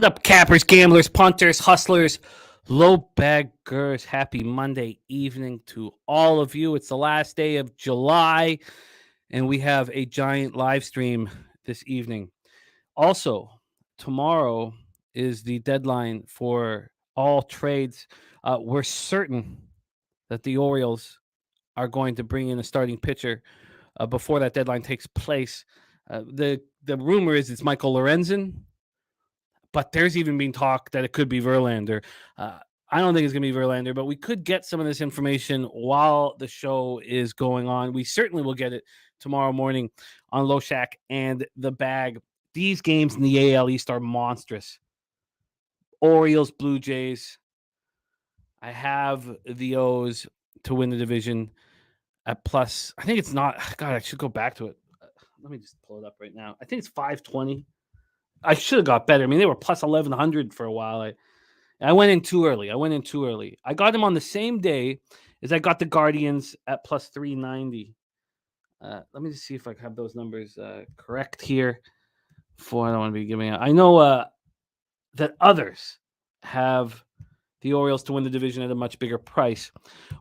What up, cappers, gamblers, punters, hustlers, low baggers? Happy Monday evening to all of you. It's the last day of July, and we have a giant live stream this evening. Also, tomorrow is the deadline for all trades. We're certain that the Orioles are going to bring in a starting pitcher before that deadline takes place. The rumor is it's Michael Lorenzen, but there's even been talk that it could be Verlander. I don't think it's going to be Verlander, but we could get some of this information while the show is going on. We certainly will get it tomorrow morning on Low Shack and The Bag. These games in the AL East are monstrous. Orioles, Blue Jays. I have the O's to win the division at plus. I think it's not. God, I should go back to it. Let me just pull it up right now. I think it's 520. I should have got better. I mean, they were plus 1,100 for a while. I went in too early. I got them on the same day as I got the Guardians at plus 390. Let me just see if I have those numbers correct here. I don't want to be giving out. I know that others have the Orioles to win the division at a much bigger price.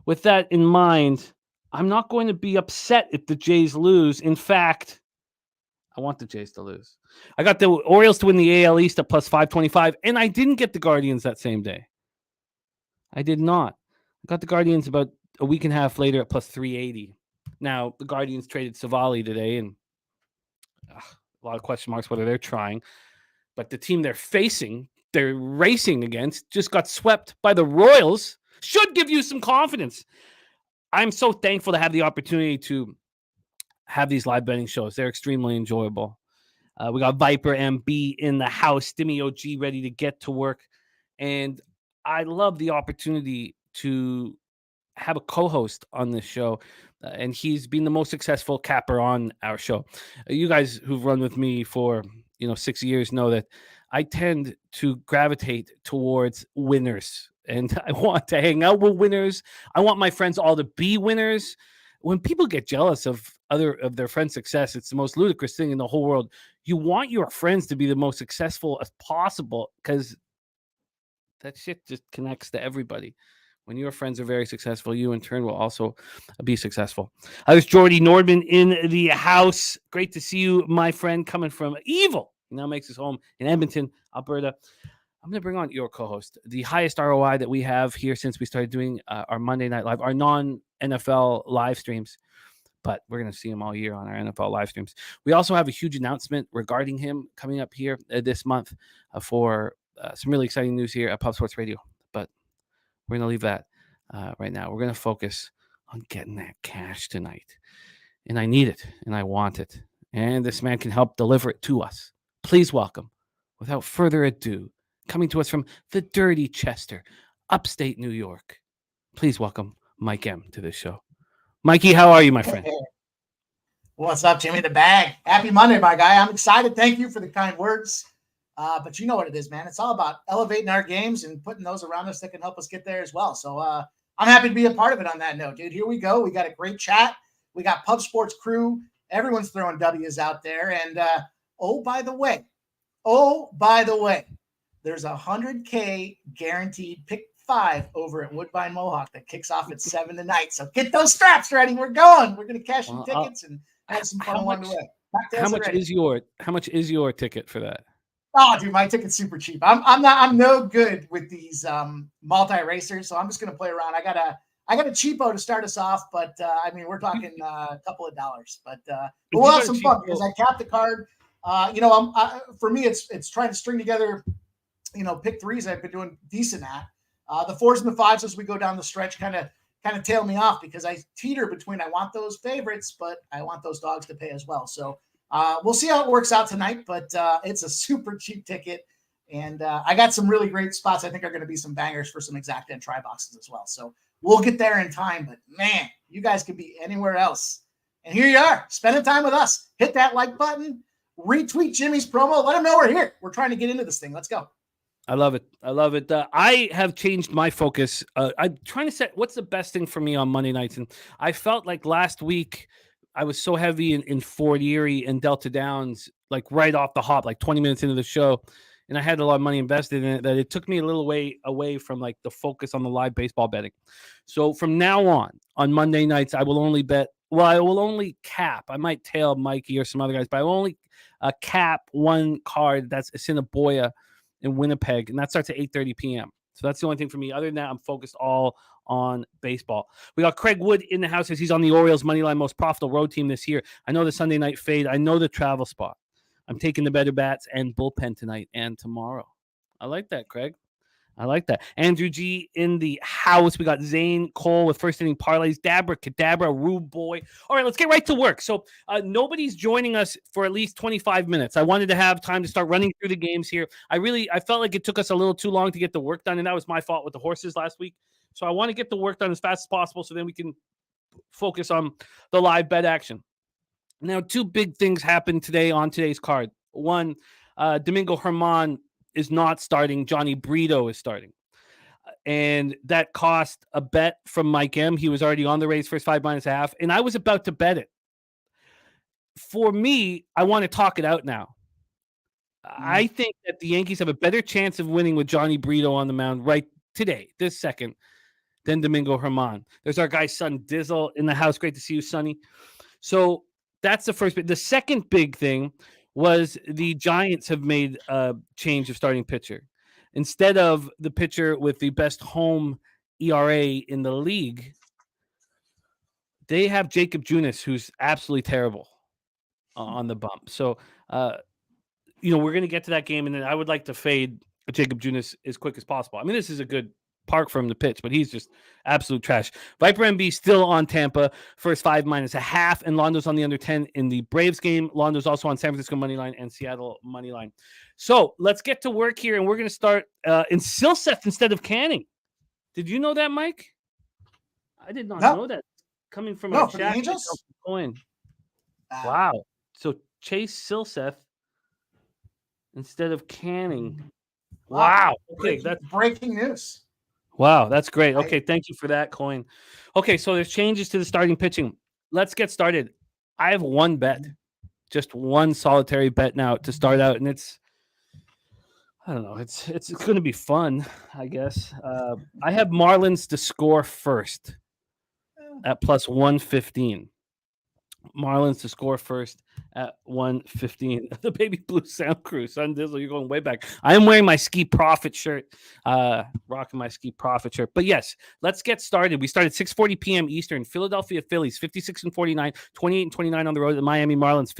With that in mind, I'm not going to be upset if the Jays lose. In fact, I want the Jays to lose. I got the Orioles to win the AL East at plus 525, and I didn't get the Guardians that same day. I did not. I got the Guardians about a week and a half later at plus 380. Now, the Guardians traded Savali today, and a lot of question marks whether they're trying. But the team they're racing against, just got swept by the Royals. Should give you some confidence. I'm so thankful to have the opportunity to have these live betting shows. They're extremely enjoyable. We got Viper MB in the house, Stimmy OG ready to get to work. And I love the opportunity to have a co-host on this show. And he's been the most successful capper on our show. You guys who've run with me for 6 years know that I tend to gravitate towards winners. And I want to hang out with winners. I want my friends all to be winners. When people get jealous of their friends' success, it's the most ludicrous thing in the whole world. You want your friends to be the most successful as possible because that shit just connects to everybody. When your friends are very successful, you in turn will also be successful. There's Jordy Nordman in the house. Great to see you, my friend, coming from Evil. He now makes his home in Edmonton, Alberta. I'm going to bring on your co-host, the highest ROI that we have here since we started doing our Monday Night Live, our non-NFL live streams. But we're going to see him all year on our NFL live streams. We also have a huge announcement regarding him coming up here this month for some really exciting news here at Pub Sports Radio. But we're going to leave that right now. We're going to focus on getting that cash tonight. And I need it, and I want it. And this man can help deliver it to us. Please welcome, without further ado, coming to us from the dirty Chester, upstate New York. Please welcome Mike M to this show. Mikey, how are you, my friend? What's up, Jimmy? The Bag. Happy Monday, my guy. I'm excited. Thank you for the kind words. But you know what it is, man. It's all about elevating our games and putting those around us that can help us get there as well. So I'm happy to be a part of it on that note, dude. Here we go. We got a great chat. We got Pub Sports crew. Everyone's throwing W's out there. And by the way, there's a $100K guaranteed pick 5 over at Woodbine Mohawk that kicks off at 7 tonight. So get those straps ready. We're going. We're going to cash some tickets and have some fun along the way. How much is your ticket for that? Oh, dude, my ticket's super cheap. I'm no good with these multi racers, so I'm just gonna play around. I got a cheapo to start us off, but I mean we're talking a couple of dollars, but we'll have some fun because I capped the card. For me, it's trying to string together, pick threes. I've been doing decent at. The 4s and the 5s as we go down the stretch kind of tail me off because I teeter between I want those favorites, but I want those dogs to pay as well. So we'll see how it works out tonight, but it's a super cheap ticket. And I got some really great spots I think are going to be some bangers for some exact and try boxes as well. So we'll get there in time, but man, you guys could be anywhere else. And here you are, spending time with us. Hit that like button, retweet Jimmy's promo. Let him know we're here. We're trying to get into this thing. Let's go. I love it. I have changed my focus. I'm trying to set what's the best thing for me on Monday nights. And I felt like last week I was so heavy in Fort Erie and Delta Downs, like right off the hop, like 20 minutes into the show. and I had a lot of money invested in it that it took me a little way away from like the focus on the live baseball betting. So from now on Monday nights, I will only bet. Well, I will only cap. I might tail Mikey or some other guys, but I will only cap one card. That's Assiniboia in Winnipeg, and that starts at 8:30 p.m. So that's the only thing for me. Other than that, I'm focused all on baseball. We got Craig Wood in the house as he's on the Orioles money line, most profitable road team this year. I know the Sunday night fade. I know the travel spot. I'm taking the better bats and bullpen tonight and tomorrow. I like that, Craig. I like that. Andrew G in the house. We got Zane Cole with first inning parlays. Dabra, Kadabra, Rube Boy. All right, let's get right to work. So nobody's joining us for at least 25 minutes. I wanted to have time to start running through the games here. I felt like it took us a little too long to get the work done, and that was my fault with the horses last week. So I want to get the work done as fast as possible so then we can focus on the live bet action. Now, two big things happened today on today's card. One, Domingo Germán is not starting. Johnny Brito is starting. And that cost a bet from Mike M. He was already on the Rays first 5 minus a half, and I was about to bet it. For me, I want to talk it out now. I think that the Yankees have a better chance of winning with Johnny Brito on the mound right today, this second, than Domingo Germán. There's our guy, Son Dizzle, in the house. Great to see you, Sonny. So that's the first bit. The second big thing was the Giants have made a change of starting pitcher. Instead of the pitcher with the best home ERA in the league, they have Jacob Junis, who's absolutely terrible on the bump. So, we're going to get to that game, and then I would like to fade Jacob Junis as quick as possible. I mean, this is a good park for him to pitch, but he's just absolute trash. Viper MB still on Tampa, first 5 minus a half, and Londo's on the under 10 in the Braves game. Londo's also on San Francisco money line and Seattle money line. So let's get to work here, and we're going to start in Silseth instead of Canning. Did you know that, Mike? I did not know that. Coming from our Jack coin. Wow. So Chase Silseth instead of Canning. Wow. Okay, that's breaking news. Wow, that's great. Okay, thank you for that, coin. Okay, so there's changes to the starting pitching. Let's get started. I have one bet, just one solitary bet now to start out, and it's going to be fun, I guess. I have Marlins to score first at plus 115. Marlins to score first at 115. The Baby Blue Sound Crew. Son Dizzle, you're going way back. I am wearing my Ski Profit shirt, rocking my Ski Profit shirt. But yes, let's get started. We started 6:40 p.m. Eastern. Philadelphia Phillies, 56-49, 28-29 on the road. The Miami Marlins,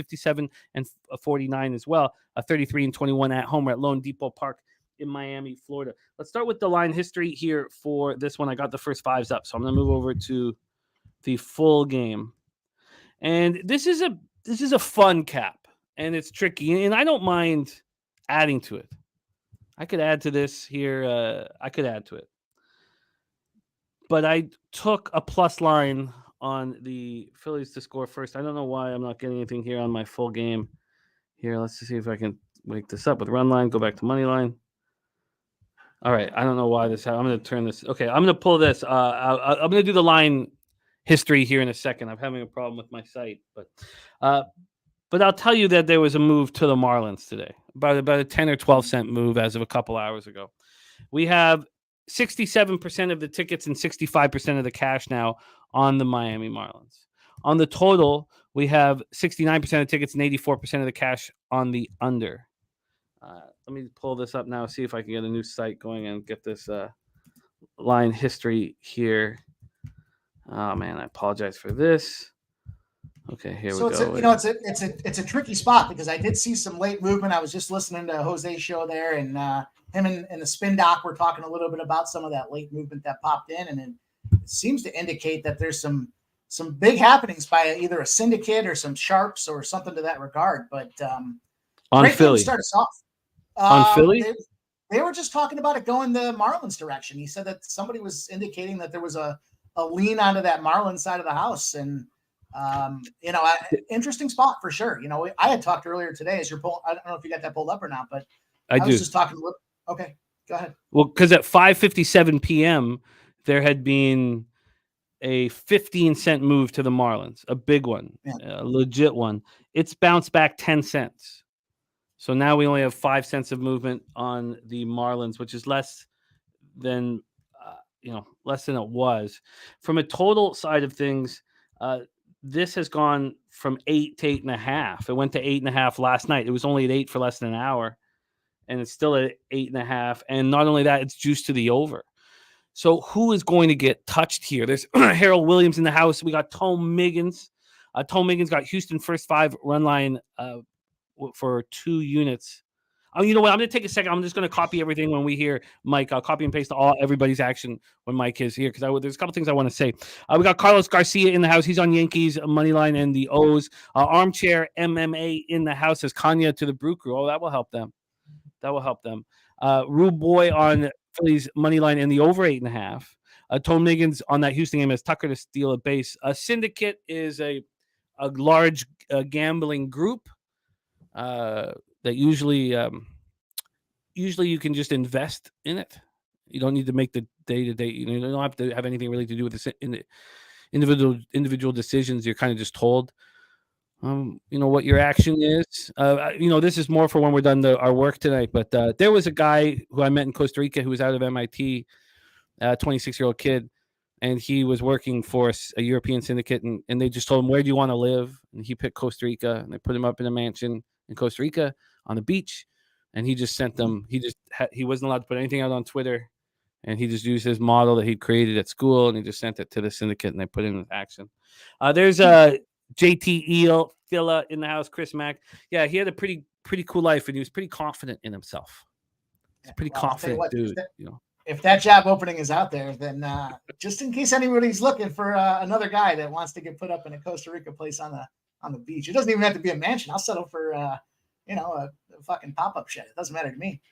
57-49 as well. 33-21 at home. We're at Lone Depot Park in Miami, Florida. Let's start with the line history here for this one. I got the first fives up, so I'm going to move over to the full game. And this is a fun cap, and it's tricky, and I don't mind adding to it. I could add to this here. I could add to it. But I took a plus line on the Phillies to score first. I don't know why I'm not getting anything here on my full game. Here, let's see if I can wake this up with run line, go back to money line. All right, I don't know why this happened. I'm going to turn this. Okay, I'm going to pull this. I'm going to do the line history here in a second. I'm having a problem with my site, but I'll tell you that there was a move to the Marlins today, about a 10 or 12 cent move as of a couple hours ago. We have 67% of the tickets and 65% of the cash now on the Miami Marlins. On the total, we have 69% of tickets and 84% of the cash on the under. Let me pull this up now, see if I can get a new site going and get this line history here. Oh man, I apologize for this. Okay, here we go. It's a tricky spot because I did see some late movement. I was just listening to Jose's show there, and him and the Spin Doc were talking a little bit about some of that late movement that popped in, and it seems to indicate that there's some big happenings by either a syndicate or some sharps or something to that regard. But on Philly, start us off. On Philly, they were just talking about it going the Marlins direction. He said that somebody was indicating that there was a lean onto that Marlins side of the house, and interesting spot for sure. I had talked earlier today as you're pulling. I don't know if you got that pulled up or not, but I was just talking a little. Okay, go ahead. Well, because at 5:57 p.m. there had been a 15-cent move to the Marlins, a big one, a legit one. It's bounced back 10 cents. So now we only have 5 cents of movement on the Marlins, which is less than less than it was. From a total side of things, this has gone from 8 to 8.5. It went to 8.5 last night. It was only at 8 for less than an hour, and it's still at 8.5. And not only that, it's juiced to the over. So who is going to get touched here? There's Harold Williams in the house. We got Tom Miggins. Tom Miggins got Houston first 5 run line for 2 units. Oh, you know what? I'm going to take a second. I'm just going to copy everything when we hear Mike. I'll copy and paste everybody's action when Mike is here because there's a couple things I want to say. We got Carlos Garcia in the house. He's on Yankees money line and the O's. Armchair MMA in the house is Kanya to the Brew Crew. Oh, that will help them. Rube Boy on Phillies money line and the over 8.5. Tom Miggins on that Houston game as Tucker to steal a base. Syndicate is a large gambling group. That usually you can just invest in it. You don't need to make the day-to-day. You don't have to have anything really to do with this in the individual decisions. You're kind of just told, what your action is. This is more for when we're done our work tonight. But there was a guy who I met in Costa Rica who was out of MIT, a 26-year-old kid, and he was working for a European syndicate, and they just told him, where do you want to live? And he picked Costa Rica, and they put him up in a mansion in Costa Rica on the beach, and he just sent them. He wasn't allowed to put anything out on Twitter, and he just used his model that he'd created at school, and he just sent it to the syndicate, and they put it in action. There's JT Eel, Phila in the house, Chris Mack. Yeah, he had a pretty cool life, and he was pretty confident in himself. He's a pretty confident dude. If that job opening is out there, then just in case anybody's looking for another guy that wants to get put up in a Costa Rica place on the beach, it doesn't even have to be a mansion. I'll settle for a fucking pop-up shed. It doesn't matter to me.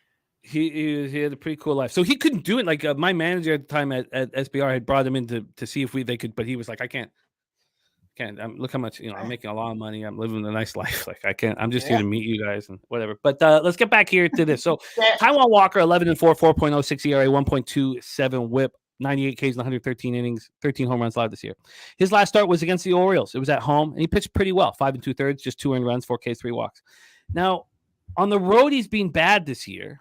He had a pretty cool life. So he couldn't do it. Like my manager at the time at SBR had brought him in to see if they could, but he was like, I can't. Look how much I'm making a lot of money. I'm living a nice life. Like I can't. I'm just here to meet you guys and whatever. But let's get back here to this. So Taijuan Walker, 11-4, 4.06 ERA, 1.27 WHIP, 98 Ks in 113 innings, 13 home runs allowed this year. His last start was against the Orioles. It was at home, and he pitched pretty well. 5 2/3, just 2 earned runs, 4 Ks, 3 walks. Now on the road, he's been bad this year.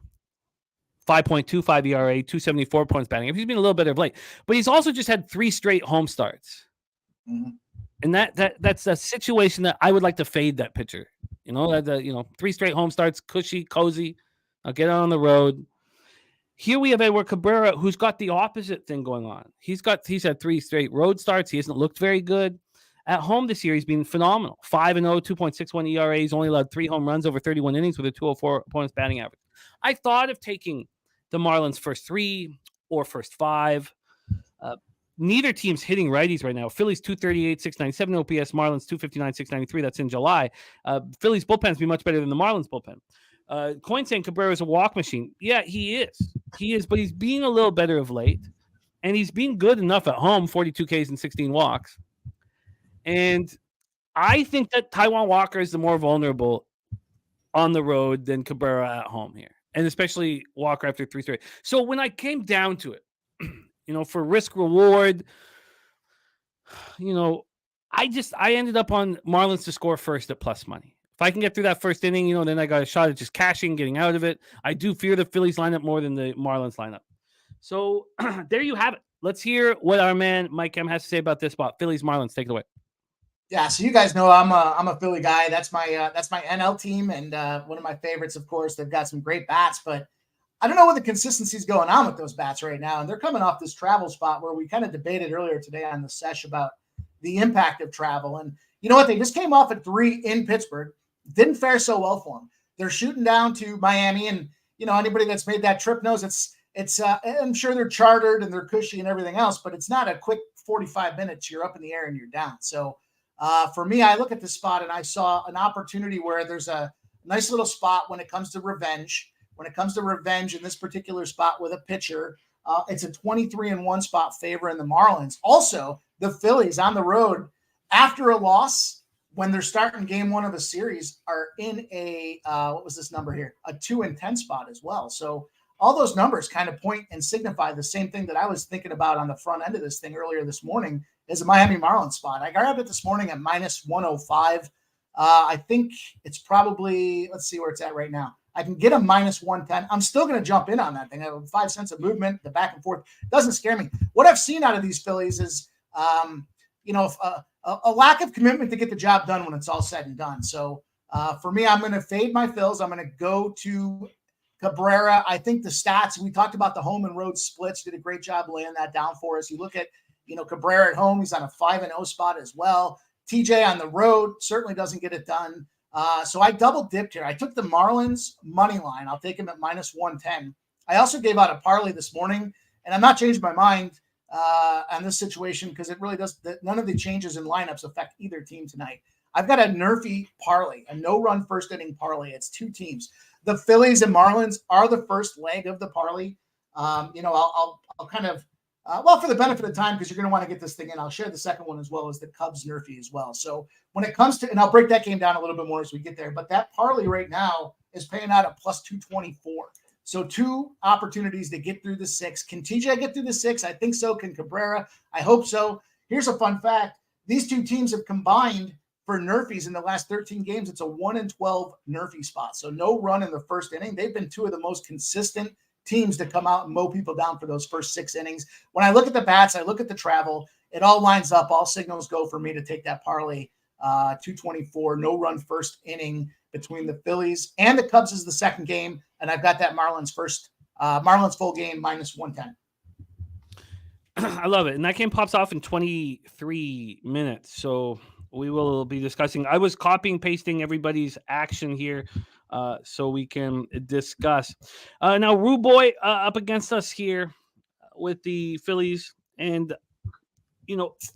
5.25 ERA, 274 points batting. He's been a little better of late, but he's also just had 3 straight home starts. Mm-hmm. And that's a situation that I would like to fade that pitcher. 3 straight home starts, cushy, cozy. I'll get on the road. Here we have Edward Cabrera, who's got the opposite thing going on. He's had 3 straight road starts. He hasn't looked very good. At home this year, he's been phenomenal. 5-0, 2.61 ERA. He's only allowed 3 home runs over 31 innings with a 204 opponent's batting average. I thought of taking the Marlins first 3 or first 5. Neither team's hitting righties right now. Phillies 238, 697 OPS. Marlins 259, 693. That's in July. Phillies bullpen's be much better than the Marlins bullpen. Coin saying Cabrera's a walk machine. Yeah, he is, but he's being a little better of late, and he's been good enough at home. 42 Ks and 16 walks. And I think that Taijuan Walker is the more vulnerable on the road than Cabrera at home here, and especially Walker after 3 straight. So when I came down to it, for risk reward, I ended up on Marlins to score first at plus money. If I can get through that first inning, then I got a shot at just cashing, getting out of it. I do fear the Phillies lineup more than the Marlins lineup. So there you have it. Let's hear what our man Mike M has to say about this spot. Phillies, Marlins, take it away. Yeah, so you guys know I'm a Philly guy. That's my NL team, and one of my favorites, of course. They've got some great bats, but I don't know what the consistency is going on with those bats right now. And they're coming off this travel spot where we kind of debated earlier today on the sesh about the impact of travel. And you know what? They just came off at 3 in Pittsburgh. Didn't fare so well for them. They're shooting down to Miami. And, anybody that's made that trip knows it's I'm sure they're chartered and they're cushy and everything else, but it's not a quick 45 minutes. You're up in the air and you're down. So for me, I look at this spot and I saw an opportunity where there's a nice little spot when it comes to revenge. When it comes to revenge in this particular spot with a pitcher, it's a 23-1 spot favoring the Marlins. Also, the Phillies on the road after a loss, when they're starting game 1 of the series, are in a what was this number here? A 2-10 spot as well. So all those numbers kind of point and signify the same thing that I was thinking about on the front end of this thing earlier this morning is a Miami Marlins spot. I grabbed it this morning at minus 105. I think it's probably, let's see where it's at right now. I can get a minus 110. I'm still going to jump in on that thing. I have 5 cents of movement, the back and forth doesn't scare me. What I've seen out of these Phillies is, a lack of commitment to get the job done when it's all said and done. So for me, I'm going to fade my Phils. I'm going to go to Cabrera. I think the stats, we talked about the home and road splits, did a great job laying that down for us. You look at, Cabrera at home, he's on a 5-0 spot as well. TJ on the road certainly doesn't get it done. So I double dipped here. I took the Marlins money line. I'll take him at minus 110. I also gave out a parlay this morning, and I'm not changing my mind on this situation because it really does. None of the changes in lineups affect either team tonight. I've got a nerfy parlay, a no-run first inning parlay. It's 2 teams. The Phillies and Marlins are the first leg of the parlay. I'll kind of, for the benefit of time, because you're going to want to get this thing in, I'll share the second one as well as the Cubs nerfy as well. So when it comes to, and I'll break that game down a little bit more as we get there, but that parlay right now is paying out at plus 224. So 2 opportunities to get through the 6. Can TJ get through the 6? I think so. Can Cabrera? I hope so. Here's a fun fact. These 2 teams have combined for nerfies in the last 13 games. It's a 1-12 nerfy spot. So no run in the first inning. They've been 2 of the most consistent teams to come out and mow people down for those first 6 innings. When I look at the bats, I look at the travel, it all lines up. All signals go for me to take that parlay. 224, no run first inning between the Phillies and the Cubs is the second game. And I've got that Marlins full game minus 110. I love it. And that game pops off in 23 minutes. So we will be discussing. I was copying, pasting everybody's action here so we can discuss. Now, Ruboy up against us here with the Phillies. And,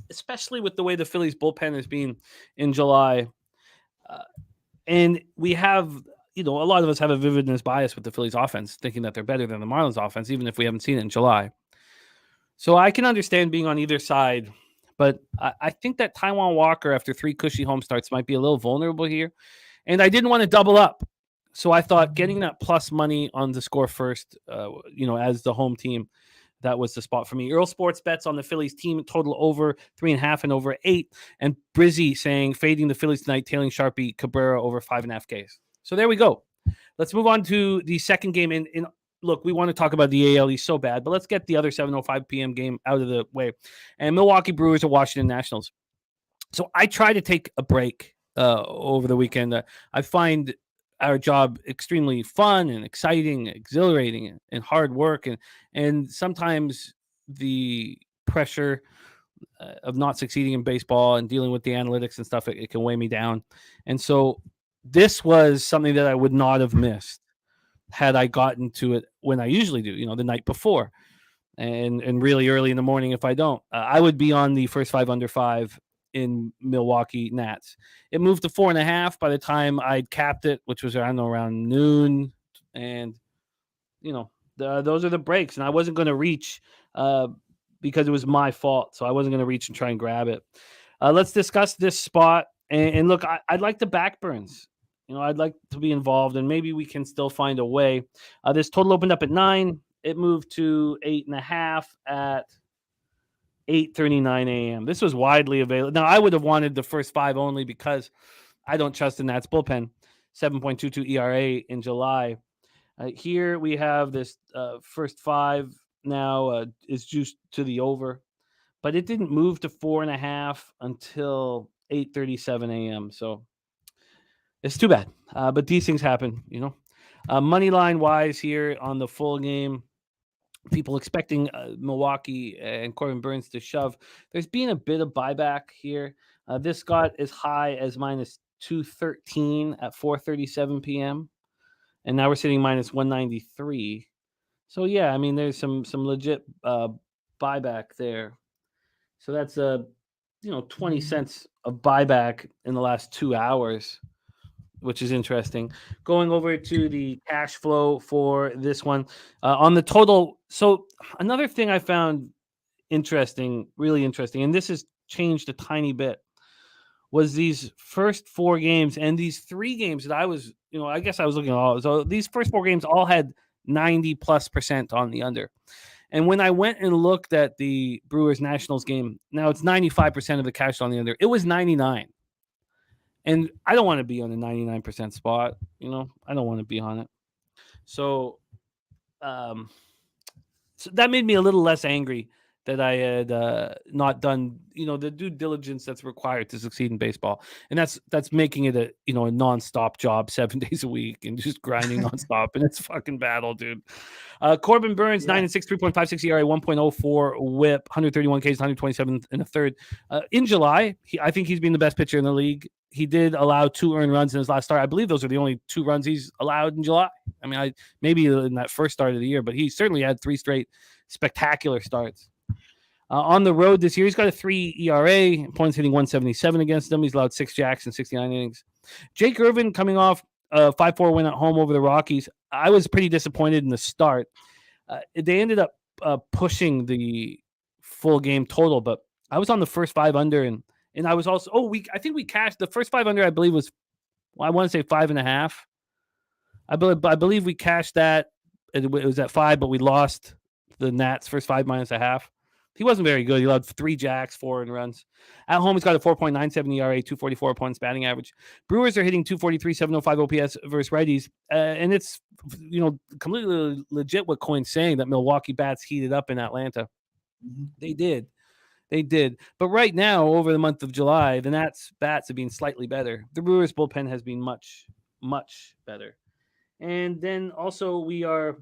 especially with the way the Phillies bullpen is being in July. And we have, a lot of us have a vividness bias with the Phillies offense, thinking that they're better than the Marlins offense, even if we haven't seen it in July. So I can understand being on either side. But I think that Taijuan Walker, after 3 cushy home starts, might be a little vulnerable here. And I didn't want to double up. So I thought getting that plus money on the score first, as the home team, that was the spot for me. Earl Sports bets on the Phillies team total over 3.5 and over 8. And Brizzy saying fading the Phillies tonight, tailing Sharpie Cabrera over 5.5 Ks. So there we go. Let's move on to the second game. And look, we want to talk about the AL East so bad, but let's get the other 7:05 p.m. game out of the way. And Milwaukee Brewers or Washington Nationals. So I try to take a break over the weekend. I find our job extremely fun and exciting, exhilarating, and hard work. And sometimes the pressure of not succeeding in baseball and dealing with the analytics and stuff, it can weigh me down. And so this was something that I would not have missed had I gotten to it when I usually do, the night before and really early in the morning. If I don't, I would be on the first 5 under 5 in Milwaukee Nats. It moved to 4.5 by the time I'd capped it, which was, around noon. And, those are the breaks. And I wasn't going to reach because it was my fault. So I wasn't going to reach and try and grab it. Let's discuss this spot. And look, I'd like the backburns. I'd like to be involved, and maybe we can still find a way. This total opened up at 9. It moved to 8.5 at 8:39 a.m. This was widely available. Now, I would have wanted the first 5 only because I don't trust the Nats bullpen. 7.22 ERA in July. Here we have this first 5 now is juiced to the over, but it didn't move to 4.5 until 8:37 a.m. So it's too bad, but these things happen, Money line wise here on the full game, people expecting Milwaukee and Corbin Burns to shove. There's been a bit of buyback here. This got as high as minus 213 at 4:37 p.m. And now we're sitting minus 193. So yeah, there's some legit buyback there. So that's 20 cents of buyback in the last 2 hours, which is interesting. Going over to the cash flow for this one on the total. So another thing I found interesting, really interesting, and this has changed a tiny bit, was these first 4 games and these 3 games that I was, I guess I was looking at all. So these first 4 games all had 90+% on the under. And when I went and looked at the Brewers Nationals game, now it's 95% of the cash on the under. It was 99. And I don't want to be on the 99% spot. I don't want to be on it. So, so that made me a little less angry that I had not done, the due diligence that's required to succeed in baseball, and that's making it a nonstop job 7 days a week and just grinding nonstop, and it's fucking battle, dude. Corbin Burns, 9-6, 3.56 ERA, 1.04 WHIP, 131 Ks, 127 in the third. In July, I think he's been the best pitcher in the league. He did allow 2 earned runs in his last start. I believe those are the only 2 runs he's allowed in July. I mean, maybe in that first start of the year, but he certainly had 3 straight spectacular starts. On the road this year, he's got a 3 ERA, points hitting 177 against them. He's allowed 6 jacks in 69 innings. Jake Irvin coming off a 5-4 win at home over the Rockies. I was pretty disappointed in the start. They ended up pushing the full game total, but I was on the first 5 under, and I was also I think we cashed the first 5 under. I believe was, I want to say 5.5. I believe we cashed that. It was at 5, but we lost the Nats first 5 minus a half. He wasn't very good. He allowed 3 jacks, 4 earned runs. At home, he's got a 4.97 ERA, 244 points batting average. Brewers are hitting 243, 705 OPS versus righties. And it's, completely legit what Coin's saying, that Milwaukee bats heated up in Atlanta. Mm-hmm. They did. But right now, over the month of July, the Nats bats have been slightly better. The Brewers bullpen has been much, much better. And then also we are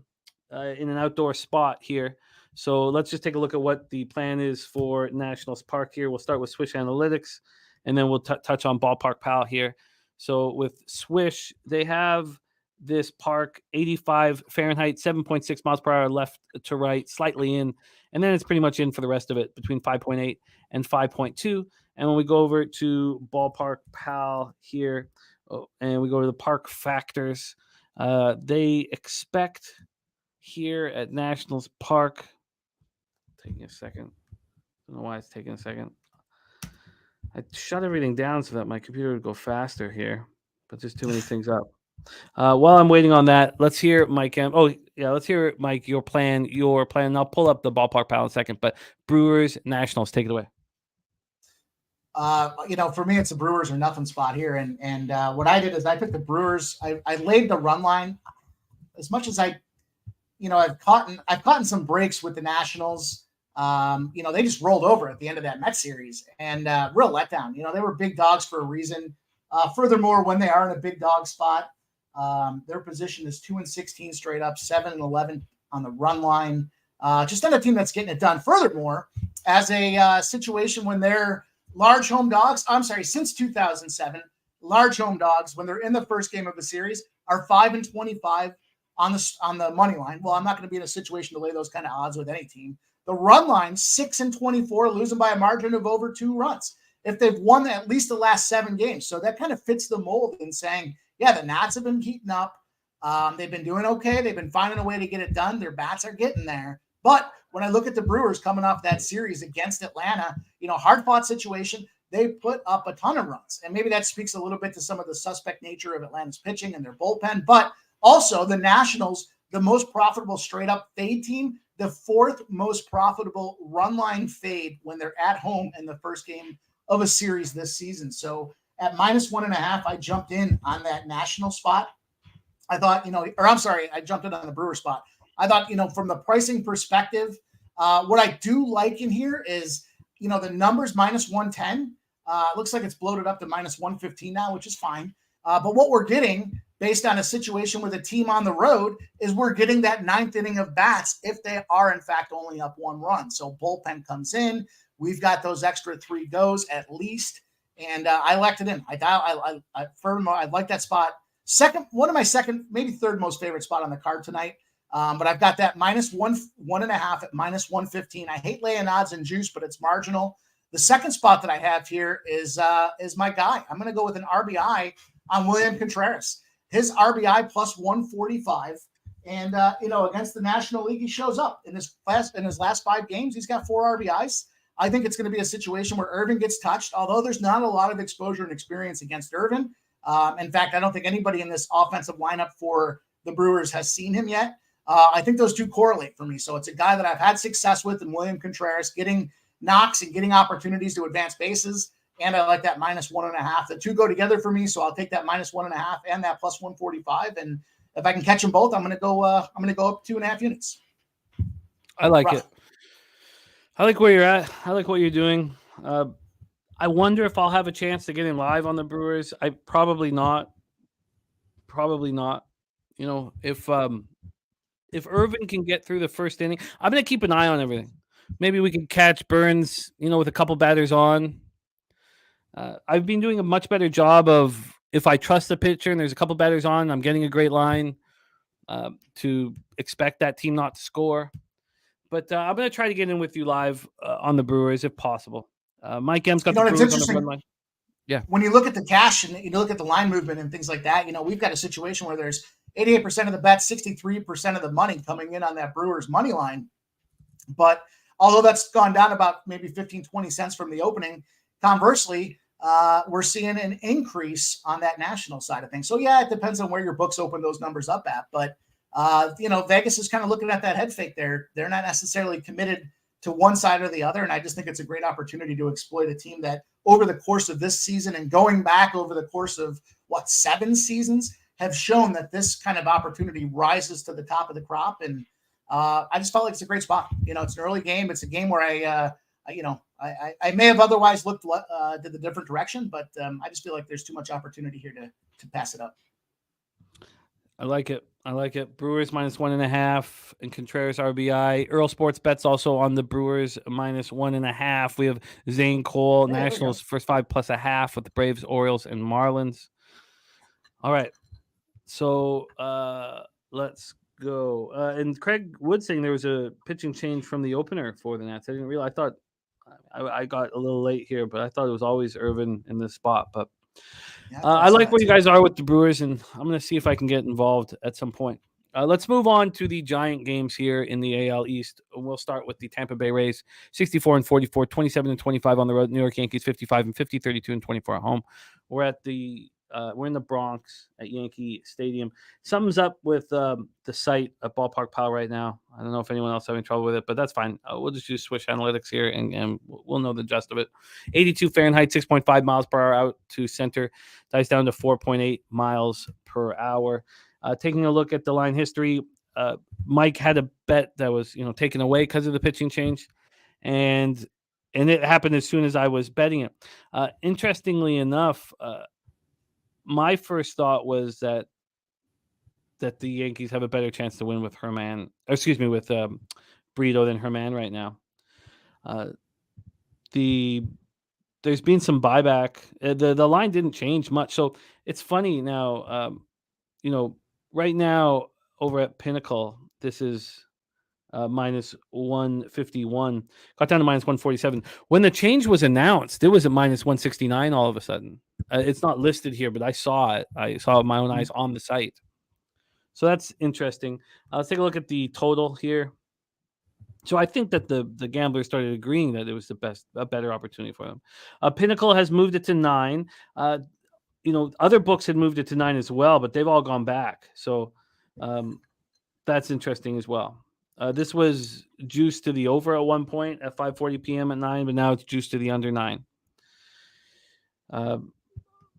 in an outdoor spot here. So let's just take a look at what the plan is for Nationals Park here. We'll start with Swish Analytics, and then we'll touch on Ballpark Pal here. So with Swish, they have this park 85 Fahrenheit, 7.6 miles per hour left to right, slightly in, and then it's pretty much in for the rest of it, between 5.8 and 5.2. And when we go over to Ballpark Pal here, and we go to the park factors, they expect here at Nationals Park, taking a second. I don't know why it's taking a second. I shut everything down so that my computer would go faster here, but there's too many things up. While I'm waiting on that, let's hear Mike. Let's hear Mike. Your plan. I'll pull up the Ballpark Pal in a second. But Brewers, Nationals, take it away. For me, it's a Brewers or nothing spot here, and what I did is I took the Brewers. I laid the run line. As much as I've caught some breaks with the Nationals. They just rolled over at the end of that Mets series, and real letdown. They were big dogs for a reason. Furthermore, when they are in a big dog spot, their position is 2-16 straight up, 7-11 on the run line. Just not a team that's getting it done. Furthermore, as a situation when they're large home dogs, since 2007, large home dogs, when they're in the first game of the series, are 5-25 on the money line. Well, I'm not going to be in a situation to lay those kind of odds with any team. The run line, 6-24, losing by a margin of over 2 runs if they've won at least the last 7 games. So that kind of fits the mold in saying, yeah, the Nats have been heating up. They've been doing okay. They've been finding a way to get it done. Their bats are getting there. But when I look at the Brewers coming off that series against Atlanta, hard-fought situation, they put up a ton of runs. And maybe that speaks a little bit to some of the suspect nature of Atlanta's pitching and their bullpen. But also the Nationals, the most profitable straight-up fade team, the 4th most profitable run line fade when they're at home in the first game of a series this season. So at -1.5, I jumped in on that National spot. I thought, I jumped in on the Brewer spot. I thought, from the pricing perspective, what I do like in here is, the numbers -110. Looks like it's bloated up to -115 now, which is fine. But what we're getting based on a situation with a team on the road is we're getting that 9th inning of bats if they are in fact only up 1 run. So bullpen comes in. We've got those extra 3 goes at least. And I liked it in. I like that spot. One of my second, maybe third most favorite spot on the card tonight. But I've got that -1.5 at -115. I hate laying odds and juice, but it's marginal. The second spot that I have here is my guy. I'm going to go with an RBI on William Contreras. His RBI +145, and against the National League, he shows up in his last 5 games. He's got 4 RBIs. I think it's going to be a situation where Irvin gets touched, although there's not a lot of exposure and experience against Irvin. In fact, I don't think anybody in this offensive lineup for the Brewers has seen him yet. I think those two correlate for me. So it's a guy that I've had success with in William Contreras, getting knocks and getting opportunities to advance bases. and I like that -1.5. The two go together for me, so I'll take that -1.5 and that plus 145. And if I can catch them both, I'm going to go. I'm going to go up 2.5 units. I like it. I like where you're at. I like what you're doing. I wonder if I'll have a chance to get in live on the Brewers. I probably not. Probably not. You know, if Irvin can get through the first inning, I'm going to keep an eye on everything. Maybe we can catch Burns, with a couple batters on. I've been doing a much better job of, if I trust the pitcher and there's a couple batters on, I'm getting a great line to expect that team not to score. But I'm going to try to get in with you live on the Brewers if possible. Mike M's got the Brewers on the run line. Yeah. When you look at the cash and you look at the line movement and things like that, we've got a situation where there's 88% of the bets, 63% of the money coming in on that Brewers money line. But although that's gone down about maybe 15, 20 cents from the opening, conversely, we're seeing an increase on that national side of things. So, yeah, it depends on where your books open those numbers up at. But, Vegas is kind of looking at that head fake there. They're not necessarily committed to one side or the other. And I just think it's a great opportunity to exploit a team that over the course of this season and going back over the course of 7 seasons have shown that this kind of opportunity rises to the top of the crop. And I just felt like it's a great spot. It's an early game. It's a game where I may have otherwise looked to the different direction, but I just feel like there's too much opportunity here to pass it up. I like it. Brewers -1.5 and Contreras RBI. Earl Sports Bets also on the Brewers -1.5. We have Zane Cole, Nationals first 5 plus a half with the Braves, Orioles, and Marlins. All right. So let's go. And Craig Wood saying there was a pitching change from the opener for the Nats. I didn't realize. I thought I got a little late here, but I thought it was always Irvin in this spot. But I like where you guys are with the Brewers, and I'm going to see if I can get involved at some point. Let's move on to the giant games here in the AL East. We'll start with the Tampa Bay Rays, 64-44, 27-25 on the road. New York Yankees, 55-50, 32-24 at home. We're in the Bronx at Yankee Stadium. Something's up with the site at Ballpark Pal right now. I don't know if anyone else is having trouble with it, but that's fine. We'll just use Swish Analytics here, and we'll know the gist of it. 82 Fahrenheit, 6.5 miles per hour out to center. Dies down to 4.8 miles per hour. Taking a look at the line history, Mike had a bet that was taken away because of the pitching change, and it happened as soon as I was betting it. Interestingly enough, my first thought was that the Yankees have a better chance to win with with Brito than Herman right now. There's been some buyback. The line didn't change much, so it's funny now. Right now over at Pinnacle, this is -151. Got down to -147. When the change was announced, it was at -169 all of a sudden. It's not listed here, but I saw it. I saw it with my own eyes on the site. So that's interesting. Let's take a look at the total here. So I think that the gamblers started agreeing that it was a better opportunity for them. Pinnacle has moved it to 9. Other books had moved it to 9 as well, but they've all gone back. So that's interesting as well. This was juiced to the over at one point at 5:40 p.m. at 9, but now it's juiced to the under 9.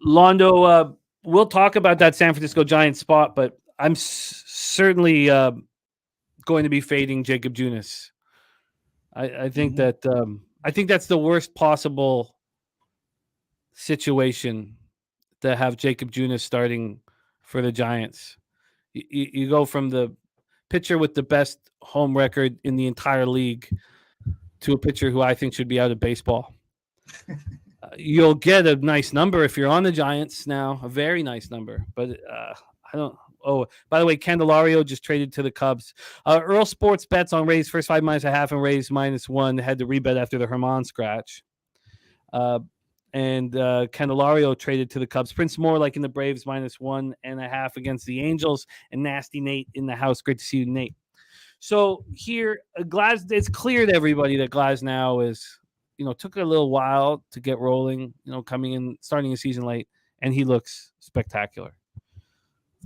Londo, we'll talk about that San Francisco Giants spot, but I'm certainly going to be fading Jacob Junis. I think that I think that's the worst possible situation to have Jacob Junis starting for the Giants. You go from the pitcher with the best home record in the entire league to a pitcher who I think should be out of baseball. You'll get a nice number if you're on the Giants now, a very nice number. But I don't. Oh, by the way, Candelario just traded to the Cubs. Earl Sports Bets on Rays first 5 -1/2 and Rays -1 had to rebet after the Herman scratch. And Candelario traded to the Cubs. Prince Moore, like in the Braves, -1.5 against the Angels. And Nasty Nate in the house. Great to see you, Nate. So here, it's clear to everybody that Glasnow is, took a little while to get rolling, coming in, starting the season late, and he looks spectacular.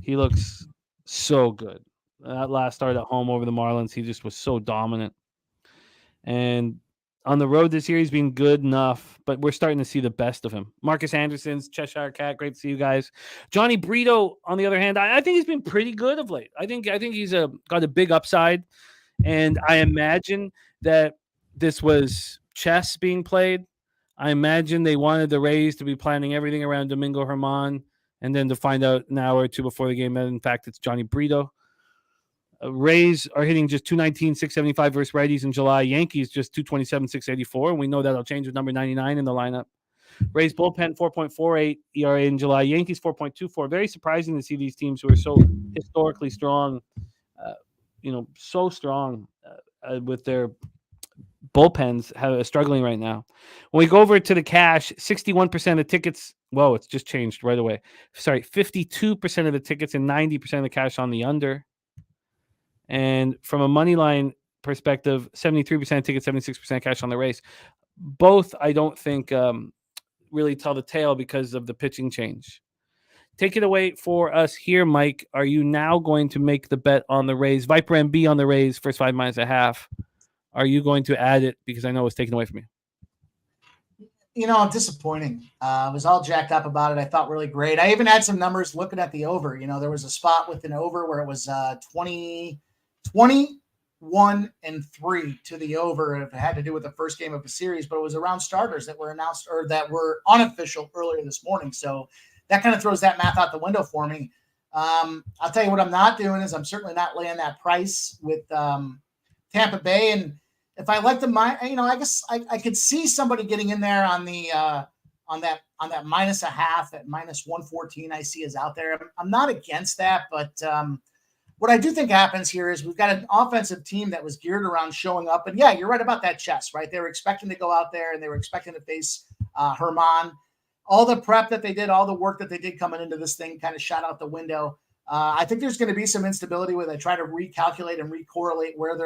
He looks so good. That last start at home over the Marlins, he just was so dominant. And On the road this year, he's been good enough, but we're starting to see the best of him. Marcus Anderson's Cheshire Cat, great to see you guys. Johnny Brito, on the other hand, I think he's been pretty good of late. I think he's got a big upside, and I imagine that this was chess being played. I imagine they wanted the Rays to be planning everything around Domingo Germán, and then to find out an hour or two before the game that in fact it's Johnny Brito. Rays are hitting just 219, 675 versus righties in July. Yankees just 227, 684. And we know that'll change with number 99 in the lineup. Rays bullpen 4.48 ERA in July. Yankees 4.24. Very surprising to see these teams who are so historically strong, so strong with their bullpens struggling right now. When we go over to the cash, 61% of tickets. Whoa, it's just changed right away. Sorry, 52% of the tickets and 90% of the cash on the under. And from a money line perspective, 73% tickets, 76% cash on the race. Both, I don't think, really tell the tale because of the pitching change. Take it away for us here, Mike. Are you now going to make the bet on the Rays? Viper MB on the Rays, first 5 minus a half. Are you going to add it? Because I know it was taken away from you. Disappointing. I was all jacked up about it. I thought really great. I even had some numbers looking at the over. There was a spot with an over where it was 21-3 to the over. It had to do with the first game of the series, but it was around starters that were announced or that were unofficial earlier this morning. So that kind of throws that math out the window for me. I'll tell you what I'm not doing is I'm certainly not laying that price with Tampa Bay. And if I like the I guess I could see somebody getting in there on the on that minus a half at minus 114 I see is out there. I'm not against that, but what I do think happens here is we've got an offensive team that was geared around showing up. And yeah, you're right about that chess, right? They were expecting to go out there and they were expecting to face Germán. All the prep that they did, all the work that they did coming into this thing kind of shot out the window. I think there's going to be some instability where they try to recalculate and recorrelate where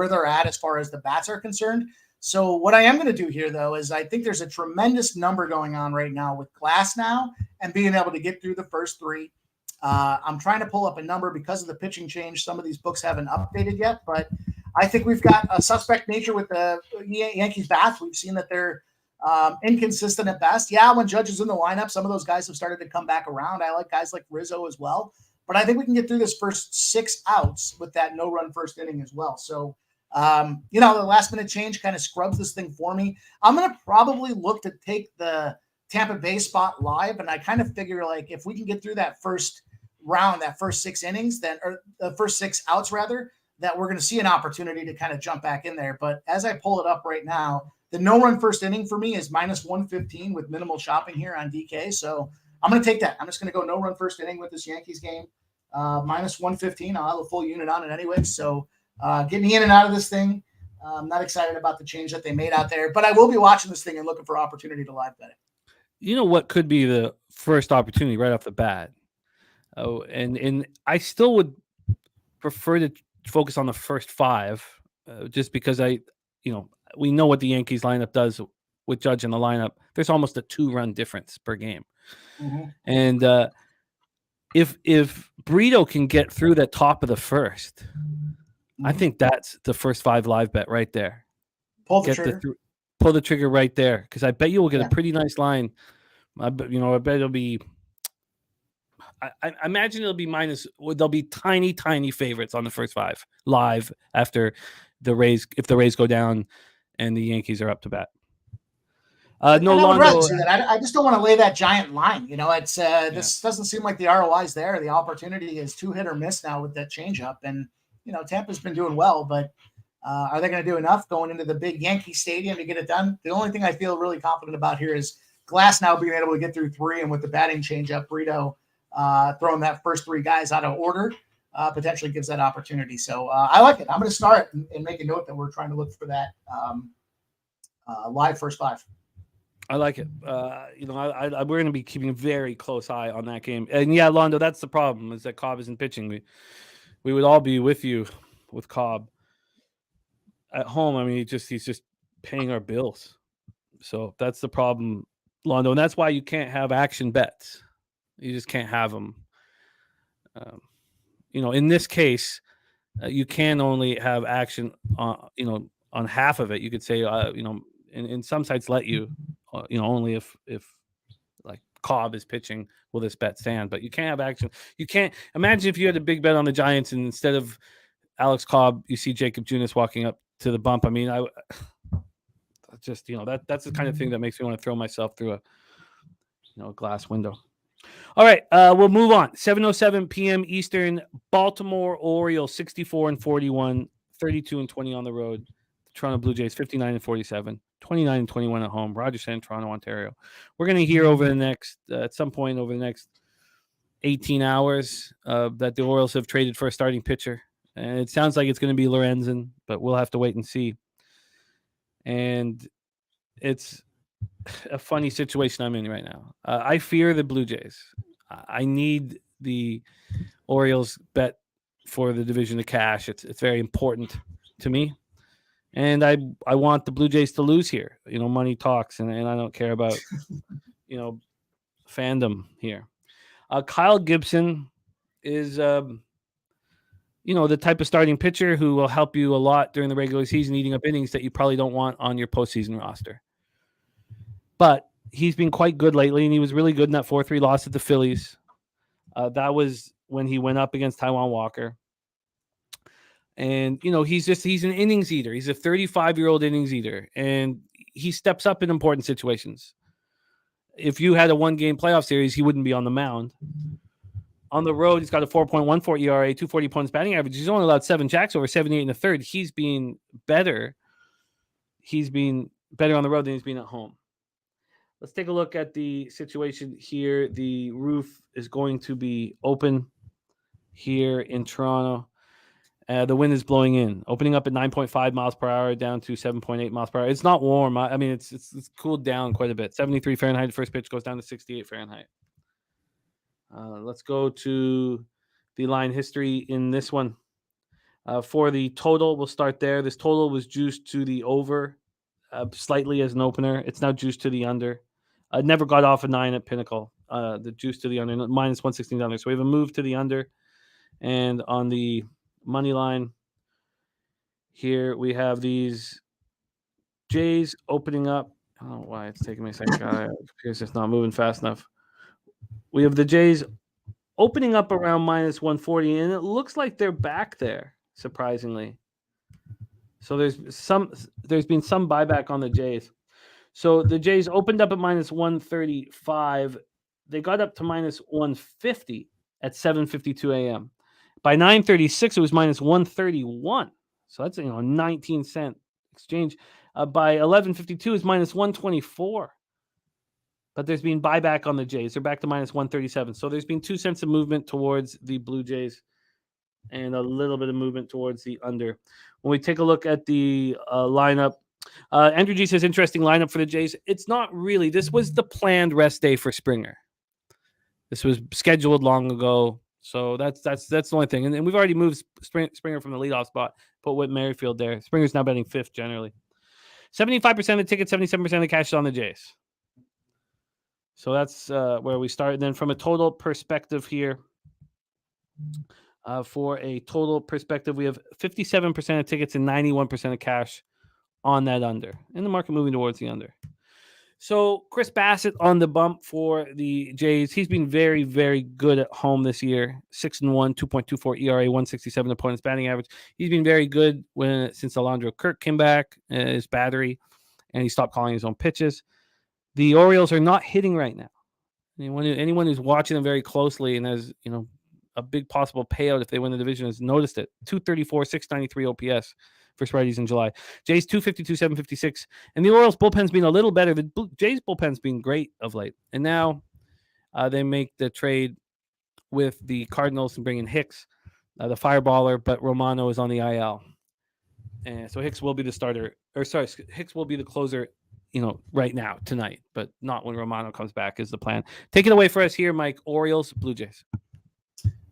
they're at as far as the bats are concerned. So what I am going to do here, though, is I think there's a tremendous number going on right now with Glass now and being able to get through the first 3. I'm trying to pull up a number because of the pitching change. Some of these books haven't updated yet, but I think we've got a suspect nature with the Yankees bats. We've seen that they're inconsistent at best. Yeah, when Judge is in the lineup, some of those guys have started to come back around. I like guys like Rizzo as well, but I think we can get through this first 6 outs with that no-run first inning as well. So, the last-minute change kind of scrubs this thing for me. I'm going to probably look to take the Tampa Bay spot live, and I kind of figure, like, if we can get through that first round, that first 6 innings, or the first 6 outs rather, that we're going to see an opportunity to kind of jump back in there. But as I pull it up right now, the no-run first inning for me is minus 115 with minimal shopping here on DK. So I'm going to take that. I'm just going to go no-run first inning with this Yankees game. Minus 115. I'll have a full unit on it anyway. So get me in and out of this thing. I'm not excited about the change that they made out there, but I will be watching this thing and looking for opportunity to live bet it. You know what could be the first opportunity right off the bat? Oh, and I still would prefer to focus on the first 5, just because we know what the Yankees lineup does with Judge in the lineup. There's almost a 2-run difference per game, and if Brito can get through the top of the first, I think that's the first 5 live bet right there. Pull the trigger. Pull the trigger right there, because I bet you will get a pretty nice line. I bet it'll be. I imagine it'll be there'll be tiny favorites on the first 5 live after the Rays, if the Rays go down and the Yankees are up to bat. No longer. I just don't want to lay that giant line. It's this doesn't seem like the ROI is there. The opportunity is 2 hit or miss now with that changeup, and Tampa's been doing well, but are they going to do enough going into the big Yankee Stadium to get it done? The only thing I feel really confident about here is Glass now being able to get through 3, and with the batting changeup, Brito throwing that first 3 guys out of order potentially gives that opportunity. So I like it. I'm going to start and make a note that we're trying to look for that live first 5. I like it. We're going to be keeping a very close eye on that game. And yeah, Londo, that's the problem, is that Cobb isn't pitching. We would all be with you with Cobb at home. I mean, he's just paying our bills. So that's the problem, Londo. And that's why you can't have action bets. You just can't have them. In this case, you can only have action on on half of it. You could say, in some sites let you, only if like Cobb is pitching, will this bet stand? But you can't have action. You can't imagine if you had a big bet on the Giants and instead of Alex Cobb, you see Jacob Junis walking up to the bump. I mean, I just, that's the kind of thing that makes me want to throw myself through a glass window. All right, we'll move on. 7:07 p.m. Eastern, Baltimore Orioles 64-41, 32-20 on the road. The Toronto Blue Jays 59-47, 29-21 at home. Rogers Centre, Toronto, Ontario. We're going to hear over the next, at some point over the next 18 hours, that the Orioles have traded for a starting pitcher. And it sounds like it's going to be Lorenzen, but we'll have to wait and see. And it's a funny situation I'm in right now. I fear the Blue Jays. I need the Orioles bet for the division to cash. It's very important to me. And I want the Blue Jays to lose here. Money talks, and I don't care about, fandom here. Kyle Gibson is, the type of starting pitcher who will help you a lot during the regular season, eating up innings that you probably don't want on your postseason roster. But he's been quite good lately, and he was really good in that 4-3 loss at the Phillies. That was when he went up against Taijuan Walker. And, he's an innings eater. He's a 35-year-old innings eater, and he steps up in important situations. If you had a one-game playoff series, he wouldn't be on the mound. On the road, he's got a 4.14 ERA, 240 opponents batting average. He's only allowed 7 jacks over 78 and a third. He's been better. He's been better on the road than he's been at home. Let's take a look at the situation here. The roof is going to be open here in Toronto. The wind is blowing in, opening up at 9.5 miles per hour, down to 7.8 miles per hour. It's not warm. I mean, it's cooled down quite a bit. 73 Fahrenheit. The first pitch goes down to 68 Fahrenheit. Let's go to the line history in this one. For the total, we'll start there. This total was juiced to the over slightly as an opener. It's now juiced to the under. Never got off a 9 at Pinnacle. The juice to the under, minus 116 under. So we have a move to the under. And on the money line here, we have these Jays opening up. I don't know why it's taking me a second. It's just not moving fast enough. We have the Jays opening up around minus 140, and it looks like they're back there, surprisingly. So there's been some buyback on the Jays. So the Jays opened up at minus 135. They got up to minus 150 at 7:52 a.m. By 9:36, it was minus 131. So that's a 19-cent exchange. By 11:52, it's minus 124. But there's been buyback on the Jays. They're back to minus 137. So there's been 2 cents of movement towards the Blue Jays and a little bit of movement towards the under. When we take a look at the lineup, Andrew G says, interesting lineup for the Jays. It's not really. This was the planned rest day for Springer. This was scheduled long ago. So that's the only thing. And we've already moved Springer from the leadoff spot, put Whit Merrifield there. Springer's now betting 5th generally. 75% of the tickets, 77% of the cash is on the Jays. So that's where we start. And then from a total perspective here, for a total perspective, we have 57% of tickets and 91% of cash on that under. And the market moving towards the under. So Chris Bassett on the bump for the Jays. He's been very, very good at home this year. 6-1, 2.24 ERA, 167 opponents batting average. He's been very good since Alondro Kirk came back, his battery, and he stopped calling his own pitches. The Orioles are not hitting right now. Anyone who's watching them very closely and has, a big possible payout if they win the division has noticed it. 234, 693 OPS for righties in July. Jays 252, 756. And the Orioles bullpen's been a little better. The Jays bullpen's been great of late. And now they make the trade with the Cardinals and bring in Hicks, the fireballer, but Romano is on the IL. And so Hicks will be the starter. Hicks will be the closer, right now, tonight, but not when Romano comes back is the plan. Take it away for us here, Mike. Orioles, Blue Jays.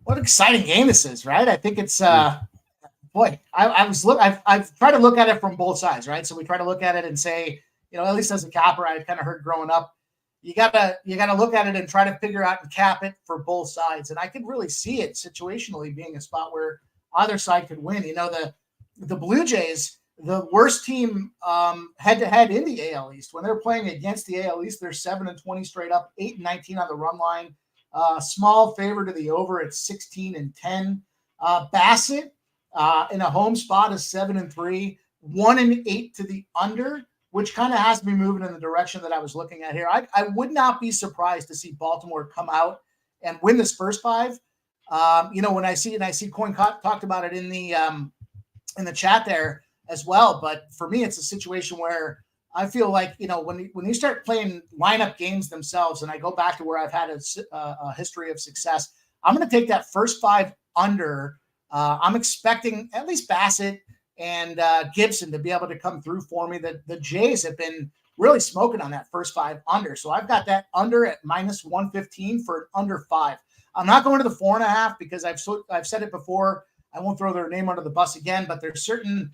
What an exciting game this is, right? I think it's boy. I've tried to look at it from both sides, right? So we try to look at it and say, at least as a capper, I kind of heard growing up, you gotta look at it and try to figure out and cap it for both sides. And I could really see it situationally being a spot where either side could win. The Blue Jays, the worst team head to head in the AL East. When they're playing against the AL East, they're 7-20 straight up, 8-19 on the run line. Small favor to the over at 16-10. Bassett in a home spot is 7-3, 1-8 to the under, which kind of has me moving in the direction that I was looking at here. I would not be surprised to see Baltimore come out and win this first 5. When I see Coin talked about it in the chat there as well. But for me, it's a situation where I feel like, when you start playing lineup games themselves, and I go back to where I've had a history of success, I'm going to take that first 5 under. I'm expecting at least Bassett and Gibson to be able to come through for me. The Jays have been really smoking on that first 5 under. So I've got that under at -115 for an under 5. I'm not going to the 4.5 because I've said it before. I won't throw their name under the bus again, but there's certain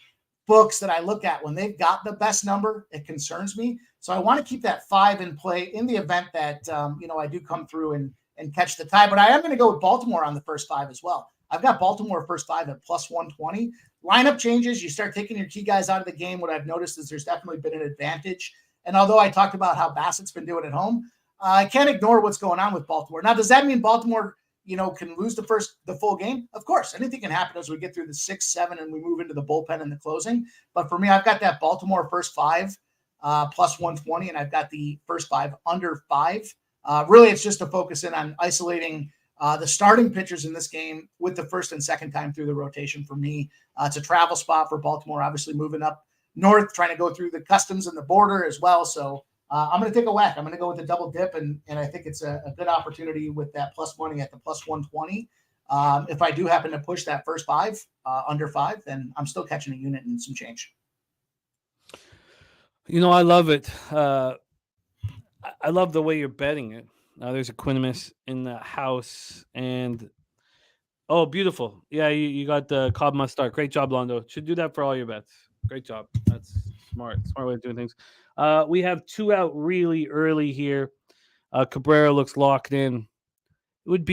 books that I look at when they've got the best number, it concerns me. So I want to keep that 5 in play in the event that, I do come through and catch the tie. But I am going to go with Baltimore on the first 5 as well. I've got Baltimore first 5 at +120. Lineup changes, you start taking your key guys out of the game. What I've noticed is there's definitely been an advantage. And although I talked about how Bassett's been doing at home, I can't ignore what's going on with Baltimore. Now, does that mean Baltimore, can lose the full game? Of course, anything can happen as we get through the 6, 7, and we move into the bullpen and the closing. But for me, I've got that Baltimore first 5 +120, and I've got the first 5 under 5. Really, it's just to focus in on isolating the starting pitchers in this game with the first and second time through the rotation for me. It's a travel spot for Baltimore, obviously moving up north, trying to go through the customs and the border as well. So I'm going to take a whack. I'm going to go with the double dip, and I think it's a good opportunity with that plus money at the +120. If I do happen to push that first 5 under 5, then I'm still catching a unit and some change. I love it. I love the way you're betting it. There's a Quinimus in the house, and beautiful. Yeah, you got the Cobb must start. Great job, Londo. Should do that for all your bets. Great job. That's smart way of doing things. We have 2 out really early here. Cabrera looks locked in. It would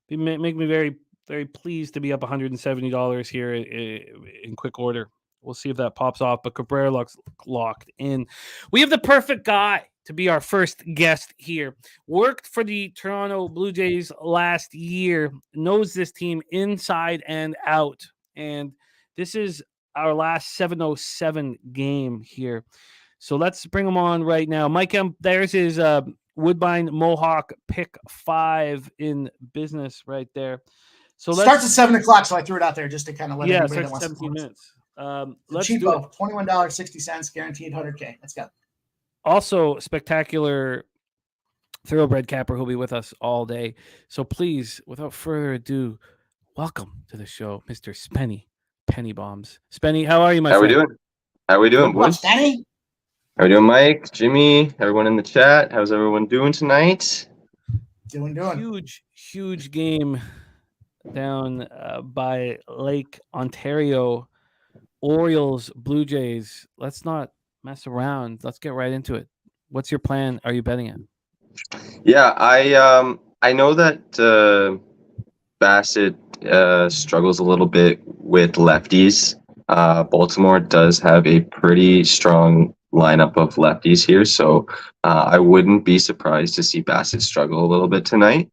make me very, very pleased to be up $170 here in quick order. We'll see if that pops off, but Cabrera looks locked in. We have the perfect guy to be our first guest here. Worked for the Toronto Blue Jays last year, knows this team inside and out, and this is our last 707 game here. So let's bring him on right now. Mike M, there's his Woodbine Mohawk pick 5 in business right there. So starts at 7:00, so I threw it out there just to kind of let everybody know. Yeah, starts 17 minutes. Let's cheapo, $21.60, guaranteed $100K. Let's go. Also, spectacular thoroughbred capper who'll be with us all day. So please, without further ado, welcome to the show, Mr. Spenny Penny Bombs. Spenny, how are you, my friend? How we doing, boys? Spenny? How we doing, Mike, Jimmy, everyone in the chat? How's everyone doing tonight? Doing. Huge game down by Lake Ontario. Orioles, Blue Jays. Let's not mess around. Let's get right into it. What's your plan? Are you betting it? Yeah, I know that Bassett struggles a little bit with lefties. Baltimore does have a pretty strong lineup of lefties here, so I wouldn't be surprised to see Bassett struggle a little bit tonight.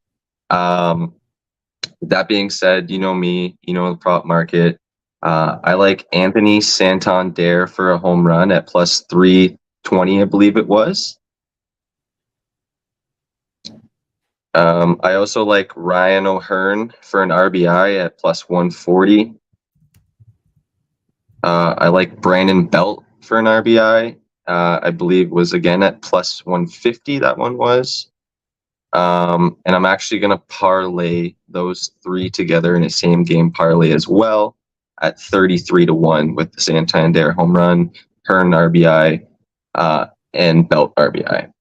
That being said, you know me, the prop market. I like Anthony Santander for a home run at +320, I believe it was. I also like Ryan O'Hearn for an RBI at +140. I like Brandon Belt for an RBI. I believe was again at +150. That one was. And I'm actually going to parlay those 3 together in a same game parlay as well at 33-1 with the Santander home run, Hearn RBI, and Belt RBI.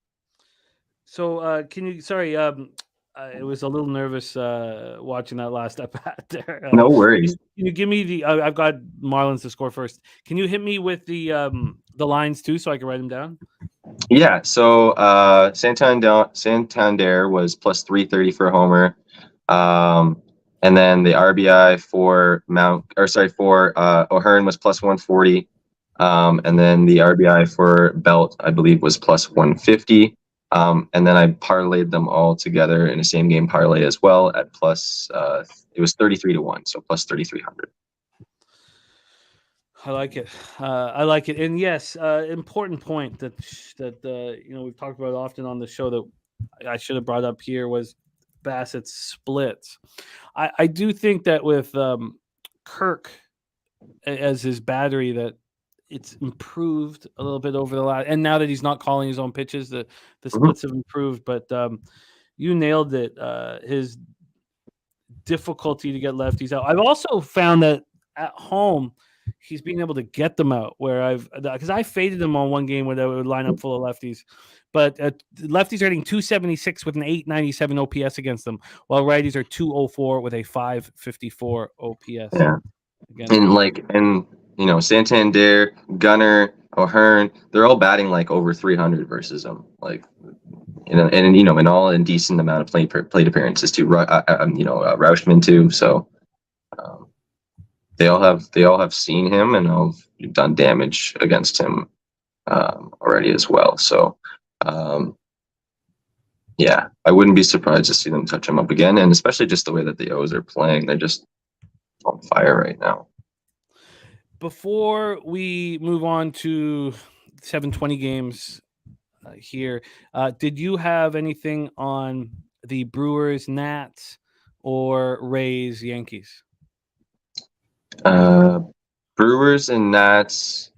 So can you? Sorry, it was a little nervous watching that last at bat there. No worries. Can you give me the? I've got Marlins to score first. Can you hit me with the lines too, so I can write them down? Yeah. So Santander was +330 for a homer. And then the RBI for O'Hearn was plus 140. And then the RBI for Belt, I believe, was plus 150. And then I parlayed them all together in a same game parlay as well at plus, it was 33-1, so plus 3,300. I like it. I like it. And yes, important point that we've talked about often on the show that I should have brought up here was Bassett's splits. I do think that with Kirk as his battery, that it's improved a little bit over the last, and now that he's not calling his own pitches, the splits have improved. But you nailed it. His difficulty to get lefties out. I've also found that at home he's being able to get them out. Because I faded him on one game where they would line up full of lefties, but lefties are hitting 276 with an 897 OPS against them, while righties are 204 with a 554 OPS. Yeah, and Santander, Gunnar, O'Hearn, they're all batting like over 300 versus him. Like, and all in decent amount of plate appearances too. Rauschman too. So they all have seen him and have done damage against him already as well. So yeah, I wouldn't be surprised to see them touch him up again, and especially just the way that the O's are playing. They're just on fire right now. Before we move on to 720 games here, did you have anything on the Brewers, Nats, or Rays, Yankees? Brewers and Nats.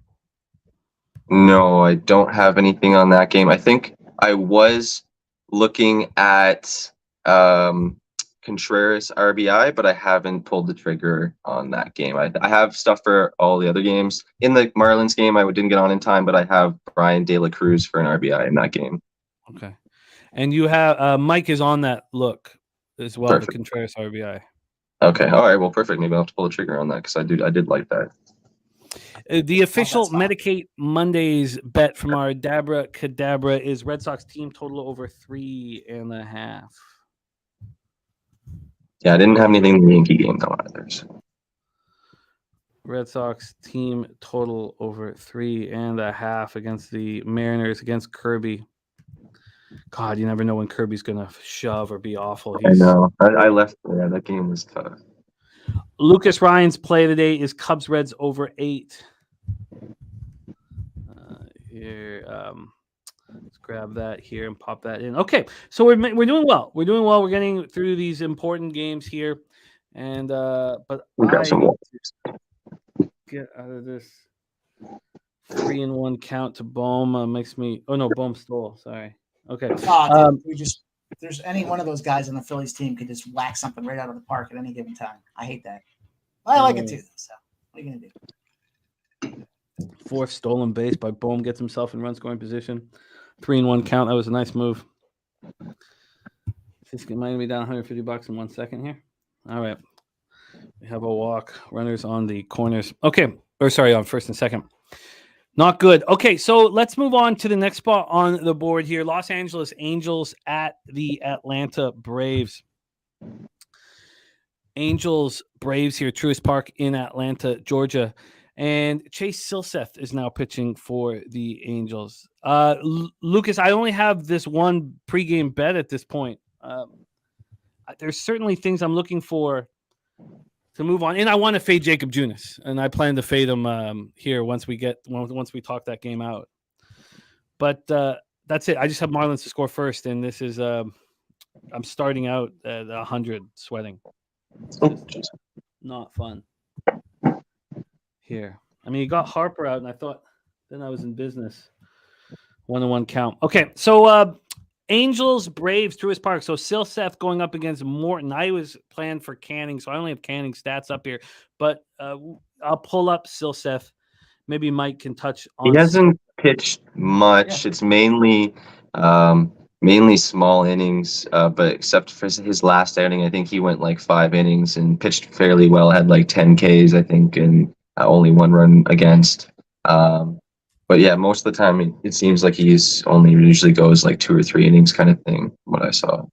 No, I don't have anything on that game. I think I was looking at Contreras RBI, but I haven't pulled the trigger on that game. I have stuff for all the other games. In the Marlins game, I didn't get on in time, but I have Brian De La Cruz for an RBI in that game. Okay. And you have Mike is on that look as well, perfect. The Contreras RBI. Okay. All right. Well, perfect. Maybe I'll have to pull the trigger on that because I did like that. The official Medicate Mondays bet from our Dabra Cadabra is Red Sox team total over 3.5. Yeah, I didn't have anything in the Yankee game though either. So. Red Sox team total over 3.5 against the Mariners against Kirby. God, you never know when Kirby's gonna shove or be awful. I know. I left. Yeah, that game was tough. Lucas Ryan's play today is Cubs Reds over 8. Here, let's grab that here and pop that in. Okay, so we're doing well. We're doing well. We're getting through these important games here, and but we got some more. Get out of this 3-1 count to Bohm makes me. Oh no, Bohm stole. Sorry. Okay. If there's any one of those guys on the Phillies team could just whack something right out of the park at any given time. I hate that. I like it too, though. So what are you gonna do? Fourth stolen base by Bohm gets himself in run scoring position. 3-1 count. That was a nice move. This might be down $150 in 1 second here. All right. We have a walk. Runners on the corners. Okay. On first and second. Not good. Okay, so let's move on to the next spot on the board here. Los Angeles Angels at the Atlanta Braves. Angels, Braves here, Truist Park in Atlanta, Georgia. And Chase Silseth is now pitching for the Angels. Lucas, I only have this one pregame bet at this point. There's certainly things I'm looking for to move on, and I want to fade Jacob Junis, and I plan to fade him here once we talk that game out. But that's it. I just have Marlins to score first, and this is I'm starting out at 100 sweating. Not fun. Here, I mean, you got Harper out, and I thought then I was in business. 1-1 count. Okay, so Angels, Braves, Truist Park. So Silseth going up against Morton. I was planned for Canning, so I only have Canning stats up here. But I'll pull up Silseth. Maybe Mike can touch on. He hasn't pitched much. Yeah. It's mainly small innings. But except for his last outing, I think he went like 5 innings and pitched fairly well. Had like 10 Ks, I think, and only 1 run against. But yeah, most of the time it seems like he's only usually goes like 2 or 3 innings kind of thing, what I saw.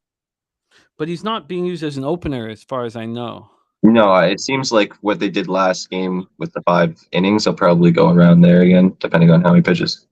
but he's not being used as an opener, as far as I know. No, it seems like what they did last game with the 5 innings, they'll probably go around there again, depending on how he pitches.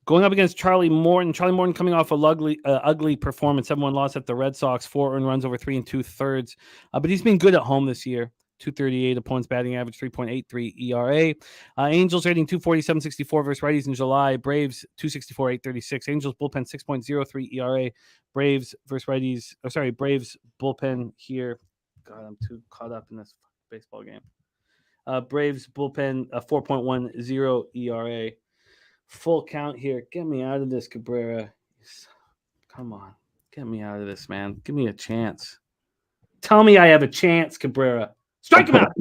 Going up against Charlie Morton. Charlie Morton coming off a ugly performance, 7-1 loss at the Red Sox, 4 earned runs over 3 2/3. But he's been good at home this year. 238 opponents batting average, 3.83 ERA. Angels rating 247.64 versus righties in July. Braves 264, 836. Angels bullpen 6.03 ERA. Braves versus righties. Braves bullpen here. God, I'm too caught up in this baseball game. Braves bullpen 4.10 ERA. Full count here. Get me out of this, Cabrera. Come on. Get me out of this, man. Give me a chance. Tell me I have a chance, Cabrera. Strike him out.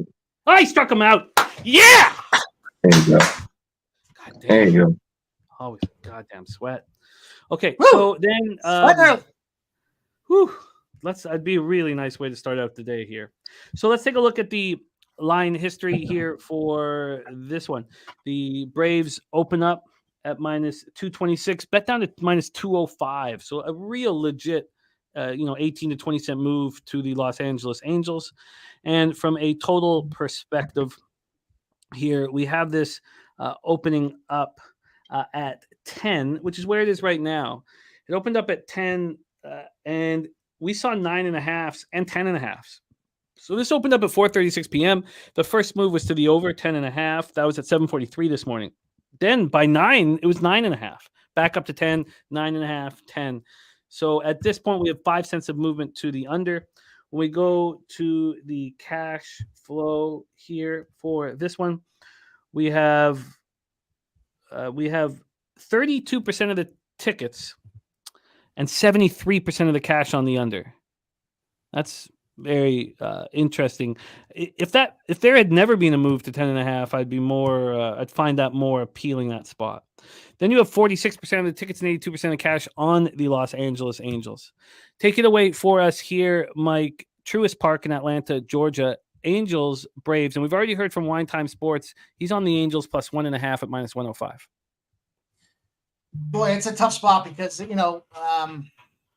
I struck him out. Yeah. There you go. God damn. There you go. Always goddamn sweat. Okay, Woo! so then Sweat that'd be a really nice way to start out the day here. So let's take a look at the line history here for this one. The Braves open up at minus 226, bet down to minus 205. So a real legit 18 to 20 cent move to the Los Angeles Angels. And from a total perspective here, we have this opening up at 10, which is where it is right now. It opened up at 10 and we saw 9.5s and 10.5s. So this opened up at 4:36 p.m. The first move was to the over 10.5. That was at 7:43 this morning. Then by 9, it was 9.5. Back up to 10, 9.5, 10. So at this point, we have 5 cents of movement to the under. When we go to the cash flow here for this one, we have 32% of the tickets and 73% of the cash on the under. That's very interesting. If there had never been a move to 10.5, I'd find that more appealing, that spot. Then you have 46% of the tickets and 82% of cash on the Los Angeles Angels. Take it away for us here, Mike. Truist Park in Atlanta, Georgia. Angels, Braves, and we've already heard from Wine Time Sports. He's on the Angels plus 1.5 at minus 105. Boy, it's a tough spot because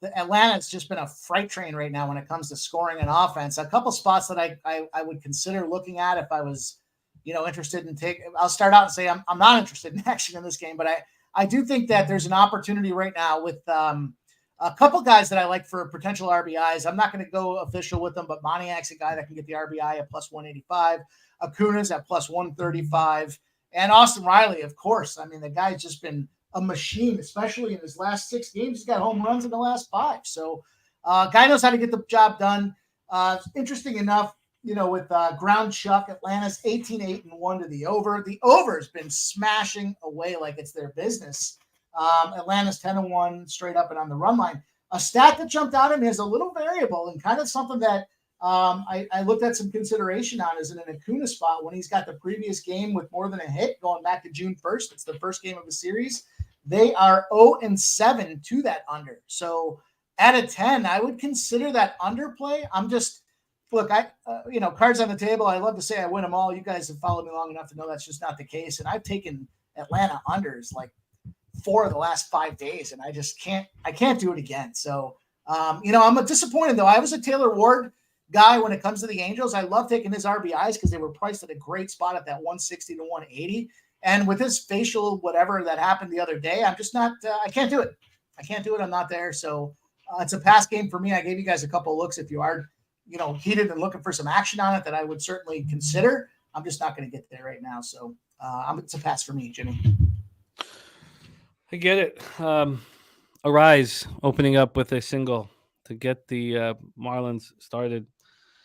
Atlanta's just been a freight train right now when it comes to scoring and offense. A couple spots that I would consider looking at if I was, interested in I'll start out and say I'm not interested in action in this game, but I do think that there's an opportunity right now with a couple guys that I like for potential RBIs. I'm not going to go official with them, but Moniak's a guy that can get the RBI at plus 185. Acuna's at plus 135. And Austin Riley, of course. I mean, the guy's just been a machine, especially in his last 6 games. He's got home runs in the last 5. So guy knows how to get the job done. Interesting enough, with ground chuck, Atlanta's 18-8-1 to the over. The over has been smashing away like it's their business. Atlanta's 10-1 straight up and on the run line. A stat that jumped out at me is a little variable and kind of something that I looked at some consideration on is in an Acuna spot when he's got the previous game with more than a hit going back to June 1st. It's the first game of the series. They are 0-7 to that under. So at a 10, I would consider that underplay. Cards on the table. I love to say I win them all. You guys have followed me long enough to know that's just not the case. And I've taken Atlanta unders like 4 of the last 5 days, and I can't do it again. So, I'm disappointed though. I was a Taylor Ward guy when it comes to the Angels. I love taking his RBIs because they were priced at a great spot at that 160 to 180. And with his facial, whatever that happened the other day, I'm just not, I can't do it. I'm not there. So it's a pass game for me. I gave you guys a couple of looks. If you are, heated and looking for some action on it that I would certainly consider, I'm just not going to get there right now. So it's a pass for me, Jimmy. I get it. Arise opening up with a single to get the Marlins started.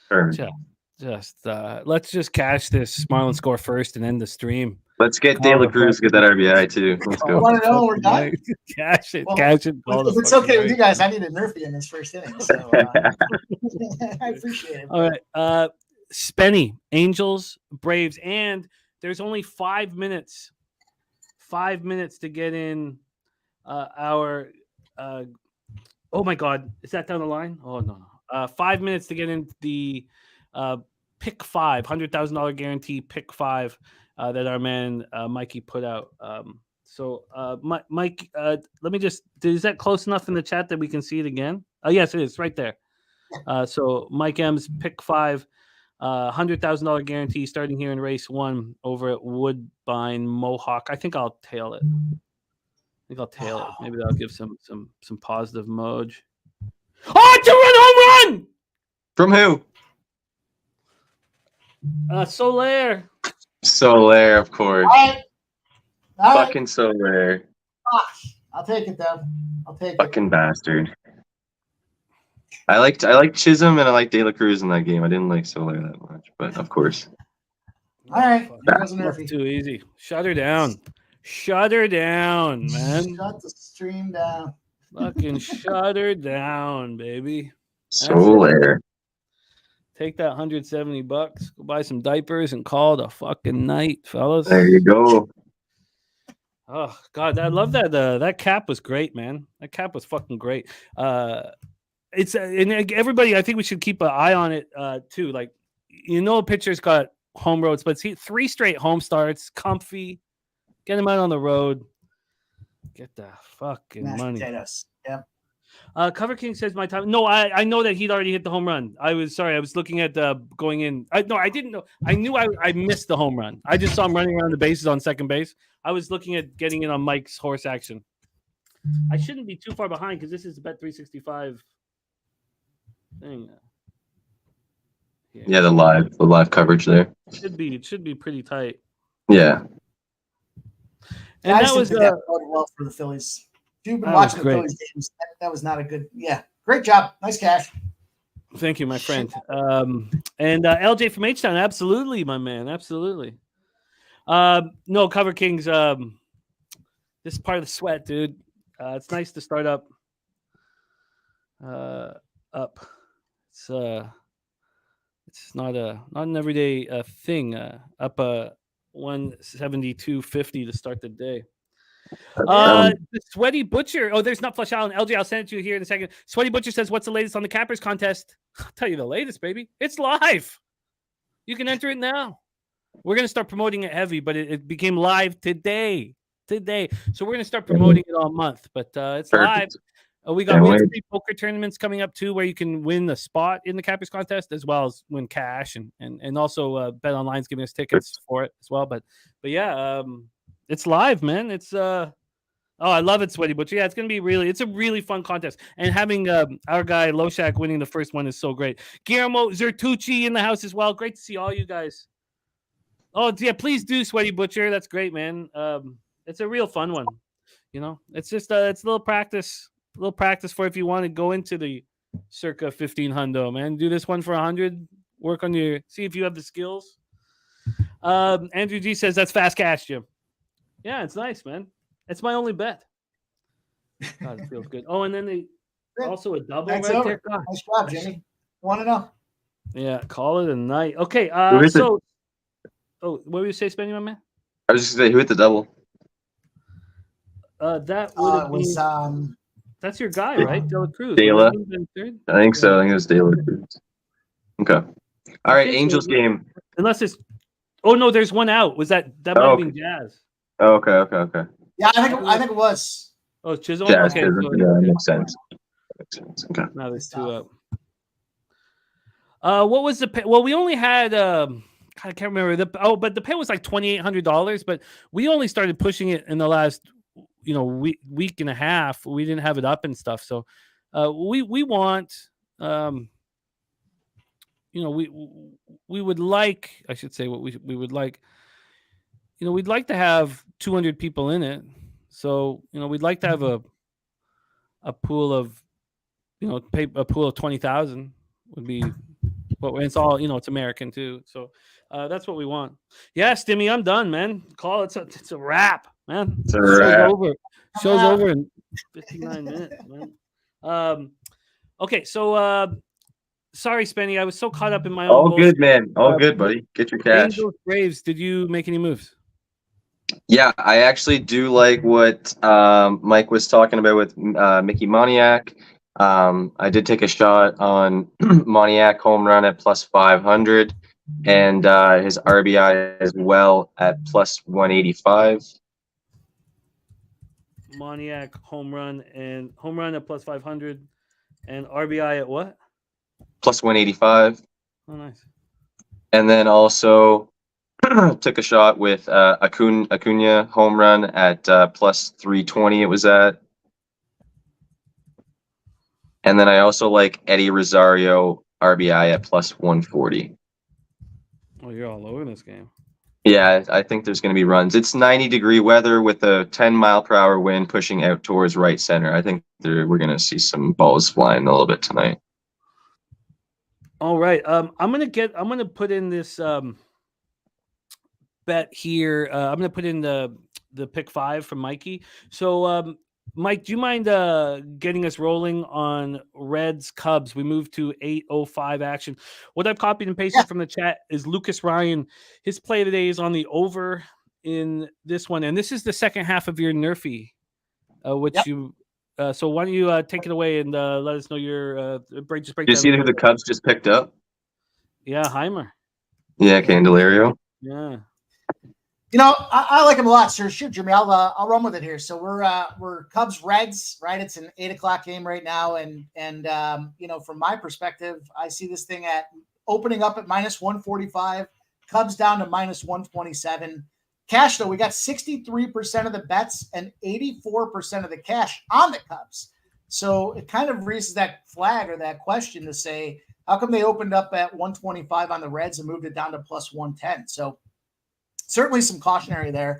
Sure. Let's just cash this Marlins score first and end the stream. Let's get De La Cruz get that RBI too. Let's go. 1-0, we're done. Cash it. Well, Cash it. If it's okay with you guys, I need a nerfy in this first inning. So I appreciate it. All right. Spenny, Angels, Braves, and there's only 5 minutes. 5 minutes to get in our. Oh my God, is that down the line? Oh no. 5 minutes to get in the pick 5 $100,000 guarantee pick 5 that our man Mikey put out. So, Mike, let me just. Is that close enough in the chat that we can see it again? Oh, yes, it is right there. So, Mike M's pick 5, $100,000 guarantee starting here in race 1 over at Woodbine Mohawk. I think I'll tail it. Maybe that'll give some positive moj. Oh, it's a home run! From who? Soler. Soler, of course. All right. Fucking Soler. I'll take it though. I'll take Fucking bastard. I liked Chisholm and I liked De La Cruz in that game. I didn't like Soler that much, but of course. All right. That's too easy. Shut her down. Shut her down, man. Shut the stream down. Fucking shut her down, baby. Soler. Take that $170, go buy some diapers, and call it a fucking night, fellas. There you go. Oh God, I love that. That cap was great, man. That cap was fucking great. It's and everybody. I think we should keep an eye on it too. Like, pitcher's got home roads, but see 3 straight home starts, comfy. Get him out on the road. Get the fucking money. Potatoes. Yeah. Cover King says my time. No, I know that he'd already hit the home run. I was looking at going in. I didn't know. I knew I missed the home run. I just saw him running around the bases on second base. I was looking at getting in on Mike's horse action. I shouldn't be too far behind because this is the Bet365 thing. Yeah, the live coverage there. It should be pretty tight. Yeah. And that was that boded well for the Phillies. If you've been watching the Phillies games, that was not a good. Yeah, great job. Nice cash. Thank you, my friend. And LJ from H-Town, absolutely, my man, absolutely. No, Cover Kings. This is part of the sweat, dude. It's nice to start up. It's not an everyday thing. Up 172.50 to start the day. The Sweaty Butcher. Oh, there's not Flush Island. LJ, I'll send it to you here in a second. Sweaty Butcher says, "What's the latest on the Cappers contest?" I'll tell you the latest, baby. It's live. You can enter it now. We're gonna start promoting it heavy, but it became live today. So we're gonna start promoting it all month. But it's live. We got free poker tournaments coming up too, where you can win a spot in the Cappers contest as well as win cash, and also Bet Online's giving us tickets for it as well. But yeah, it's live, man. It's I love it, Sweaty Butcher. Yeah, it's gonna be it's a really fun contest, and having our guy Loshak winning the first one is so great. Guillermo Zertucci in the house as well. Great to see all you guys. Oh yeah, please do, Sweaty Butcher. That's great, man. It's a real fun one. It's just it's a little practice for if you want to go into the circa 1500, man. Do this one for 100. Work on see if you have the skills. Andrew G says that's fast cash, Jim. Yeah, it's nice, man. It's my only bet. God, it feels good. Oh, and then also a double right there. God. Nice job, Jimmy. 1-0. Yeah, call it a night. Okay, what were you say, Spenny, my man? I was just gonna say, who hit the double? That was that's your guy, right? De La Cruz. I think so. I think it was De La Cruz. Okay. All right, Angels game. Unless it's no, there's one out. Was that might have been Jazz? Oh, okay. Yeah, I think it was. Oh, it's Chisholm? Jazz, okay. Chisholm. Yeah, that makes sense. Okay. Now there's 2 up. What was the pay? Well, we only had I can't remember but the pay was like $2,800, but we only started pushing it in the last week and a half. We didn't have it up and stuff. So we want we would like, I should say what we would like, we'd like to have 200 people in it. So, we'd like to have a pool of, a pool of 20,000 would be what it's all, it's American too. So that's what we want. Yeah, Stimmy, I'm done, man. Call it's a wrap, man. It's a wrap. Show's over in 59 minutes, man. Okay, so sorry, Spenny. I was so caught up in my own. All good, man. All good, buddy. Get your cash. Angels Braves. Did you make any moves? Yeah, I actually do like what Mike was talking about with Mickey Moniak. I did take a shot on Moniak home run at plus 500 and his RBI as well at plus 185. Moniak home run at plus 500 and RBI at what? Plus 185. Oh, nice. And then also took a shot with Acuna home run at plus 320 it was at. And then I also like Eddie Rosario RBI at plus 140. Oh, you're all over this game. Yeah, I think there's going to be runs. It's 90-degree weather with a 10-mile-per-hour wind pushing out towards right center. I think we're going to see some balls flying a little bit tonight. All right. I'm gonna put in this bet here. I'm gonna put in the pick 5 from Mikey. So Mike, do you mind getting us rolling on Reds Cubs? We moved to 8:05 action. What I've copied and pasted from the chat is Lucas Ryan. His play today is on the over in this one, and this is the second half of your Nerfy, which you. So why don't you take it away and let us know your break? Just break. Did you see who the Cubs just picked up? Yeah, Heimer. Yeah, Candelario. Yeah. You know, I like him a lot, sir. Shoot, Jimmy, I'll run with it here. So we're Cubs Reds, right? It's an 8:00 game right now, and you know, from my perspective, I see this thing at opening up at minus 145, Cubs down to minus 127. Cash, though, we got 63% of the bets and 84% of the cash on the Cubs. So it kind of raises that flag or that question to say, how come they opened up at 125 on the Reds and moved it down to plus 110? So certainly some cautionary there.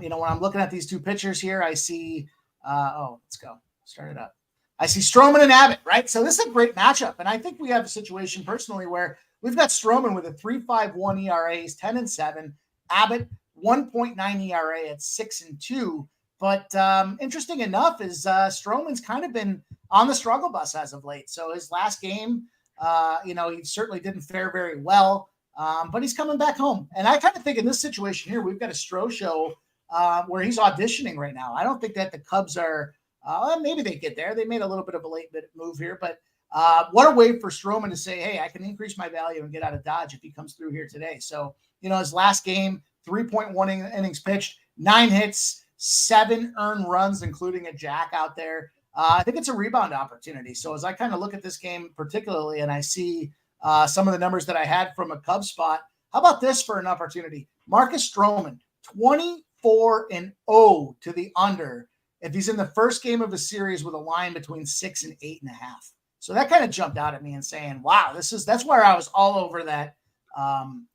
You know, when I'm looking at these two pitchers here, I see, let's go. Start it up. I see Stroman and Abbott, right? So this is a great matchup. And I think we have a situation personally where we've got Stroman with a 3.51 ERA, he's 10-7. Abbott, 1.9 ERA at 6-2. But interesting enough is Stroman's kind of been on the struggle bus as of late. So his last game, you know, he certainly didn't fare very well. But he's coming back home. And I kind of think in this situation here, we've got a Stro show where he's auditioning right now. I don't think that the Cubs are, maybe they get there. They made a little bit of a late move here, but what a way for Stroman to say, hey, I can increase my value and get out of Dodge if he comes through here today. So, you know, his last game, 3.1 innings pitched, 9 hits, 7 earned runs, including a jack out there. I think it's a rebound opportunity. So as I kind of look at this game particularly, and I see some of the numbers that I had from a Cubs spot, how about this for an opportunity? Marcus Stroman, 24-0 to the under if he's in the first game of a series with a line between 6 and 8.5. So that kind of jumped out at me and saying, wow, that's where I was all over that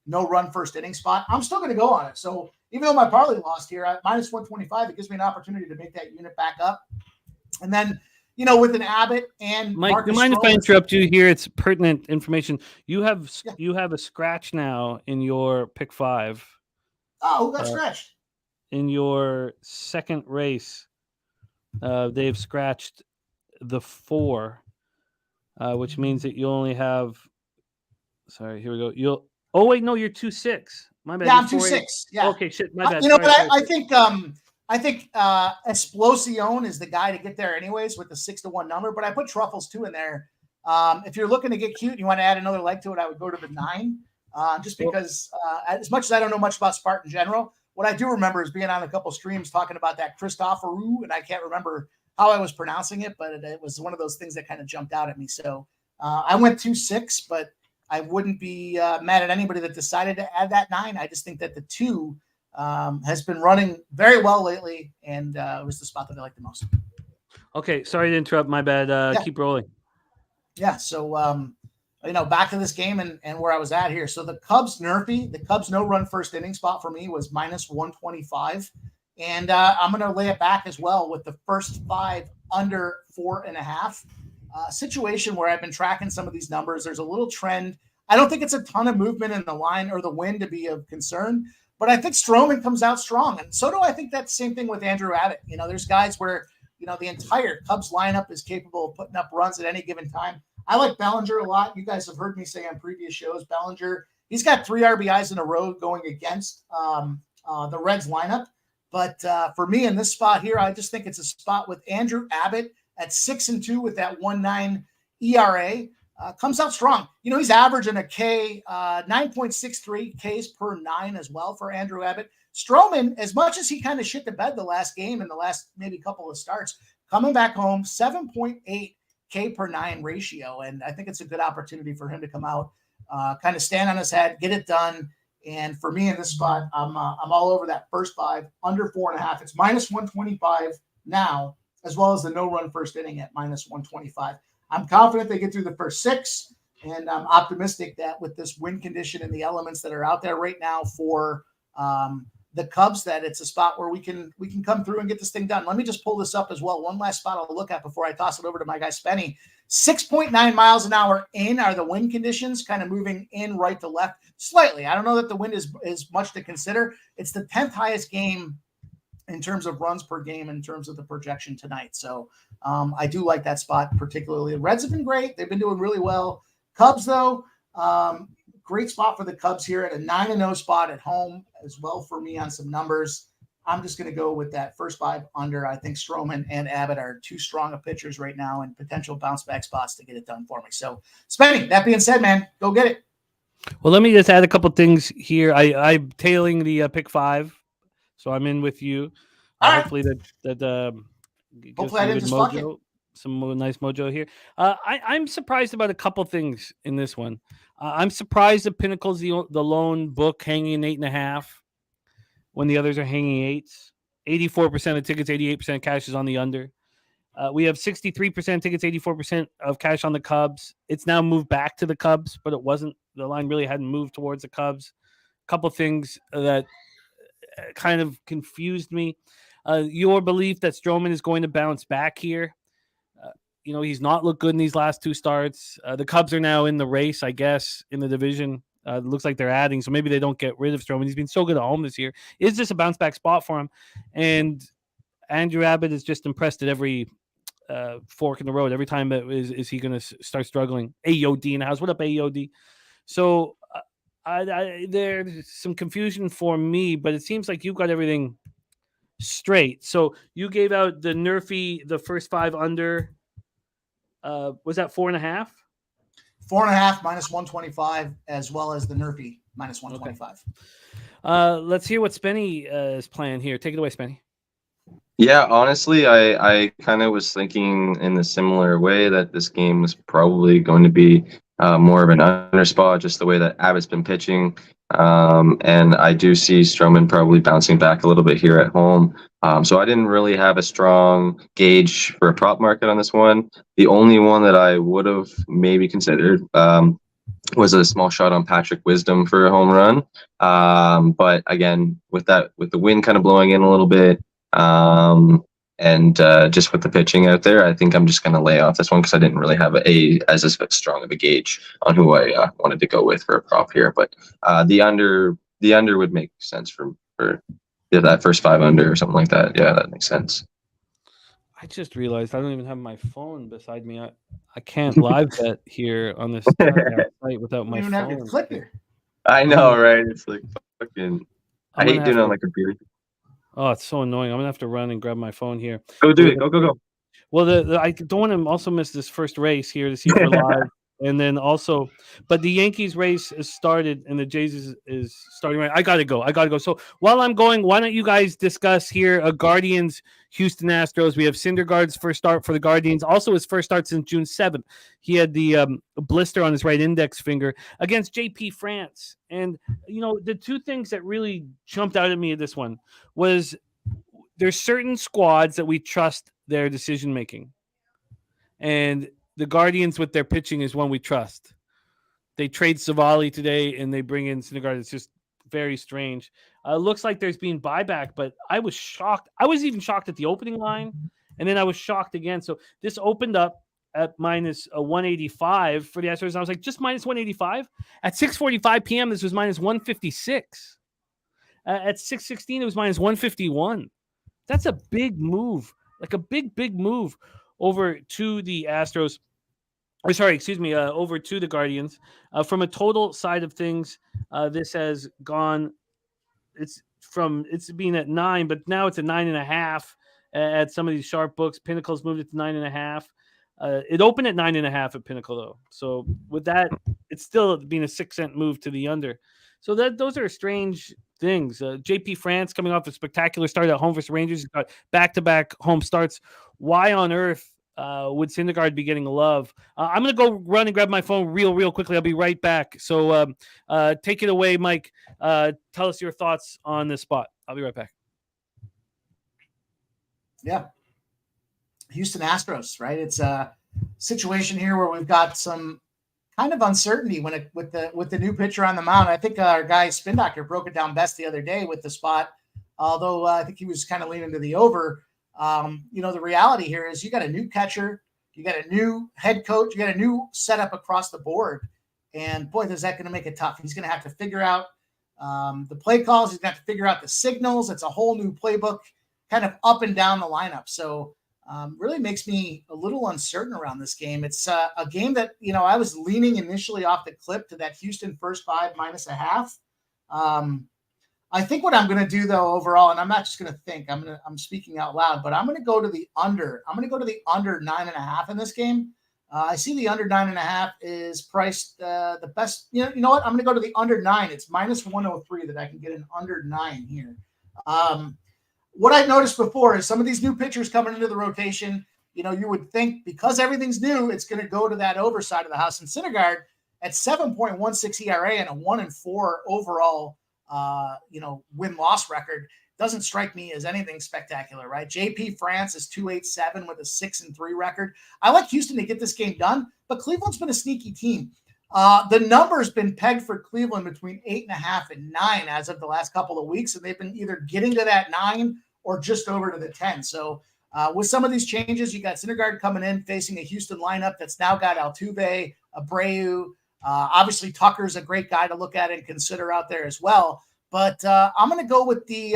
no run first inning spot. I'm still going to go on it. So even though my parlay lost here at minus 125, it gives me an opportunity to make that unit back up. And then, you know, with an Abbott and Mike, Marcus do you mind Stroman, if I interrupt you here? It's pertinent information. You have a scratch now in your pick 5. Oh, who got scratched? In your second race, they've scratched the 4, which means that you only have. Sorry, here we go. You're 2-6. My bad. Yeah, I'm 2-6. Yeah. Okay, shit. My bad. You know, sorry. I think Explosión is the guy to get there anyways with the 6-1 number, but I put Truffles too in there. If you're looking to get cute and you want to add another leg to it, I would go to the 9, just because as much as I don't know much about Spartan in general, what I do remember is being on a couple streams talking about that Christopherou, and I can't remember how I was pronouncing it, but it was one of those things that kind of jumped out at me. So I went 2-6, but I wouldn't be mad at anybody that decided to add that 9. I just think that the 2 has been running very well lately, and it was the spot that I like the most. Okay, sorry to interrupt. My bad. Keep rolling. Yeah, so you know, back to this game and where I was at here. So the Cubs Nerfy, the Cubs no run first inning spot for me was minus 125, and I'm going to lay it back as well with the first 5 under 4.5. Situation where I've been tracking some of these numbers. There's a little trend. I don't think it's a ton of movement in the line or the wind to be of concern, but I think Stroman comes out strong. And so do I think that same thing with Andrew Abbott. You know, there's guys where, you know, the entire Cubs lineup is capable of putting up runs at any given time. I like Bellinger a lot. You guys have heard me say on previous shows, Bellinger, he's got 3 RBIs in a row going against the Reds lineup. But for me in this spot here, I just think it's a spot with Andrew Abbott at 6-2 with that 1.9 ERA, comes out strong. You know, he's averaging a K, 9.63 Ks per 9 as well for Andrew Abbott. Stroman, as much as he kind of shit the bed the last game and the last maybe couple of starts, coming back home, 7.8 K per 9 ratio. And I think it's a good opportunity for him to come out, kind of stand on his head, get it done. And for me in this spot, I'm all over that first 5 under 4.5. It's minus 125 now, as well as the no run first inning at minus 125. I'm confident they get through the first 6, and I'm optimistic that with this wind condition and the elements that are out there right now for the Cubs, that it's a spot where we can come through and get this thing done. Let me just pull this up as well. One last spot I'll look at before I toss it over to my guy Spenny. 6.9 miles an hour in are the wind conditions, kind of moving in right to left slightly. I don't know that the wind is much to consider. It's the 10th highest game in terms of runs per game in terms of the projection tonight. So I do like that spot particularly. The Reds have been great. They've been doing really well. Cubs, though, great spot for the Cubs here at a 9-0 spot at home as well for me on some numbers. I'm just going to go with that first 5 under. I think Stroman and Abbott are too strong of pitchers right now and potential bounce back spots to get it done for me. So, Spenny, that being said, man, go get it. Well, let me just add a couple things here. I'm tailing the pick 5, so I'm in with you. Hopefully that hopefully I didn't just fuck it. Some nice mojo here. I'm surprised about a couple things in this one. I'm surprised that Pinnacle's the lone book hanging 8.5 when the others are hanging 8s. 84% of tickets, 88% cash is on the under. We have 63% tickets, 84% of cash on the Cubs. It's now moved back to the Cubs, but it wasn't. The line really hadn't moved towards the Cubs. A couple things that kind of confused me. Your belief that Stroman is going to bounce back here. He's not looked good in these last 2 starts. The Cubs are now in the race, I guess, in the division. It looks like they're adding, so maybe they don't get rid of Stroman. He's been so good at home this year. Is this a bounce back spot for him? And Andrew Abbott is just impressed at every fork in the road. Every time is he going to start struggling? AOD in the house. What up, AOD? So there's some confusion for me, but it seems like you've got everything straight. So you gave out the Nerfy, the first 5 under. Was that 4.5? 4.5 minus 125, as well as the Nerfy minus 125. Okay. Let's hear what Spenny is playing here. Take it away, Spenny. Yeah, honestly, I kind of was thinking in a similar way that this game was probably going to be more of an under spot, just the way that Abbott's been pitching. And I do see Stroman probably bouncing back a little bit here at home. So I didn't really have a strong gauge for a prop market on this one. The only one that I would have maybe considered was a small shot on Patrick Wisdom for a home run. But again, with the wind kind of blowing in a little bit, and just with the pitching out there, I think I'm just going to lay off this one because I didn't really have as strong of a gauge on who I wanted to go with for a prop here. But the under would make sense for that first 5 under or something like that. Yeah, that makes sense. I just realized I don't even have my phone beside me. I can't live bet here on this site without my phone. Have your clicker. I know, right? It's like fucking. I hate doing it on my computer. Oh, it's so annoying. I'm gonna have to run and grab my phone here. Go do it. Go. Well, I don't want to also miss this first race here to see if we're live. And then also, but the Yankees race is started and the Jays is starting right. I gotta go. So while I'm going, why don't you guys discuss here Guardians, Houston Astros? We have Syndergaard's first start for the Guardians. Also his first start since June 7th. He had the blister on his right index finger against JP France. And the 2 things that really jumped out at me at this one was there's certain squads that we trust their decision making. And the Guardians with their pitching is one we trust. They trade Savali today and they bring in Syndergaard. It's just very strange. Looks like there's been buyback, but I was shocked. I was even shocked at the opening line, and then I was shocked again. So this opened up at minus 185 for the Astros. I was like, just minus 185? At 6:45 p.m., this was minus 156. At 6:16, it was minus 151. That's a big move, like a big move over to the Astros. Over to the Guardians. From a total side of things, this has gone. It's been at 9, but now it's at 9.5 at some of these sharp books. Pinnacle's moved it to 9.5. It opened at 9.5 at Pinnacle though. So with that, it's still been a 6-cent move to the under. So those are strange things. JP France coming off a spectacular start at home versus Rangers. He's got back-to-back home starts. Why on earth would Syndergaard be getting love? I'm going to go run and grab my phone real quickly. I'll be right back. So take it away, Mike. Tell us your thoughts on this spot. I'll be right back. Yeah. Houston Astros, right? It's a situation here where we've got some kind of uncertainty with the new pitcher on the mound. I think our guy Spin Doctor broke it down best the other day with the spot, although I think he was kind of leaning to the over. The reality here is you got a new catcher, you got a new head coach, you got a new setup across the board. And boy, is that going to make it tough. He's going to have to figure out the play calls. He's going to have to figure out the signals. It's a whole new playbook kind of up and down the lineup. So really makes me a little uncertain around this game. It's a game that, I was leaning initially off the clip to that Houston first 5 -1/2. I think what I'm going to do though, overall, and I'm not just going to think, I'm speaking out loud, but I'm going to go to the under. I'm going to go to the under 9.5 in this game. I see the under 9.5 is priced the best. You know what? I'm going to go to the under 9. It's -103 that I can get an under 9 here. What I've noticed before is some of these new pitchers coming into the rotation, you would think because everything's new, it's going to go to that over side of the house. And Syndergaard at 7.16 ERA and a 1-4 overall, win-loss record doesn't strike me as anything spectacular, right? JP France is 2.87 with a 6-3 record. I like Houston to get this game done, but Cleveland's been a sneaky team. The number's been pegged for Cleveland between 8.5 and 9 as of the last couple of weeks, and they've been either getting to that 9 or just over to the 10. So with some of these changes, you got Syndergaard coming in facing a Houston lineup that's now got Altuve, Abreu. Obviously, Tucker's a great guy to look at and consider out there as well. But I'm going to go with the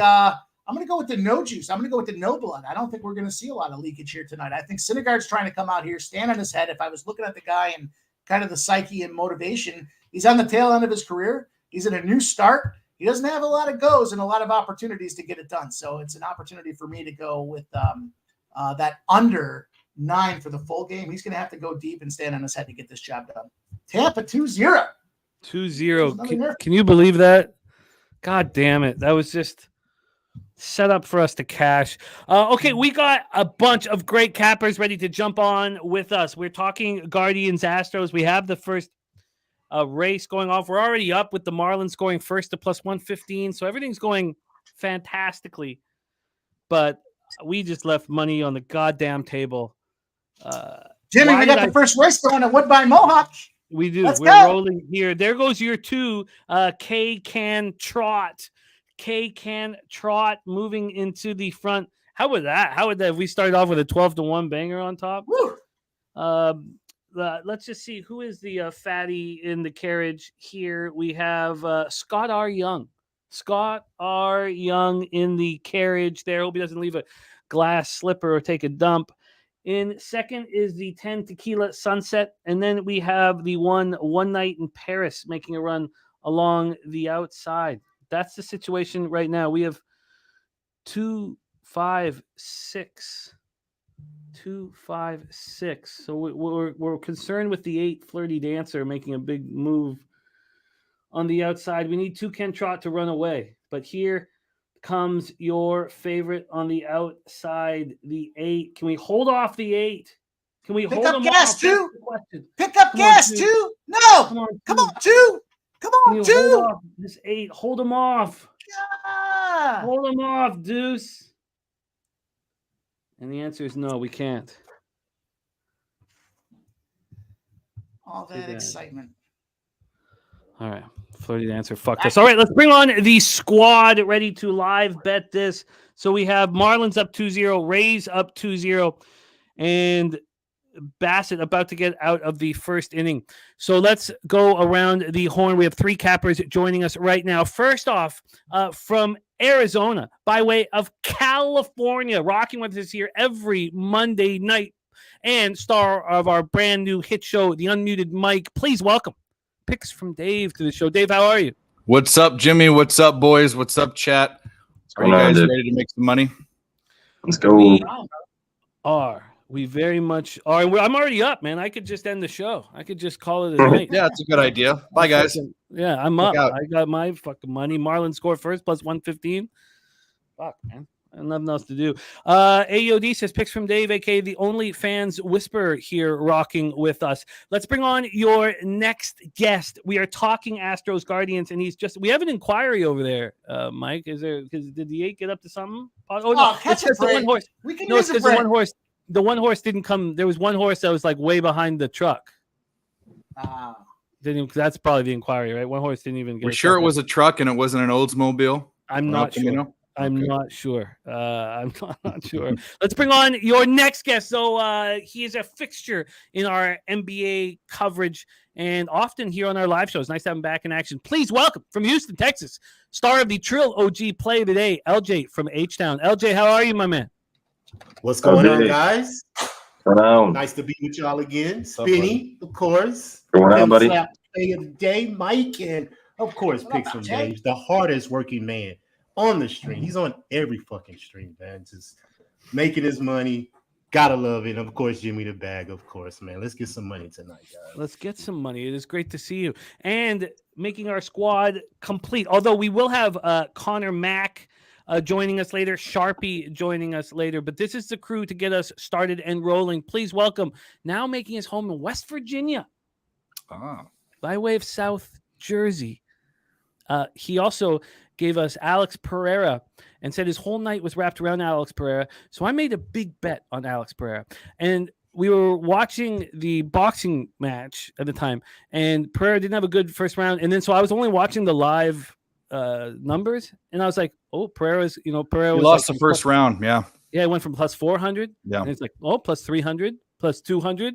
no juice. I'm going to go with the no blood. I don't think we're going to see a lot of leakage here tonight. I think Syndergaard's trying to come out here, stand on his head. If I was looking at the guy and kind of the psyche and motivation, he's on the tail end of his career. He's in a new start. He doesn't have a lot of goes and a lot of opportunities to get it done. So it's an opportunity for me to go with that under 9 for the full game. He's going to have to go deep and stand on his head to get this job done. Tampa 2-0. 2-0. Can you believe that? God damn it. That was just set up for us to cash. Okay, we got a bunch of great cappers ready to jump on with us. We're talking Guardians Astros. We have the first race going off. We're already up with the Marlins going first to +115. So everything's going fantastically. But we just left money on the goddamn table. Jimmy, we got the first race going at Woodbine Mohawk. We do. Let's We're go. rolling here. There goes your 2. K-Can Trot. K-Can Trot moving into the front. How would that? We started off with a 12-1 banger on top. Woo. Let's just see who is the fatty in the carriage here. We have Scott R. Young. Scott R. Young in the carriage there. Hope he doesn't leave a glass slipper or take a dump. In second is the 10 Tequila Sunset. And then we have the one Night in Paris making a run along the outside. That's the situation right now. We have 2, 5, 6. 2, 5, 6. So we're concerned with the 8 Flirty Dancer making a big move on the outside. We need 2 Ken Trot to run away. But here comes your favorite on the outside, the 8. Can we hold off the 8? Can we hold up them gas off? too? Pick up Come gas on, too? No. Come on, 2. Come Can on, you 2. hold off this 8? Hold them off. Yeah. Hold them off, Deuce. And the answer is no, we can't. All that excitement. All right. Flirty Dancer fucked us. All right, let's bring on the squad ready to live bet this. So we have Marlins up 2-0, Rays up 2-0, and Bassett about to get out of the first inning. So let's go around the horn. We have 3 cappers joining us right now. First off, from Arizona, by way of California, rocking with us here every Monday night, and star of our brand new hit show, The Unmuted Mike. Please welcome Picks from Dave to the show. Dave, how are you? What's up, Jimmy? What's up, boys? What's up, chat? Are you guys ready to make some money? Let's go. We very much are. I'm already up, man. I could just end the show. I could just call it a night. Yeah, it's a good idea. Bye, guys. Yeah, I'm Look up. out. I got my fucking money. Marlins score first plus 115. Fuck, man. I have nothing else to do. AOD says picks from Dave, aka the only fans whisperer here, rocking with us. Let's bring on your next guest. We are talking Astros Guardians, and we have an inquiry over there. Mike, is there? Because did the 8 get up to something? Oh no, catch it's a just the one break. horse. We can No, it's use a because the break. one horse. The one horse didn't come. There was one horse that was like way behind the truck. That's probably the inquiry, right? One horse didn't even get. We're sure it was a truck and it wasn't an Oldsmobile. I'm not sure. Camino? I'm Okay. not sure. I'm not sure. Let's bring on your next guest. So he is a fixture in our NBA coverage and often here on our live shows. Nice to have him back in action. Please welcome from Houston, Texas, star of the Trill OG Play Today, LJ from H-Town. LJ, how are you, my man? What's going on, Okay. guys? Hello. Nice to be with y'all again. up, Spenny, of course. Going on, Pimp buddy? Slap Play of the Day, Mike, and of course, What up, Picks from Jay? James, the hardest working man on the stream. He's on every fucking stream, man. Just making his money. Gotta love it. And of course, Jimmy the Bag, of course, man. Let's get some money tonight, guys. Let's get some money. It is great to see you. And making our squad complete, although we will have Connor Mack joining us later, Sharpie joining us later. But this is the crew to get us started and rolling. Please welcome, now making his home in West Virginia, by way of South Jersey. He also gave us Alex Pereira and said his whole night was wrapped around Alex Pereira. So I made a big bet on Alex Pereira. And we were watching the boxing match at the time, and Pereira didn't have a good first round. And then so I was only watching the live numbers, and I was like, oh, Pereira was He lost lost the first round. Yeah. Yeah, it went from plus 400. Yeah. And it's like, oh, plus 300, plus 200.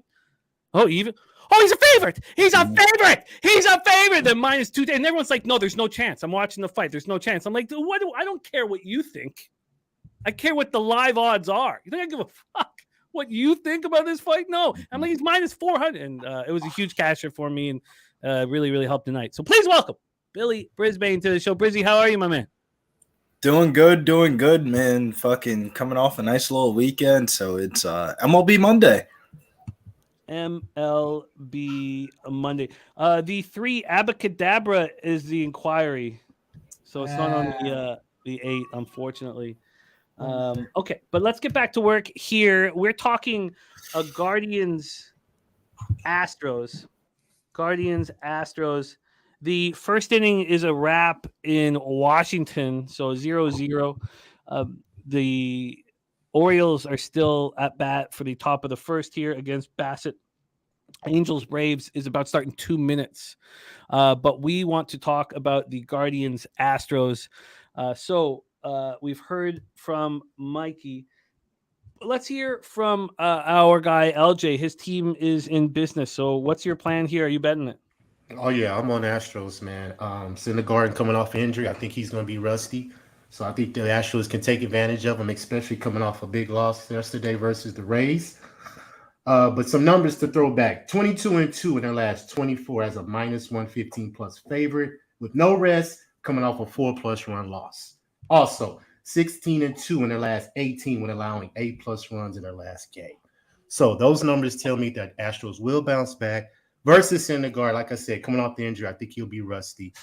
Oh, even. Oh, he's a favorite. He's a favorite. He's a favorite. Then minus 2. And everyone's like, no, there's no chance. I'm watching the fight. There's no chance. I'm like, I don't care what you think. I care what the live odds are. You think I give a fuck what you think about this fight? No. I'm like, he's minus 400. And it was a huge casher for me and really, really helped tonight. So please welcome Billy Brisbane to the show. Brizzy, how are you, my man? Doing good, man. Fucking coming off a nice little weekend. So it's MLB Monday. MLB Monday. The 3 Abacadabra is the inquiry, so it's not on the 8, unfortunately. Okay, but let's get back to work here. We're talking Guardians Astros. The first inning is a wrap in Washington, so 0-0. The Orioles are still at bat for the top of the first here against Bassett. Angels Braves is about starting 2 minutes. But we want to talk about the Guardians Astros. So we've heard from Mikey. Let's hear from our guy, LJ. His team is in business. So what's your plan here? Are you betting it? Oh, yeah, I'm on Astros, man. Syndergaard coming off injury. I think he's going to be rusty. So I think the Astros can take advantage of him, especially coming off a big loss yesterday versus the Rays. But some numbers to throw back. 22-2 in their last 24 as a minus 115 plus favorite with no rest, coming off a 4+ run loss. Also, 16-2 in their last 18 when allowing 8+ runs in their last game. So those numbers tell me that Astros will bounce back versus Syndergaard. Like I said, coming off the injury, I think he'll be rusty.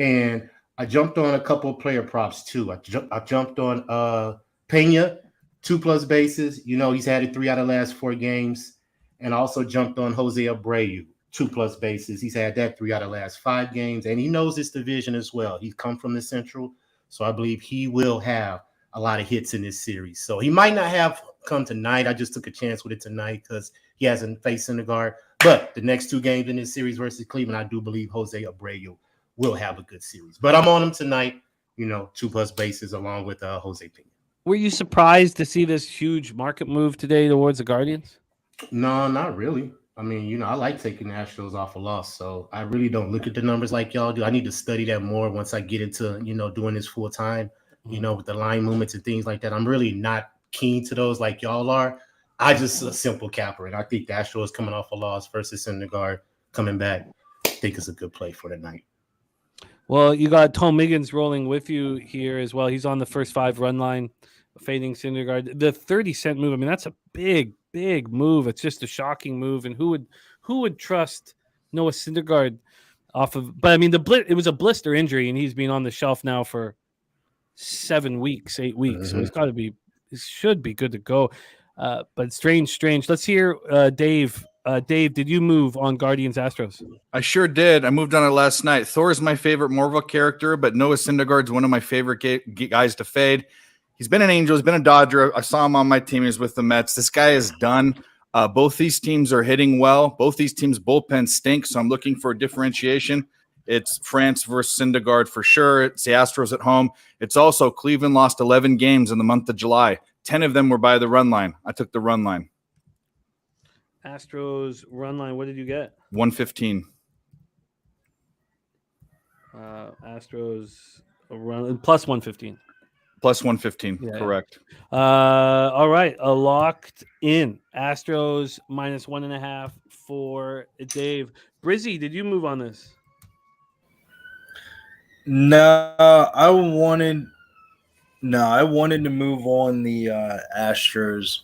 And I jumped on a couple of player props too. I jumped on Pena, 2+ bases. You know, he's had it 3 out of the last 4 games. And I also jumped on Jose Abreu, 2+ bases. He's had that 3 out of the last 5 games. And he knows this division as well. He's come from the Central. So I believe he will have a lot of hits in this series. So he might not have come tonight. I just took a chance with it tonight because he hasn't faced Syndergaard. But the next 2 games in this series versus Cleveland, I do believe Jose Abreu will have a good series. But I'm on him tonight, 2+ bases along with Jose Pena. Were you surprised to see this huge market move today towards the Guardians? No, not really. I mean, I like taking the Astros off a loss, so I really don't look at the numbers like y'all do. I need to study that more once I get into, doing this full time, with the line movements and things like that. I'm really not keen to those like y'all are. I just a simple capper, and I think the Astros coming off a loss versus Syndergaard coming back, I think it's a good play for tonight. Well, you got Tom Miggins rolling with you here as well. He's on the first 5 run line, fading Syndergaard. The 30-cent move, I mean, that's a big move. It's just a shocking move. And who would trust Noah Syndergaard off of. But I mean, it was a blister injury, and he's been on the shelf now for 7 weeks, 8 weeks. So he should be good to go. But strange. Let's hear Dave. Dave, did you move on Guardians Astros? I sure did. I moved on it last night. Thor is my favorite Marvel character, but Noah Syndergaard's one of my favorite guys to fade. He's been an Angel. He's been a Dodger. I saw him on my team. He was with the Mets. This guy is done. Both these teams are hitting well. Both these teams' bullpen stink, so I'm looking for a differentiation. It's France versus Syndergaard for sure. It's the Astros at home. It's also Cleveland lost 11 games in the month of July. 10 of them were by the run line. I took the run line. Astros run line. What did you get? 115. Astros run plus 115. Plus 115. Yeah. Correct. All right. Locked in. Astros minus 1.5 for Dave. Brizzy, did you move on this? No, I wanted to move on the Astros.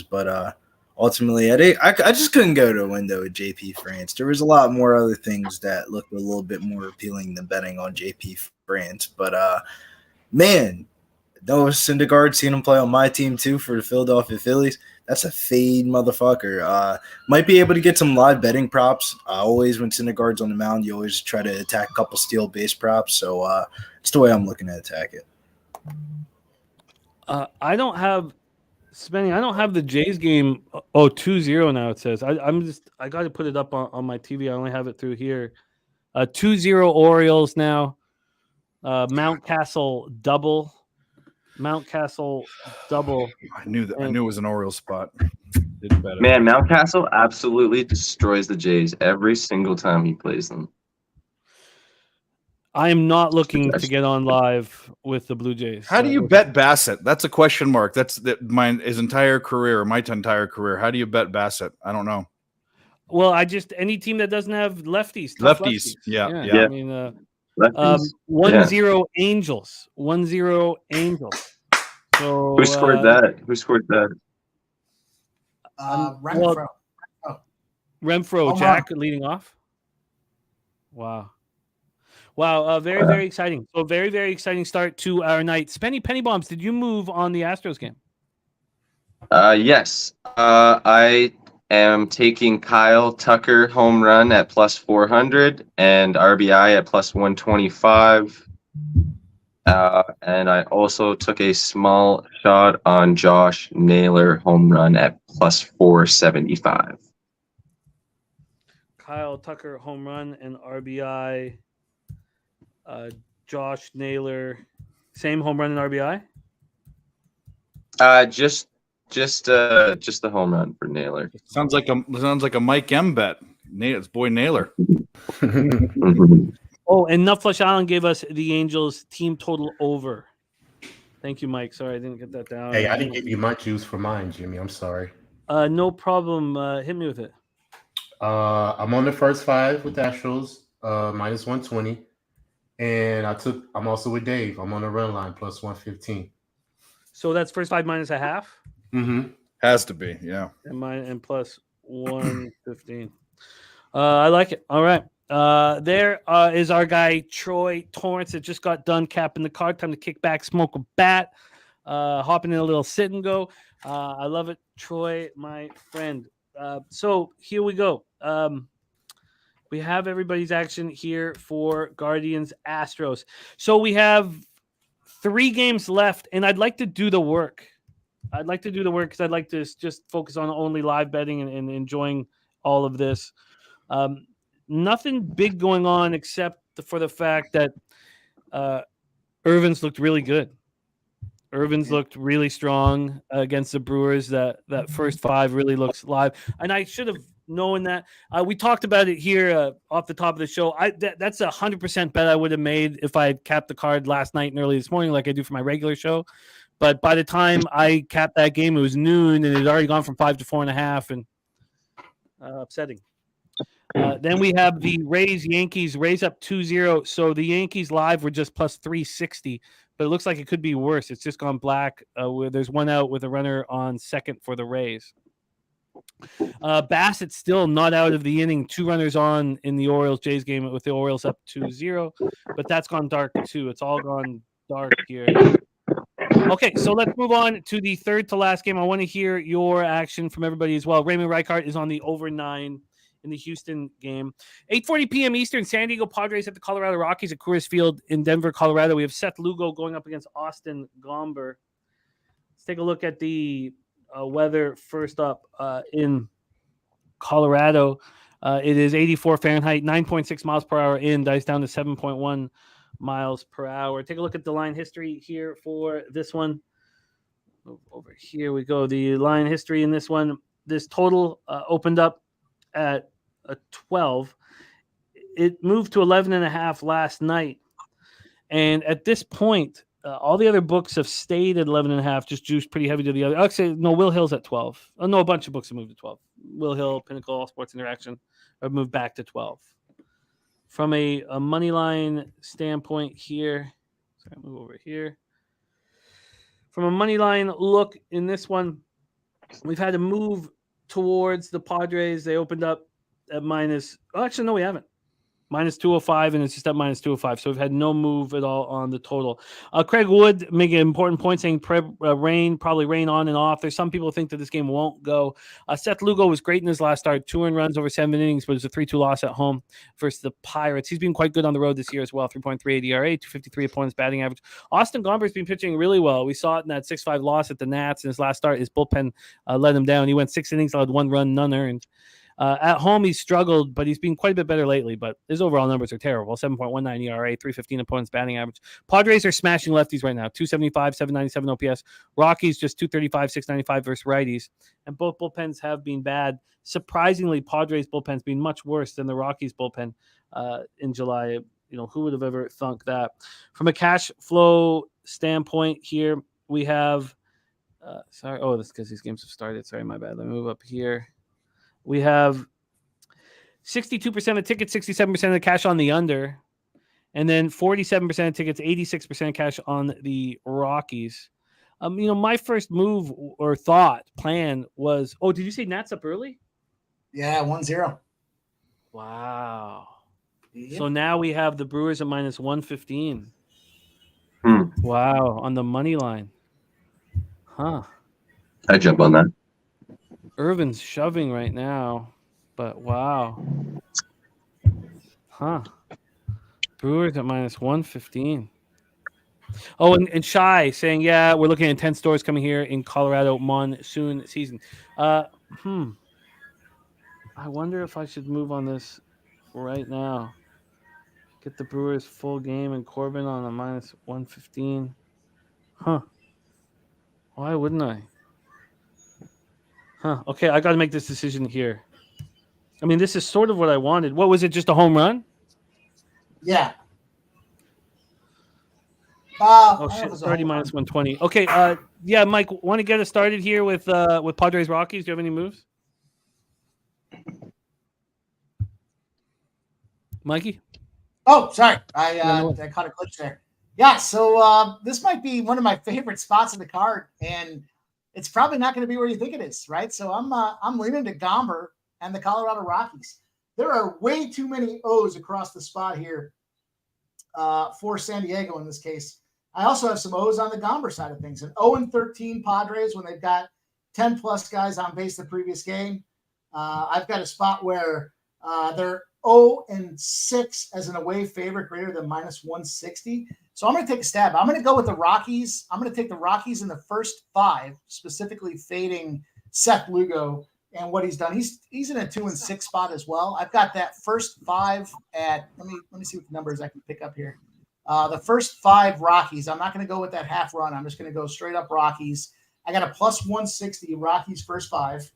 But ultimately, I just couldn't go to a window with JP France. There was a lot more other things that looked a little bit more appealing than betting on JP France. But man, Noah Syndergaard, seeing him play on my team too for the Philadelphia Phillies. That's a fade motherfucker. Might be able to get some live betting props. Always when Syndergaard's on the mound, you always try to attack a couple steal base props. So it's the way I'm looking to attack it. I don't have Spenny. I don't have the Jays game. 2-0 now it says. I got to put it up on my TV. I only have it through here. 2-0 Orioles now. Mountcastle double. I knew it was an Orioles spot. Man, Mountcastle absolutely destroys the Jays every single time he plays them. I am not looking to get on live with the Blue Jays. How do you bet Bassett? That's a question mark. That's my entire career. How do you bet Bassett? I don't know. Well, any team that doesn't have lefties. Lefties. Yeah. I mean, Lefties. 1-0 Angels. 1-0 Angels. So Who scored that? Renfro. Renfro, Jack leading off. Wow. Very, very exciting. So very, very exciting start to our night. Spenny Penny Bombs, did you move on the Astros game? Yes. I am taking Kyle Tucker home run at plus 400 and RBI at plus 125. And I also took a small shot on Josh Naylor home run at plus 475. Kyle Tucker home run and RBI. Josh Naylor, same home run and RBI. Just the home run for Naylor. Sounds like a Mike M bet. It's boy Naylor. Oh, and Nutflush Island gave us the Angels team total over. Thank you, Mike. Sorry, I didn't get that down. Hey, I didn't give you my juice for mine, Jimmy. I'm sorry. No problem. Hit me with it. I'm on the first 5 with the Astros, minus 120. And I'm also with Dave. I'm on the run line plus 115. So that's first 5 minus a half? Mm-hmm. Has to be, yeah. And plus 115. I like it. All right. There is our guy Troy Torrance that just got done capping the card. Time to kick back, smoke a bat, hopping in a little sit and go. I love it, Troy, my friend. So here we go. We have everybody's action here for Guardians Astros. So we have 3 games left, and I'd like to do the work. Because I'd like to just focus on only live betting and enjoying all of this. Nothing big going on except for the fact that Irvin's looked really good. Irvin's looked really strong against the Brewers. That first 5 really looks live. And I should have known that. We talked about it here off the top of the show. That's 100% bet I would have made if I had capped the card last night and early this morning like I do for my regular show. But by the time I capped that game, it was noon, and it had already gone from 5 to 4.5, and upsetting. Then we have the Yankees. Rays up 2-0. So the Yankees live were just plus 360, but it looks like it could be worse. It's just gone black. Where there's 1 out with a runner on second for the Rays. Bassett still not out of the inning. 2 runners on in the Orioles-Jays game with the Orioles up 2-0, but that's gone dark too. It's all gone dark here. Okay, so let's move on to the third to last game. I want to hear your action from everybody as well. Raymond Reichart is on the over 9 in the Houston game. 8:40 p.m. Eastern, San Diego Padres at the Colorado Rockies at Coors Field in Denver, Colorado. We have Seth Lugo going up against Austin Gomber. Let's take a look at the weather first up in Colorado. It is 84 Fahrenheit, 9.6 miles per hour in, dice down to 7.1 miles per hour. Take a look at the line history here for this one. Over here we go. The line history in this one. This total opened up at a 12. It moved to 11.5 last night. And at this point, all the other books have stayed at 11.5, just juiced pretty heavy to the other. Actually, no, Will Hill's at 12. Oh, no, a bunch of books have moved to 12. Will Hill, Pinnacle, All Sports Interaction have moved back to 12. From a money line standpoint here, sorry, move over here. From a money line look in this one, we've had to move towards the Padres. They opened up at minus. Oh, actually, no, we haven't. Minus 205, and it's just at minus 205. So we've had no move at all on the total. Craig Wood making an important point, saying probably rain on and off. There's some people think that this game won't go. Seth Lugo was great in his last start, 2 earned runs over 7 innings, but it was a 3-2 loss at home versus the Pirates. He's been quite good on the road this year as well. 3.38 ERA, 253 opponents batting average. Austin Gomber's been pitching really well. We saw it in that 6-5 loss at the Nats in his last start. His bullpen let him down. He went 6 innings, allowed 1 run, none earned. At home, he's struggled, but he's been quite a bit better lately. But his overall numbers are terrible. 7.19 ERA, 315 opponents batting average. Padres are smashing lefties right now. 275, 797 OPS. Rockies just 235, 695 versus righties. And both bullpens have been bad. Surprisingly, Padres bullpen's been much worse than the Rockies bullpen in July. You know, who would have ever thunk that? From a cash flow standpoint here, we have that's because these games have started. Sorry, my bad. Let me move up here. We have 62% of tickets, 67% of the cash on the under, and then 47% of tickets, 86% of cash on the Rockies. My first move or plan was, did you say Nats up early? Yeah, 1-0. Wow. Yep. So now we have the Brewers at minus 115. Wow, on the money line. Huh. I jump on that. Irvin's shoving right now, but wow. Huh. Brewers at minus 115. Oh, and Shy saying, yeah, we're looking at 10 stores coming here in Colorado monsoon season. I wonder if I should move on this right now. Get the Brewers full game and Corbin on a minus 115. Huh. Why wouldn't I? Huh. Okay, I got to make this decision here. I mean, this is sort of what I wanted. What was it? Just a home run? Yeah. Shit! It's already minus 120. Okay. Yeah, Mike, want to get us started here with Padres Rockies? Do you have any moves, Mikey? Oh, sorry. I caught a glitch there. Yeah. So this might be one of my favorite spots in the card, and it's probably not going to be where you think it is, right? So I'm leaning to Gomber and the Colorado Rockies. There are way too many O's across the spot here for San Diego in this case. I also have some O's on the Gomber side of things. An 0-13 Padres when they've got 10-plus guys on base the previous game. I've got a spot where they're 0-6 as an away favorite greater than minus 160. So I'm going to take a stab. I'm going to go with the Rockies. I'm going to take the Rockies in the first 5, specifically fading Seth Lugo and what he's done. He's in a 2-6 spot as well. I've got that first 5 at let me see what the numbers I can pick up here. The first 5 Rockies. I'm not going to go with that half run. I'm just going to go straight up Rockies. I got a plus 160 Rockies first 5,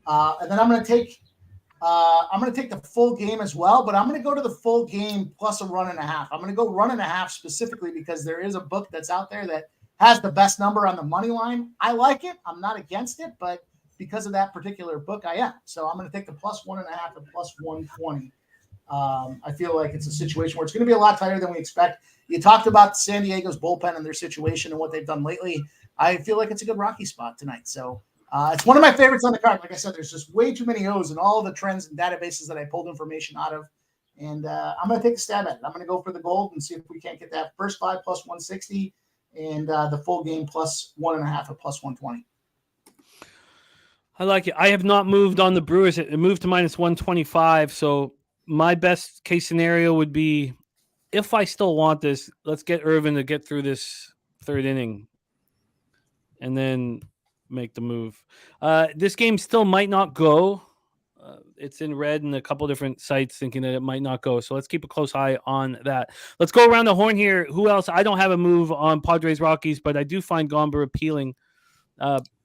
and then I'm going to take the full game as well, but I'm going to go to the full game plus a 1.5. I'm going to go 1.5 specifically because there is a book that's out there that has the best number on the money line. I like it. I'm not against it, but because of that particular book, I am. So I'm going to take the plus 1.5 and plus 120. I feel like it's a situation where it's going to be a lot tighter than we expect. You talked about San Diego's bullpen and their situation and what they've done lately. I feel like it's a good Rocky spot tonight. So It's one of my favorites on the card. Like I said, there's just way too many O's in all the trends and databases that I pulled information out of. And I'm going to take a stab at it. I'm going to go for the gold and see if we can't get that first 5 plus 160 and the full game plus 1.5 at plus 120. I like it. I have not moved on the Brewers. It moved to minus 125. So my best case scenario would be, if I still want this, let's get Irvin to get through this third inning and then make the move. This game still might not go. It's in red in a couple different sites thinking that it might not go. So let's keep a close eye on that. Let's go around the horn here. Who else? I don't have a move on Padres Rockies, but I do find Gomber appealing.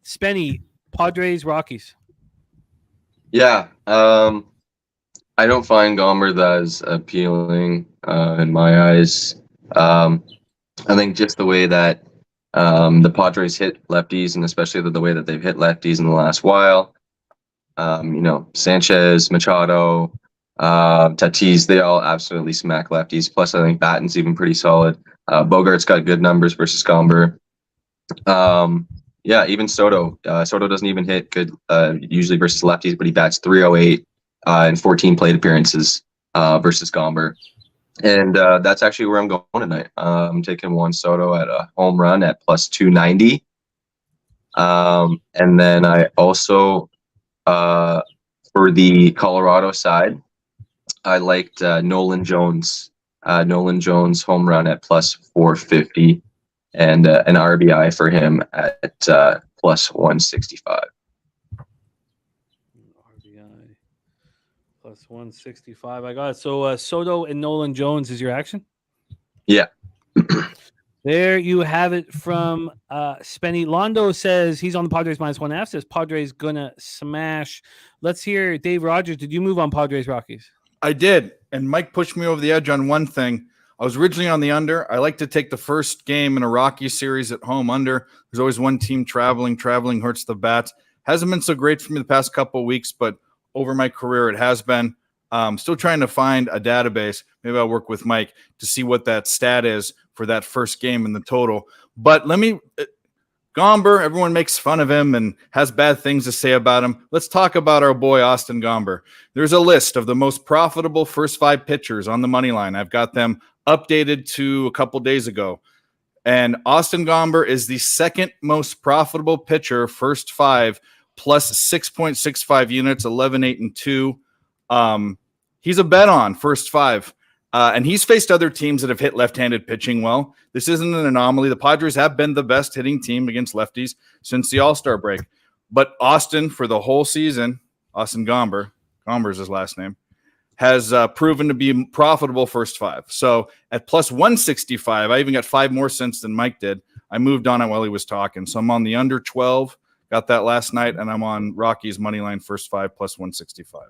Spenny, Padres Rockies. Yeah. I don't find Gomber that as appealing in my eyes. I think just the way that the Padres hit lefties, and especially the way that they've hit lefties in the last while. Sanchez, Machado, Tatis, they all absolutely smack lefties. Plus, I think Batten's even pretty solid. Bogart's got good numbers versus Gomber. Even Soto. Soto doesn't even hit good usually versus lefties, but he bats .308 in 14 plate appearances versus Gomber. And that's actually where I'm going tonight. I'm taking Juan Soto at a home run at plus 290. And then I also, for the Colorado side, I liked Nolan Jones. Nolan Jones home run at plus 450 and an RBI for him at plus 165. RBI plus 165. I got it. So Soto and Nolan Jones is your action? Yeah. There you have it from Spenny. Londo says he's on the Padres minus 1.5. Says Padres gonna smash. Let's hear Dave Rogers. Did you move on Padres Rockies? I did. And Mike pushed me over the edge on one thing. I was originally on the under. I like to take the first game in a Rockies series at home under. There's always one team traveling. Traveling hurts the bats. Hasn't been so great for me the past couple of weeks, but over my career it has been. Still trying to find a database. Maybe I'll work with Mike to see what that stat is for that first game in the total. But Gomber, everyone makes fun of him and has bad things to say about him. Let's talk about our boy Austin Gomber. There's a list of the most profitable first 5 pitchers on the money line. I've got them updated to a couple days ago. And Austin Gomber is the second most profitable pitcher, first 5, plus 6.65 units, 11, 8, and 2. He's a bet on first 5. And he's faced other teams that have hit left-handed pitching well. This isn't an anomaly. The Padres have been the best hitting team against lefties since the All-Star break. But Austin, for the whole season, Austin Gomber is his last name, has proven to be profitable first 5. So at plus 165, I even got 5 more cents than Mike did. I moved on it while he was talking. So I'm on the under 12, got that last night, and I'm on Rockies moneyline first 5 plus 165.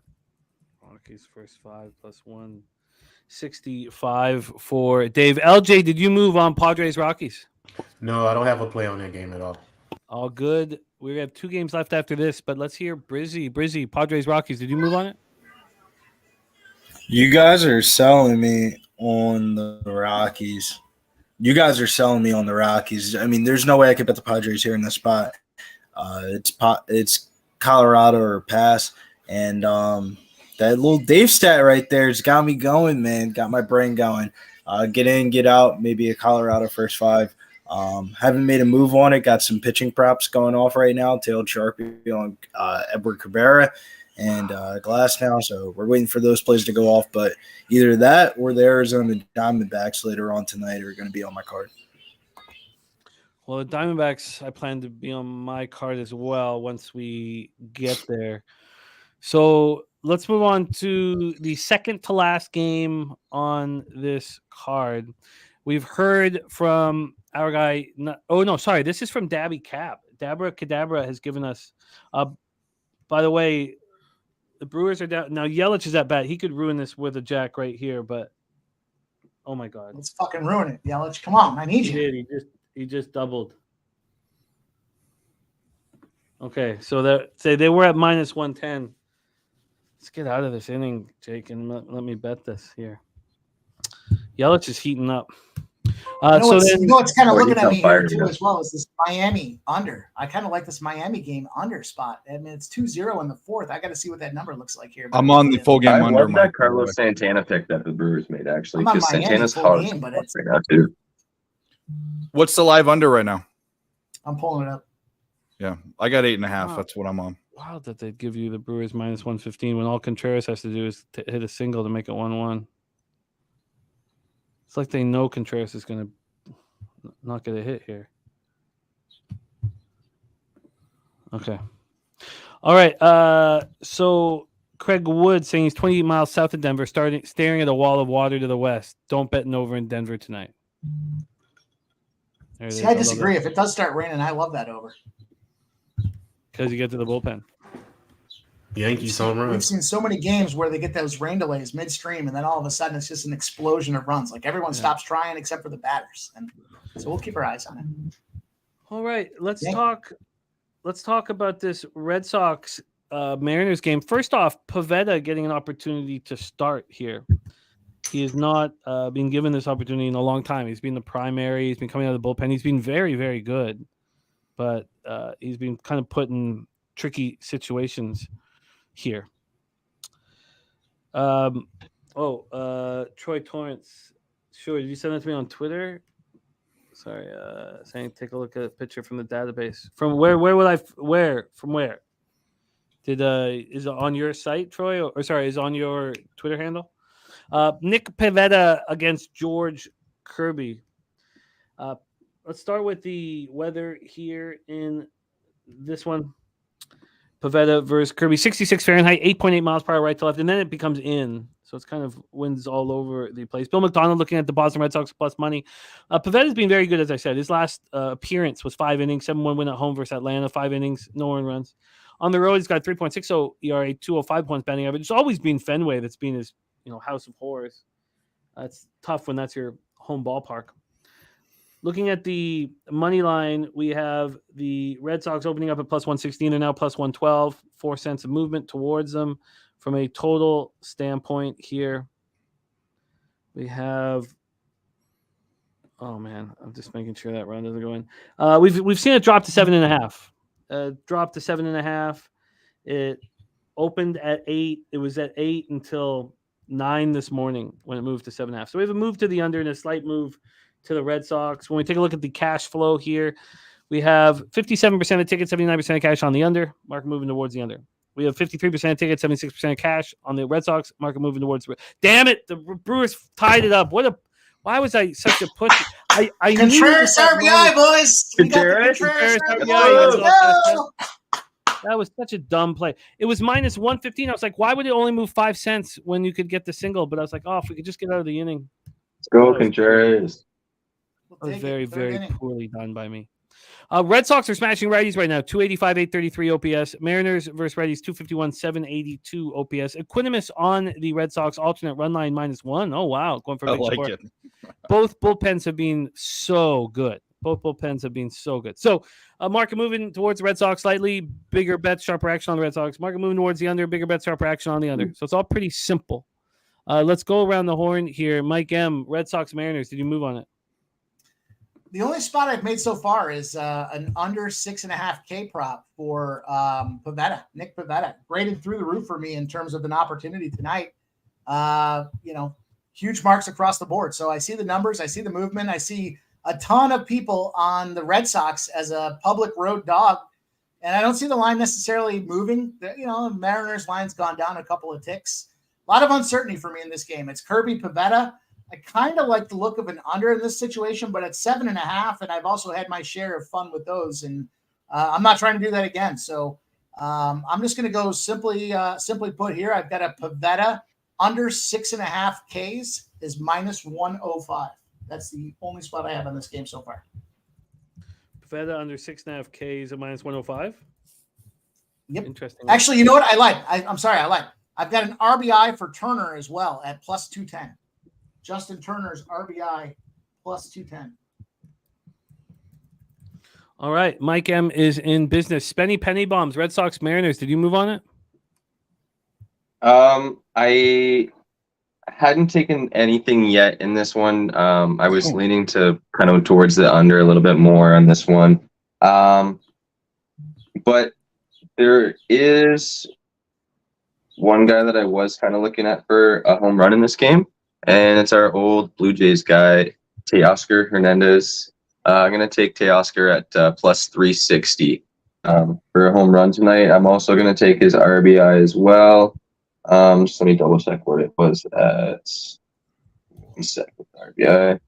Rockies first 5 plus 165 for Dave. LJ, did you move on Padres Rockies? No, I don't have a play on that game at all. All good. We have 2 games left after this, but let's hear Brizzy, Padres Rockies. Did you move on it? You guys are selling me on the Rockies. I mean, there's no way I could bet the Padres here in this spot. It's Colorado or pass. And that little Dave stat right there has got me going, man. Got my brain going. Get in, get out, maybe a Colorado first 5. Haven't made a move on it. Got some pitching props going off right now. Tailed Sharpie on Edward Cabrera and Glass now. So we're waiting for those plays to go off. But either that or the Arizona Diamondbacks later on tonight are going to be on my card. Well, the Diamondbacks, I plan to be on my card as well once we get there. So let's move on to the second to last game on this card. We've heard from our guy. This is from Dabby Cap. Dabra Kadabra has given us. By the way, the Brewers are down. Now, Yelich is at bat. He could ruin this with a jack right here, but oh my God. Let's fucking ruin it, Yelich. Come on, I need you. He just doubled. Okay, so they were at minus 110. Let's get out of this inning, Jake, and let me bet this here. Yelich is heating up. What's kind of Oh, looking he's at on me fire, here too yeah. as well is this Miami under. I kind of like this Miami game under spot. I mean, it's 2-0 in the fourth. I got to see what that number looks like here. I'm on the full game I under. love that Carlos Santana pick that the Brewers made, actually, I'm on because Miami Santana's full hard game, but it's right now, too. What's the live under right now? I'm pulling it up. Yeah, I got 8.5. Wow. That's what I'm on. Wow, that they'd give you the Brewers minus 115 when all Contreras has to do is hit a single to make it 1-1. It's like they know Contreras is going to not get a hit here. Okay. All right. So Craig Wood saying he's 28 miles south of Denver, staring at a wall of water to the west. Don't bet an over in Denver tonight. See, I disagree. If it does start raining, I love that over. Because you get to the bullpen. Yankees home run. We've seen so many games where they get those rain delays midstream, and then all of a sudden it's just an explosion of runs. Like everyone stops trying except for the batters, and so we'll keep our eyes on it. All right, let's talk about this Red Sox Mariners game. First off, Pivetta getting an opportunity to start here. He has not been given this opportunity in a long time. He's been the primary. He's been coming out of the bullpen. He's been very, very good, but he's been kind of put in tricky situations here. Troy Torrance. Sure, did you send that to me on Twitter? Sorry, saying take a look at a picture from the database. From where? From where? Is it on your site, Troy? Or sorry, is it on your Twitter handle? Nick Pivetta against George Kirby. Let's start with the weather here in this one. Pivetta versus Kirby, 66 Fahrenheit, 8.8 miles per hour right to left, and then it becomes in. So it's kind of winds all over the place. Bill McDonald looking at the Boston Red Sox plus money. Pivetta's been very good, as I said. His last appearance was 5 innings, 7-1 win at home versus Atlanta, 5 innings, no earned runs. On the road, he's got 3.60 ERA, 205 points batting average. It's always been Fenway that's been his house of horrors. It's tough when that's your home ballpark. Looking at the money line, we have the Red Sox opening up at plus 116. They're now plus 112. 4 cents of movement towards them. From a total standpoint here, we have. Oh man, I'm just making sure that round doesn't go in. We've seen it drop to 7.5. Drop to 7.5. It opened at 8. It was at 8 until 9 this morning when it moved to 7.5. So we have a move to the under and a slight move to the Red Sox. When we take a look at the cash flow here, we have 57% of tickets, 79% of cash on the under. Market moving towards the under. We have 53% of tickets, 76% of cash on the Red Sox. Market moving towards. Damn it! The Brewers tied it up. Why was I such a pussy? I Contreras RBI, boys. We got the Contreras RBI. That was such a dumb play. It was minus 115. I was like, why would it only move 5 cents when you could get the single? But I was like, if we could just get out of the inning. Let's go, Contreras. That was very, very poorly done by me. Red Sox are smashing righties right now. 285, 833 OPS. Mariners versus righties, 251, 782 OPS. Equanimus on the Red Sox alternate run line -1. Oh, wow. Going for a big score. It. Both bullpens have been so good. So, market moving towards the Red Sox, slightly bigger bets, sharper action on the Red Sox. Market moving towards the under, bigger bets, sharper action on the under. So it's all pretty simple. Let's go around the horn here. Mike M., Red Sox Mariners. Did you move on it? The only spot I've made so far is an under 6.5K prop for Pivetta, Nick Pivetta. Graded through the roof for me in terms of an opportunity tonight. Huge marks across the board. So I see the numbers, I see the movement, I see a ton of people on the Red Sox as a public road dog, and I don't see the line necessarily moving. Mariners line's gone down a couple of ticks. A lot of uncertainty for me in this game. It's Kirby Pivetta. I kind of like the look of an under in this situation, but it's 7.5, and I've also had my share of fun with those, and I'm not trying to do that again. So I'm just going to go simply put here. I've got a Pivetta under 6.5 Ks is -105. That's the only spot I have on this game so far. Pivetta under 6.5 Ks at -105. Yep. Interesting. Actually, you know what? I like. I've got an RBI for Turner as well at +210. Justin Turner's RBI +210. All right. Mike M is in business. Spenny Penny Bombs, Red Sox Mariners. Did you move on it? I hadn't taken anything yet in this one. I was leaning to kind of towards the under a little bit more on this one. But there is one guy that I was kind of looking at for a home run in this game, and it's our old Blue Jays guy, Teoscar Hernandez. I'm going to take Teoscar at plus 360 for a home run tonight. I'm also going to take his RBI as well. Just let me double check what it was at. 1 second, RBI.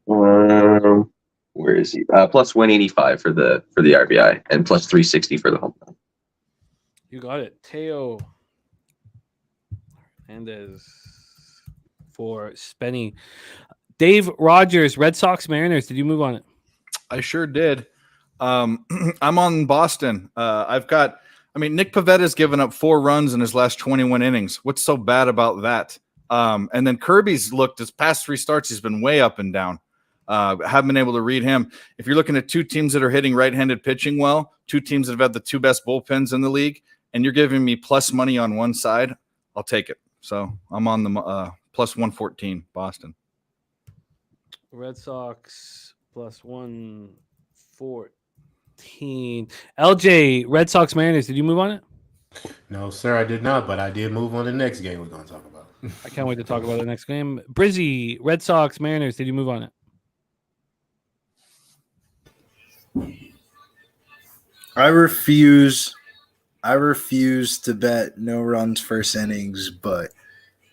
Where is he? Plus 185 for the RBI and plus 360 for the home run. You got it. Teo Hernandez for Spenny. Dave Rogers, Red Sox Mariners. Did you move on it? I sure did. I'm on Boston. Nick Pavetta's given up 4 runs in his last 21 innings. What's so bad about that? And then Kirby's looked his past 3 starts. He's been way up and down. Haven't been able to read him. If you're looking at 2 teams that are hitting right-handed pitching well, 2 teams that have had the 2 best bullpens in the league, and you're giving me plus money on one side, I'll take it. So I'm on the plus 114, Boston. Red Sox plus 114. LJ, Red Sox Mariners. Did you move on it? No, sir, I did not, but I did move on to the next game we're going to talk about. I can't wait to talk about the next game. Brizzy, Red Sox Mariners. Did you move on it? I refuse to bet no runs first innings, but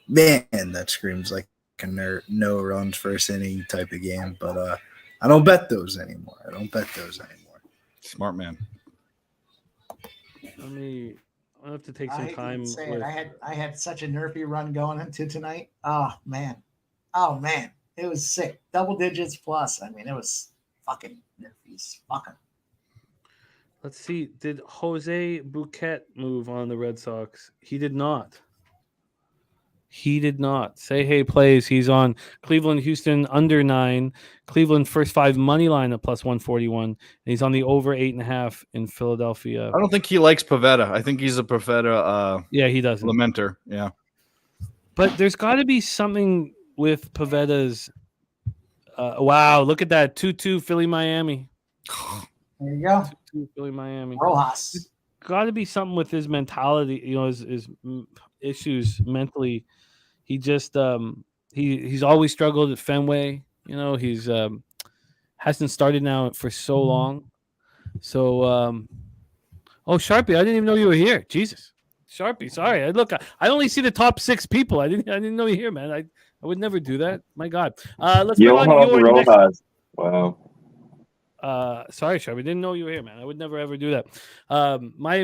man, that screams like a no runs first inning type of game. But I don't bet those anymore. Smart man. I'll have to take some time. I had such a nerfy run going into tonight. Oh man, it was sick. Double digits plus. I mean, it was fucking nerfies. Fucking. Let's see. Did Jose Bouquet move on the Red Sox? He did not. Say hey plays. He's on Cleveland, Houston under 9. Cleveland first 5 money line at plus 141. And he's on the over 8.5 in Philadelphia. I don't think he likes Pavetta. I think he's a Pavetta. Yeah, he doesn't. Lamenter. Yeah. But there's got to be something with Pavetta's. Wow, look at that 2-2 Philly Miami. There you go. 2-2 Philly Miami. Rojas. Got to be something with his mentality. His issues mentally. He just he's always struggled at Fenway. He's hasn't started now for so long. So Sharpie, I didn't even know you were here. Jesus. Sharpie, sorry. I only see the top 6 people. I didn't know you here, man. I would never do that. My God. Let's go on to Rojas. Wow. Sorry, Sharpie. Didn't know you were here, man. I would never ever do that. My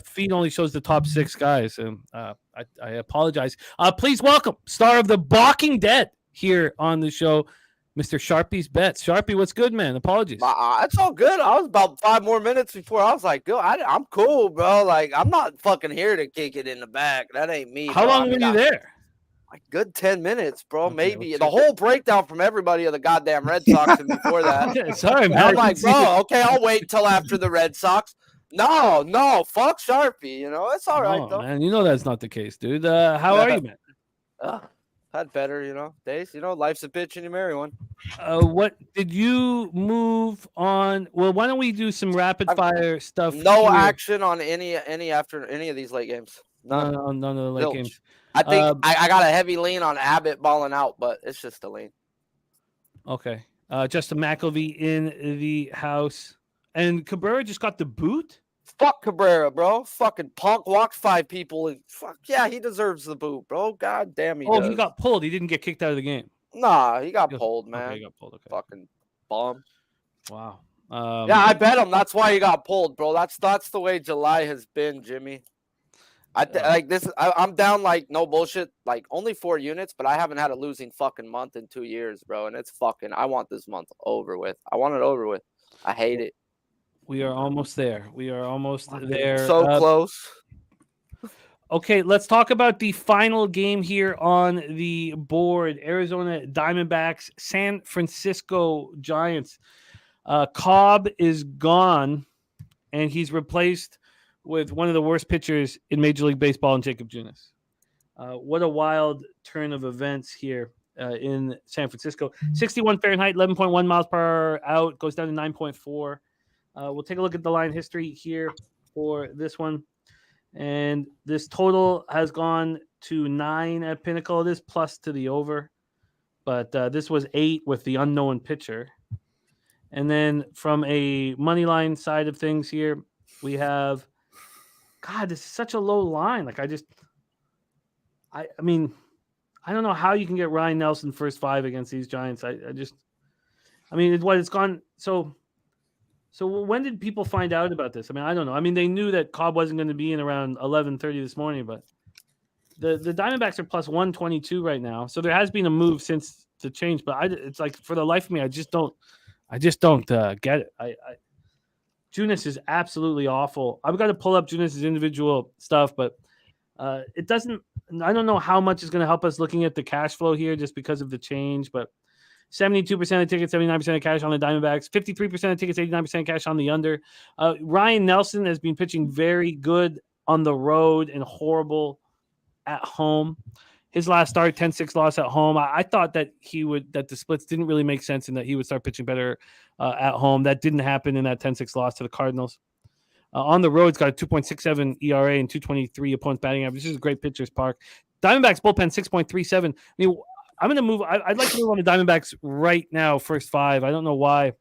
feed only shows the top 6 guys, and I apologize. Please welcome star of The Walking Dead here on the show, Mr. Sharpie's Bets. Sharpie, what's good, man? Apologies. It's all good. I was about 5 more minutes before I was like, I'm cool, bro. Like, I'm not fucking here to kick it in the back. That ain't me. How long were you there? Like good 10 minutes, bro. Okay, maybe the whole breakdown from everybody of the goddamn Red Sox and before that. Sorry, man. I'm like, bro, okay, I'll wait till after the Red Sox. No, fuck Sharpie. It's all right, though. Man, that's not the case, dude. How are you, man? Had better, days. Life's a bitch and you marry one. What did you move on? Well, why don't we do some rapid fire stuff? No action on any after any of these late games. None of the late games. I think I got a heavy lean on Abbott balling out, but it's just a lean. Okay. Justin McElvey in the house. And Cabrera just got the boot? Fuck Cabrera, bro. Fucking punk walked 5 people. And fuck yeah, he deserves the boot, bro. God damn he does. He got pulled. He didn't get kicked out of the game. Nah, he got pulled, man. Okay, he got pulled. Okay. Fucking bum. Wow. Yeah, I bet him. That's why he got pulled, bro. That's the way July has been, Jimmy. I'm down like no bullshit, like only 4 units, but I haven't had a losing fucking month in 2 years, bro. And it's fucking. I want this month over with. I want it over with. I hate it. We are almost there. So close. Okay, let's talk about the final game here on the board. Arizona Diamondbacks, San Francisco Giants. Cobb is gone, and he's replaced with one of the worst pitchers in Major League Baseball, and Jacob Junis. What a wild turn of events here in San Francisco. 61 Fahrenheit, 11.1 miles per hour out, goes down to 9.4. We'll take a look at the line history here for this one. And this total has gone to 9 at Pinnacle. It is plus to the over. But this was 8 with the unknown pitcher. And then from a money line side of things here, we have, God, this is such a low line. Like, I mean, I don't know how you can get Ryan Nelson first 5 against these Giants. It's gone. So when did people find out about this? I mean, I don't know. I mean, they knew that Cobb wasn't going to be in around 11:30 this morning, but the Diamondbacks are plus 122 right now. So there has been a move since the change, but it's like, for the life of me, I just don't get it. Junis is absolutely awful. I've got to pull up Junis's individual stuff, but it doesn't. I don't know how much is going to help us looking at the cash flow here, just because of the change. But 72% of tickets, 79% of cash on the Diamondbacks, 53% of tickets, 89% cash on the under. Ryan Nelson has been pitching very good on the road and horrible at home. His last start, 10-6 loss at home. I thought that that the splits didn't really make sense and that he would start pitching better at home. That didn't happen in that 10-6 loss to the Cardinals. On the road, it's got a 2.67 ERA and 223 opponents batting average. This is a great pitcher's park. Diamondbacks bullpen 6.37. I mean, I'm going to move. I'd like to move on the Diamondbacks right now, first 5. I don't know why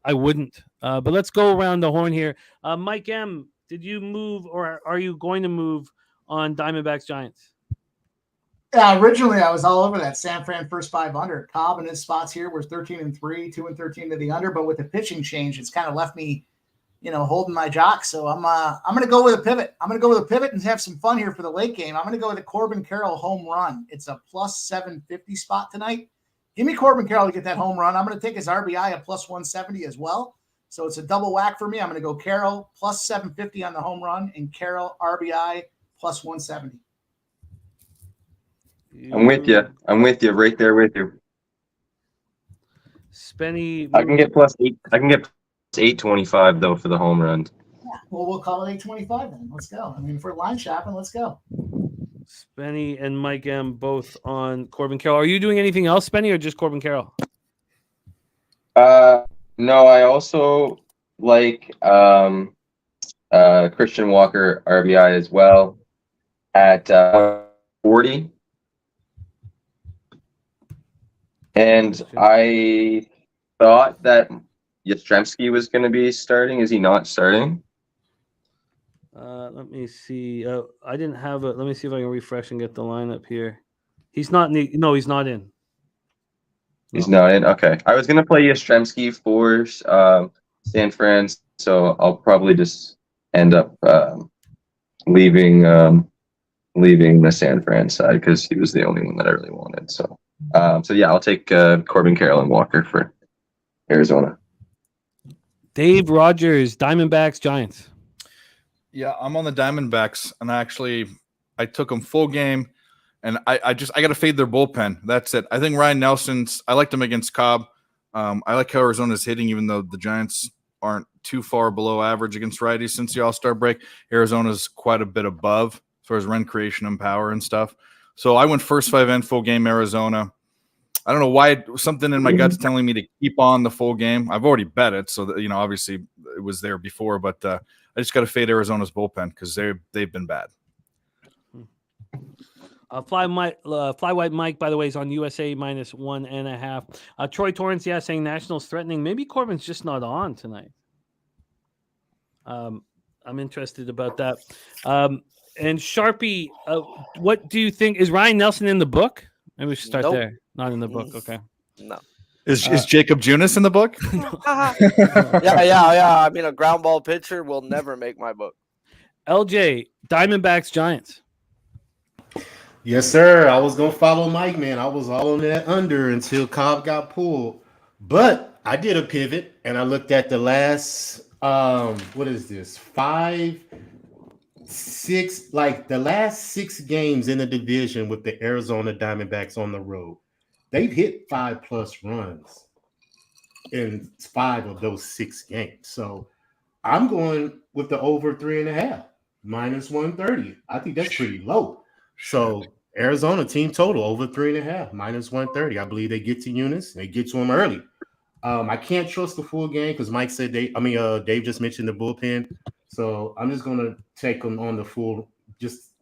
I wouldn't. But let's go around the horn here. Mike M., did you move, or are you going to move on Diamondbacks Giants? Yeah, originally I was all over that San Fran first 5 under. Cobb and his spots here were 13-3, 2-13 to the under, but with the pitching change, it's kind of left me, holding my jock. So I'm going to go with a pivot. I'm going to go with a pivot and have some fun here for the late game. I'm going to go with a Corbin Carroll home run. It's a plus 750 spot tonight. Give me Corbin Carroll to get that home run. I'm going to take his RBI at plus 170 as well. So it's a double whack for me. I'm going to go Carroll plus 750 on the home run and Carroll RBI plus 170. I'm with you right there with you. Spenny. I can get plus 8. I can get plus 825 though for the home run. Yeah, well, we'll call it 825 then. Let's go. I mean, if we're line shopping, let's go. Spenny and Mike M. both on Corbin Carroll. Are you doing anything else, Spenny, or just Corbin Carroll? No, I also like Christian Walker RBI as well at 40. And I thought that Yastrzemski was going to be starting. Is he not starting? Let me see. I didn't have it. Let me see if I can refresh and get the lineup here. He's not. No, he's not in. He's not in. Okay. I was going to play Yastrzemski for San Fran, so I'll probably just end up leaving the San Fran side because he was the only one that I really wanted. So yeah, I'll take Corbin Carroll and Walker for Arizona. Dave Rogers, Diamondbacks, Giants. Yeah, I'm on the Diamondbacks, and I took them full game, and I got to fade their bullpen. That's it. I think Ryan Nelson's. I liked him against Cobb. I like how Arizona's hitting, even though the Giants aren't too far below average against righties since the All-Star break. Arizona's quite a bit above as far as run creation and power and stuff. So I went first 5 in full game Arizona. I don't know why something in my gut's telling me to keep on the full game. I've already bet it, so that, obviously it was there before, but I just got to fade Arizona's bullpen because they've been bad. Fly White Mike, by the way, is on USA minus 1.5. Troy Torrance, saying Nationals threatening. Maybe Corbin's just not on tonight. I'm interested about that. And Sharpie, what do you think? Is Ryan Nelson in the book? Maybe we should start there. Not in the book. Okay. No. Is Jacob Junis in the book? Yeah. I mean, a ground ball pitcher will never make my book. LJ, Diamondbacks, Giants. Yes, sir. I was going to follow Mike, man. I was all on that under until Cobb got pulled. But I did a pivot, and I looked at the last, what is this, 5, 6, like the last 6 games in the division with the Arizona Diamondbacks on the road. They've hit 5+ runs in 5 of those 6 games. So I'm going with the over 3.5, minus 130. I think that's pretty low. So Arizona team total over 3.5, minus 130. I believe they get to Eunice. They get to them early. I can't trust the full game because Mike said Dave just mentioned the bullpen. So I'm just going to take them on the full, just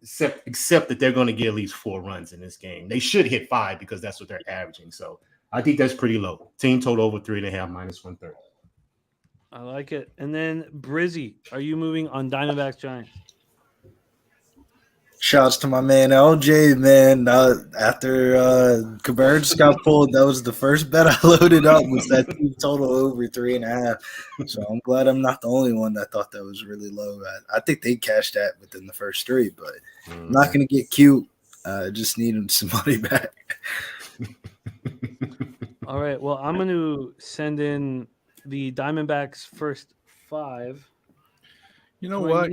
accept that they're going to get at least 4 runs in this game. They should hit 5 because that's what they're averaging. So I think that's pretty low. Team total over 3.5, minus 130. I like it. And then Brizzy, are you moving on Diamondbacks Giants? Shouts to my man LJ, man. After Cabernet got pulled, that was the first bet I loaded up, was that team total over 3.5. So I'm glad I'm not the only one that thought that was really low. I think they cashed that within the first 3, but I'm not going to get cute. Just needing some money back. All right. Well, I'm going to send in the Diamondbacks first 5. You know what?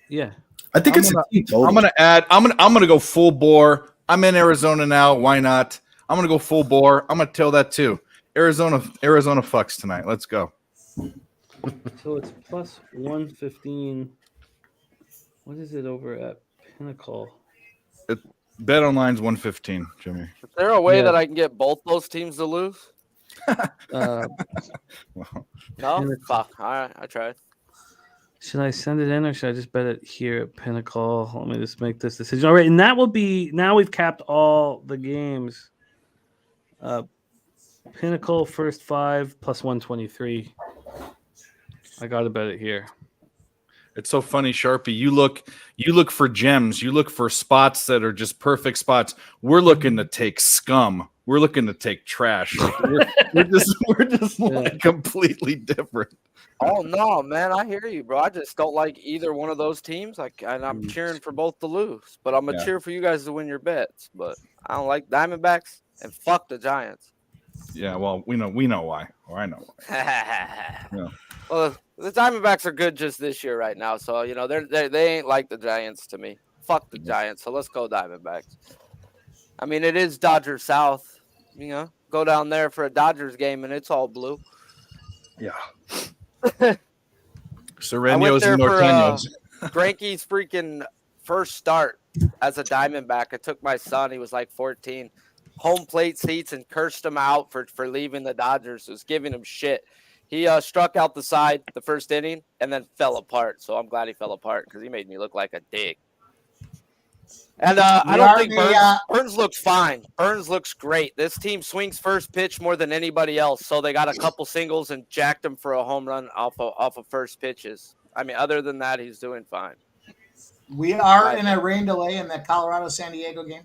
Yeah. I think it's a team total. I'm gonna add. I'm gonna go full bore. I'm in Arizona now. Why not? I'm gonna go full bore. I'm gonna tell that too. Arizona fucks tonight. Let's go. So it's plus 115. What is it over at Pinnacle? Bet online's 115, Jimmy. Is there a way that I can get both those teams to lose? Well, No? Fuck. All right. I tried. should I send it in or should I just bet it here at Pinnacle? Let me just make this decision. All right, and that will be, now we've capped all the games. Pinnacle first 5 plus 123. I got to bet it here. It's so funny, Sharpie. You look for gems. You look for spots that are just perfect spots. We're looking to take scum. We're looking to take trash. Like, we're just like completely different. Oh no, man! I hear you, bro. I just don't like either one of those teams. And I'm cheering for both to lose, but I'm gonna cheer for you guys to win your bets. But I don't like Diamondbacks and fuck the Giants. Yeah, well, we know why, or I know why. Yeah. Well, the Diamondbacks are good just this year right now, so you know they ain't like the Giants to me. Fuck the Giants. So let's go Diamondbacks. I mean, it is Dodger South. You know, go down there for a Dodgers game and it's all blue. Yeah. Serenos and Norteños. Greinke's freaking first start as a Diamondback. I took my son. He was like 14. Home plate seats and cursed him out for leaving the Dodgers. Was giving him shit. He struck out the side the first inning and then fell apart. So I'm glad he fell apart because he made me look like a dick. And I don't think Burns looks fine. Burns looks great. This team swings first pitch more than anybody else. So they got a couple singles and jacked him for a home run off of first pitches. I mean, other than that, he's doing fine. We are in a rain delay in the Colorado-San Diego game.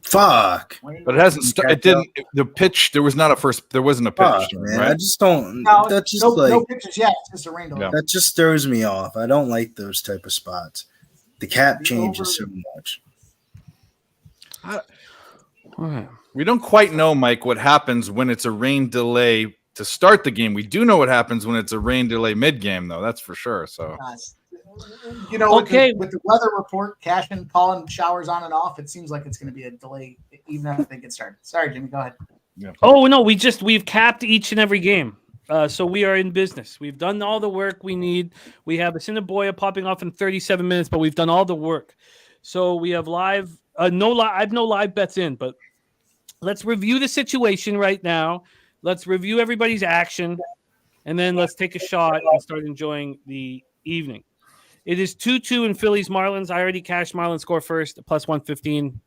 Fuck. But it hasn't. It didn't. The pitch. There wasn't a pitch. Fuck, man. Right? I just don't. No, that's just no pitches yet. It's just a rain delay. Yeah. that just throws me off. I don't like those type of spots. The cap changes so much. All right. We don't quite know, Mike, what happens when it's a rain delay to start the game. We do know what happens when it's a rain delay mid-game, though. That's for sure. So, you know, okay. with the weather report, Cashin calling showers on and off, it seems like it's going to be a delay even after they get started. Sorry, Jimmy, go ahead. yeah. Oh, no, we've capped each and every game. So we are in business. We've done all the work we need. We have Assiniboia popping off in 37 minutes, but we've done all the work. So we have live. I have no live bets in, but let's review the situation right now. Let's review everybody's action, and then let's take a shot and start enjoying the evening. It is 2-2 in Phillies Marlins. I already cashed Marlins score first, plus 115.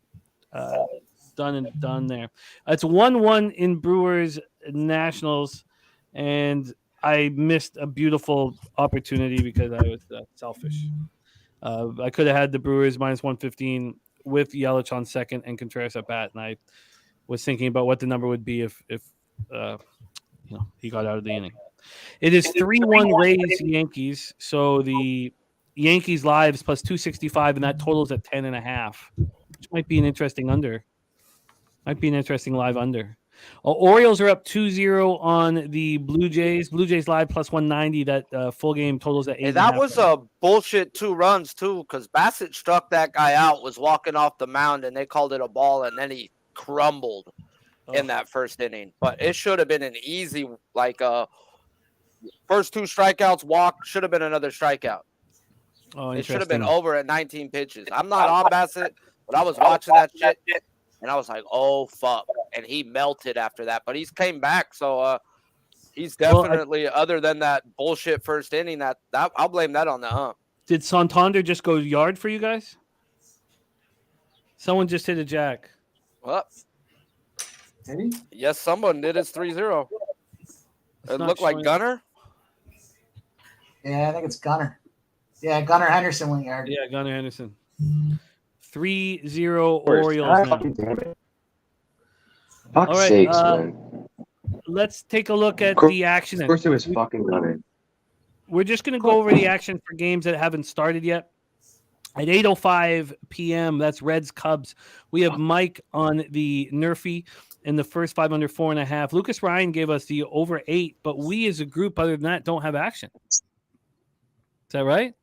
Done and done there. It's 1-1 in Brewers Nationals, and I missed a beautiful opportunity because I was selfish. I could have had the Brewers minus 115 with Yelich on second and Contreras at bat, and I was thinking about what the number would be if he got out of the inning. It is 3-1 Rays Yankees, so the Yankees lives plus 265, and that totals at 10.5, which might be an interesting under. Might be an interesting live under. Orioles are up 2-0 on the Blue Jays. Blue Jays live plus 190. That full game totals at 8. Hey, that was a bullshit 2 runs too, because Bassett struck that guy out, was walking off the mound, and they called it a ball, and then he crumbled in that first inning. But it should have been an easy, like First 2 strikeouts, walk, should have been another strikeout. Oh, It should have been interesting. over at 19 pitches. I'm not on Bassett, but I was watching that shit, and I was like, oh, fuck. And he melted after that, but he's came back, so he's definitely, other than that bullshit first inning, that I'll blame that on the ump. Did Santander just go yard for you guys? Someone just hit a jack. Well, Did he? yes, someone did. It's 3-0. It's It not looked like showing- Gunner. Yeah, I think it's Gunner. Yeah, Gunner Henderson went yard. Yeah, Gunnar Henderson. 3-0 Orioles now. Fucking damn it. Fuck's All right, sakes, man. Let's take a look at Of course- the action. Of course it was fucking Gunner. We're just going to go over the action for games that haven't started yet. At 8:05 p.m., that's Reds Cubs. We have Mike on the Nerfy in the first 5 under 4.5. Lucas Ryan gave us the over 8, but we as a group, other than that, don't have action. Is that right?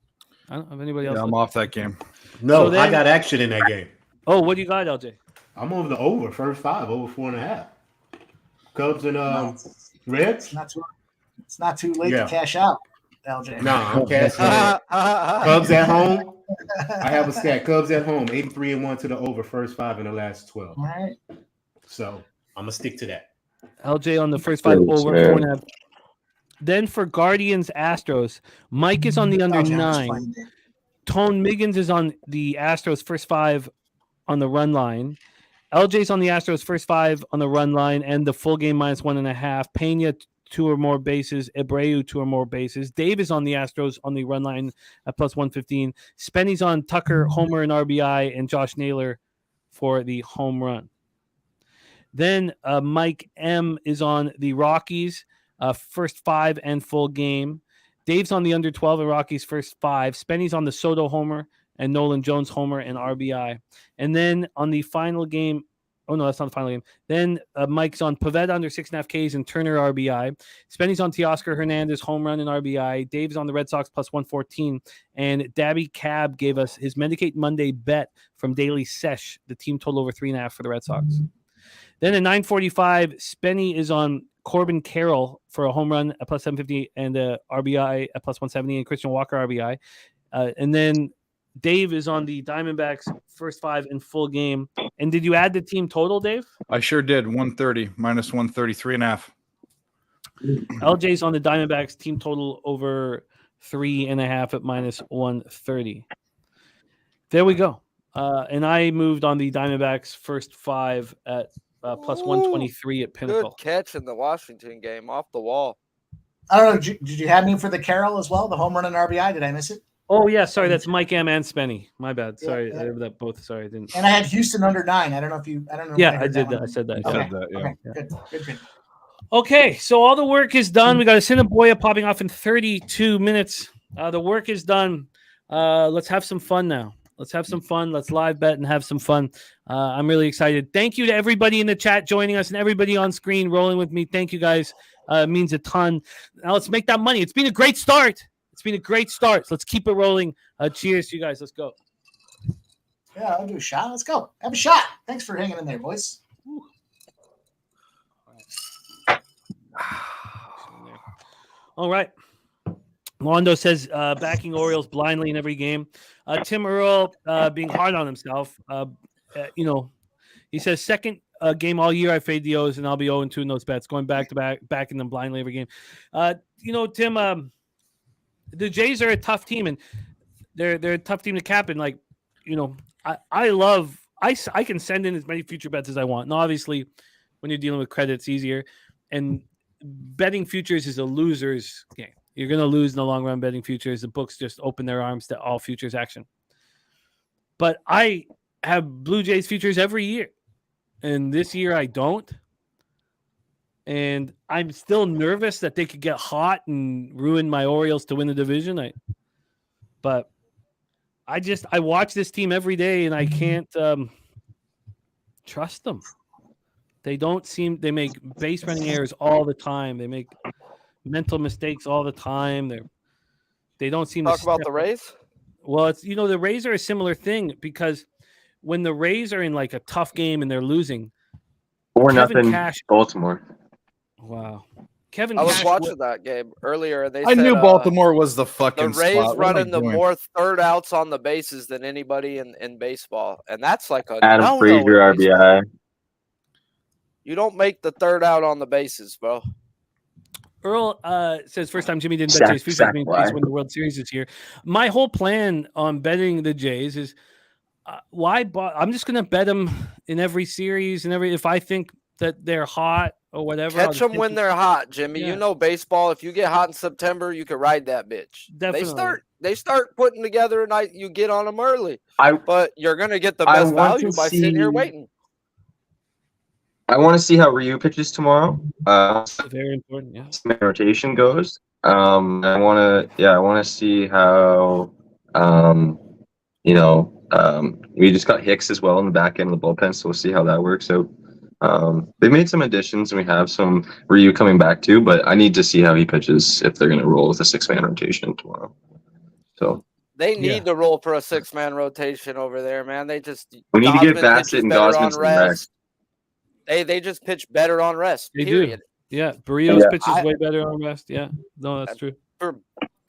I don't have anybody else. Yeah, I'm off that game. No, So then- I got action in that game. Oh, what do you got, LJ? I'm over the over, first 5, over 4.5. Cubs and No, Reds? it's not too late Yeah. to cash out, LJ. No, I'm cashing in. Cubs at home. I have a stat. Cubs at home, 83-1 to the over, first 5 in the last 12. All right. So I'm gonna stick to that. LJ on the first 5 Thanks, over man. 4.5. Then for Guardians Astros, Mike is on the under LJ, I'm just 9. playing it. Tone Miggins is on the Astros first 5 on the run line. LJ's on the Astros first 5 on the run line and the full game minus 1.5. Pena 2 or more bases. Abreu 2 or more bases. Dave is on the Astros on the run line at plus 115. Spenny's on Tucker, homer and RBI, and Josh Naylor for the home run. Then Mike M is on the Rockies first 5 and full game. Dave's on the under 12 and Rockies first 5. Spenny's on the Soto homer and Nolan Jones homer and RBI. And then on the final game, oh no, that's not the final game. Then Mike's on Pavetta under 6.5 Ks and Turner RBI. Spenny's on Teoscar Hernandez home run and RBI. Dave's on the Red Sox plus 114. And Dabby Cab gave us his Medicate Monday bet from Daily Sesh, the team total over 3.5 for the Red Sox. Then at 9:45, Spenny is on Corbin Carroll for a home run at plus 750 and a RBI at plus 170 and Christian Walker RBI. And then Dave is on the Diamondbacks first 5 in full game. And did you add the team total, Dave? I sure did. 130 minus 133.5. LJ's on the Diamondbacks team total over 3.5 at minus 130. There we go. And I moved on the Diamondbacks first 5 at plus 123 at Pinnacle. Good catch in the Washington game off the wall. I don't know. Did you have me for the Carroll as well? The home run and RBI? Did I miss it? Oh yeah, sorry, that's Mike M and Spenny. My bad. Sorry, Yeah. I have that both. Sorry, I didn't. And I had Houston under 9. I don't know if you. I don't know. if Yeah, heard I did that. one. I said that. You Okay. said that, yeah. Okay. Good. Okay, so all the work is done. We got Assiniboia popping off in 32 minutes. The work is done. Let's have some fun now. Let's have some fun. Let's live bet and have some fun. I'm really excited. Thank you to everybody in the chat joining us and everybody on screen rolling with me. Thank you guys. It means a ton. Now let's make that money. It's been a great start. So let's keep it rolling. Cheers to you guys. Let's go. Yeah, I'll do a shot. Let's go. Have a shot. Thanks for hanging in there, boys. All right. Londo says backing Orioles blindly in every game. Tim Earl being hard on himself. He says second game all year I fade the O's and I'll be 0-2 in those bets, going back to back, backing them blindly every game. Tim, the Jays are a tough team and they're a tough team to cap. And I can send in as many future bets as I want. And obviously, when you're dealing with credit, it's easier. And betting futures is a loser's game. You're going to lose in the long run betting futures. The books just open their arms to all futures action. But I have Blue Jays futures every year. And this year I don't. And I'm still nervous that they could get hot and ruin my Orioles to win the division. But I watch this team every day and I can't trust them. They make base running errors all the time. They make mental mistakes all the time. They don't seem Talk to about the Rays. Well, it's the Rays are a similar thing because when the Rays are in like a tough game and they're losing, 4-0 Kevin Cash- Baltimore. wow. Kevin I was Cash watching that game earlier, and they I said knew Baltimore was the the fucking Rays spot. What am I running the doing? more third outs on the bases than anybody in baseball, and that's like a Adam no-no Frazier in baseball. RBI. You don't make the third out on the bases, bro. Earl says first time Jimmy didn't bet Sack- Jays future sack means fly. Jays win the World Series this year. My whole plan on betting the Jays is I'm just going to bet them in every series and if I think that they're hot or whatever. Catch them when they're hot, Jimmy. Yeah. You know baseball. If you get hot in September, you can ride that bitch. Definitely. They start putting together a night. You get on them early, I but you're gonna get the I best want to value by sitting here see- waiting. want to see how Ryu pitches tomorrow. Very important. Yeah. My rotation goes. I want to see how we just got Hicks as well in the back end of the bullpen, so we'll see how that works out. They made some additions, and we have some Ryu coming back too, but I need to see how he pitches if they're going to roll with a 6-man rotation tomorrow. So They need to roll for a 6-man rotation over there, man. They just we need to get Gosman Bassett pitches and better Gosman on some rest. rest. They just pitch better on rest. They period. do. Yeah. Barrios Yeah. pitches way better on rest. Yeah. No, that's true.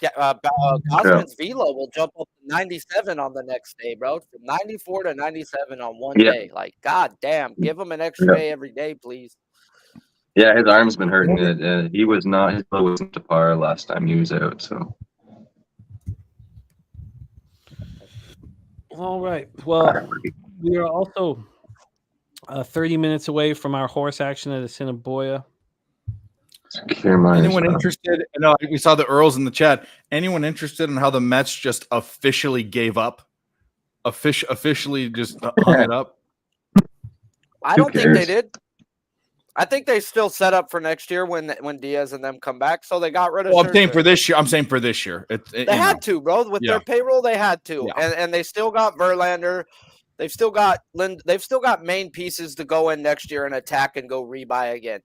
Gosman's velo will jump up to 97 on the next day, bro. From 94 to 97 on one day. Like, god damn, give him an extra day every day, please. Yeah, his arm's been hurting. He was not his blow wasn't to par last time he was out. So All right. Well, we are also 30 minutes away from our horse action at Assiniboia. Anyone interested? No, we saw the Earls in the chat. Anyone interested in how the Mets just officially gave up? Officially just hung it up? I don't think they did. I think they still set up for next year when Diaz and them come back. So they got rid of. Well, I'm saying for this year. They had to, bro. With their payroll, they had to, and they still got Verlander. They've still got They've still got main pieces to go in next year and attack and go rebuy again.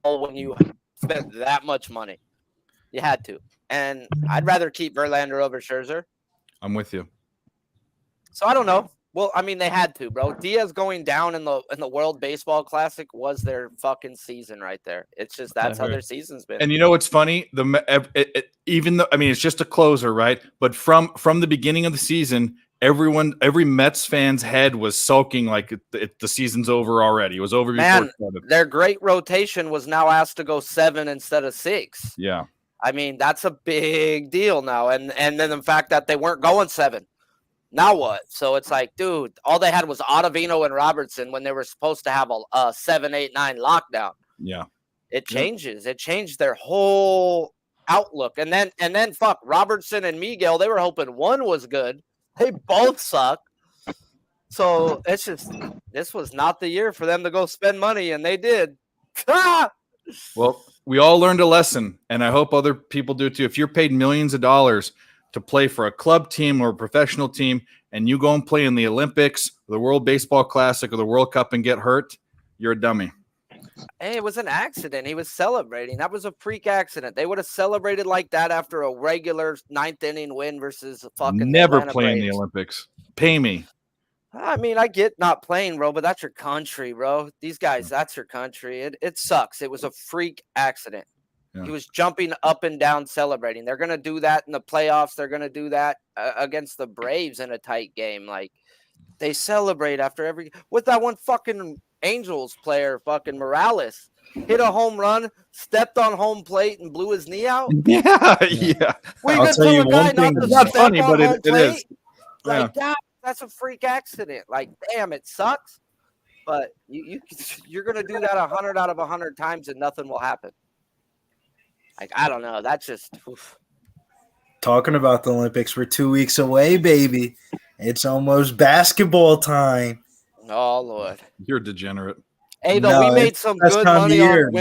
When you spent that much money, you had to. And I'd rather keep Verlander over Scherzer. I'm with you. So I don't know. Well, I mean, they had to, bro. Diaz going down in the World Baseball Classic was their fucking season right there. It's just that's how their season's been. And you know what's funny? Even though it's just a closer, right? But from the beginning of the season, every Mets fan's head was soaking like the season's over already. It was over before it started. Their great rotation was now asked to go 7 instead of 6. Yeah. I mean, that's a big deal now. And then the fact that they weren't going 7. Now what? So it's like, dude, all they had was Ottavino and Robertson when they were supposed to have a 7, 8, 9 lockdown. Yeah. It changes. It changed their whole outlook. And then fuck, Robertson and Miguel, they were hoping one was good. They both suck. So it's just, this was not the year for them to go spend money, and they did. Well, we all learned a lesson, and I hope other people do too. If you're paid millions of dollars to play for a club team or a professional team, and you go and play in the Olympics, or the World Baseball Classic, or the World Cup and get hurt, you're a dummy. Hey, it was an accident. He was celebrating. That was a freak accident. They would have celebrated like that after a regular 9th inning win versus a fucking never Atlanta play in Braves. the Olympics. Pay me. I mean, I get not playing, bro, but that's your country, bro. These guys, that's your country. It sucks. It was a freak accident. Yeah. He was jumping up and down celebrating. They're going to do that in the playoffs. They're going to do that against the Braves in a tight game. Like, they celebrate after every – with that one fucking Angels player, fucking Morales, hit a home run, stepped on home plate, and blew his knee out. Yeah. We could tell a guy not to not step funny, on but home it plate. is. Like, God, that's a freak accident. Like, damn, it sucks. But you're going to do that 100 out of 100 times and nothing will happen. Like, I don't know. That's just oof. Talking about the Olympics, we're 2 weeks away, baby. It's almost basketball time. Oh, Lord. You're degenerate. Hey, though, we made some good money on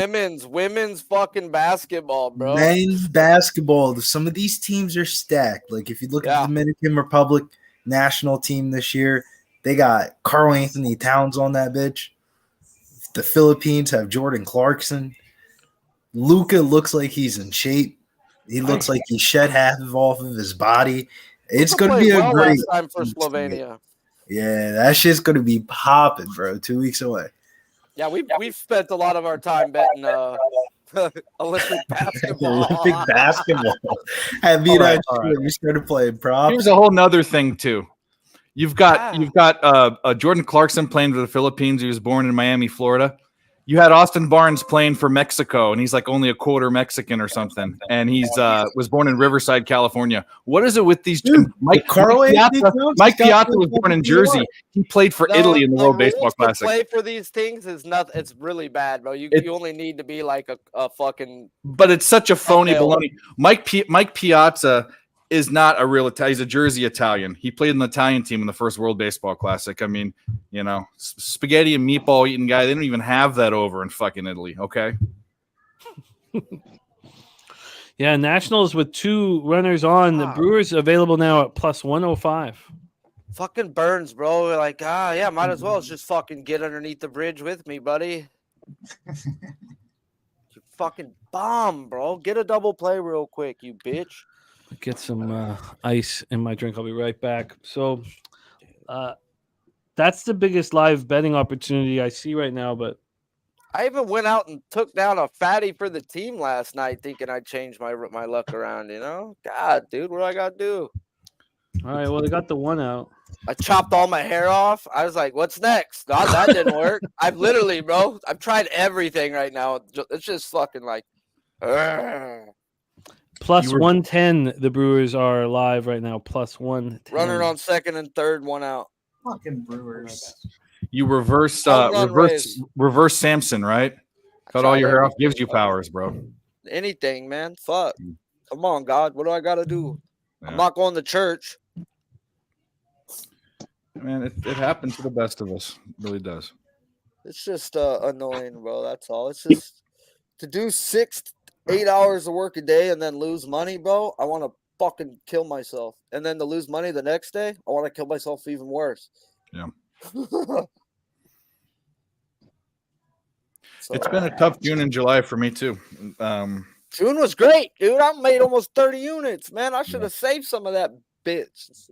women's fucking basketball, bro. Men's basketball. Some of these teams are stacked. Like, if you look at the Dominican Republic national team this year, they got Karl Anthony Towns on that bitch. The Philippines have Jordan Clarkson. Luka looks like he's in shape. He looks like he shed half off of his body. It's going to be a great time for Slovenia. Yeah, that shit's going to be popping, bro. 2 weeks away. Yeah, we've spent a lot of our time betting Olympic basketball. Olympic basketball. Have you All not right. we started playing props? Here's a whole nother thing too. You've got Jordan Clarkson playing for the Philippines. He was born in Miami, Florida. You had Austin Barnes playing for Mexico, and he's like only a quarter Mexican or something. And he's was born in Riverside, California. What is it with these? Mike Piazza was born in Jersey. He played for Italy in the World Baseball Classic. Play for these things is nothing. It's really bad, bro. You only need to be like a fucking. But it's such a phony baloney. Mike Piazza is not a real Italian. He's a Jersey Italian. He played in the Italian team in the first World Baseball Classic. I mean, you know, spaghetti and meatball eating guy. They don't even have that over in fucking Italy. Okay. Yeah, Nationals with 2 runners on. The Brewers available now at plus 105. Fucking Burns, bro. We're like, yeah, might as well just fucking get underneath the bridge with me, buddy. You fucking bomb, bro. Get a double play real quick, you bitch. Get some ice in my drink. I'll be right back. So that's the biggest live betting opportunity I see right now. But I even went out and took down a fatty for the team last night thinking I'd change my luck around, you know? God, dude, what do I got to do? All right, well, they got the 1 out. I chopped all my hair off. I was like, what's next? No, that didn't work. I've literally, bro, I've tried everything right now. It's just fucking like, Plus 110, the Brewers are live right now. Plus 110. Runner on second and third, 1 out. Fucking Brewers. You reverse Samson, right? Cut all your hair off. Gives you powers, bro. Anything, man. Fuck. Come on, God. What do I got to do? Yeah. I'm not going to church. Man, it happens to the best of us. It really does. It's just annoying, bro. That's all. It's just to do 6-8 hours of work a day and then lose money, bro. I want to fucking kill myself. And then to lose money the next day, I want to kill myself even worse. Yeah. So, It's been a tough June and July for me too. June was great, dude. I made almost 30 units, man. I should have saved some of that bitch.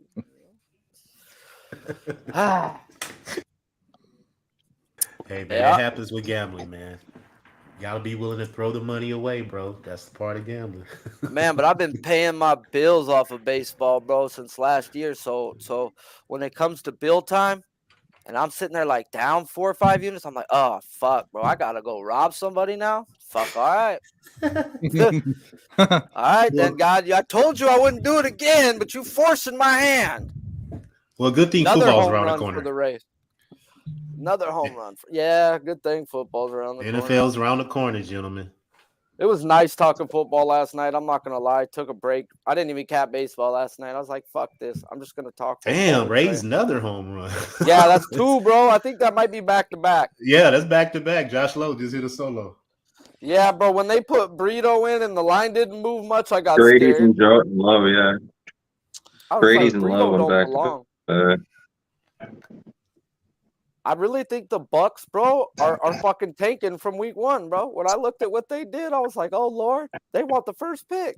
Hey, man, that happens with gambling, man. You gotta be willing to throw the money away, bro. That's the part of gambling. Man, but I've been paying my bills off of baseball, bro, since last year. So when it comes to bill time, and I'm sitting there like down 4 or 5 units, I'm like, oh fuck, bro, I gotta go rob somebody now. Fuck, all right. All right, then, God, I told you I wouldn't do it again, but you forcing my hand. Well, good thing Another football's home around the run corner. for the Rays. Another home run. Yeah, good thing football's around the corner. NFL's around the corner, gentlemen. It was nice talking football last night. I'm not gonna lie. Took a break. I didn't even cap baseball last night. I was like, "Fuck this! I'm just gonna talk." Damn, Ray's another home run. Yeah, that's 2, bro. I think that might be back to back. Yeah, that's back to back. Josh Lowe just hit a solo. Yeah, bro. When they put Brito in and the line didn't move much, I got Brady's scared. and Joe and Lowe, yeah. I was Brady's like, and Brito Lowe don't back belong. to I really think the Bucks, bro, are fucking tanking from week 1, bro. When I looked at what they did, I was like, oh Lord, they want the first pick.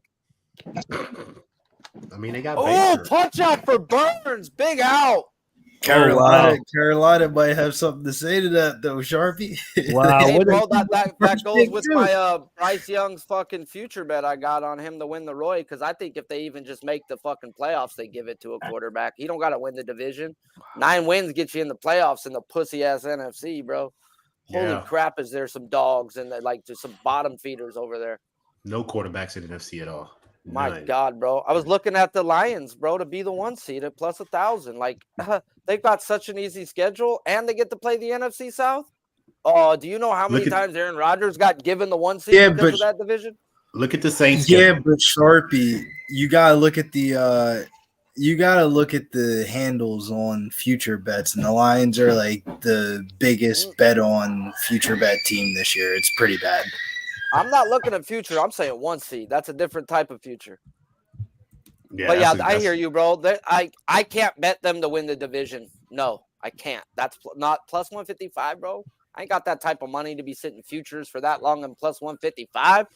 I mean, they got. Oh, punch out for Burns, big out. Carolina might have something to say to that, though, Sharpie. Wow. Hey, what bro, a- that goes pick, with too. my Bryce Young's fucking future bet I got on him to win the Roy, because I think if they even just make the fucking playoffs, they give it to a quarterback. He don't got to win the division. 9 wins get you in the playoffs in the pussy-ass NFC, bro. Holy Yeah. crap, is there some dogs and like just some bottom feeders over there. No quarterbacks in the NFC at all. My None. God, bro. I was looking at the Lions, bro, to be the 1 seed at plus 1,000. Like, they've got such an easy schedule, and they get to play the NFC South. Oh, do you know how many times Aaron Rodgers got given the 1 seed because of that division? Look at the Saints. Yeah, schedule. but Sharpie, you gotta look at the handles on future bets, and the Lions are like the biggest bet on future bet team this year. It's pretty bad. I'm not looking at future. I'm saying 1 seed. That's a different type of future. Yeah, But yeah, that's- I hear you, bro. I can't bet them to win the division. No, I can't. That's not plus 155, bro. I ain't got that type of money to be sitting futures for that long and plus 155.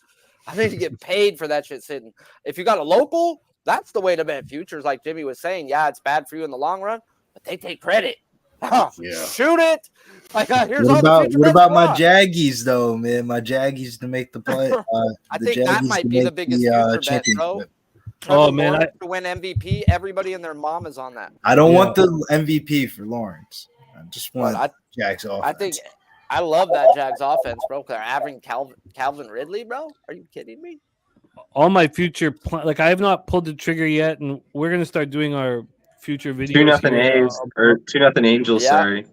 I need to get paid for that shit sitting. If you got a local, that's the way to bet futures. Like Jimmy was saying, yeah, it's bad for you in the long run, but they take credit. Yeah. Shoot it. Like, here's What all the about future what bets about my brought. Jaggies though, man? My Jaggies to make the play. I The think that Jaggies might to be the make biggest future bet, championship. bro. Oh, Trevor man, Lawrence to win MVP. Everybody and their mom is on that. I don't Yeah. want the MVP for Lawrence. I just want But Jags offense. I think I love that Jags offense, bro. They're having Calvin Ridley, bro. Are you kidding me? All my future like I have not pulled the trigger yet, and we're gonna start doing our future videos. 2-0 here, A's or 2-0 Angels. Yeah. Sorry.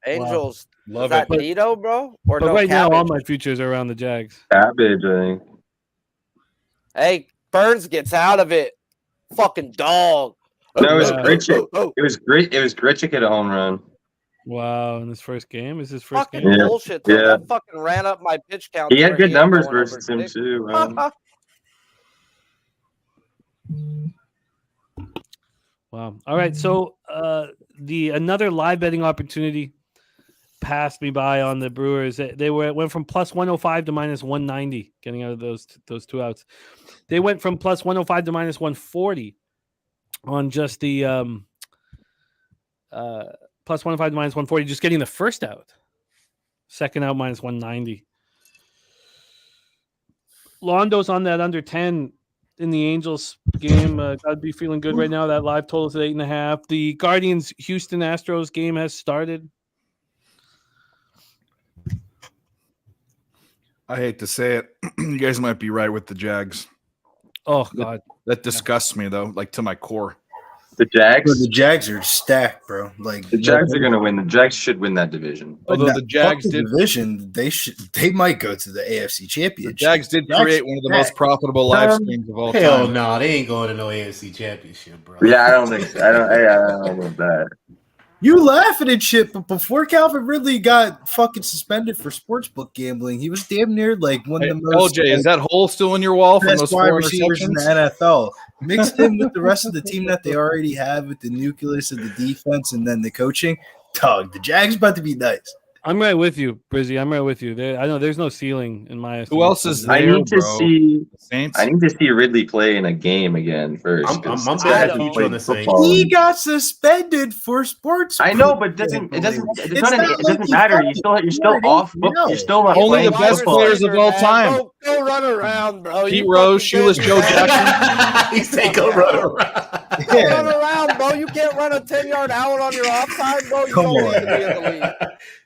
Angels. Love Is that it. Nito, bro? Or but no, right now, all Cabbage? my futures are around the Jags. Cabbage, I think. Hey, Burns gets out of it. Fucking dog. No, it was Yeah. Gritchick. It was Gritchick at a home run. Wow, in his first game, is his first Fucking game? Yeah. bullshit, though. Yeah. That fucking ran up my pitch count. He to had where good ain't numbers going over versus him six. too. Man. Wow. All right, so the another live betting opportunity passed me by on the Brewers. They went from plus 105 to minus 190, getting out of those two outs. They went from plus 105 to minus 140 on just the plus 105 to minus 140, just getting the first out. Second out minus 190. Londo's on that under 10 in the Angels game. I'd be feeling good right now. That live total is at 8.5. The Guardians Houston Astros game has started. I hate to say it. You guys might be right with the Jags. Oh God, That disgusts me though, like to my core. The Jags. Bro, the Jags are stacked, bro. Like The Jags are gonna win. The Jags should win that division. Although the Jags fuck the did, division, they might go to the AFC the Championship. Jags did Jags create one of the most stacked. profitable live streams of all Hell time. no, they ain't going to no AFC Championship, bro. Yeah, I don't think. I don't know about that. You laughing at shit, but before Calvin Ridley got fucking suspended for sportsbook gambling, he was damn near like one Hey, of the most LJ, is that hole still in your wall from best those wide 4 receivers in the interceptions? NFL. Mixed in with the rest of the team that they already have with the nucleus of the defense and then the coaching. Dog, the Jags about to be nice. I'm right with you, Brizzy. I'm right with you. I know there's no ceiling in my. Who else is I there, need to bro? see. The Saints? I need to see Ridley play in a game again first. I'm 'cause betting this guy the hasn't future played on the Saints. football. He got suspended for sports. I know, but it doesn't matter. You're still off. You're still not Only playing the best football. players of all time. Go run around, bro. Pete You Rose, fucking Shoeless bitch, Joe man. Jackson. He said go run around. Go run around, bro. You can't run a 10-yard out on your off time, bro. You Come don't on. need to be in the league.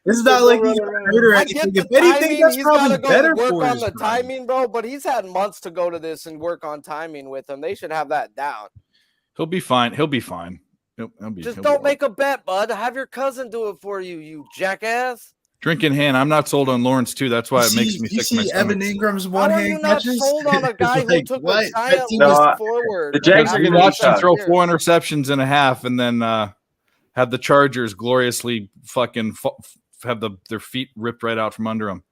It's not like he's hurt or I anything. get the If anything, timing. that's He's probably got to go better work for on his the brand. timing, bro. But he's had months to go to this and work on timing with him. They should have that down. He'll be fine. He'll be fine. Just he'll don't be make a bet, bud. Have your cousin do it for you, you jackass. drink in hand. I'm not sold on Lawrence too. That's why it makes me You sick. to my see stomach. Evan Ingram's How one are you hand not catches? sold on a guy who Like, took what? a That giant team leap was- forward? the Jags man? are We gonna be watched him tough. throw 4 interceptions and a half, and then had the Chargers gloriously fucking have their feet ripped right out from under them.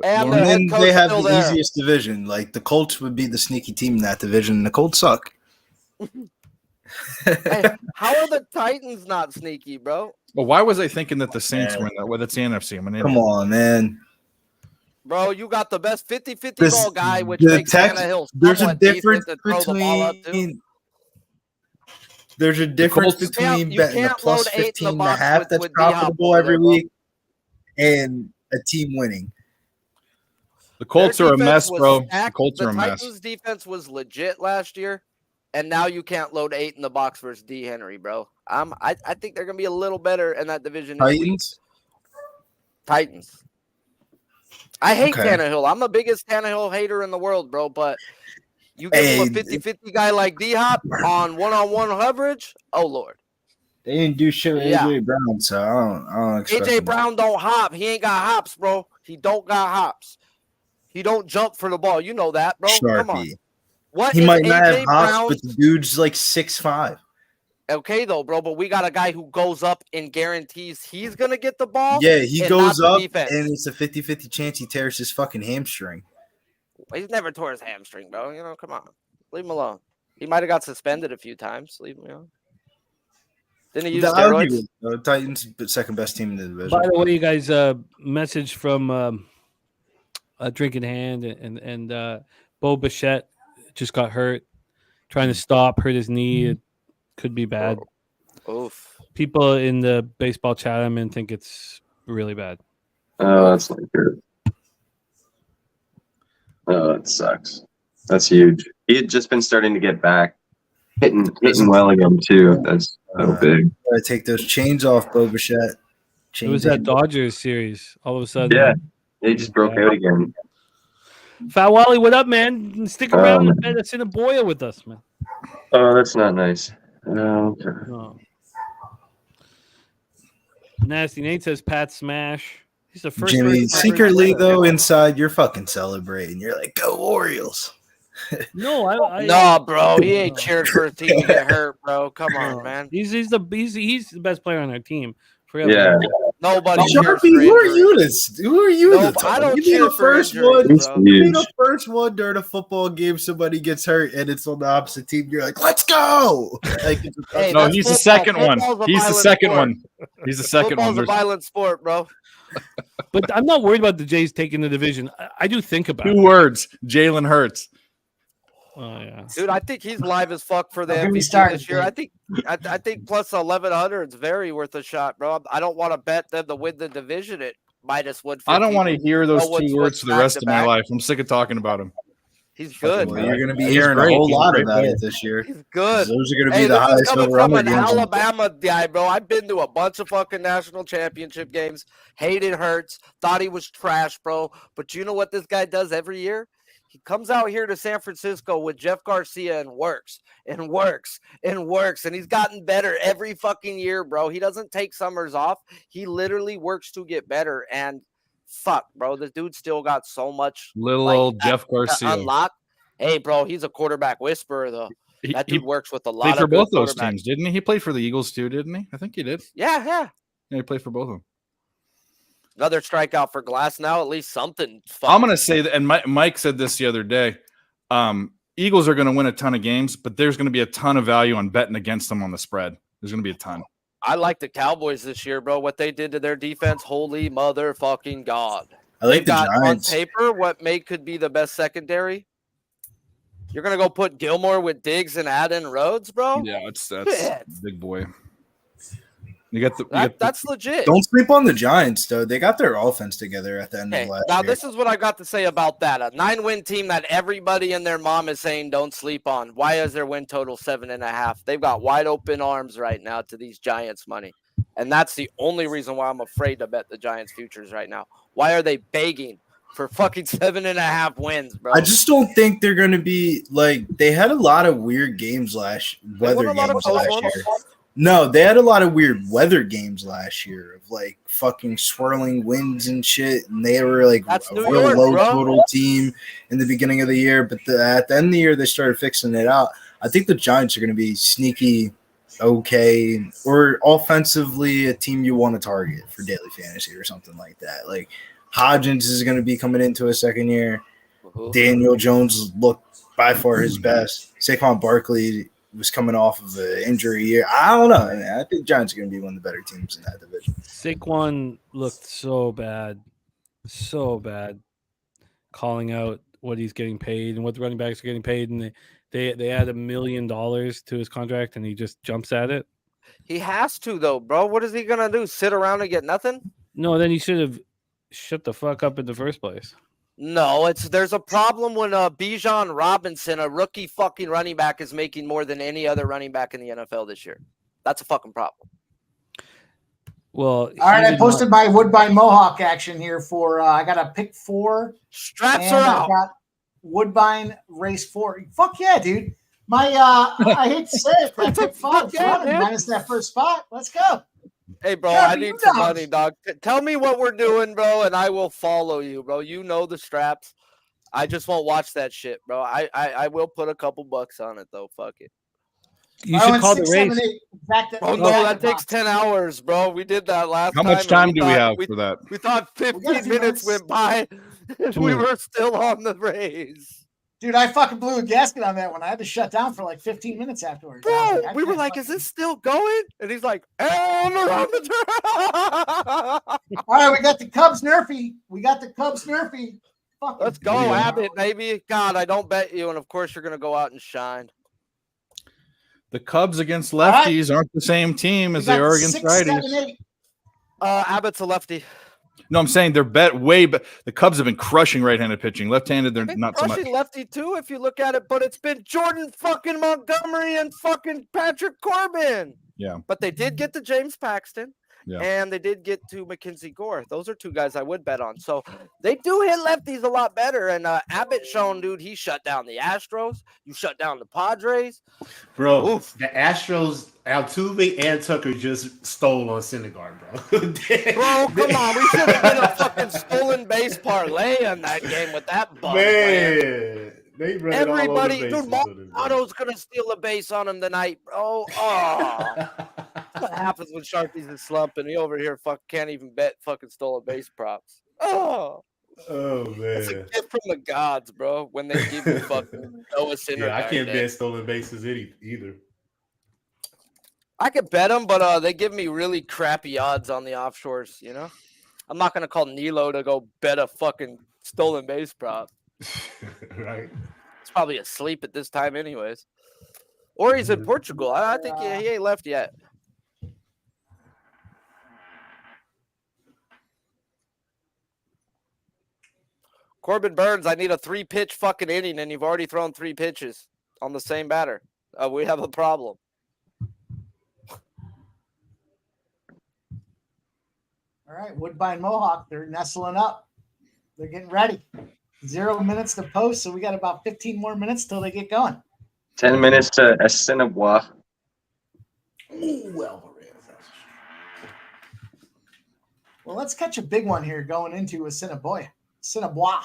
And And their head then coach they have still the there. easiest division. Like the Colts would be the sneaky team in that division. The Colts suck. Hey, how are the Titans not sneaky, bro? Well, why was I thinking that the Saints were in that? Well, that's the NFC. I'm an idiot. Come on, man. Bro, you got the best 50-50 This- ball guy, which the makes Tex- Tannehill There's a somewhat decent difference to throw the ball up to. between. There's a difference Colts- between You betting a can't plus load 8 in the 15 and a box half with- that's with D-Hop profitable over every there, bro. week and a team winning. The Colts Their are a defense mess, was bro. The stacked. Colts are a mess. Titans defense was legit last year, and now you can't load 8 in the box versus D. Henry, bro. I think they're gonna be a little better in that division. this week. Titans. I hate Okay. Tannehill. I'm the biggest Tannehill hater in the world, bro. But you give him a Hey, 50-50 guy like D-Hop on one-on-one coverage. Oh Lord, They didn't do shit with Yeah. AJ Brown, so I don't expect AJ them. Brown don't hop. He ain't got hops, bro. He don't got hops. He don't jump for the ball. You know that, bro. Come on. Sharpie. What He is might not AJ have hops, Brown? but the dude's like 6'5". Okay, though, bro. But we got a guy who goes up and guarantees he's gonna get the ball. Yeah, he and goes not the up, defense. and it's a 50-50 chance he tears his fucking hamstring. He's never tore his hamstring, bro. You know, come on, leave him alone. He might have got suspended a few times. Leave him alone. Didn't he use I'll give steroids? it. The Titans, second best team in the division. By the way, you guys, message from Drink in Hand and Bo Bichette just got hurt, trying to stop, hurt his knee. It could be bad. Oof. People in the baseball chat I'm in think it's really bad. Oh, that's not good. Oh, that sucks. That's huge. He had just been starting to get back, hitting well again too. That's so big. Gotta take those chains off, Boba. It was that Dodgers series. All of a sudden, Yeah, he just broke out again. Fat Wally, what up, man? Stick around and bet Assiniboia with us, man. Oh, that's not nice. Okay. Oh. Nasty Nate says Pat smash. He's the first. Jimmy, secretly though, inside you're fucking celebrating. You're like, go Orioles. No, no, bro. He ain't cheered for a team to get hurt, bro. Come on, man. He's the best player on our team. Yeah. Nobody. Sharpie, who are you to talk? I don't You cheer be the for first injuries, one. bro. You be the first one during a football game. Somebody gets hurt and it's on the opposite team. You're like, let's go. Like, Hey, No, that's he's the football. second one. Football's a He's the violent second sport. one. He's the second Football's one. a violent sport, bro. But I'm not worried about the Jays taking the division. I do think about Two it. words: Jalen Hurts. Oh yeah, Dude, I think he's live as fuck for the Don't get me MVP started, this year. dude. I think plus 1100 is very worth a shot, bro. I don't want to bet them to win the division at minus 150. I don't want to hear those No one's two words for the back rest to of my back. life. I'm sick of talking about him. He's good. Well, you're going to be He's hearing great. a whole He's a lot great about player. it this year. He's good. Those are going to be Hey, the this is highest coming over from under an games. Alabama guy, bro. I've been to a bunch of fucking national championship games. Hated Hurts. Thought he was trash, bro. But you know what this guy does every year? He comes out here to San Francisco with Jeff Garcia and works and works and works. And he's gotten better every fucking year, bro. He doesn't take summers off. He literally works to get better. And fuck, bro, this dude still got so much Little like, old Jeff to Garcia. unlock. Hey, bro, he's a quarterback whisperer, though. That He dude works with a lot played for of good both those quarterbacks. teams, didn't he? He played for the Eagles too, didn't he? I think he did. Yeah. Yeah, he played for both of them. Another strikeout for Glass now. At least something. I'm going to say that, and Mike said this the other day. Eagles are going to win a ton of games, but there's going to be a ton of value on betting against them on the spread. There's going to be a ton. I like the Cowboys this year, bro. What they did to their defense, holy motherfucking god! I like the Got Giants. on paper what could be the best secondary. You're gonna go put Gilmore with Diggs and add in Rhodes, bro? Yeah, that's Shit. big boy. You got the That's legit. Don't sleep on the Giants, though. They got their offense together at the end Okay, of last now year. this is what I got to say about that. A 9-win team that everybody and their mom is saying don't sleep on. Why is their win total 7.5? They've got wide open arms right now to these Giants money. And that's the only reason why I'm afraid to bet the Giants futures right now. Why are they begging for fucking 7.5 wins, bro? I just don't think they're going to be like they had a lot of weird games weather games last year. No, they had a lot of weird weather games last year of like fucking swirling winds and shit, and they were like That's a New real York, low bro. total team in the beginning of the year. But at the end of the year, they started fixing it out. I think the Giants are going to be sneaky, okay, or offensively a team you want to target for daily fantasy or something like that. Like Hodgins is going to be coming into a second year. Daniel Jones looked by far his best. Saquon Barkley was coming off of an injury year. I don't know. I think Giants are going to be one of the better teams in that division. Saquon looked so bad, calling out what he's getting paid and what the running backs are getting paid, and they add $1 million to his contract, and he just jumps at it. He has to, though, bro. What is he gonna do? Sit around and get nothing? No, then he should have shut the fuck up in the first place. No, there's a problem when Bijan Robinson, a rookie fucking running back, is making more than any other running back in the NFL this year. That's a fucking problem. Well, All right, I posted my Woodbine Mohawk action here for I got a pick 4. Straps and are I out. got Woodbine race 4. Fuck yeah, dude. My I hate to say it, I picked 5 yeah, running man. minus that first spot. Let's go. Hey, bro, Yeah, I but need you some don't. money, dog. Tell me what we're doing, bro, and I will follow you, bro. You know the straps. I just won't watch that shit, bro. I will put a couple bucks on it, though. Fuck it. You I should went call 6, the race. 7, 8, back to, Oh, no, back that to takes box. 10 hours, bro. We did that last How time. much and time do we thought- have for that? We thought We got a 15 few minutes minutes. went by, and we were still on the race. Dude, I fucking blew a gasket on that one. I had to shut down for like 15 minutes afterwards. I was Bro, like, I we were can't like, fucking- is this still going? And he's like, and around the turn. All right, we got the Cubs Nerfy. Fucking Let's go, Abbott, baby. God, I don't bet you. And of course, you're going to go out and shine. The Cubs against right. lefties aren't the same team as We they got are against 6, 7, righties. 8. Abbott's a lefty. No, I'm saying they're the Cubs have been crushing right-handed pitching. Left-handed, they're They've been not so much. crushing lefty too, if you look at it, but it's been Jordan fucking Montgomery and fucking Patrick Corbin. Yeah. But they did get to James Paxton. Yeah. And they did get to Mackenzie Gore. Those are 2 guys I would bet on. So they do hit lefties a lot better. And Abbott shown, dude, he shut down the Astros. You shut down the Padres. Bro, Oof. the Astros, Altuve and Tucker just stole on Syndergaard, bro. Bro, come on. We should have been a fucking stolen base parlay on that game with that bum player. Man, they run Everybody, it all dude, over the bases. Mario's going to steal a base on him tonight, bro. Oh. What happens when Sharpie's is slumping? He over here can't even bet fucking stolen base props. Oh man, it's a gift from the gods, bro. When they give you fucking Noah Syndergaard. yeah, I can't bet stolen bases either. I could bet them, but they give me really crappy odds on the offshores. You know, I'm not gonna call Nilo to go bet a fucking stolen base prop. Right? It's probably asleep at this time, anyways. Or he's in Portugal. I think he ain't left yet. Corbin Burns, I need a 3-pitch fucking inning, and you've already thrown 3 pitches on the same batter. We have a problem. All right, Woodbine Mohawk, they're nestling up. They're getting ready. 0 minutes to post, so we got about 15 more minutes till they get going. 10 minutes to Assiniboia. Ooh, Alvarez. Well, let's catch a big one here going into Assiniboia. Assiniboia,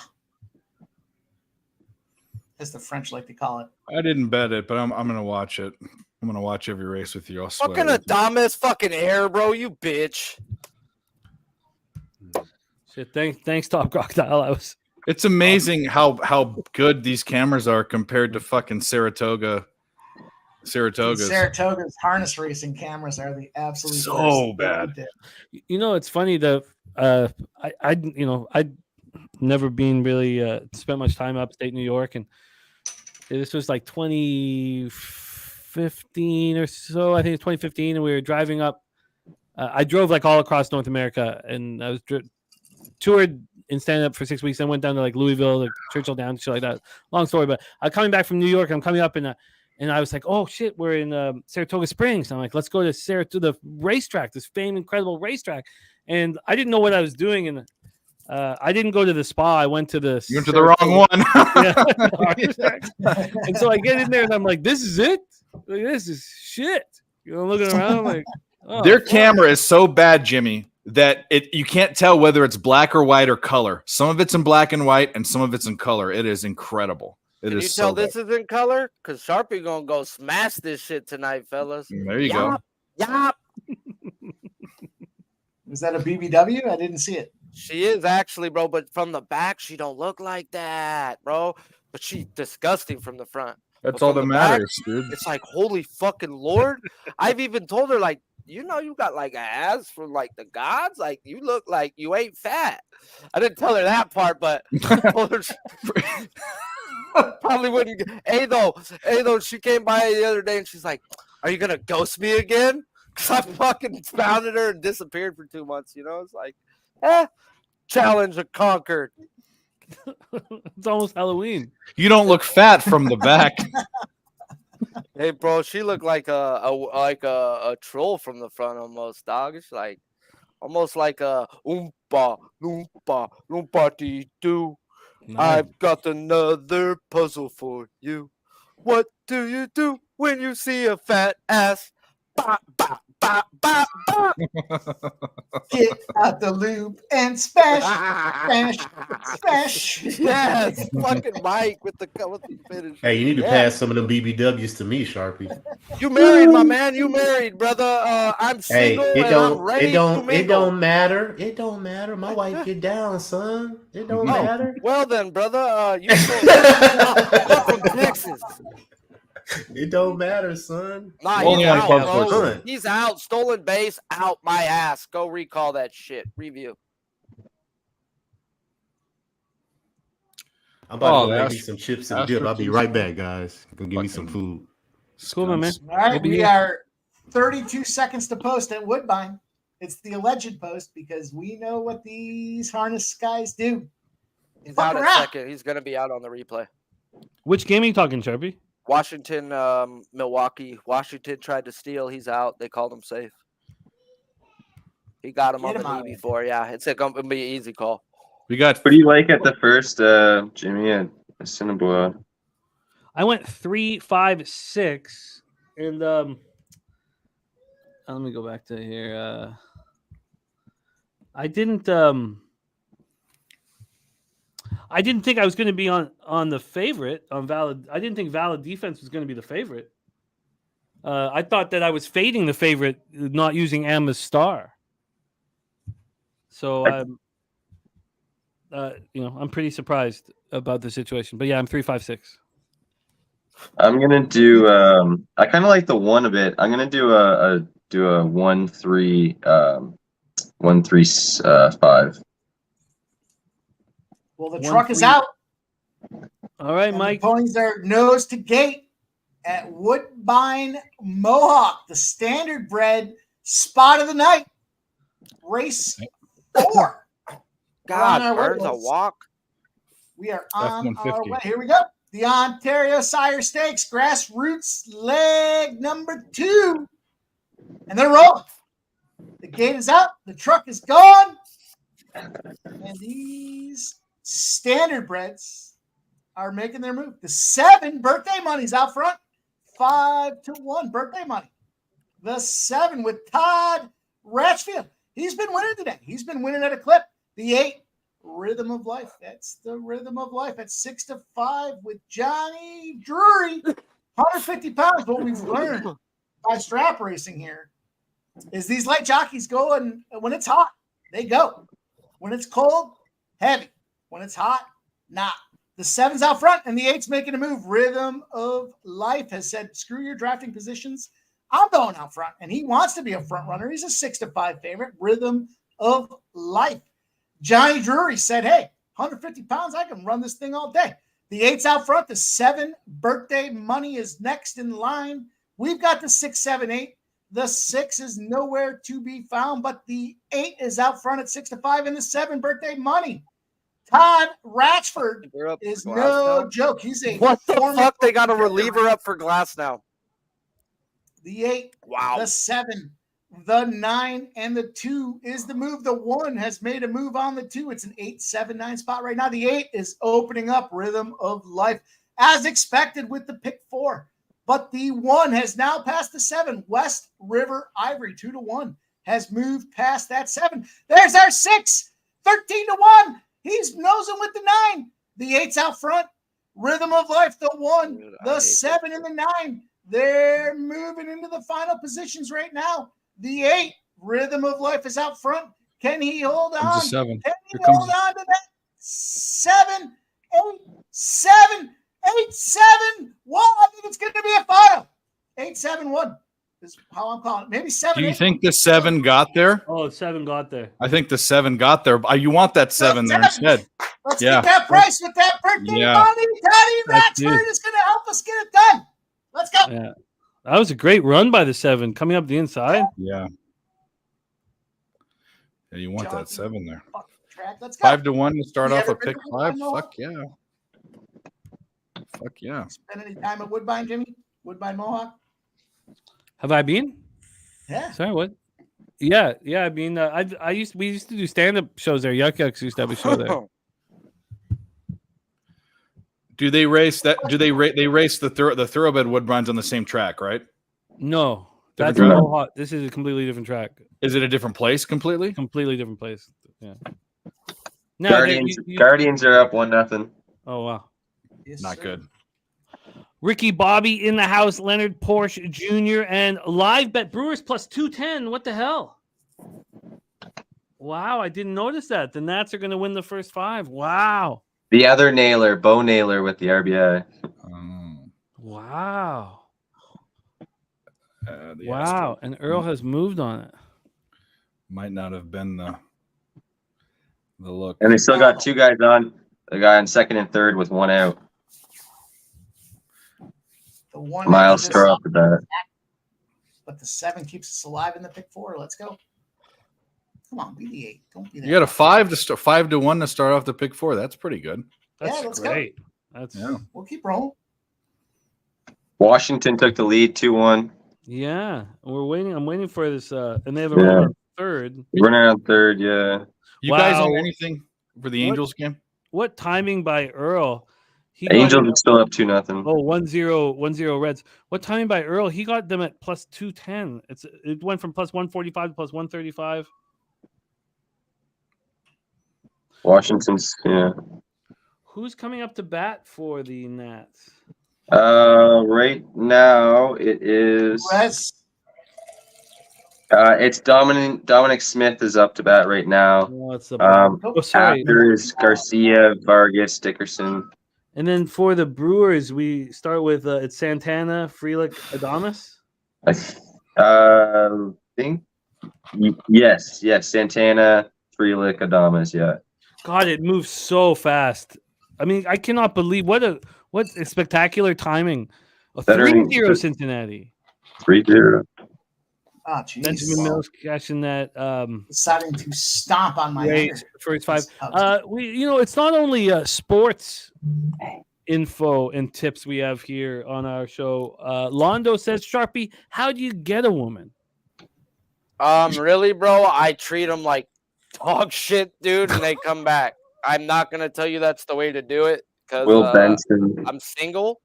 as the French like to call it. I didn't bet it, but I'm gonna watch it. I'm gonna watch every race with you. I'll swear. Fucking Adamas fucking air, bro, you bitch. Shit, thanks, Top Crocodile. It's amazing how good these cameras are compared to fucking Saratoga's. Saratoga's harness racing cameras are the absolute So worst. bad. You know, it's funny that I'd never been really spent much time upstate New York, and this was like 2015 or so. I think it's 2015, and we were driving up. I drove like all across North America, and I was toured and standing up for 6 weeks. Then went down to like Louisville, like Churchill Downs, shit like that. Long story, but I'm coming back from New York. I'm coming up and I was like, oh shit, we're in Saratoga Springs. I'm like, let's go to the racetrack, this famed, incredible racetrack. And I didn't know what I was doing, and I didn't go to the spa. I went to the. You went to the wrong one. And so I get in there, and I'm like, this is it. Like, this is shit. You know, looking around, I'm like, oh, Their camera is so bad, Jimmy, that you can't tell whether it's black or white or color. Some of it's in black and white, and some of it's in color. It is incredible. Can you tell this is in color? Because Sharpie gonna go smash this shit tonight, fellas. There you go. Yup. Was that a BBW? I didn't see it. She is actually, bro, but from the back, she don't look like that, bro. But she's disgusting from the front. That's But all from that the back, matters, dude. It's like, holy fucking Lord. I've even told her, like, you know, you got like an ass from like the gods. Like, you look like you ain't fat. I didn't tell her that part, but I told her probably wouldn't. Hey, though, she came by the other day and she's like, are you going to ghost me again? Because I fucking founded her and disappeared for 2 months. You know, it's like, challenge conquered. it's almost Halloween. You don't look fat from the back. Hey, bro, she looked like a troll from the front almost, dog. It's like almost like a oompa loompa loompa dee doo. I've got another puzzle for you. What do you do when you see a fat ass? Ba, ba, ba, ba, ba. Get out the loop and smash, smash, smash. Yes, fucking Mike with the finish. Hey, you need to pass some of them BBWs to me, Sharpie. You married, my man. You married, brother. I'm Hey, single. it don't matter. It don't matter. My wife get down, son. It don't matter. Well then, brother, you from Texas. It don't matter, son. Nah, Only he's on out, Club bro. Sports. He's out. Stolen base, out my ass. Go recall that shit. Review. I'm about to go make Astros- me some chips and dip. I'll be right back, guys. Go give me some food. Cool, my man. All right, We'll be we here. are 32 seconds to post at Woodbine. It's the alleged post because we know what these harness guys do. He's Fuck out at around. second. He's going to be out on the replay. Which game are you talking, Sharpie? Washington, Milwaukee. Washington tried to steal. He's out. They called him safe. He got him Get on him the out knee of here. before. Yeah, it's going to be an easy call. We got What do you like at the first, Jimmy and Assiniboia? I went 3, 5, 6, and let me go back to here. I didn't think I was going to be on the favorite on valid. I didn't think valid defense was going to be the favorite. I thought that I was fading the favorite, not using Emma's star. So I'm pretty surprised about the situation. But yeah, I'm 3, 5, 6. I'm gonna do. I kind of like the one a bit. I'm gonna do a 1-3, 1-3-5. Well, the 1, truck is 3. out. All right, And Mike. the ponies are nose to gate at Woodbine Mohawk, the standard bred spot of the night. Race 4. God, our Burns a Orioles. walk. We are on F-150. our way. Here we go. The Ontario Sire Stakes grassroots leg number 2. And they're rolling. The gate is out. The truck is gone. And these standard breds are making their move. The 7 birthday money's out front. 5-1 birthday money. The 7 with Todd Ratchfield. He's been winning today. He's been winning at a clip. The 8, Rhythm of Life. That's the Rhythm of Life at 6-5 with Johnny Drury. 150 pounds. What we've learned by strap racing here is these light jockeys go, and when it's hot, they go. When it's cold, heavy. When it's hot, not. The 7's out front, and the 8's making a move. Rhythm of Life has said, screw your drafting positions. I'm going out front, and he wants to be a front runner. He's a 6-5 favorite. Rhythm of Life. Johnny Drury said, hey, 150 pounds, I can run this thing all day. The 8's out front. The 7 birthday money is next in line. We've got the 6, 7, 8. The 6 is nowhere to be found, but the 8 is out front at 6-5, and the 7 birthday money. Todd Ratchford They're up is for Glass no now. joke. He's a What the former- fuck? They got a reliever up for Glass now. The 8, Wow. the 7, the 9, and the 2 is the move. The 1 has made a move on the 2. It's an 8-7-9 spot right now. The 8 is opening up Rhythm of Life as expected with the pick 4. But the 1 has now passed the 7. West River Ivory, 2-1, has moved past that 7. There's our 6, 13-1. He's nosing with the 9. The 8's out front. Rhythm of Life, the 1, Dude, I the hate 7, and the 9. They're moving into the final positions right now. The 8, Rhythm of Life, is out front. Can he hold Comes on? the 7. Can he Here comes hold on to that? 7, 8, 7, 8, 7, 1. I think it's going to be a final. 8, 7, 1 is how I'm calling it. Maybe 7. Do you 8. think the 7 got there? Oh, 7 got there. I think the 7 got there. You want that 7 there instead. Let's Yeah. get that price with that birthday Yeah. money. Toddy That's it. Ratchford is going to help us get it done. Let's go. Yeah. That was a great run by the 7 coming up the inside. Yeah. Yeah, you want that Jonathan, 7 there. fuck the track. Let's go. 5-1 to start You off ever a been pick to Woodbine 5. Mohawk? Fuck yeah. Fuck yeah. Spend any time at Woodbine, Jimmy? Woodbine Mohawk? Have I been? Yeah. Sorry, what? Yeah. I mean, we used to do stand-up shows there. Yuck Yucks used to have a show there. Do they race that? Do they race the thoroughbred Woodbines on the same track, right? No, Different that's track? Mohawk. This is a completely different track. Is it a different place completely? Completely different place. Yeah. No, Guardians are up 1-0. Oh wow. Yes, Not sir. good. Ricky Bobby in the house. Leonard Porsche Jr. and live bet Brewers plus 210. What the hell? Wow, I didn't notice that. The Nats are going to win the first 5. Wow. The other nailer, Bo Naylor with the RBI. Wow. The Wow. Astros And Earl has moved on it. might not have been the look. And they still got 2 guys on. The guy on 2nd and 3rd with 1 out. The one Miles that start off the bat. but the 7 keeps us alive in the pick 4. Let's go. Come on, be the 8. Don't be that. You got a 5-1 to start off the pick 4. That's pretty good. That's let's great. go. That's We'll keep rolling. Washington took the lead 2-1. yeah. We're waiting. I'm waiting for this. And they have a runner on third. Running on third, yeah. You guys Wow. on anything for the Angels game? What timing by Earl? He Angels got, are still up 2-0. oh 1-0 Reds. What timing by Earl? He got them at plus 210. It went from plus 145 to plus 135. Washington's, yeah. Who's coming up to bat for the Nats? Right now it is. Reds. It's Dominic Smith is up to bat right now. Oh, it's the sorry. After is Garcia, Vargas, Dickerson. And then for the Brewers, we start with it's Santana, Frelick, Adames. I think yes, Santana, Frelick, Adames, yeah. God, it moves so fast. I mean, I cannot believe what a spectacular timing. A Better 3-0 Cincinnati. 3-0. Oh, jeez. Benjamin Mills catching that. Deciding to stomp on my Great under. first 5. It's not only sports info and tips we have here on our show. Londo says, Sharpie, how do you get a woman? Really, bro? I treat them like dog shit, dude, and they come back. I'm not gonna tell you that's the way to do it because Will Benson. I'm single,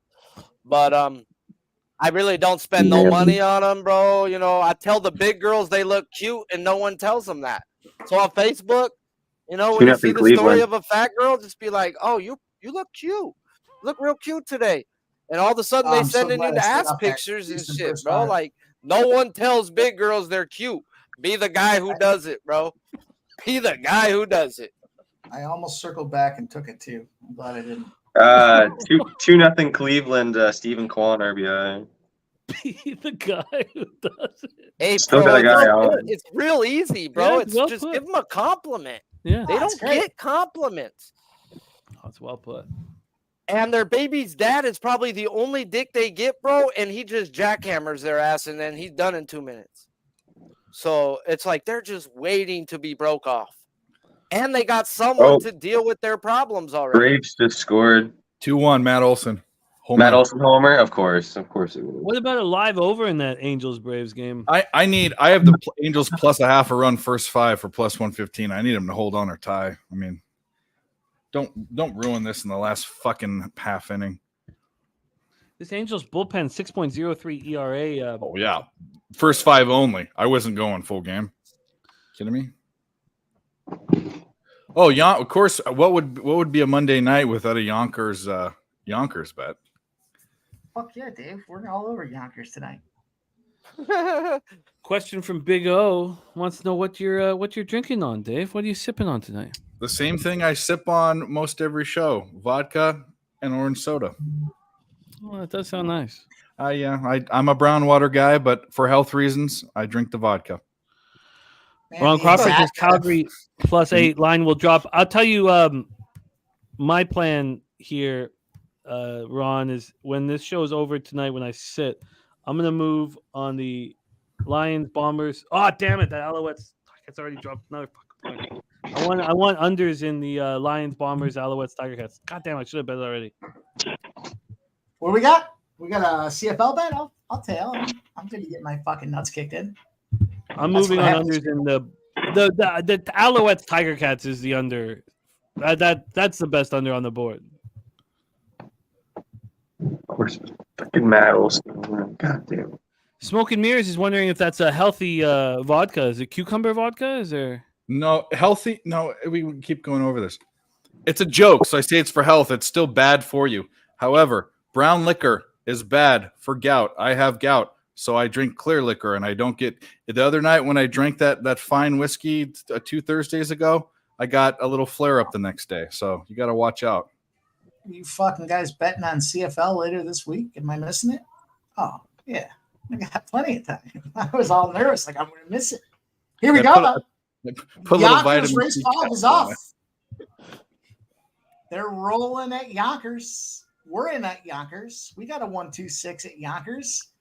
but I really don't spend no money on them, bro. You know, I tell the big girls they look cute, and no one tells them that. So on Facebook, you know, when you see the story of a fat girl, just be like, "Oh, you look cute. You look real cute today," and all of a sudden they sending you the ass pictures and shit, bro. Like no one tells big girls they're cute. Be the guy who does it, bro. Be the guy who does it. I almost circled back and took it too. I'm glad I didn't. 2-0 Cleveland. Stephen Kwan RBI. Be the guy who does it. Hey, Still bro, got a guy on. it's real easy, bro. Yeah, it's well just put. give them a compliment. Yeah, They don't get compliments. oh, it's well put. And their baby's dad is probably the only dick they get, bro. And he just jackhammers their ass, and then he's done in 2 minutes. So it's like they're just waiting to be broke off. And they got someone to deal with their problems already. Braves just scored. 2-1, Matt Olson. Homer. Matt Olson homer, of course it would. What about a live over in that Angels Braves game? I have the Angels plus a half a run first 5 for plus 115. I need them to hold on or tie. I mean, don't ruin this in the last fucking half inning. This Angels bullpen 6.03 ERA. Oh yeah, first 5 only. I wasn't going full game. Kidding me? Oh yeah, of course. What would be a Monday night without a Yonkers bet? Fuck yeah, Dave. We're all over Yonkers tonight. Question from Big O wants to know what you're drinking on, Dave. What are you sipping on tonight? The same thing I sip on most every show: vodka and orange soda. Oh, that does sound nice. I'm a brown water guy, but for health reasons, I drink the vodka. Man, Ron Crawford says exactly. Calgary plus 8 line will drop. I'll tell you my plan here, Ron, is when this show is over tonight, when I sit, I'm going to move on the Lions, Bombers. Oh, damn it. That Alouettes. It's already dropped another fucking point. I want unders in the Lions, Bombers, Alouettes, Tiger Cats. God damn, I should have bet already. What do we got? We got a CFL bet? I'll tell. I'm going to get my fucking nuts kicked in. I'm That's moving what on happens. unders in the Alouettes, Tiger Cats is the under. That's the best under on the board. Of course, fucking Matt Olson. God damn. Smoke and Mirrors is wondering if that's a healthy vodka. Is it cucumber vodka? Is there? No, healthy. No, we keep going over this. It's a joke, so I say it's for health. It's still bad for you. However, brown liquor is bad for gout. I have gout, so I drink clear liquor, and I don't get. The other night when I drank that fine whiskey 2 Thursdays ago, I got a little flare up the next day. So you got to watch out. You fucking guys betting on CFL later this week? Am I missing it? Oh, yeah. I got plenty of time. I was all nervous, like I'm going to miss it. Here we go. Put a little Yonkers vitamin race C 5 cap is on off. it. They're rolling at Yonkers. we're in at Yonkers. We got a 1-2-6 at Yonkers.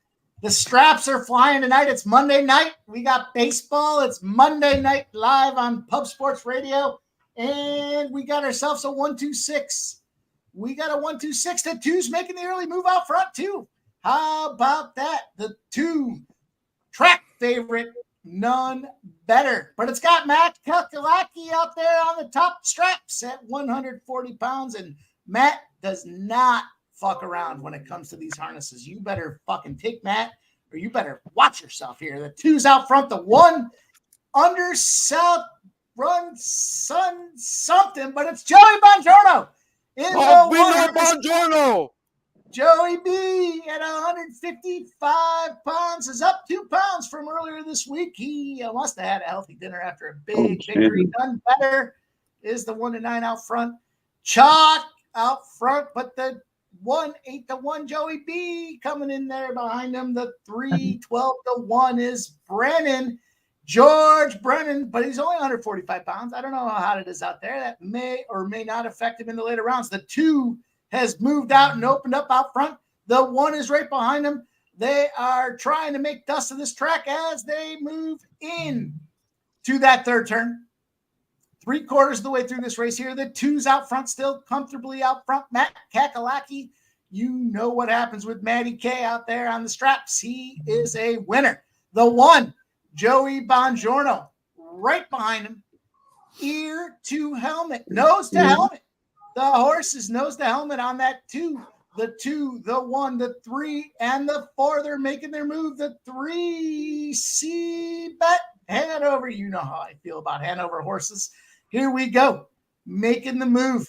The straps are flying tonight. It's Monday night. We got baseball. It's Monday night live on Pub Sports Radio. And we got ourselves a 1-2-6. We got a 1-2-6. The 2's making the early move out front, too. How about that? The 2 track favorite, none better. But it's got Matt Kakalaki out there on the top straps at 140 pounds. And Matt does not fuck around when it comes to these harnesses. You better fucking take Matt, or you better watch yourself here. The 2's out front. The 1 under South run sun something, but it's Joey Bongiorno. Bongiorno. Joey B at 155 pounds is up 2 pounds from earlier this week. He must have had a healthy dinner after a big victory. Done better is the 1-9 out front. Chalk out front, but the 1-8-1 Joey B coming in there behind him. The 3-12-1 is George Brennan, but he's only 145 pounds. I don't know how hot it is out there. That may or may not affect him in the later rounds. The 2 has moved out and opened up out front. The 1 is right behind him. They are trying to make dust of this track as they move in to that third turn. 3/4 of the way through this race here. The 2's out front, still comfortably out front. Matt Kakalaki, you know what happens with Matty K out there on the straps. He is a winner. The 1, Joey Bongiorno, right behind him. Ear to helmet, nose to helmet. The horse is nose to helmet on that 2. The 2, the 1, the 3, and the 4. They're making their move. The 3, C-Bet Hanover. You know how I feel about Hanover horses. Here we go. Making the move.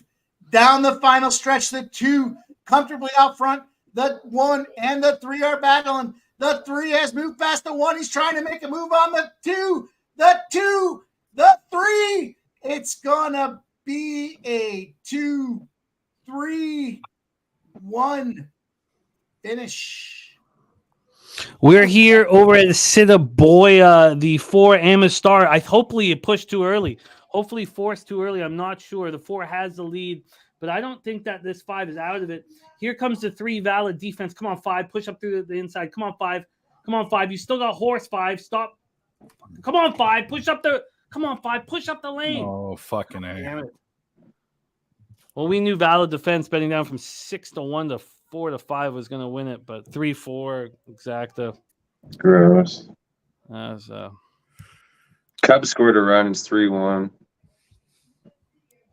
Down the final stretch, the 2 comfortably out front. The 1 and the 3 are battling. The 3 has moved past the 1. He's trying to make a move on the 2. The 2, the 3. It's going to be a 2-3-1 finish. We're here over at Assiniboia, the 4 Amistar. Hopefully it pushed too early. Hopefully forced too early. I'm not sure. The 4 has the lead, but I don't think that this 5 is out of it. Here comes the 3 valid defense. Come on, 5. Push up through the inside. Come on, 5. Come on, 5. You still got horse, 5. Stop. Come on, 5. Push up the. Come on, 5. Push up the lane. Oh, fucking A. Damn it. Well, we knew valid defense betting down from 6-1 to 4-5 was going to win it, but 3-4 exacta. Gross. Cubs scored a run. It's 3-1.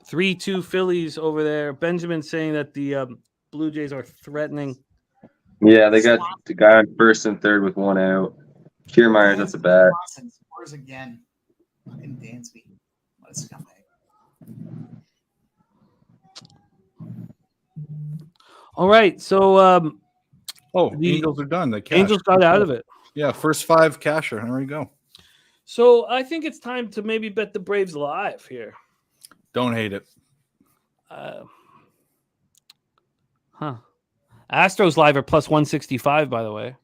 3-2 Phillies over there. Benjamin saying that the Blue Jays are threatening. Yeah, they got the guy on first and third with 1 out. Kiermaier, that's a bat. Scores again. Fucking Dansby. What a scumbag. All right, so the Angels are done. They cashed. Angels got out of it. Yeah, first 5 casher. There we go. So I think it's time to maybe bet the Braves live here. Don't hate it. Astros live are plus 165, by the way.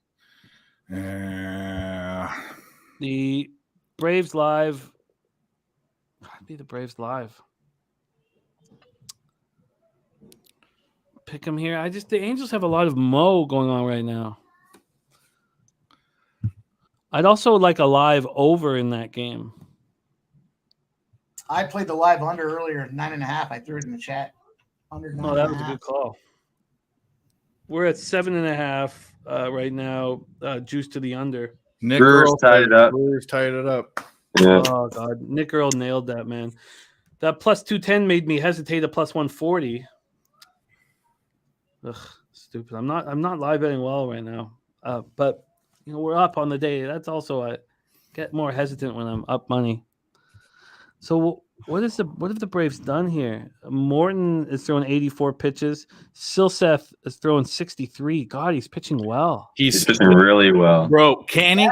The Braves live. I'd be the Braves live. Pick them here. The Angels have a lot of mo going on right now. I'd also like a live over in that game. I played the live under earlier, 9.5. I threw it in the chat. Under 9.5. Oh, that was a good call. We're at 7.5 right now. Juice to the under. Nick Brewers Earl tied it up. Brewers tied it up. Yeah. Oh God, Nick Earl nailed that, man. That plus 210 made me hesitate at plus 140. Ugh, stupid. I'm not live betting well right now. But we're up on the day. That's also I get more hesitant when I'm up money. So what have the Braves done here? Morton is throwing 84 pitches. Silseth is throwing 63. God, he's pitching well. He's pitching really well, bro. Canning,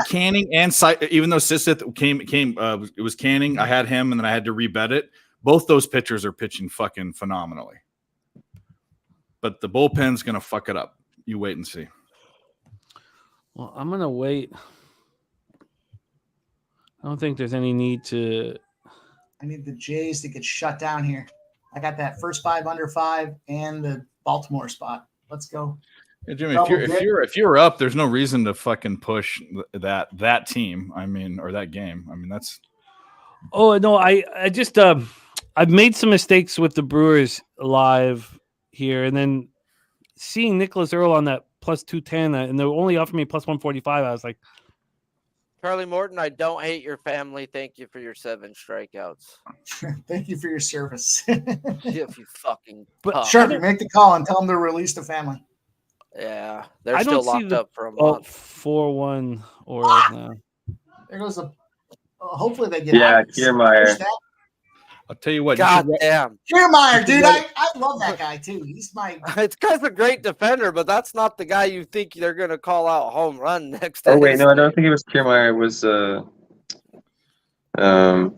and even though Silseth came, it was Canning. I had him, and then I had to rebet it. Both those pitchers are pitching fucking phenomenally. But the bullpen's gonna fuck it up. You wait and see. Well, I'm gonna wait. I don't think there's any need to. I need the Jays to get shut down here. I got that first 5 under 5 and the Baltimore spot. Let's go. Yeah, Jimmy, Double if you're up, there's no reason to fucking push that team. I mean, or that game. I mean, that's. Oh no, I just I've made some mistakes with the Brewers live here, and then seeing Nicholas Earl on that plus 210, and they only offered me plus 145. I was like, Charlie Morton, I don't hate your family. Thank you for your 7 strikeouts. Thank you for your service. If you fucking Sure, make the call and tell them to release the family. Yeah, they're I still don't see locked the- up for a oh, month. 4-1 Orioles now. There goes the. Hopefully they get Yeah, out. Kiermaier. I'll tell you what. God damn. Kiermaier, dude, I love that guy too. He's my. It's guy's a great defender, but that's not the guy you think they're gonna call out home run next to. Oh wait, his no, I don't name. think it was Kiermaier. It was Kiermaier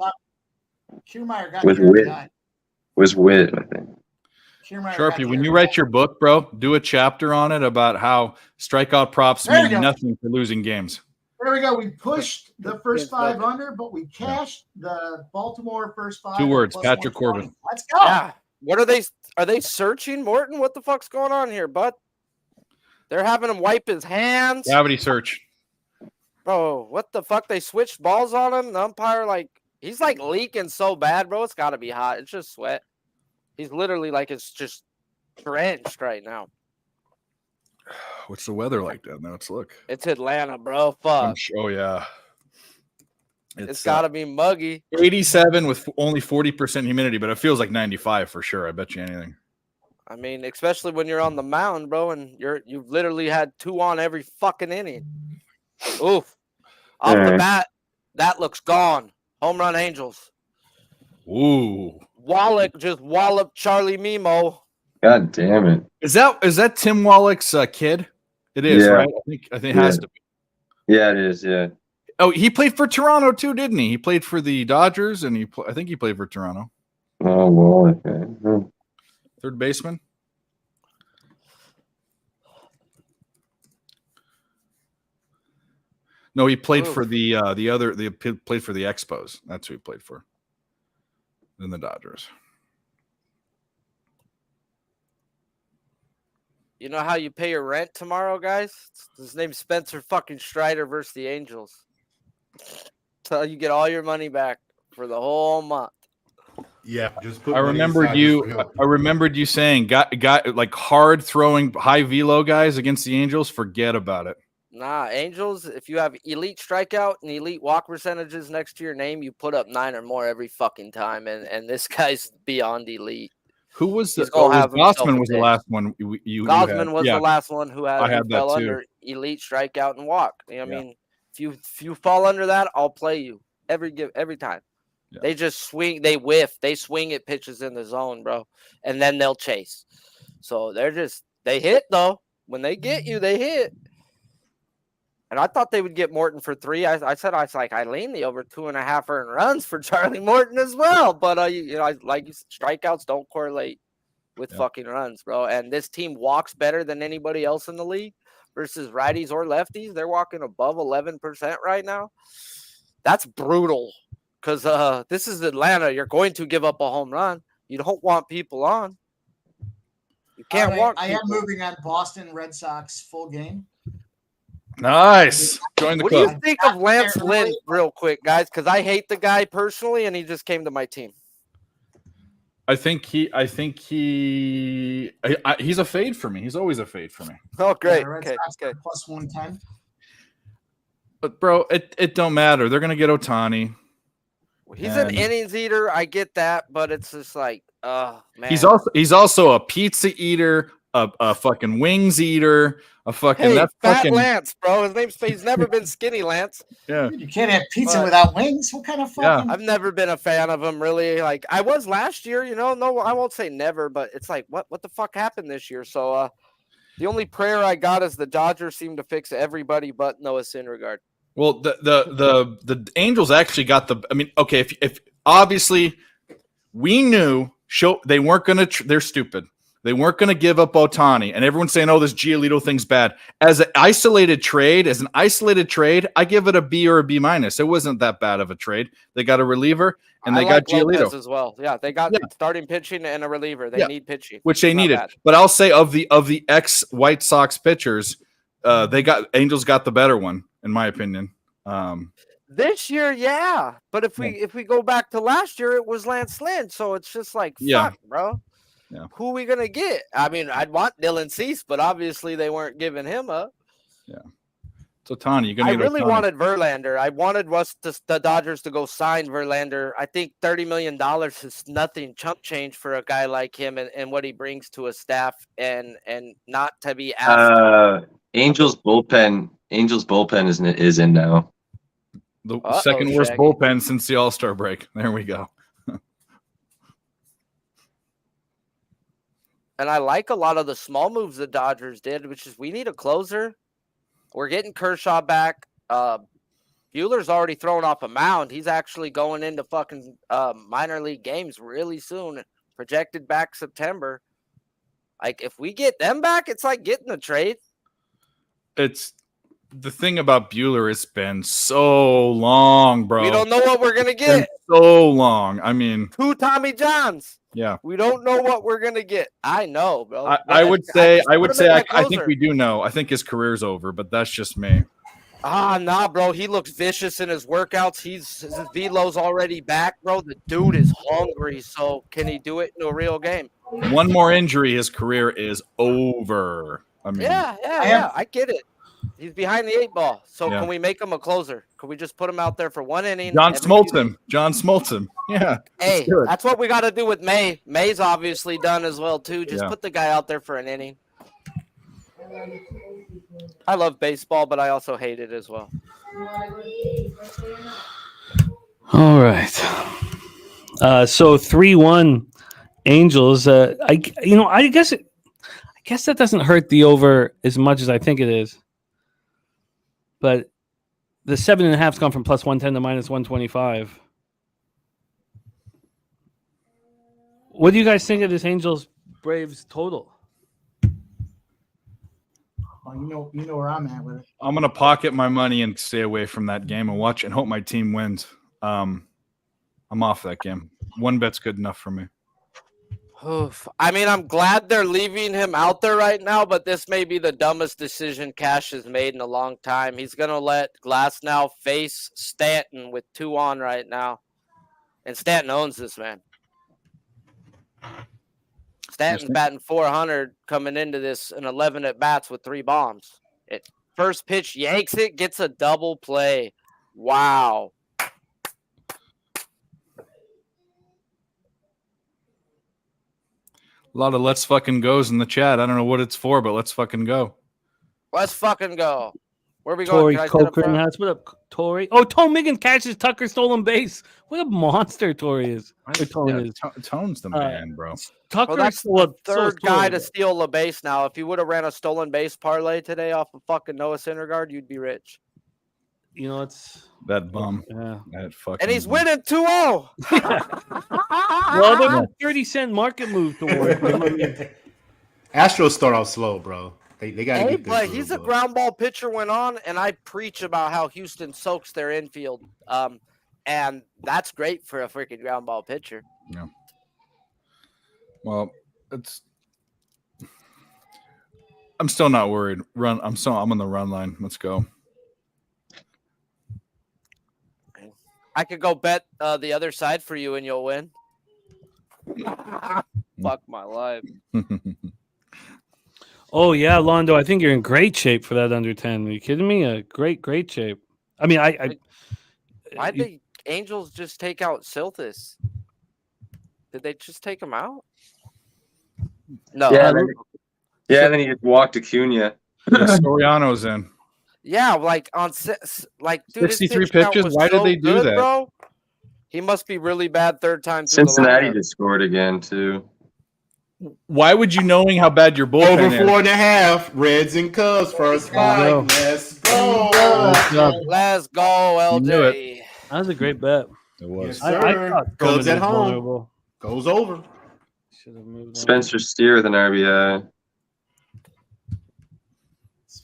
got With the Witt. RBI. was Witt, I think. Kiermaier got Sharpie, the when you RBI. write your book, bro, do a chapter on it about how strikeout props There you mean go. nothing for losing games. There we go. We pushed the first It's 5 nothing. under, but we cashed the Baltimore first 5. 2 at words, plus Patrick 120. Corbin. Let's go. Yeah. What are they? Are they searching Morton? What the fuck's going on here, bud? They're having him wipe his hands. Gravity search. Bro, what the fuck? They switched balls on him. The umpire, he's leaking so bad, bro. It's got to be hot. It's just sweat. He's literally it's just drenched right now. What's the weather like down there? Let's look. It's Atlanta, bro. Fuck. Oh yeah. It's got to be muggy. 87 with only 40% humidity, but it feels like 95 for sure. I bet you anything. I mean, especially when you're on the mound, bro, and you've literally had 2 on every fucking inning. Oof. Off the bat, that looks gone. Home run Angels. Ooh. Wallach just walloped Charlie Mimo. God damn it. Is that Tim Wallach's kid? It is, Yeah. right? I think it has to be. Yeah, it is. Yeah. Oh, he played for Toronto too, didn't he? He played for the Dodgers, and I think he played for Toronto. Oh well. Okay. Third baseman. No, he played for the other. They played for the Expos. That's who he played for. Then the Dodgers. You know how you pay your rent tomorrow, guys? His name's Spencer fucking Strider versus the Angels. So you get all your money back for the whole month. Yeah, just put I money remembered aside you. just for him. I remembered you saying, got like hard throwing high velo guys against the Angels. Forget about it. Nah, Angels, if you have elite strikeout and elite walk percentages next to your name, you put up 9 or more every fucking time. And this guy's beyond elite. Who was the? He's gonna have himself Gossman a was the day. last one. You Gosman had. was Yeah. the last one who I had that fell too. under elite strikeout and walk. You know what I Yeah. mean, if you fall under that, I'll play you every time. Yeah. They just swing, they whiff, they swing at pitches in the zone, bro, and then they'll chase. So they hit though. When they get you, they hit. And I thought they would get Morton for 3. I lean the over 2.5 earned runs for Charlie Morton as well. But strikeouts don't correlate with fucking runs, bro. And this team walks better than anybody else in the league versus righties or lefties. They're walking above 11% right now. That's brutal because this is Atlanta. You're going to give up a home run. You don't want people on. You can't walk. I am moving on Boston Red Sox full game. Nice. Join the What do you club. think of Lance Lynn, real quick, guys? Because I hate the guy personally, and he just came to my team. I think he's a fade for me. He's always a fade for me. Oh, great. Yeah, Red Okay. Sox are plus 110. But bro, it don't matter. They're gonna get Ohtani. He's an And- innings eater. I get that, but it's just like, oh man. He's also a pizza eater, a fucking wings eater, a fucking hey, that's Fat fucking Lance, bro. He's never been skinny Lance. yeah. Dude, you can't have pizza But- without wings. What kind of Yeah. fucking? I've never been a fan of him, really. Like I was last year, you know. No, I won't say never, but it's like, what the fuck happened this year? So, the only prayer I got is the Dodgers seem to fix everybody but Noah Syndergaard. Well, the Angels actually got the. I mean, okay, if obviously we knew they weren't gonna. They're stupid. They weren't going to give up Ohtani, and everyone's saying, "Oh, this Giolito thing's bad." As an isolated trade, I give it a B or a B minus. It wasn't that bad of a trade. They got a reliever, and they got Giolito Lopez as well. Yeah, they got starting pitching and a reliever. They need pitching, which they needed. Bad. But I'll say of the ex White Sox pitchers, Angels got the better one, in my opinion. This year, yeah. But if we go back to last year, it was Lance Lynn. So it's just like, fuck, bro. Yeah. Who are we gonna get? I mean, I'd want Dylan Cease, but obviously they weren't giving him up. Yeah. So Tony, I really wanted Verlander. I wanted the Dodgers to go sign Verlander. I think $30 million is nothing, chump change for a guy like him and what he brings to a staff, and not to be asked. Angels bullpen is in now. The second worst bullpen since the All-Star break. There we go. And I like a lot of the small moves the Dodgers did, which is we need a closer. We're getting Kershaw back. Buehler's already thrown off a mound. He's actually going into fucking minor league games really soon. Projected back September. Like, if we get them back, it's like getting a trade. It's the thing about Buehler. It's been so long, bro. We don't know what we're gonna get. So long. I mean, 2 Tommy Johns. Yeah, we don't know what we're gonna get. I know, bro. I think we do know. I think his career's over, but that's just me. Nah, bro. He looks vicious in his workouts. His velo's already back, bro. The dude is hungry. So can he do it in a real game? One more injury, his career is over. I mean, yeah. I get it. He's behind the 8 ball. So can we make him a closer? Can we just put him out there for 1 inning? John Smoltz. Yeah. Hey, that's what we got to do with May. May's obviously done as well, too. Just put the guy out there for an inning. I love baseball, but I also hate it as well. All right. So 3-1 Angels. I guess that doesn't hurt the over as much as I think it is. But the 7.5's gone from plus 110 to minus 125. What do you guys think of this Angels Braves total? Well, you know where I'm at with it. I'm gonna pocket my money and stay away from that game and watch and hope my team wins. I'm off that game. 1 bet's good enough for me. I mean, I'm glad they're leaving him out there right now, but this may be the dumbest decision Cash has made in a long time. He's going to let Glasnow face Stanton with 2 on right now. And Stanton owns this, man. Stanton's batting 400 coming into this in 11 at-bats with 3 bombs. First pitch, yanks it, gets a double play. Wow. A lot of let's fucking goes in the chat. I don't know what it's for, but let's fucking go. Let's fucking go. Where are we going? Tori Cochran has. What up, Tori? Oh, Tone Miggin catches Tucker's stolen base. What a monster Tori is. Tone's the man, bro. Tucker's that's the third guy to steal a base now. If you would have ran a stolen base parlay today off of fucking Noah Syndergaard, you'd be rich. You know, it's that bum. Yeah. That fucking and he's winning 2-0. Well, there's a 30-cent market move towards Astros start off slow, bro. They got to get but he's a ground ball pitcher went on, and I preach about how Houston soaks their infield. And that's great for a freaking ground ball pitcher. Yeah. Well, I'm still not worried. I'm on the run line. Let's go. I could go bet the other side for you and you'll win. Fuck my life. Oh, yeah, Londo, I think you're in great shape for that under 10. Are you kidding me? Great shape. I mean, why'd the Angels just take out Silthus? Did they just take him out? No. Yeah, then he just walked Acuna. Soriano's in. Yeah, like dude, 63 pitches. Why did they do that? Bro? He must be really bad third time. Cincinnati just scored again too. Why would you, knowing how bad your bullpen over 4.5? Reds and Cubs first fight. Let's go. Let's go, LJ. That was a great bet. It was. Yes, sir. Cubs at home. Goes over. Should have moved on. Spencer Steer with an RBI.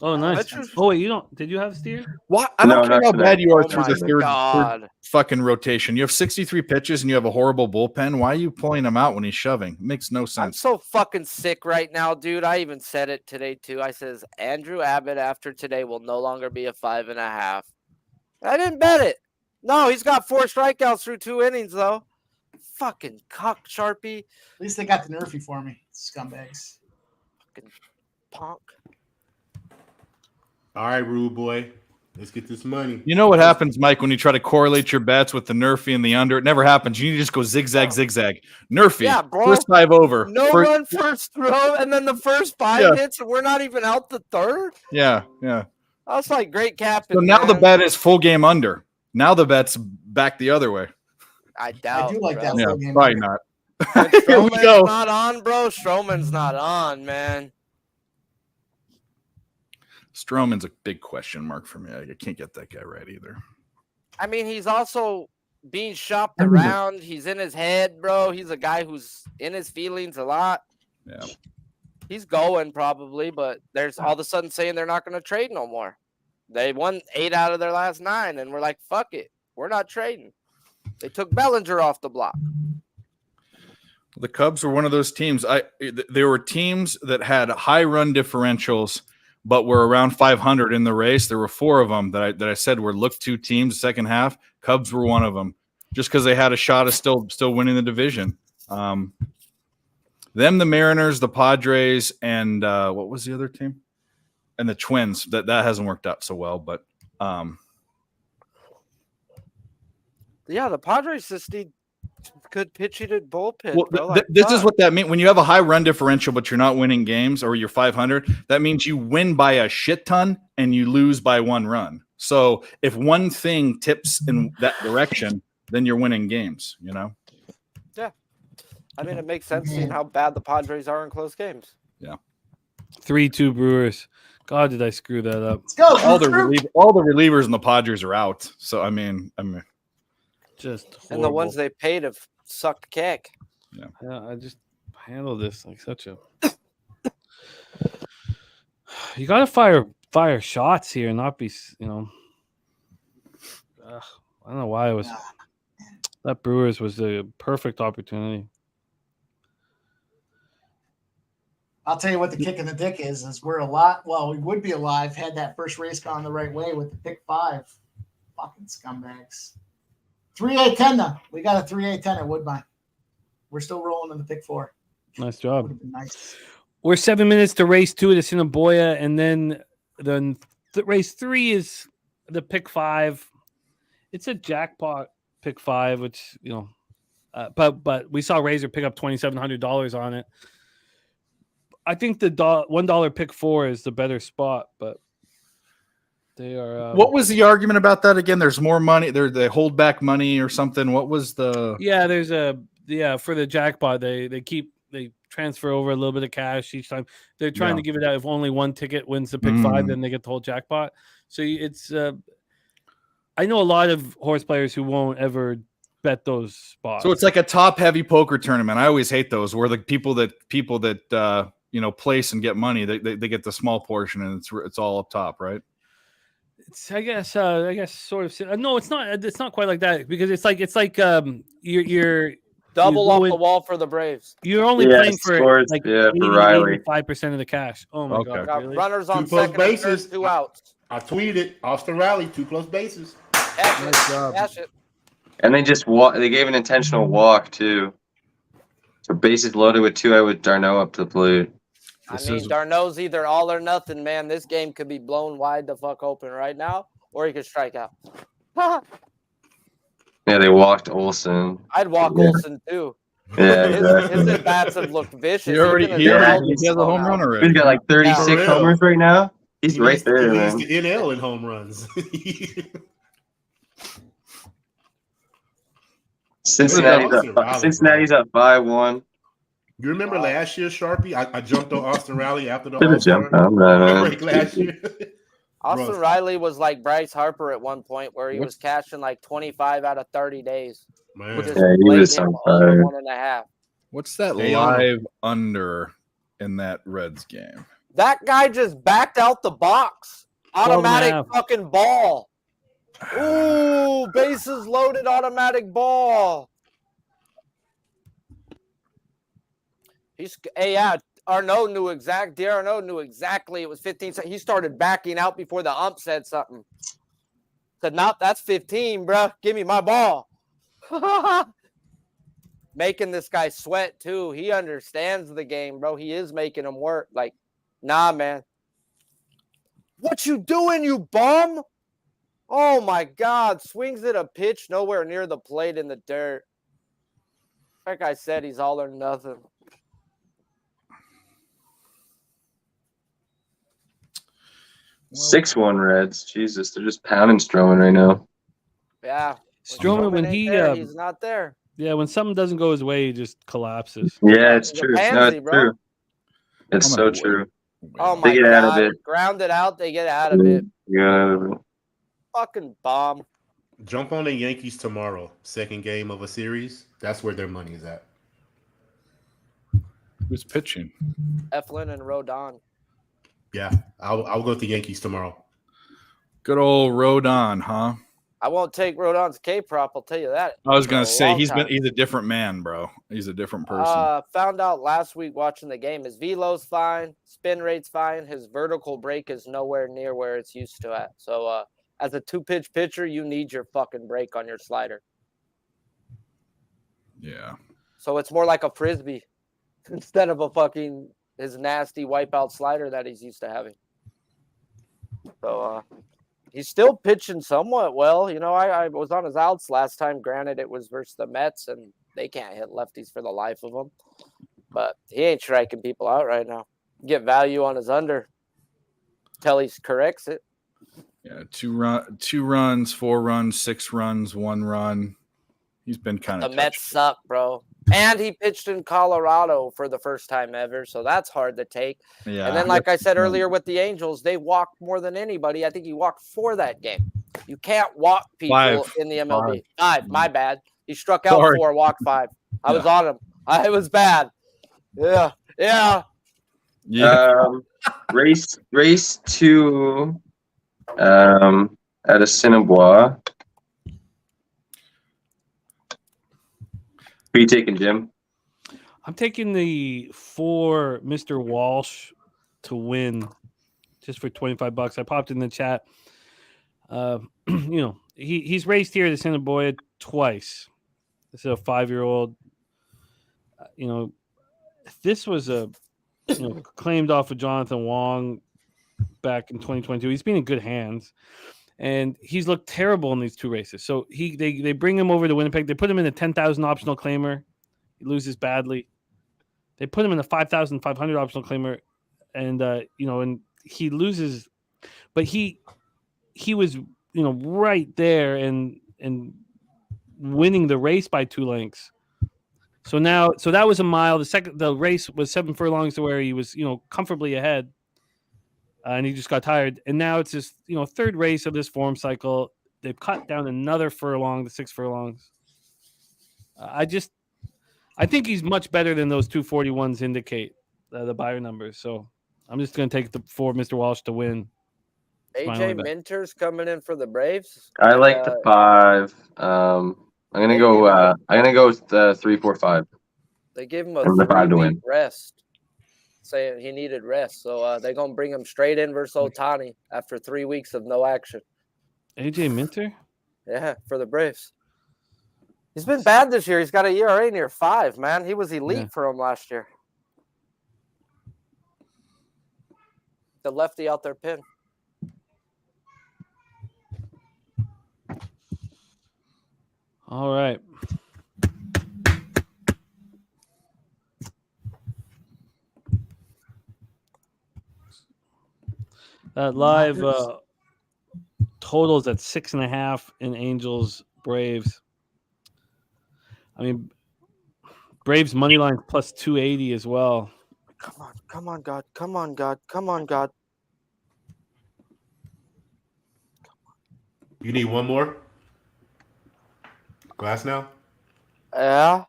Oh, nice. Spencer's- Oh, wait, you don't? Did you have Steer? What? I don't No, care not how tonight. bad you are Oh through my the third God. fucking rotation. You have 63 pitches and you have a horrible bullpen. Why are you pulling him out when he's shoving? It makes no I'm sense. so fucking sick right now, dude. I even said it today too. I says Andrew Abbott after today will no longer be a 5.5. I didn't bet it. No, he's got 4 strikeouts through 2 innings though. Fucking cock Sharpie, At least they got the nerfy for me, scumbags. punk. All right, rude boy. Let's get this money. You know what happens, Mike, when you try to correlate your bets with the Nerfy and the under? It never happens. You need to just go zigzag, zigzag. Nerfy, Yeah, bro. first 5 over. No First- run first throw, and then the first 5 Yeah. hits, and we're not even out the third. Yeah. I was like, great captain. So now the man. bet is full game under. Now the bet's back the other way. I doubt. I do like bro. that. Yeah, full game probably under. not. When Here we Stroman's go. not on, bro. Stroman's not on, man. Stroman's a big question mark for me. I can't get that guy right either. I mean, he's also being shopped around. He's in his head, bro. He's a guy who's in his feelings a lot. Yeah. He's going probably, but there's all of a sudden saying they're not going to trade no more. They won 8 out of their last 9, and we're like, fuck it. We're not trading. They took Bellinger off the block. The Cubs were one of those teams. There were teams that had high run differentials, but were around 500 in the race. There were 4 of them that I said were look to teams second half. Cubs were one of them, just because they had a shot of still winning the division. Them, the Mariners, the Padres, and what was the other team? And the Twins. That hasn't worked out so well, but Yeah, the Padres just need good pitching and bullpen. well, bro. Like, this is fuck. what that means. When you have a high run differential, but you're not winning games, or you're 500, that means you win by a shit ton and you lose by 1 run. So if one thing tips in that direction, then you're winning games, you know? I mean, it makes sense seeing how bad the Padres are in close games. 3-2 Brewers. God, did I screw that up? Let's go. All the Drew. relievers in the Padres are out. So I mean, Just horrible. And the ones they paid have sucked kick. Yeah, I just handle this like such a. You gotta fire shots here, and not be I don't know why it was. That Brewers was the perfect opportunity. I'll tell you what the kick in the dick is we're we would be alive had that first race gone the right way with the pick 5. Fucking scumbags. 3-8-10 though. We got a 3-8-10 at Woodbine. We're still rolling in the pick 4. Nice job. Would have been nice. We're 7 minutes to race 2 at Assiniboia, and then race 3 is the pick 5. It's a jackpot pick 5, which but we saw Razor pick up $2,700 on it. I think the $1 pick 4 is the better spot, but they are. what was the argument about that again? There's more money. They hold back money or something. What was the? Yeah, there's for the jackpot they transfer over a little bit of cash each time. They're trying to give it out. If only one ticket wins the pick 5, then they get the whole jackpot. So it's I know a lot of horse players who won't ever bet those spots. So it's like a top heavy poker tournament. I always hate those where the people that place and get money, they get the small portion and it's all up top, right? It's I guess sort of no, it's not. It's not quite like that because it's like you're Double off the wall for the Braves. You're only playing for sports, like for Riley. 5% of the cash. Oh my Okay. god! Got Really? runners on 2 close second and bases. third, 2 outs. I tweeted it. Austin Riley, 2 close bases. Cash it. Nice job. Cash it. And they just they gave an intentional walk too. So bases loaded with 2 out with Darno up to the plate. Darno's either all or nothing, man. This game could be blown wide the fuck open right now, or he could strike out. Yeah, they walked Olsen. I'd walk Olsen too. Yeah, exactly. His at bats have looked vicious. He already Even he in the has Yankees a home blown run out. already. He's got like 36 For real. homers right now. He's He right leads- there, he man. leads the NL in home runs. Cincinnati's up 5-1. You remember last year, Sharpie? I jumped on Austin Riley after the Didn't All-Star. jump on that, Remember man. last year? Austin Rough. Riley was like Bryce Harper at one point, where he was cashing like 25 out of 30 days. Man. Just Yeah, he was blatantly on over fire. 1.5. What's that Stay on 'em. live under in that Reds game? That guy just backed out the box. 12 and a Automatic half. fucking ball. Ooh, bases loaded, automatic ball. D'Arnaud knew exactly it was 15 seconds. He started backing out before the ump said something. Said, "No, that's 15, bro. Give me my ball." Making this guy sweat too. He understands the game, bro. He is making him work. Like, nah, man. What you doing, you bum? Oh my God. Swings at a pitch nowhere near the plate in the dirt. Like I said, he's all or nothing. Well, 6-1 Reds. Jesus, they're just pounding Stroman right now. Yeah. Stroman, when ain't he there, he's not there. yeah, when something doesn't go his way, he just collapses. Yeah, it's He's a true. pansy, It's bro. true. It's I'm so gonna true. Oh They my get out of God. it. Ground it out, they get out of it. Yeah. Fucking bomb. Jump on the Yankees tomorrow. Second game of a series. That's where their money is at. Who's pitching? Eflin and Rodon. Yeah, I'll go with the Yankees tomorrow. Good old Rodon, huh? I won't take Rodon's K-prop, I'll tell you that. I was For gonna a say long he's time. a different man, bro. He's a different person. Found out last week watching the game. His velo's fine, spin rate's fine. His vertical break is nowhere near where it's used to at. So as a 2-pitch pitcher, you need your fucking break on your slider. Yeah. So it's more like a frisbee instead of his nasty wipeout slider that he's used to having. So he's still pitching somewhat well. You know, I was on his outs last time. Granted, it was versus the Mets, and they can't hit lefties for the life of them. But he ain't striking people out right now. Get value on his under till he corrects it. Yeah, 2 runs, 4 runs, 6 runs, 1 run. He's been kind of The Mets suck, bro. And he pitched in Colorado for the first time ever, so that's hard to take. Yeah. And then, like I said earlier with the Angels, they walked more than anybody. I think he walked 4 that game. You can't walk people 5. in the MLB. 5, my bad. He struck out Sorry. 4, walked 5. I was on him. It was bad. Yeah. Race 2 at Assiniboia. Who are you taking, Jim? I'm taking the 4 Mr. Walsh to win just for $25. I popped in the chat. He's raced here to Assiniboia twice. This is a 5-year-old. This was claimed off of Jonathan Wong back in 2022. He's been in good hands, and he's looked terrible in these 2 races. So they bring him over to Winnipeg. They put him in a 10,000 optional claimer. He loses badly. They put him in a 5,500 optional claimer, and and he loses, but he was right there and winning the race by 2 lengths. So that was a mile. The race was 7 furlongs to where he was comfortably ahead, and he just got tired. And now it's just 3rd race of this form cycle. They've cut down another furlong to 6 furlongs. I think he's much better than those 241s indicate the buyer numbers. So I'm just going to take the 4 Mr. Walsh to win. AJ Minter's coming in for the Braves. I like the 5. I'm gonna go with the 3, 4, 5. They gave him a And the 5 to 3-week win. rest, saying he needed rest. So they're going to bring him straight in versus Ohtani after 3 weeks of no action. AJ Minter? Yeah, for the Braves. He's been bad this year. He's got a ERA near 5, man. He was elite for him last year. The lefty out there pin. All right. That live totals at 6.5 in Angels Braves. I mean, Braves money line plus 280 as well. Come on, God. Come on, God. Come on, God. You need one more? Glass now? Yeah.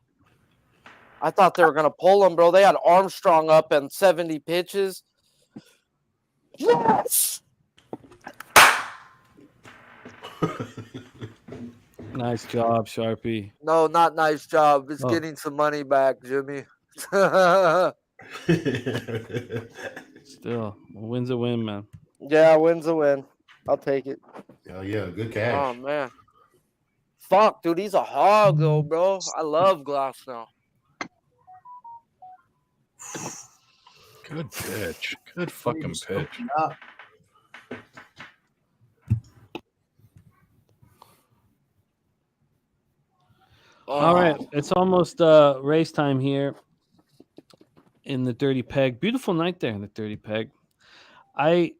I thought they were going to pull him, bro. They had Armstrong up and 70 pitches. Yes! Nice job, Sharpie. No, not nice job. It's Oh. getting some money back, Jimmy. Still, a win's a win, man. Yeah, win's a win. I'll take it. Oh yeah, good Oh, cash. man. Fuck, dude. He's a hog, though, bro. I love Glass now. Good pitch. Good fucking pitch. Up. All right, it's almost race time here in the Dirty Peg. Beautiful night there in the Dirty Peg. I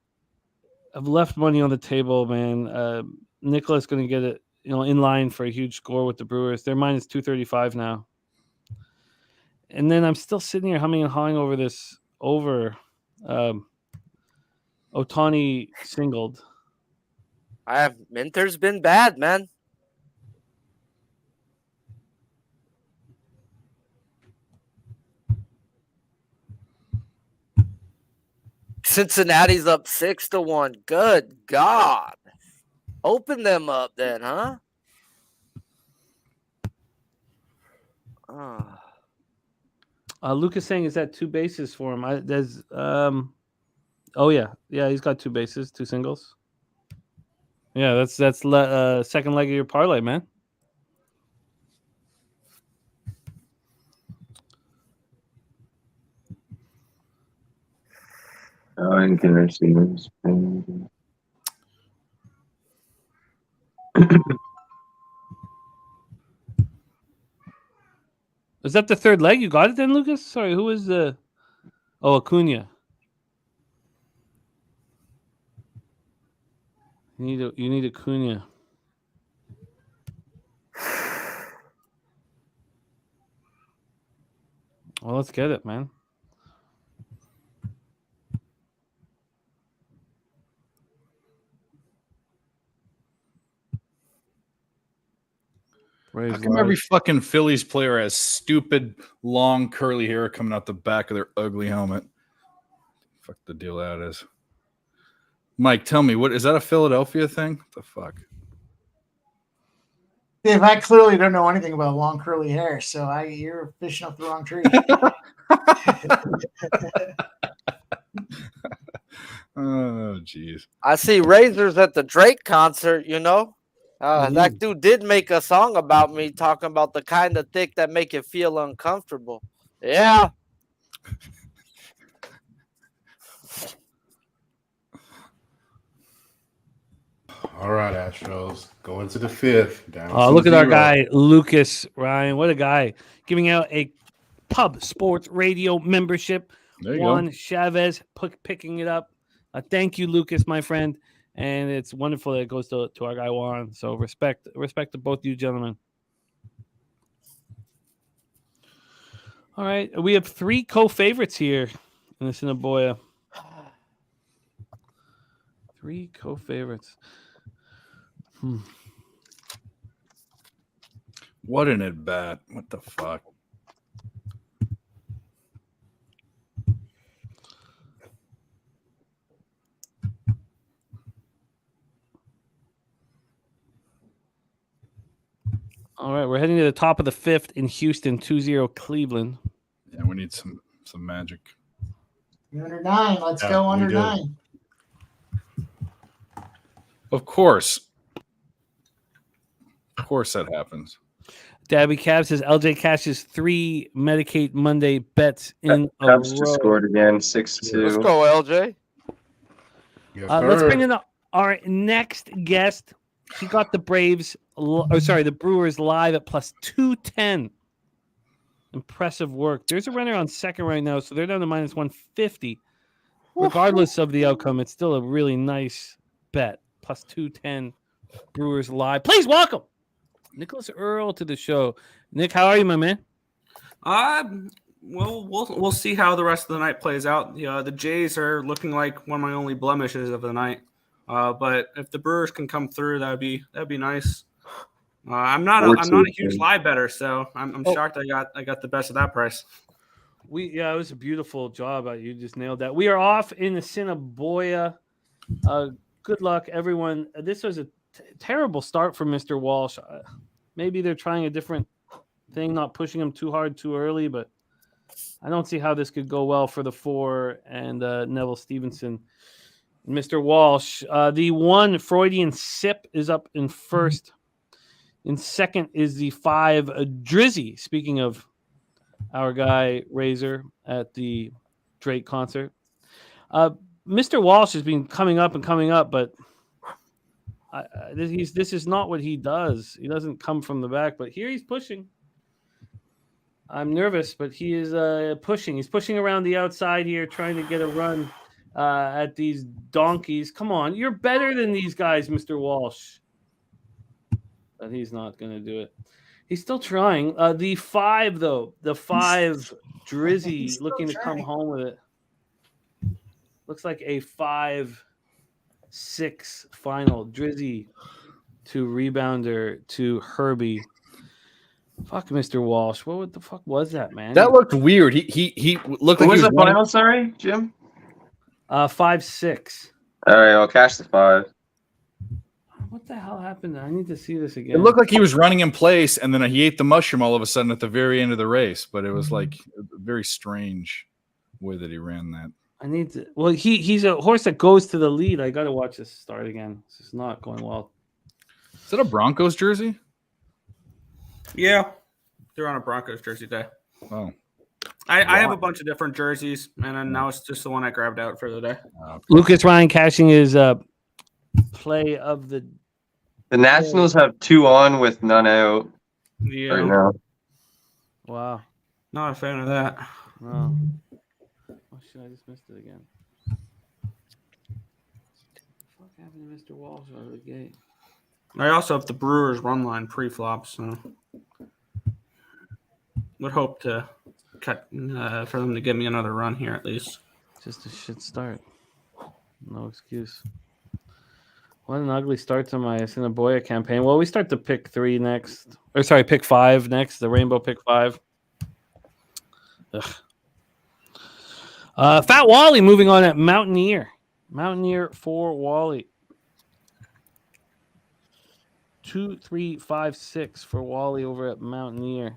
have left money on the table, man. Nicholas going to get it, in line for a huge score with the Brewers. They're minus 235 now. And then I'm still sitting here humming and hawing over this Ohtani singled. Minter's been bad, man. Cincinnati's up 6-1. Good God. Open them up then, huh? Lucas saying is that 2 bases for him. He's got 2 bases, 2 singles. Yeah, that's second leg of your parlay, man. Is that the third leg? You got it then, Lucas? Sorry, who is the... Oh, Acuna. You need Acuna. Well, let's get it, man. How come every fucking Phillies player has stupid, long, curly hair coming out the back of their ugly helmet? Fuck the deal that is. Mike, tell me, what is that a Philadelphia thing? What the fuck? Dave, I clearly don't know anything about long curly hair, so you're fishing up the wrong tree. Oh, jeez. I see razors at the Drake concert, That dude did make a song about me talking about the kind of thick that make you feel uncomfortable. Yeah. All right, Astros going to the 5th. Look at our guy, Lucas Ryan. What a guy. Giving out a Pub Sports Radio membership. There you Juan go. Chavez picking it up. Thank you, Lucas, my friend. And it's wonderful that it goes to our guy Juan. So respect to both you gentlemen. All right. We have 3 co-favorites here in the Assiniboia. 3 co-favorites. What an at bat. What the fuck? All right, we're heading to the top of the 5th in Houston, 2-0 Cleveland. Yeah, we need some magic. Under 9. Let's go under 9. Of course. Of course that happens. Dabby Cab says LJ cashes 3 Medicaid Monday bets in a Cubs row. just scored again, 6-2. Let's go, LJ. Let's bring in our next guest. He got the the Brewers live at plus 210. Impressive work. There's a runner on second right now, so they're down to minus 150. Regardless of the outcome, it's still a really nice bet. Plus 210 Brewers live. Please welcome Nicholas Earl to the show. Nick, how are you, my man? Well, we'll see how the rest of the night plays out. The Jays are looking like one of my only blemishes of the night. But if the Brewers can come through, that'd be nice. I'm not a huge live better, so I'm Oh. shocked I got the best of that price. It was a beautiful job. You just nailed that. We are off in Assiniboia. Good luck, everyone. This was a terrible start for Mr. Walsh. Maybe they're trying a different thing, not pushing him too hard too early, but I don't see how this could go well for the 4 and Neville Stevenson. Mr. Walsh, the 1 Freudian Sip is up in first. In second is the 5 Drizzy. Speaking of our guy Razor at the Drake concert. Mr. Walsh has been coming up, but this is not what he does. He doesn't come from the back, but here he's pushing. I'm nervous, but he is pushing. He's pushing around the outside here, trying to get a run at these donkeys. Come on, you're better than these guys, Mr. Walsh. But he's not going to do it. He's still trying. The 5, though, the 5 Drizzy looking to come home with it. Looks like a 5-6 final. Drizzy to rebounder to Herbie. Fuck, Mr. Walsh. What the fuck was that, man? That looked weird. He looked What like was he the was final? Sorry, Jim. 5-6. All right, I'll cash the 5. What the hell happened? I need to see this again. It looked like he was running in place, and then he ate the mushroom all of a sudden at the very end of the race. But it was like a very strange way that he ran that. I need to. Well, he's a horse that goes to the lead. I got to watch this start again. This is not going well. Is that a Broncos jersey? Yeah, they're on a Broncos jersey day. Oh, I have a bunch of different jerseys, and then now it's just the one I grabbed out for the day. Lucas Ryan cashing his play of the. The Nationals have 2 on with none out Yeah, right now. Wow. not a fan of that. No. Oh shit! I just missed it again. What happened to Mr. Walsh out of the gate? I also have the Brewers run line pre-flop, so would hope to cut for them to give me another run here at least. Just a shit start. No excuse. What an ugly start to my Assiniboia campaign. Well, we start the pick 3 next. Or sorry, pick 5 next. The rainbow pick 5. Ugh. Fat Wally moving on at Mountaineer. Mountaineer for Wally. 2, 3, 5, 6 for Wally over at Mountaineer.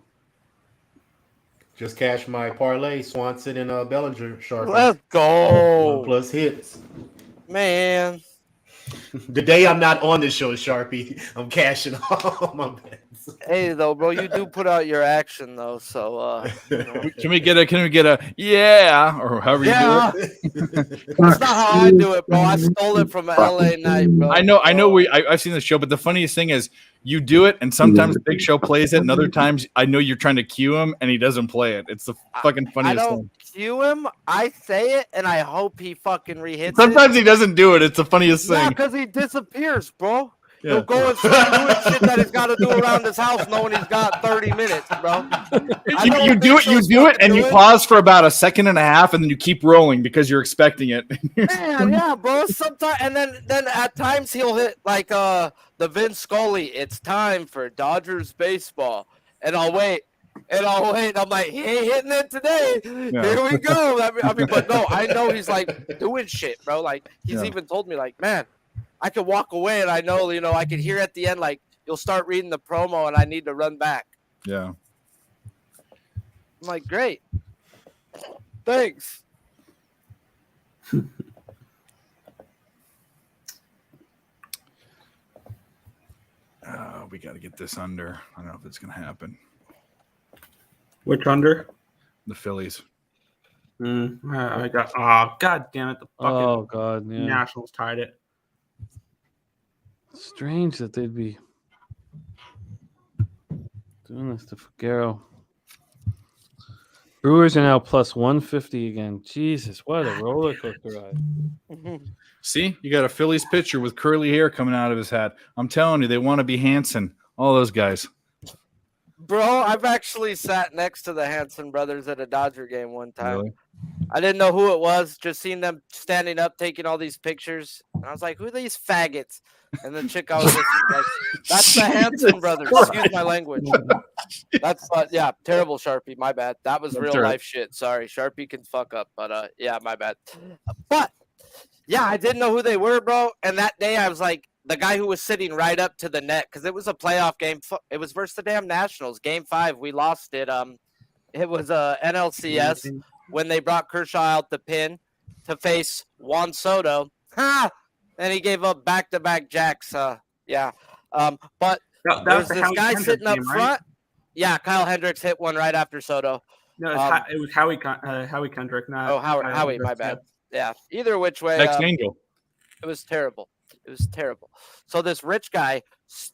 Just cashed my parlay, Swanson and Bellinger Sharpie. Let's go. 1+ hits. Man. The day I'm not on the show, Sharpie, I'm cashing all my bets. Hey, though, bro, you do put out your action, though. So, can we get a yeah or however you do it? That's not how I do it, bro. I stole it from LA Night, bro. I know. I've seen the show, but the funniest thing is you do it, and sometimes Big Show plays it, and other times I know you're trying to cue him, and he doesn't play it. It's the fucking funniest I thing. don't cue him. I say it, and I hope he fucking rehits Sometimes it. he doesn't do it. It's the funniest Yeah, thing. because he disappears, bro. Yeah. He'll go and start doing shit that he's got to do around his house, knowing he's got 30 minutes, bro. You do it, and you pause for about a second and a half, and then you keep rolling because you're expecting it. Man, yeah, bro. Sometimes, and then at times he'll hit like the Vince Scully. It's time for Dodgers baseball, and I'll wait. I'm like, he ain't hitting it today. Yeah. Here we go. I mean, but no, I know he's like doing shit, bro. Like he's even told me, like, man, I could walk away, and I know, I could hear at the end, like, you'll start reading the promo, and I need to run back. Yeah. I'm like, great. Thanks. We got to get this under. I don't know if it's going to happen. Which under? The Phillies. I got. Oh, god damn it! The fucking God, yeah. Nationals tied it. Strange that they'd be doing this to Figueroa. Brewers are now plus 150 again. Jesus, what a roller coaster ride. See, you got a Phillies pitcher with curly hair coming out of his hat. I'm telling you, they want to be Hanson. All those guys. Bro, I've actually sat next to the Hanson brothers at a Dodger game one time. Really? I didn't know who it was. Just seeing them standing up, taking all these pictures. And I was like, who are these faggots? And the chick I was with, like, that's the Hanson brothers. Excuse my language. That's yeah, terrible Sharpie. My bad. That was real life shit. Sorry, Sharpie can fuck up, but yeah, my bad. But yeah, I didn't know who they were, bro. And that day, I was like, the guy who was sitting right up to the net, because it was a playoff game. It was versus the damn Nationals. Game 5, we lost it. It was NLCS when they brought Kershaw out the pin to face Juan Soto. Ha! And he gave up back-to-back jacks. Yeah. But there's this guy sitting up front. Yeah, Kyle Hendricks hit one right after Soto. No, it was Howie Kendrick, not Howie, my bad. Yeah. Either which way, Angel. It was terrible. It was terrible. So this rich guy,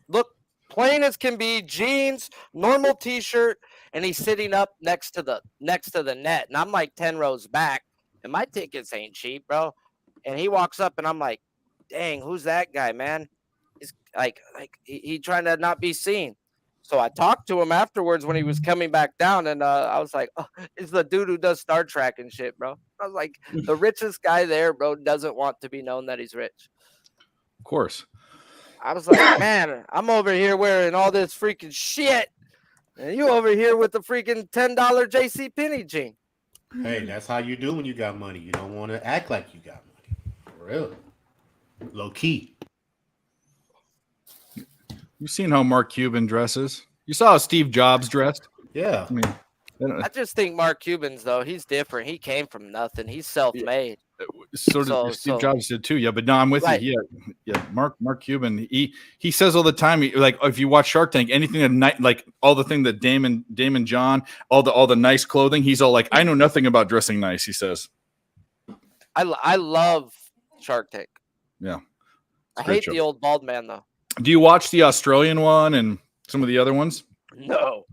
look, plain as can be, jeans, normal T-shirt, and he's sitting up next to the net, and I'm like 10 rows back, and my tickets ain't cheap, bro. And he walks up, and I'm like, dang, who's that guy, man? He's like he trying to not be seen. So I talked to him afterwards when he was coming back down, and I was like, oh, it's the dude who does Star Trek and shit, bro. I was like, the richest guy there, bro, doesn't want to be known that he's rich. Of course. I was like, man, I'm over here wearing all this freaking shit, and you over here with the freaking $10 JC Penney jean. Hey, that's how you do when you got money. You don't want to act like you got money. For real. Low key. You've seen how Mark Cuban dresses. You saw how Steve Jobs dressed. Yeah. I mean, I just think Mark Cuban's, though, he's different. He came from nothing. He's self-made. So did Steve Jobs did too. Yeah, but no, I'm with you. Yeah. Mark Cuban. He says all the time. Like if you watch Shark Tank, anything like all the thing that Damon John, all the nice clothing. He's all like, I know nothing about dressing nice. He says. I love Shark Tank. Yeah. I hate the old bald man though. Do you watch the Australian one and some of the other ones? No.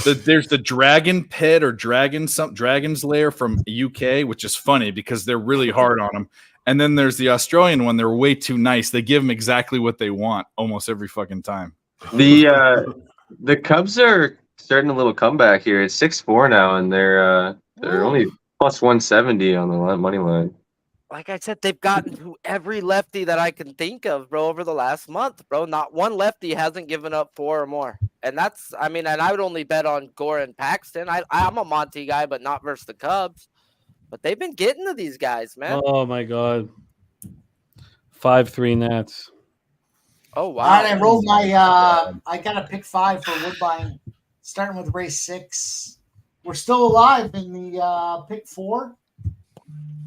There's the Dragon Pit or Dragon's Lair from UK, which is funny because they're really hard on them. And then there's the Australian one. They're way too nice. They give them exactly what they want almost every fucking time. The Cubs are starting a little comeback here. It's 6-4 now, and they're only plus 170 on the money line. Like I said, they've gotten to every lefty that I can think of, bro, over the last month, bro. Not one lefty hasn't given up 4 or more. And that's, I mean, and I would only bet on Gore and Paxton. I'm a Monty guy, but not versus the Cubs. But they've been getting to these guys, man. Oh, my God. 5-3 Nats. Oh, wow. All right, I rolled my I got a pick 5 for Woodbine, starting with race 6. We're still alive in the pick 4.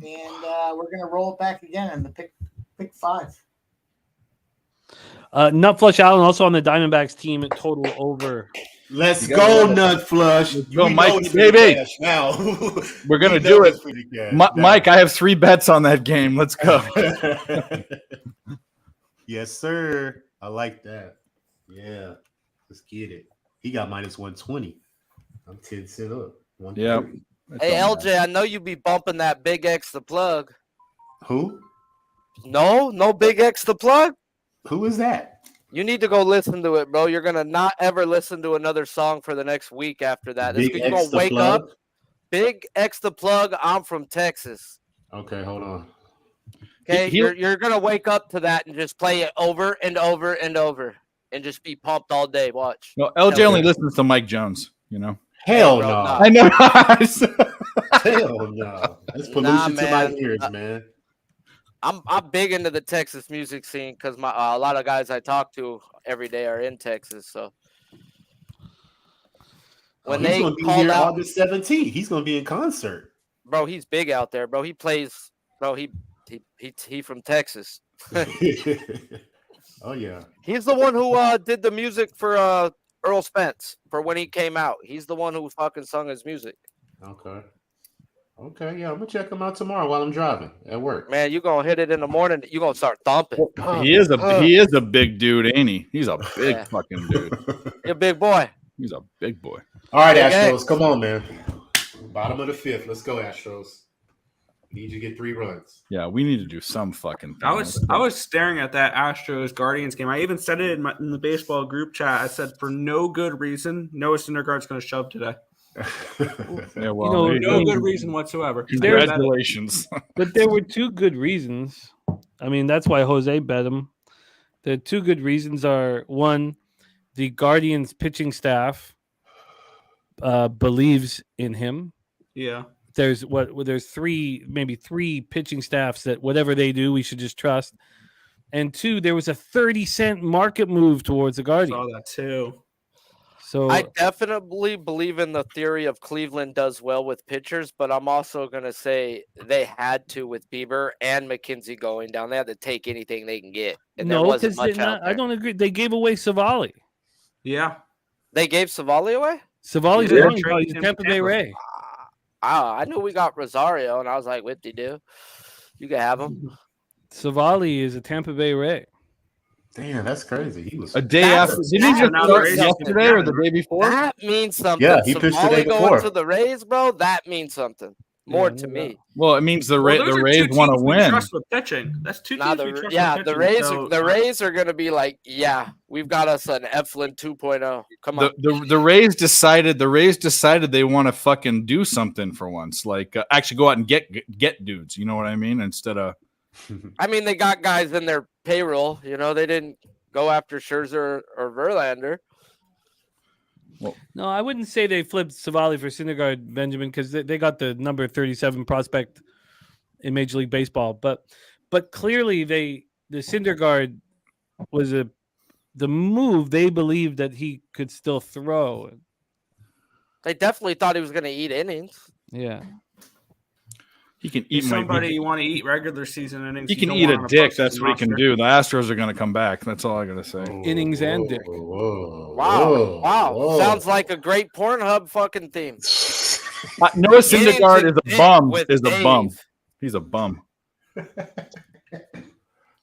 And we're going to roll it back again in the pick 5. Nutflush Allen also on the Diamondbacks team at total over. Let's go, Nutflush. Go, Mike, baby. Now we're going to do it. Mike, I have 3 bets on that game. Let's go. Yes, sir. I like that. Yeah. Let's get it. He got minus 120. I'm 10 cents up. Yeah. Hey, LJ, I know you be bumping that Big X the Plug. Who? No Big X the Plug? Who is that? You need to go listen to it, bro. You're going to not ever listen to another song for the next week after that. You're going to wake up. Big X the Plug, I'm from Texas. Okay, hold on. Okay, you're going to wake up to that and just play it over and over and over and just be pumped all day. Watch. No, LJ only listens to Mike Jones, you know. Hell bro, no. I know. Hell no. That's pollution to my ears, man. I'm big into the Texas music scene because a lot of guys I talk to every day are in Texas. So when he's they gonna be called here out August 17th, he's gonna be in concert. Bro, he's big out there, bro. He plays, bro. He from Texas. Oh yeah. He's the one who did the music for Earl Spence for when he came out. He's the one who fucking sung his music. Okay, yeah, I'm gonna check him out tomorrow while I'm driving at work. Man, you gonna hit it in the morning. You gonna start thumping. He is a big dude, ain't he? He's a big fucking dude. You're a big boy. He's a big boy. All right, Astros, come on, man. Bottom of the 5th. Let's go, Astros. Need you to get 3 runs. Yeah, we need to do some fucking thing. I was staring at that Astros Guardians game. I even said it in the baseball group chat. I said for no good reason, Noah Syndergaard's going to shove today. Yeah, well, You know, there you No go. good reason whatsoever. Congratulations. but there were two good reasons. I mean, that's why Jose bet him. The two good reasons are one, the Guardians pitching staff believes in him. Yeah. There's maybe three pitching staffs that whatever they do, we should just trust. And two, there was a 30-cent market move towards the Saw Guardians. that too. So I definitely believe in the theory of Cleveland does well with pitchers, but I'm also going to say they had to with Bieber and McKenzie going down. They had to take anything they can get. And there no, wasn't because much out there. I don't agree. They gave away Savali. Yeah. They gave Savali away? Savali's Yeah, gone. they traded He's a him Tampa to Bay Tampa. Ray. I knew we got Rosario, and I was like, whip-de-doo. You can have him. Savali is a Tampa Bay Ray. Damn, that's crazy. He was A day That's- after. Did he just now the start Rays yesterday or the day before? That means something. Yeah, he pitched the day Savali going before. to the Rays, bro, that means something. More to me. Well, it means the Well, those are Rays two want to teams we win. trust with pitching. That's two Nah, teams we trust the with pitching. Rays, so, the Rays are gonna be like, yeah, we've got us an Eflin 2.0. Come on. The Rays decided they want to fucking do something for once, like actually go out and get dudes. You know what I mean? Instead of I mean, they got guys in their payroll. You know, they didn't go after Scherzer or Verlander. No, I wouldn't say they flipped Savali for Syndergaard, Benjamin, because they got the number 37 prospect in Major League Baseball. But clearly the Syndergaard was the move. They believed that he could still throw. They definitely thought he was gonna eat innings. Yeah. he can he's eat somebody you want to eat regular season innings. he you can don't eat want a on dick. postseason That's what he can roster. do. The Astros are going to come back. That's all I got to say. Innings and dick. Wow. Sounds like a great Pornhub fucking theme. Noah Syndergaard Innings is a and bum. dick Is with a bum. Dave. He's a bum.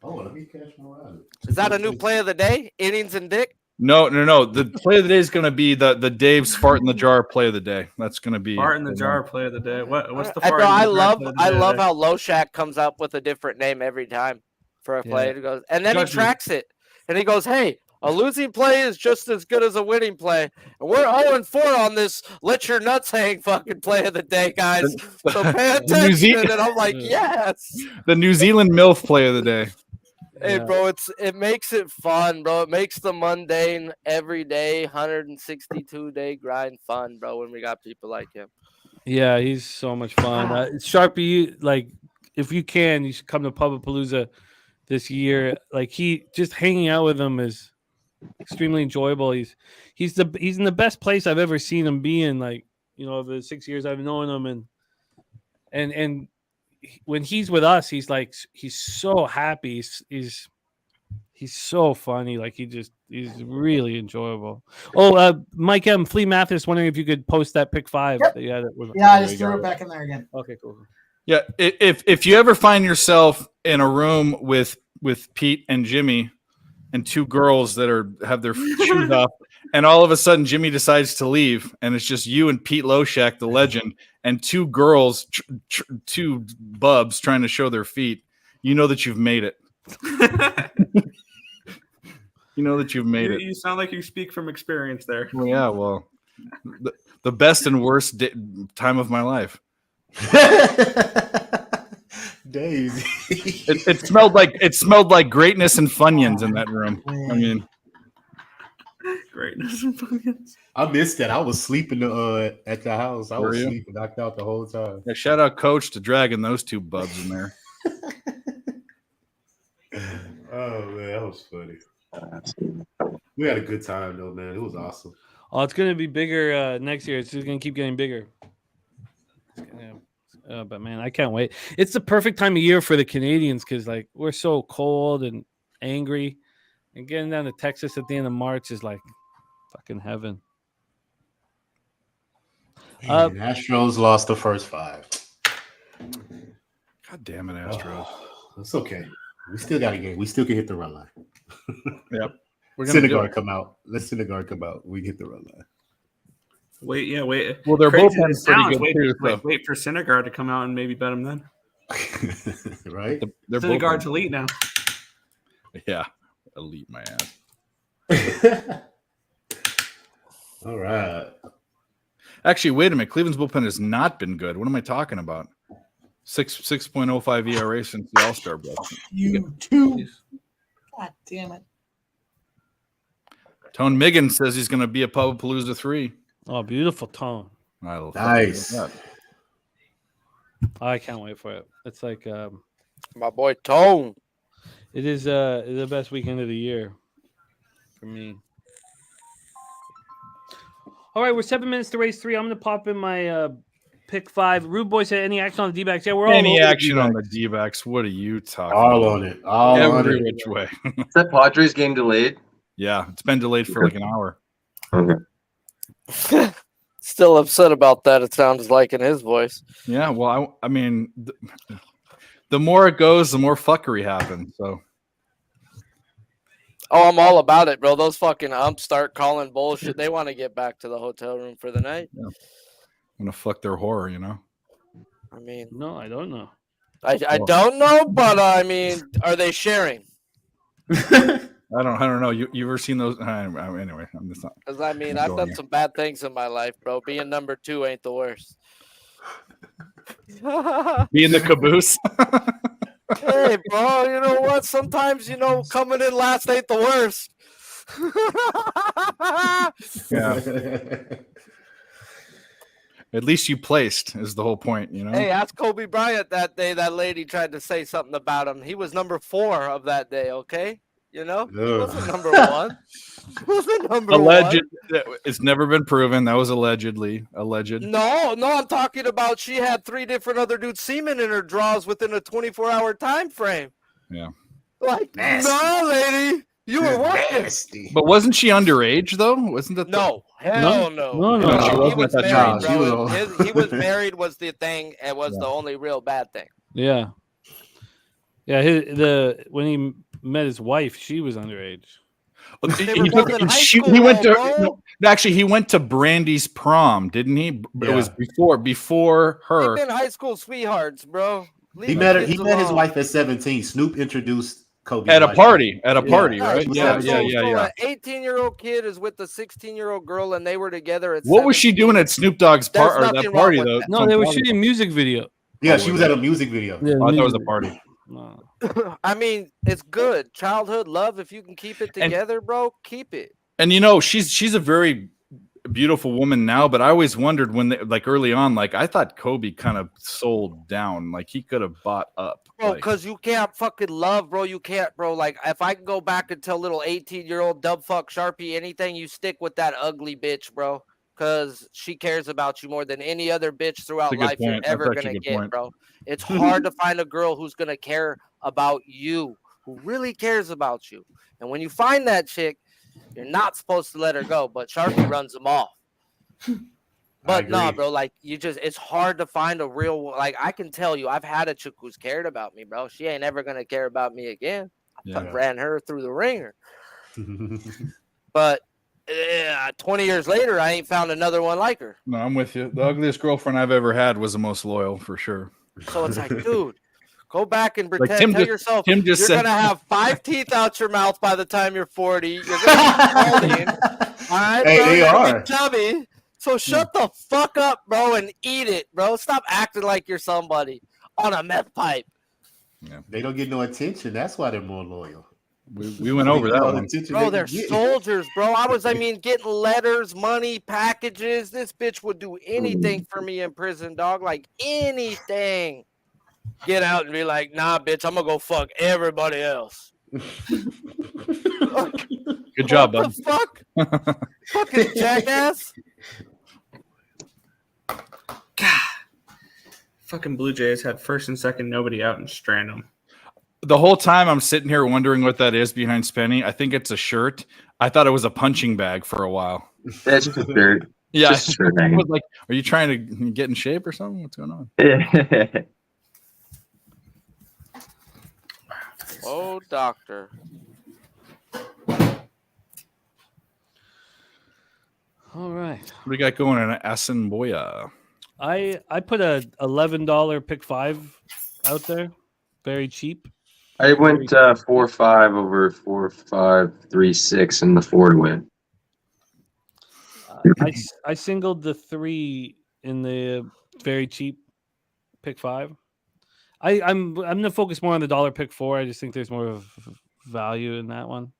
Oh, let me catch more out of it. Is that a new play of the day? Innings and dick? No. The play of the day is going to be the Dave's fart in the jar play of the day. That's going to be Fart in the jar play of the day. What's the I, fart know, in the I jar love play of the I day love today? how Loshak comes up with a different name every time for a play. Yeah. It goes, and then Judge he me. tracks it. And he goes, hey, a losing play is just as good as a winning play. And we're 0-4 on this let your nuts hang fucking play of the day, guys. So pay the New Ze- attention. And I'm like, yes. the New Zealand MILF play of the day. Hey, Yeah. bro, it makes it fun, bro. It makes the mundane, everyday, 162-day grind fun, bro, when we got people like him. Yeah, he's so much fun. Sharpie, if you can, you should come to Pubapalooza this year. Like he just hanging out with him is extremely enjoyable. He's in the best place I've ever seen him be in. Like, you know, the 6 years I've known him, and when he's with us, he's so happy. He's so funny. Like he's really enjoyable. Oh, Mike M. Flea Mathis wondering if you could post that pick 5. Yep. That you had Yeah, I there just you threw go. it back in there again. Okay, cool. Yeah, if you ever find yourself in a room with Pete and Jimmy and two girls that have their shoes off, and all of a sudden Jimmy decides to leave, and it's just you and Pete Loshak, the legend, and two girls, two bubs trying to show their feet, you know that you've made it. You know that you've made it. You sound like you speak from experience there. Well, yeah, well, the best and worst time of my life. Daisy. It smelled like greatness and Funyuns in that room. I mean, Greatness and fucking. I missed that. I was sleeping at the house. I Were was you? sleeping, knocked out the whole time. yeah, shout out Coach to dragging those two bubs in there. Oh man, that was funny. We had a good time though, man. It was awesome. Oh, it's going to be bigger next year. It's just going to keep getting bigger. But man, I can't wait. It's the perfect time of year for the Canadians because like we're so cold and angry, and getting down to Texas at the end of March is like fucking heaven. Man, Astros lost the first 5. God damn it, Astros. It's okay. We still got a game. We still can hit the run line. Yep. We're gonna do Syndergaard it. come out. Let Syndergaard come out. We can hit the run line. Wait. Well, their Crazy bullpen's as it pretty sounds, good too. So Wait for Syndergaard to come out and maybe bet him then. Right? their Syndergaard's bullpen- elite now. Yeah, elite my ass. All right. Actually, wait a minute. Cleveland's bullpen has not been good. What am I talking about? 6.05 ERA since the All-Star break. You too. God damn it. Tone Miggins says he's going to be a Pubapalooza 3. Oh, beautiful tone. Nice. I can't wait for it. It's like My boy Tone. it is the best weekend of the year for me. All right, we're 7 minutes to race 3. I'm gonna pop in my pick 5. Rude Boy said any action on the D-backs. Yeah, we're all Any over the action on D-backs. the D-backs? What are you talking All about? on it. All on Every it. which way. Is that Padres game delayed? Yeah, it's been delayed for like an hour. Okay. Still upset about that, it sounds like in his voice. Yeah, well, I mean, the more it goes, the more fuckery happens. So Oh, I'm all about it, bro. Those fucking umps start calling bullshit. They want to get back to the hotel room for the night. I'm gonna fuck their horror, you know. I mean, No, I don't know. I don't know, but I mean, are they sharing? I don't know. You ever seen those? Anyway, I'm just not. Because I mean, I'm I've going done here. some bad things in my life, bro. Being number 2 ain't the worst. Be in the caboose. Hey, bro, you know what? Sometimes, coming in last ain't the worst. Yeah. At least you placed is the whole point, you know. Hey, ask Kobe Bryant that day. That lady tried to say something about him. He was number 4 of that day. Okay, he wasn't number 1. He wasn't number Alleged. 1. It's never been proven. That was allegedly alleged. No, I'm talking about she had 3 different other dudes' semen in her drawers within a 24-hour time frame. Yeah. Like, Nasty. no, lady, you were working. Nasty. But wasn't she underage though? Wasn't that? No, hell no. No, No, she He wasn't was at that married, time. bro. She was- He was married was the thing. It was the only real bad thing. Yeah. Yeah, when he met his wife, she was underage. They were both in high school, He went to bro. no, actually he went to Brandy's prom, didn't he? It was before her. They've been high school sweethearts, bro. Leave He the met her. kids He met his alone. wife at 17. Snoop introduced Kobe At a wife. party, right? Yeah, So an 18-year-old kid is with a 16-year-old girl, and they were together at. What was she 17. doing at Snoop Dogg's There's or that nothing party wrong with though? that. No, they were shooting a music video. Yeah, she was at a music video. Yeah, Oh, I thought it was music a party. video. No. I mean, it's good. Childhood love. If you can keep it together, bro, keep it. And she's a very beautiful woman now, but I always wondered when early on, I thought Kobe kind of sold down, like he could have bought up. Bro, because you can't fucking love, bro. You can't, bro. Like, if I can go back and tell little 18-year-old dub fuck Sharpie anything, you stick with that ugly bitch, bro. Because she cares about you more than any other bitch throughout That's a good life you're point. ever That's actually going a to good get, point. bro. It's hard to find a girl who's going to care about you, who really cares about you. And when you find that chick, you're not supposed to let her go, but Sharpie runs them off. But no, bro, it's hard to find a real, I can tell you, I've had a chick who's cared about me, bro. She ain't ever going to care about me again. I ran her through the ringer. But 20 years later, I ain't found another one like her. No, I'm with you. The ugliest girlfriend I've ever had was the most loyal, for sure. So it's like, dude, go back and Like pretend. Tell yourself Tim just you're said- gonna have 5 teeth out your mouth by the time you're 40. You're gonna be balding. All right, Hey, bro, they you're gonna are. be chubby. So shut the fuck up, bro, and eat it, bro. Stop acting like you're somebody on a meth pipe. They don't get no attention. That's why they're more loyal. We went over that one. Bro, they're soldiers, bro. Getting letters, money, packages. This bitch would do anything for me in prison, dog. Like anything. Get out and be like, nah, bitch, I'm gonna go fuck everybody else. Good job, What bud. the fuck? Fucking jackass. Fucking Blue Jays had first and second, nobody out, and strand them. The whole time I'm sitting here wondering what that is behind Spenny. I think it's a shirt. I thought it was a punching bag for a while. That's just a shirt. Yeah, Just a shirt I hanging. was like, are you trying to get in shape or something? What's going on? Oh, doctor. All right. What do you got going in Assiniboia? I put a $11 pick 5 out there. Very cheap. I went 4-5 over 4-5-3-6 in the 4 to win. I singled the 3 in the very cheap pick 5. I'm gonna focus more on the dollar pick 4. I just think there's more of value in that one,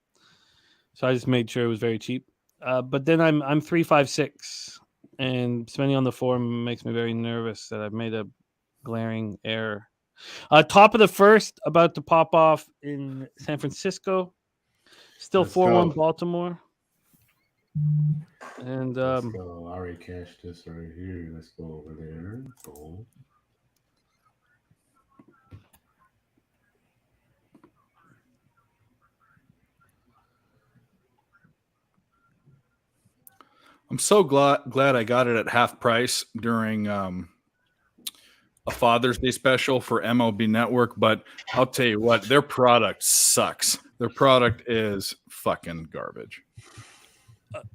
so I just made sure it was very cheap. But then I'm 3, 5, 6, and spending on the 4 makes me very nervous that I've made a glaring error. Top of the first, about to pop off in San Francisco. Still Let's 4-1 go. Baltimore. And Let's go. I already cashed this right here. Let's go over there. Go. I'm so glad I got it at half price during a Father's Day special for MLB Network. But I'll tell you what, their product sucks. Their product is fucking garbage.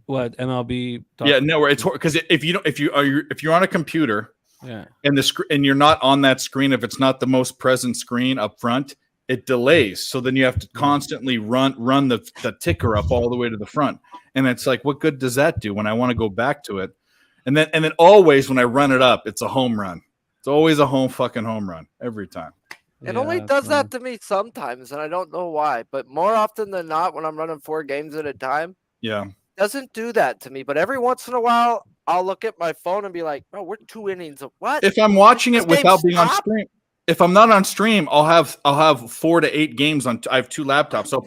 what MLB? Yeah, no, it's because if you're on a computer, Yeah. and and you're not on that screen, if it's not the most present screen up front, it delays. So then you have to constantly run the ticker up all the way to the front. And it's like, what good does that do when I want to go back to it? And then always when I run it up, it's a home run. It's always a fucking home run every time. It only does that to me sometimes, and I don't know why. But more often than not, when I'm running 4 games at a time, Yeah. doesn't do that to me. But every once in a while, I'll look at my phone and be like, "Oh, we're 2 innings of what?" If I'm watching it This game without being on stopped? stream, if I'm not on stream, I'll have 4 to 8 games on. I have 2 laptops. So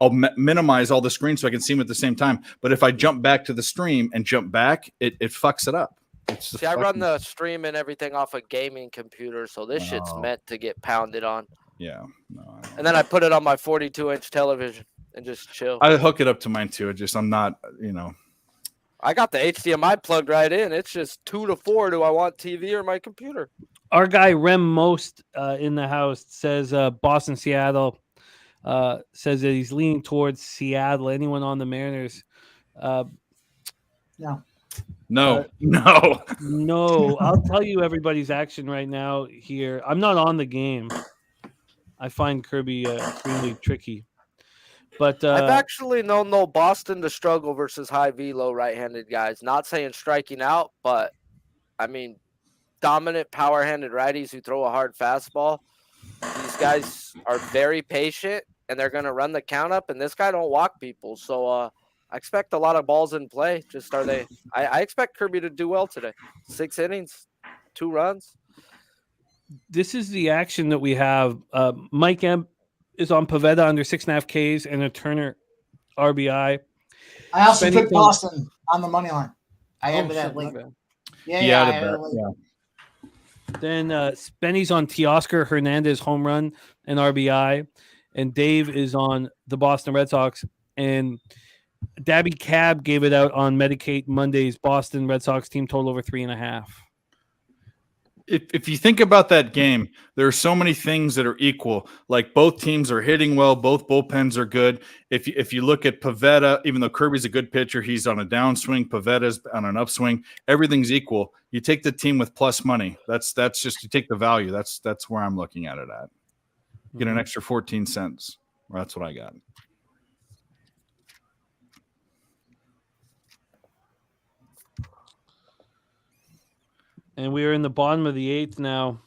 I'll minimize all the screens so I can see them at the same time. But if I jump back to the stream and jump back, it fucks it up. See, I run the stream and everything off a gaming computer, so this shit's meant to get pounded on. Yeah. No, And then I put it on my 42-inch television and just chill. I hook it up to mine too. I'm not, I got the HDMI plugged right in. It's just 2 to 4. Do I want TV or my computer? Our guy Rem Most in the house says Boston, Seattle. Says that he's leaning towards Seattle. Anyone on the Mariners? No. No. No. I'll tell you everybody's action right now here. I'm not on the game. I find Kirby extremely tricky. But I've actually known Boston to struggle versus high velo right-handed guys. Not saying striking out, but I mean dominant power-handed righties who throw a hard fastball. These guys are very patient and they're going to run the count up. And this guy don't walk people, so I expect a lot of balls in play. I expect Kirby to do well today. 6 innings, 2 runs. this is the action that we have. Mike M is on Pavetta under 6.5 Ks and a Turner RBI. I also Spenny took Phil- Boston on the money line. I Oh, added shit, that my late. bad. Yeah, He yeah. added I added that, late. yeah. Then Spenny's on Teoscar Hernandez home run and RBI, and Dave is on the Boston Red Sox, and Dabby Cab gave it out on Medicate Monday's Boston Red Sox team total over 3.5. If you think about that game, there are so many things that are equal. Like both teams are hitting well, both bullpens are good. If you look at Pavetta, even though Kirby's a good pitcher, he's on a downswing. Pavetta's on an upswing. Everything's equal. You take the team with plus money. That's just you take the value. That's where I'm looking at it at. Get an extra 14 cents. That's what I got. And we are in the bottom of the 8th now.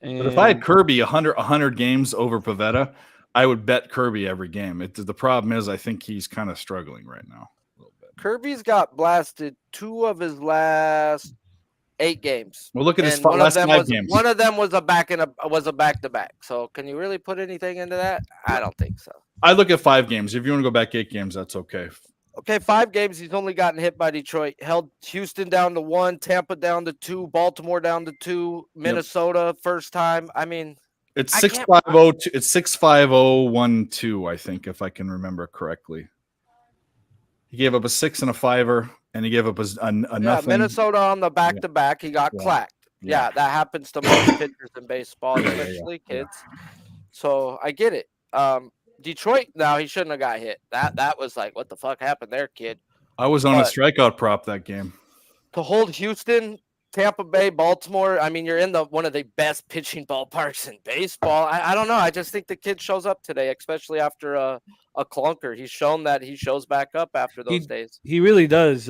And But if I had Kirby 100 games over Pavetta, I would bet Kirby every game. The problem is I think he's kind of struggling right now a little bit. Kirby's got blasted 2 of his last 8 games. Well, look at his And one of last them 5 was games. one of them was a back-to-back. So can you really put anything into that? I don't think so. I look at 5 games. If you want to go back 8 games, that's okay. Okay, 5 games. He's only gotten hit by Detroit. Held Houston down to 1, Tampa down to 2, Baltimore down to 2, Minnesota first time. I mean, It's I 650. It's 65012, I think, if I can remember correctly. He gave up a 6 and a 5er, and he gave up a nothing. Minnesota on the back-to-back. He got clacked. Yeah, that happens to most pitchers in baseball, especially kids. So I get it. Detroit, now he shouldn't have got hit. That was like, what the fuck happened there, kid? I was on a But- strikeout prop that game. To hold Houston Tampa Bay, Baltimore. I mean, you're in one of the best pitching ballparks in baseball. I don't know. I just think the kid shows up today, especially after a clunker. He's shown that he shows back up after those days. He really does.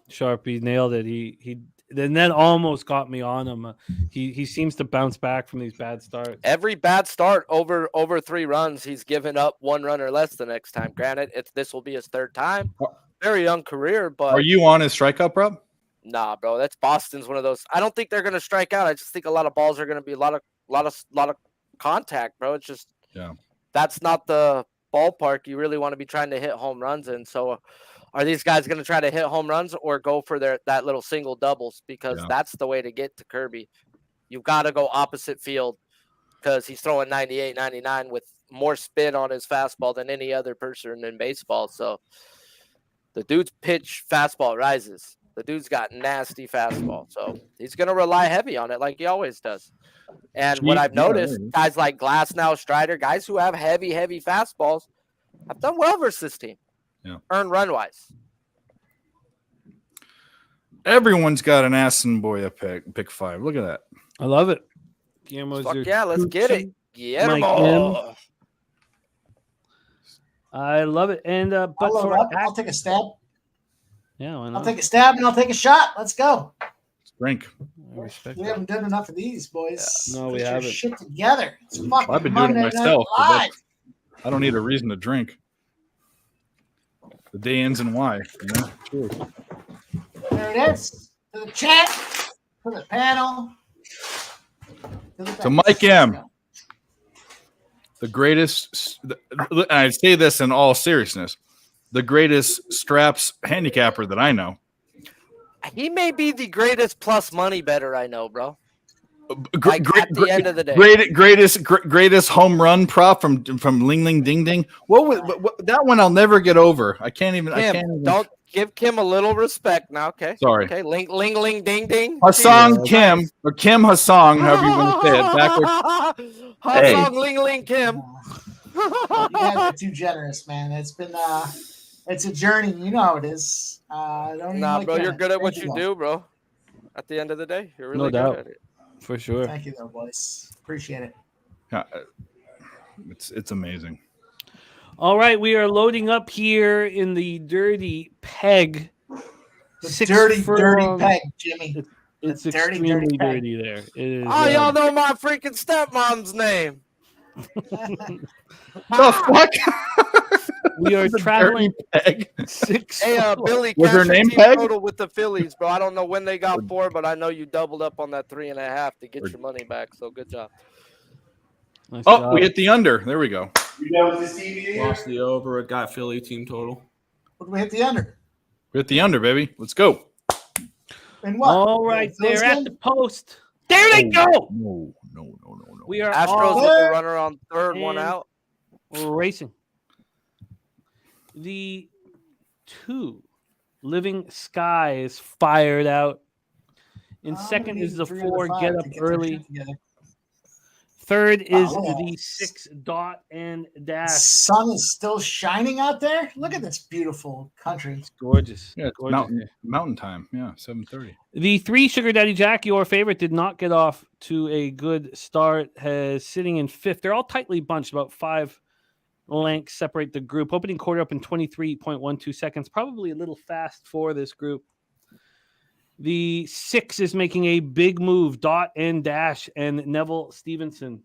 Sharpie nailed it. He then almost got me on him. He seems to bounce back from these bad starts. Every bad start over 3 runs, he's given up 1 run or less the next time. Granted, this will be his 3rd time. Very young career, but Are you on his strikeout, bro? Nah, bro. That's Boston's one of those. I don't think they're gonna strike out. I just think a lot of balls are gonna be a lot of contact, bro. It's just that's not the ballpark you really want to be trying to hit home runs in. So are these guys gonna try to hit home runs or go for that little single doubles? Because that's the way to get to Kirby. You've got to go opposite field because he's throwing 98, 99 with more spin on his fastball than any other person in baseball. So the dude's pitch fastball rises. The dude's got nasty fastball, so he's going to rely heavy on it like he always does. And what I've noticed, guys like Glasnow, Strider, guys who have heavy fastballs have done well versus this team. Yeah. Earned run-wise. Everyone's got an Assiniboia pick 5. Look at that. I love it. Fuck yeah, let's get it. Guillermo. I love it. And but I'll take a stab. Yeah, why not? I'll take a stab and I'll take a shot. Let's go. Drink. We haven't done enough of these, boys. Yeah. No, we Get your haven't. shit together. It's fucking I've been doing Monday it myself. Night Live. I don't need a reason to drink. The day ends in Y. You know? Cheers. There it is. To the chat, to the panel, to Mike M. The greatest, and I say this in all seriousness, the greatest straps handicapper that I know. He may be the greatest plus money better I know, bro. At the end of the day, greatest home run prop from Ling Ling Ding Ding. What that one I'll never get over. I can't even. Don't give Kim a little respect now, okay? Sorry. Okay, Ling Ling Ding Ding. Hassan Kim or Kim Hassan, however you want to say it. Backwards. Hassan Ling Ling Kim. You guys are too generous, man. It's been it's a journey. You know how it is. Bro, you're good at what you do, bro. At the end of the day, you're really good at it. For sure. Thank you, though, boys. Appreciate it. It's amazing. All right, we are loading up here in the dirty peg. The dirty peg, Jimmy. It's extremely dirty there. It is. Y'all know my freaking stepmom's name. The fuck? We are traveling. Peg. 6. Hey, Billy, was her name team Peg? total with the Phillies, bro. I don't know when they got 4, but I know you doubled up on that 3.5 to get your money back. So good job. Nice Oh, job. we hit the under. There we go. Lost the over. It got Philly team total. What did we hit the under? We hit the under, baby. Let's go. And what? All right, they're at the post. There they go. No. We are Astros all with the runner on third, one and out. We're racing. The 2 Living Sky is fired out. In second is the 4 Get Up Early. Third is the 6 Dot and Dash. Sun is still shining out there. Look at this beautiful country. It's gorgeous. Yeah, it's mountain time. Yeah, 7:30. The 3 Sugar Daddy Jack, your favorite, did not get off to a good start. Has sitting in 5th. They're all tightly bunched. About 5 lengths separate the group. Opening quarter up in 23.12 seconds. Probably a little fast for this group. The 6 is making a big move. Dot and Dash and Neville Stevenson.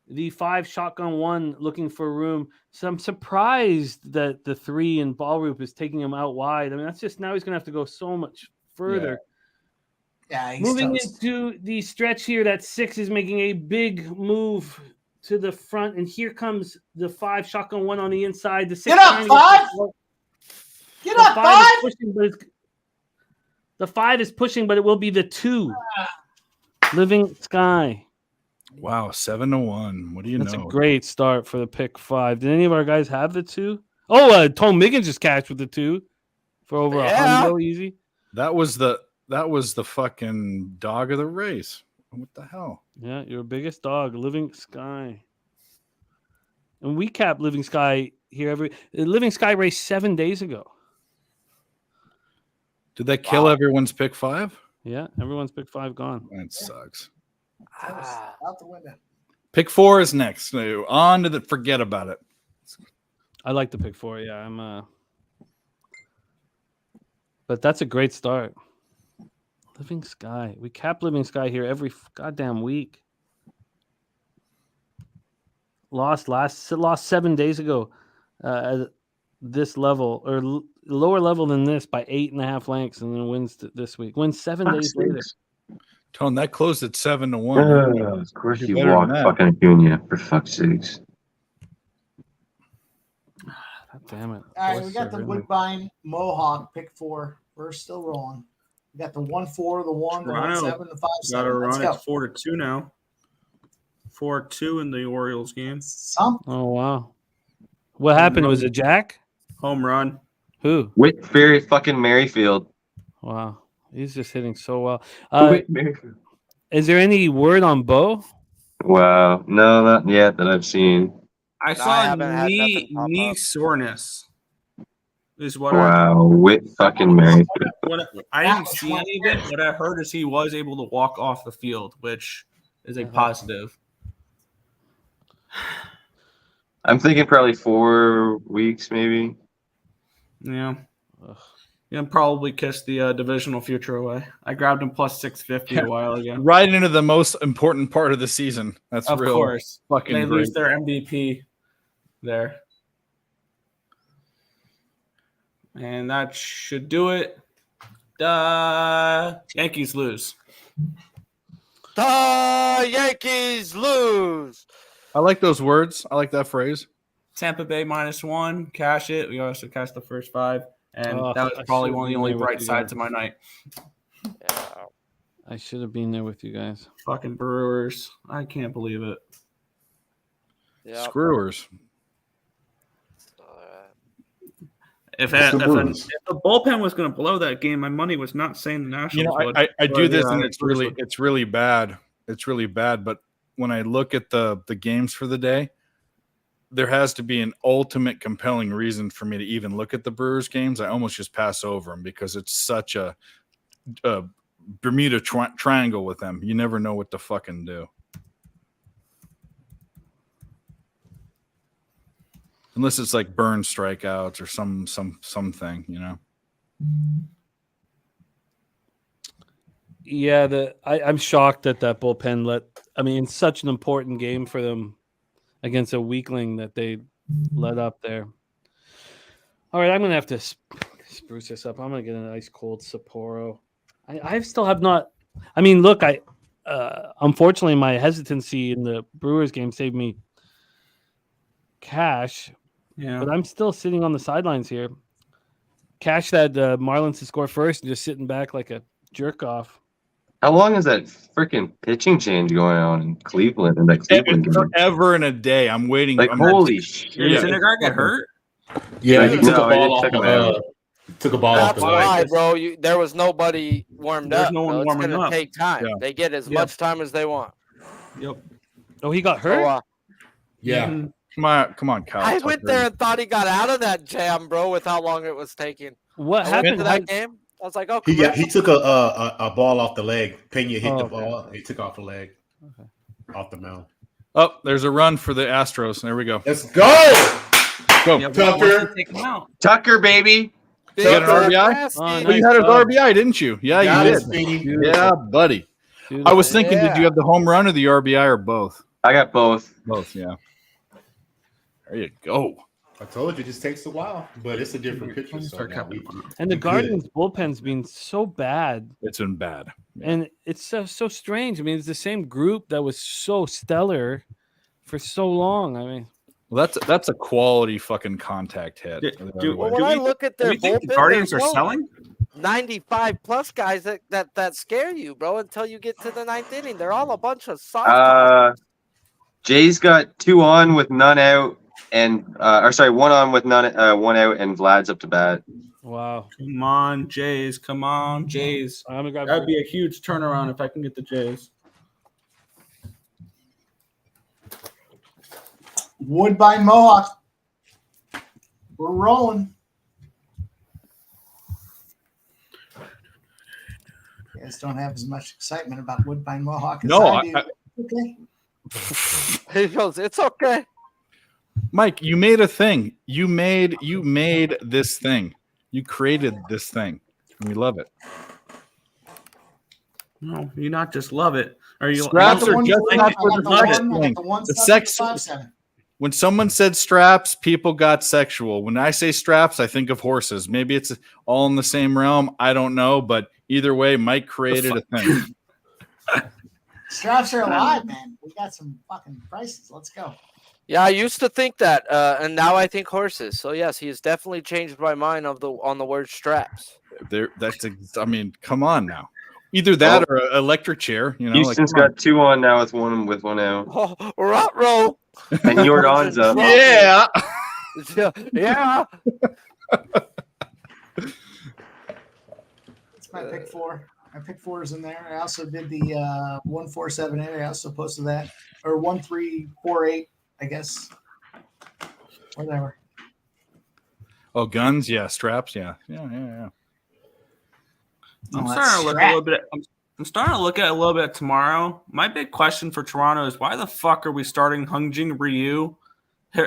The 5 Shotgun 1 looking for room. So I'm surprised that the 3 in Ballroop is taking him out wide. I mean, that's just now he's going to have to go so much further. Yeah, moving into the stretch here, that 6 is making a big move to the front. And here comes the 5 Shotgun 1 on the inside. The 6 Get up, 5! Get up, 5! The 5 is pushing, but it will be the 2. Living Sky. Wow, 7-1. What do you know? That's a great start for the pick 5. Did any of our guys have the 2? Oh, Tom Miggins just cashed with the 2 for over $100 easy. That was the fucking dog of the race. What the hell? Yeah, your biggest dog, Living Sky. And we capped Living Sky here Living Sky raced 7 days ago. Did that kill everyone's pick 5? Yeah, everyone's pick 5 gone. That sucks. Out the window. Pick 4 is next. So on to the forget about it. I like the pick 4. Yeah, but that's a great start. Living Sky. We cap Living Sky here every goddamn week. Lost 7 days ago at this level or lower level than this by 8.5 lengths, and then wins this week. Wins 7 days later. Tone, that closed at 7-1. Of course Do you better than walked that. fucking Acuna, for fuck's sakes. God damn it. All right, we got the Woodbine Mohawk pick 4. We're still rolling. We got the 1-4, the 1, the Toronto 1-7, the 5-7. Got to Let's run. go. It's 4-2 now. 4-2 in the Orioles game. Oh wow. What happened? Was it Jack? Home run. Who? Whit Ferry fucking Merrifield. Wow. He's just hitting so well. Whit Merrifield. Is there any word on Bo? Wow. No, not yet that I've seen. I I saw haven't had nothing pop knee up. soreness. Is what Wow. Whit fucking Merrifield. I didn't see any of it. What I heard is he was able to walk off the field, which is a positive. I'm thinking probably 4 weeks, maybe. Yeah. Yeah, probably kissed the divisional future away. I grabbed him plus 650 a while ago. Right into the most important part of the season. That's Of real course. fucking They great. lose their MVP there. And that should do it. Yankees lose. The Yankees lose. I like those words. I like that phrase. Tampa Bay -1. Cash it. We also cashed the first 5. And Oh, that was I probably should've one of the been only there with bright you sides guys. of my night. Yeah. I should have been there with you guys. Fucking Brewers. I can't believe it. Yep. Screwers. If It's the the Brewers. bullpen was going to blow that game, my money was not saying the Nationals. You know, would, I do but, this yeah, and Brewers would. it's really bad. It's really bad. But when I look at the games for the day, there has to be an ultimate compelling reason for me to even look at the Brewers games. I almost just pass over them because it's such a Bermuda triangle with them. You never know what to fucking do. Unless it's like burn strikeouts or something, you know. Yeah, I'm shocked that bullpen let. I mean, it's such an important game for them against a weakling that they let up there. All right, I'm gonna have to spruce this up. I'm gonna get an ice cold Sapporo. I still have not. I mean, look, unfortunately my hesitancy in the Brewers game saved me cash. Yeah. But I'm still sitting on the sidelines here. Cash that Marlins to score first and just sitting back like a jerk off. How long is that freaking pitching change going on in Cleveland? In that Cleveland game? Forever and a day. I'm waiting. Like, I'm holy Did shit. Syndergaard get hurt? Yeah, he No, took a he ball didn't off. check him out. Took a ball off That's the why, leg. bro. There was nobody warmed There's up. no one bro. It's warming gonna up. take time. Yeah. They get as Yeah. much time as they want. Yep. Oh, he got hurt? So, Yeah. Mhm. Come on, Kyle. I Tucker. went there and thought he got out of that jam, bro, with how long it was taking. What I went happened? to that game. I was like, oh, He took a ball off the leg. Pena hit Oh, the okay. ball. He took off the leg. Okay. Off the mound. Oh, there's a run for the Astros. There we go. Let's go. Go. Yeah, Tucker. take him out. Tucker, baby. Big got an RBI? Nebraska. Oh, Well, you nice had his job. RBI, didn't you? Yeah, Got you it, did. Spenny. Yeah, buddy. I was thinking, did you have the home run or the RBI or both? I got both. Both, yeah. There you go. I told you, it just takes a while, but it's a different picture. So Start now capping him out. And the we good. Guardians bullpen's been so bad. It's been bad. And it's so strange. I mean, it's the same group that was so stellar for so long. I mean, Well, that's a quality fucking contact hit. Well, when Do I we- look at Do their we think the bullpen, Guardians are there's no selling? 95 plus guys that scare you, bro, until you get to the ninth inning. They're all a bunch of soft. Jay's got 2 on with none out, and 1 on with none, 1 out, and Vlad's up to bat. wow. Come on, Jays. Come on, Jays. I'm gonna grab That'd be a huge turnaround if I can get the Jays. Woodbine Mohawk. We're rolling. guys don't have as much excitement about Woodbine Mohawk as No, I do. Okay. He goes, it's okay. Mike, you made a thing. You made this thing. You created this thing. And we love it. No, you not just love it. Or you Straps I got are the just one- not I for got the the sex one- I got thing. the one The seven, sex. 5-7. When someone said straps, people got sexual. When I say straps, I think of horses. Maybe it's all in the same realm. I don't know, but either way, Mike created a thing. Straps are alive, man. We got some fucking prices. Let's go. Yeah, I used to think that, and now I think horses. So yes, he has definitely changed my mind on the word straps. I mean, come on now. Either that or an electric chair. You know, Houston's come on. got 2 on now with one out. Oh, Rot-row. And Jordan's up. Yeah. Yeah. It's my pick 4. My pick 4 is in there. I also did the 1478. I also posted that. Or 1348, I guess. Whatever. Oh, guns, yeah. Straps, yeah. I'm Oh, starting that's to look strap. a little bit. I'm starting to look at a little bit tomorrow. My big question for Toronto is why the fuck are we starting Hungjin Ryu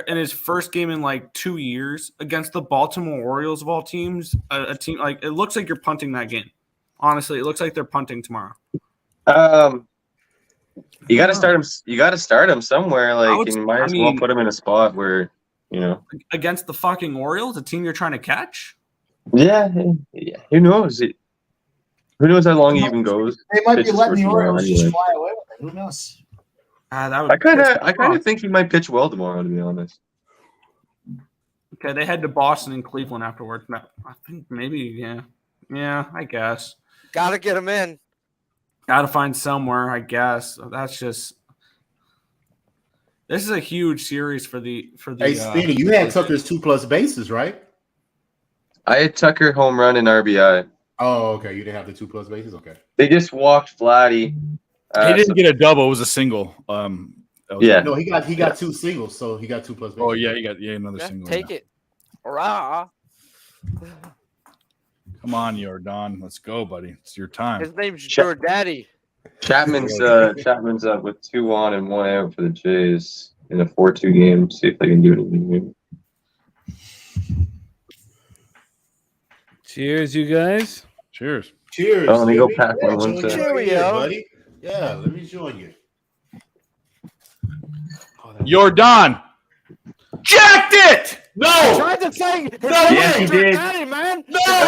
in his first game in like 2 years against the Baltimore Orioles of all teams? A team like it looks like you're punting that game. Honestly, it looks like they're punting tomorrow. You got to start him. You got to start him somewhere. Like, you might as well mean- put him in a spot where, you know. Against the fucking Orioles, a team you're trying to catch. Yeah. Who knows? Who knows how long he even goes? They might be Pitches letting for the tomorrow Orioles anyway. just fly away with it. Who knows? That would I kind piss me of off. think he might pitch well tomorrow, to be honest. Okay, they head to Boston and Cleveland afterwards. No, I think maybe, yeah, I guess. Got to get him in. Got to find somewhere, I guess. That's just. This is a huge series for the. Hey, Spenny, you had Tucker's 2+ bases, right? I had Tucker home run and RBI. Oh, okay. You didn't have the 2+ bases? Okay. They just walked Vladdy. He didn't get a double. It was a single. Yeah. No, he got 2 singles, so he got 2+ bases. Oh, yeah, he got another Yeah, single. take it. Hurrah. Come on, Jordan. Let's go, buddy. It's your time. His name's your daddy. Chapman's up with 2 on and 1 out for the Jays in a 4-2 game. See if they can do anything here. Cheers, you guys. Cheers. Cheers. Oh, let me go Spenny. pack one join one you sec. right here, Cheerio. buddy. Yeah, let me join you. Jordan. Jacked it! No! Tried to say, Yes, he did. daddy, man.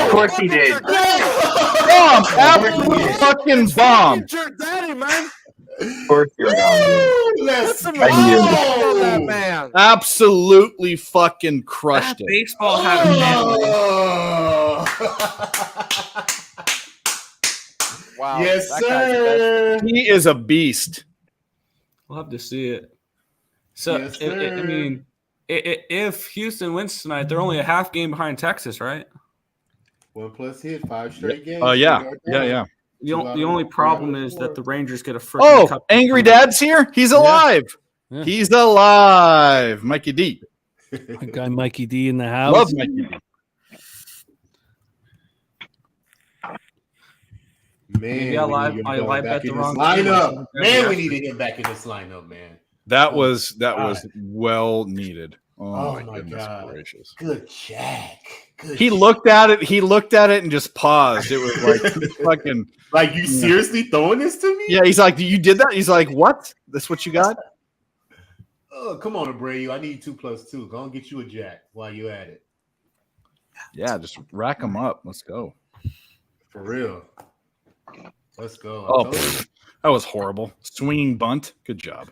Of course he did. Bomb! Absolute fucking bomb! Your daddy, man. Of course you're down. Let's Put some I knew it. respect on that man. Absolutely fucking crushed That it. baseball had a man. Wow. Yes, that guy's the best. sir. He is a beast. We'll have to see it. So, Yes, if Houston wins tonight, they're only a half game behind Texas, right? 1+ hit, 5 straight games. Yeah. The only problem is that the Rangers get a freaking Oh, cup. Angry Dad's here. He's alive. Yeah. He's alive. Mikey D. My guy Mikey D in the house. Love Mikey D. Man, Maybe I we live- need him I going live back bet the in wrong this team. lineup. Man, we Yeah. need him back in this lineup, man. That was well needed. Oh, my my goodness God. gracious. Good Jack. Good He Jack. looked at it and just paused. It was like fucking Like, you seriously throwing this to me? yeah. He's like, you did that? He's like, what? That's what you got? Oh, come on, Abreu. I need 2+2. Go and get you a Jack while you at it. Yeah, just rack them up. Let's go. For real. Let's go. Oh, I told you. that was horrible. Swinging bunt. Good job.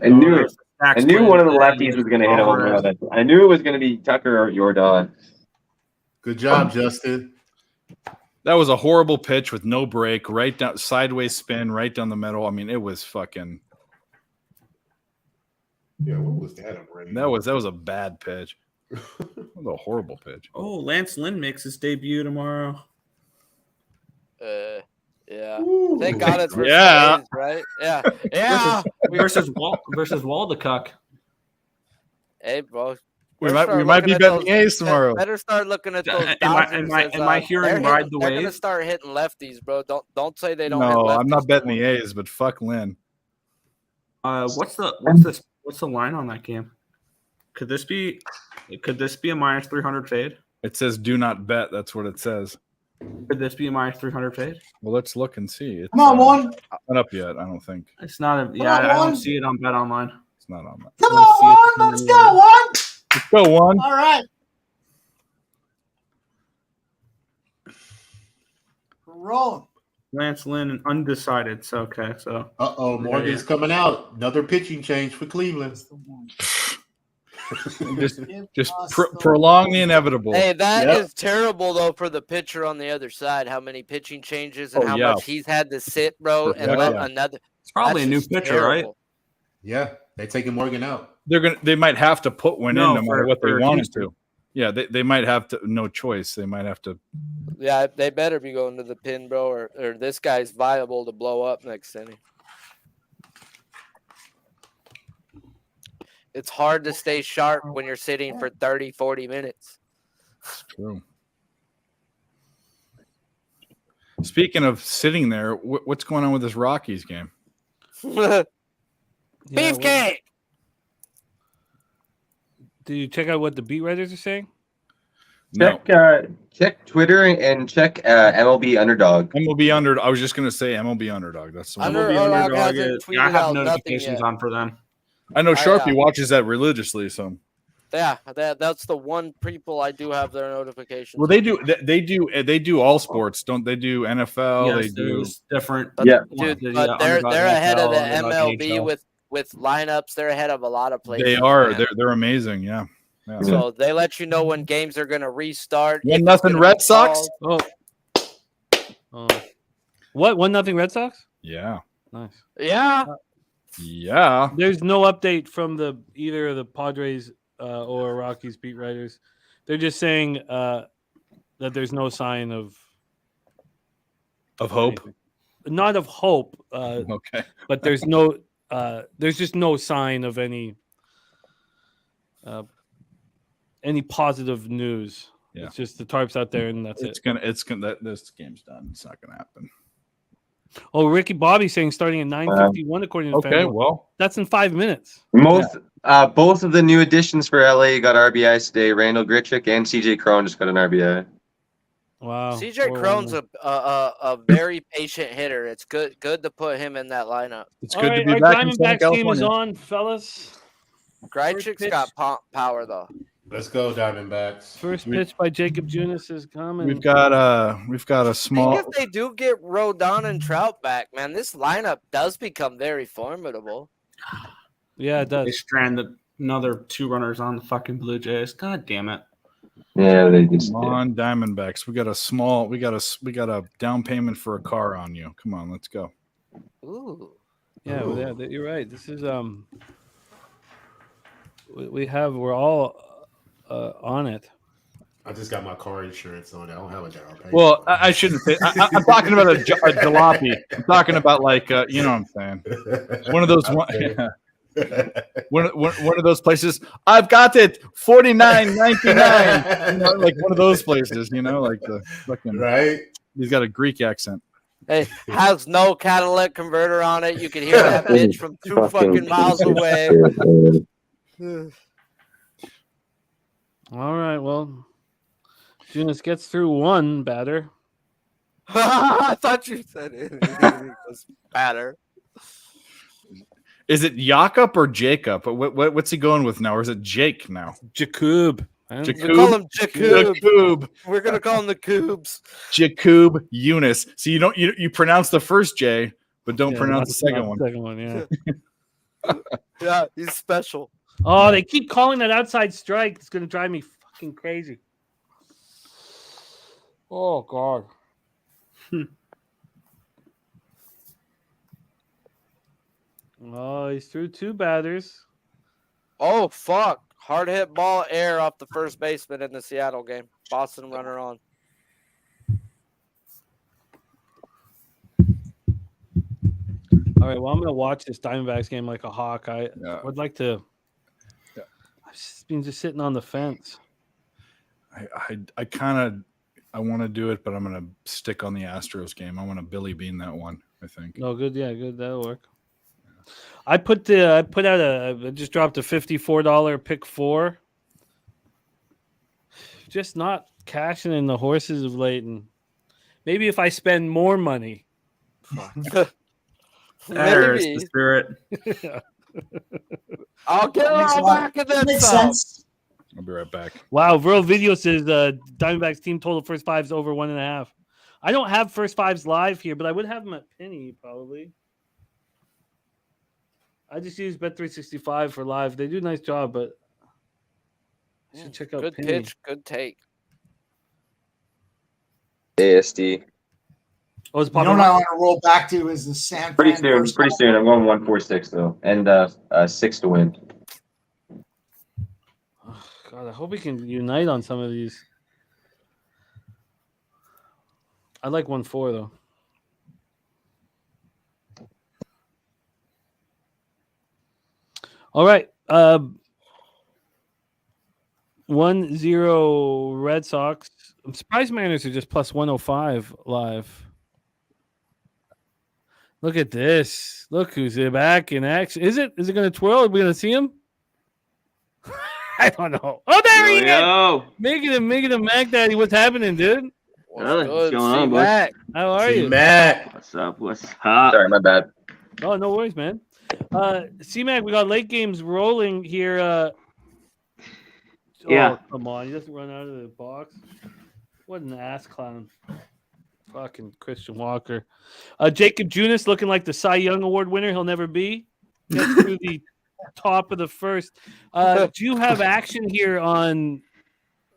I knew it. I knew one of the lefties was going to hit a home run. I knew it was going to be Tucker or Jordan. Good job, Justin. That was a horrible pitch with no break, right down sideways spin, right down the middle. I mean, it was fucking. Yeah, what was that, Abreu? That was a bad pitch. That was a horrible pitch. Oh, Lance Lynn makes his debut tomorrow. Yeah. Ooh. Thank God it's versus Yeah. the A's, right? Yeah. Yeah. Versus Waldekuck. Hey, bro. We might be betting A's tomorrow. Better start looking at those Am I- Dodgers. am I hearing ride the They're gonna wave? start hitting lefties, bro. Don't say they don't. hit No, lefties I'm not betting no the A's, but fuck Lynn. What's the line on that game? Could this be a minus 300 fade? It says do not bet. That's what it says. Could this be a minus 300 fade? Well, let's look and see. It's Come on, one. not up yet. I don't think It's not a. on, I don't one. see it on Bet Online. it's not on that. Come Let's see on, one. if- Let's go, one. Let's go one. All right. Rolling. Lance Lynn and undecided. So okay, so Morgan's coming out. Another pitching change for Cleveland. Just prolong the inevitable. Hey, that is Yep. terrible though for the pitcher on the other side. How many pitching changes and Oh, how yeah. much he's had to sit, bro, and Yeah. let another. it's probably that's a new just pitcher, right? terrible. Yeah, they taking Morgan out. They might have to put one No, in no matter for- what they for want Houston. to. Yeah, they might have to. No choice. They might have to. Yeah, they better be going to the pin, bro, or this guy's viable to blow up next inning. It's hard to stay sharp when you're sitting for 30, 40 minutes. True. Speaking of sitting there, what's going on with this Rockies game? Beefcake! Did you check out what the beat writers are saying? No, Check Twitter and check MLB Underdog. MLB under. I was just gonna say MLB underdog. That's the one. Under- MLB Underdog Underdog hasn't is- tweeted I have out nothing notifications yet. on for them. I know Sharpie yeah. watches that religiously. So Yeah, that's the one people I do have their notifications. well, they do all sports, don't they? Do NFL. Yes, they do. there's different. Yeah. Dude, Yeah, but they're Underdog ahead of the NFL, Underdog MLB NHL. with lineups. They're ahead of a lot of places. They are. man. They're amazing. Yeah. Yeah. So they let you know when games are going to restart. if 1-0 it's gonna be Red Sox? called. Oh. What? 1-0 Red Sox? Yeah. Nice. Yeah. Yeah. There's no update from either of the Padres or Rockies beat writers. They're just saying that there's no sign of Of hope. anything. Not of hope, Okay. but there's just no sign of any positive news. Yeah. It's just the tarps out there, and that's it. This game's done. It's not gonna happen. Oh, Ricky Bobby saying starting at 9:51 according to Okay. FanDuel. Well, That's in 5 minutes. Both of the new additions for LA got RBIs today. Randall Grichuk and CJ Cron just got an RBI. Wow. CJ 4-1. Cron's a very patient hitter. It's good to put him in that lineup. it's All good right, to be our back in Southern Diamondbacks game is California. on, fellas. Grichuk's pitch. got power though. Let's go, Diamondbacks. First pitch by Jacob Junis is coming. We've got a I small. think if they do get Rodon and Trout back, man, this lineup does become very formidable. Yeah, it They does. stranded another 2 runners on the fucking Blue Jays. God damn it. Yeah, they just. Come on, Diamondbacks. We got a down payment for a car on you. Come on, let's go. Ooh. Yeah, well, yeah, you're right. This is we're all on it. I just got my car insurance on it. I don't have a down payment. Well, I shouldn't say. I'm talking about a jalopy. I'm talking about like you know what I'm saying. One of those one of those places. I've got it. $49.99. You know, like one of those places. You know, like the fucking. Right? He's got a Greek accent. Hey, has no catalytic converter on it. You can hear that bitch from 2 fucking miles away. All right, well, Junis gets through one batter. I thought you said it was better. Is it Jakob or Jacob? What's he going with now? Or is it Jake now? Jakub. We call him Jakub. Jakub. We're gonna call him the Coobs. Jakub Eunice. So you pronounce the first J, but don't pronounce the second one. Second one, yeah. Yeah, he's special. Oh, they keep calling that outside strike. It's gonna drive me fucking crazy. Oh God. Oh, he's through 2 batters. Oh fuck! Hard hit ball air off the first baseman in the Seattle game. Boston runner on. All right, well, I'm gonna watch this Diamondbacks game like a hawk. I would like to. It's been just sitting on the fence. I want to do it, but I'm going to stick on the Astros game. I want to Billy Bean that one, I think. No, good. Yeah, good. That'll work. I just dropped a $54 pick 4. Just not cashing in the horses of late, and maybe if I spend more money. There's Maybe. the spirit. I'll get it all back and then Makes some. sense. I'll be right back. Wow, Real Video says Diamondbacks team total first fives over 1.5. I don't have first fives live here, but I would have them at Penny probably. I just use Bet365 for live. They do a nice job, but I should check out Good Penny. pitch, good take. ASD. Oh, it's You know popping what I up? want to roll back to is the San Pretty Fran soon. first Pretty round. soon. I'm going 146 though, and 6 to win. Oh, God, I hope we can unite on some of these. I like 1-4 though. All right. 1-0 Red Sox. I'm surprised Mariners are just plus 105 live. Look at this. Look who's back in action. Is it going to twirl? Are we going to see him? I don't know. Oh, there he is. Yo, Making him Mac Daddy. What's happening, dude? What's What's good? going on, boys? C-Mac. How are See you? Mac. what's up? What's up? Sorry, my bad. Oh, no worries, man. C-Mac, we got late games rolling here. Yeah. Oh, come on. He doesn't run out of the box. What an ass clown. Fucking Christian Walker. Jacob Junis looking like the Cy Young Award winner he'll never be. Gets through the top of the first. Do you have action here on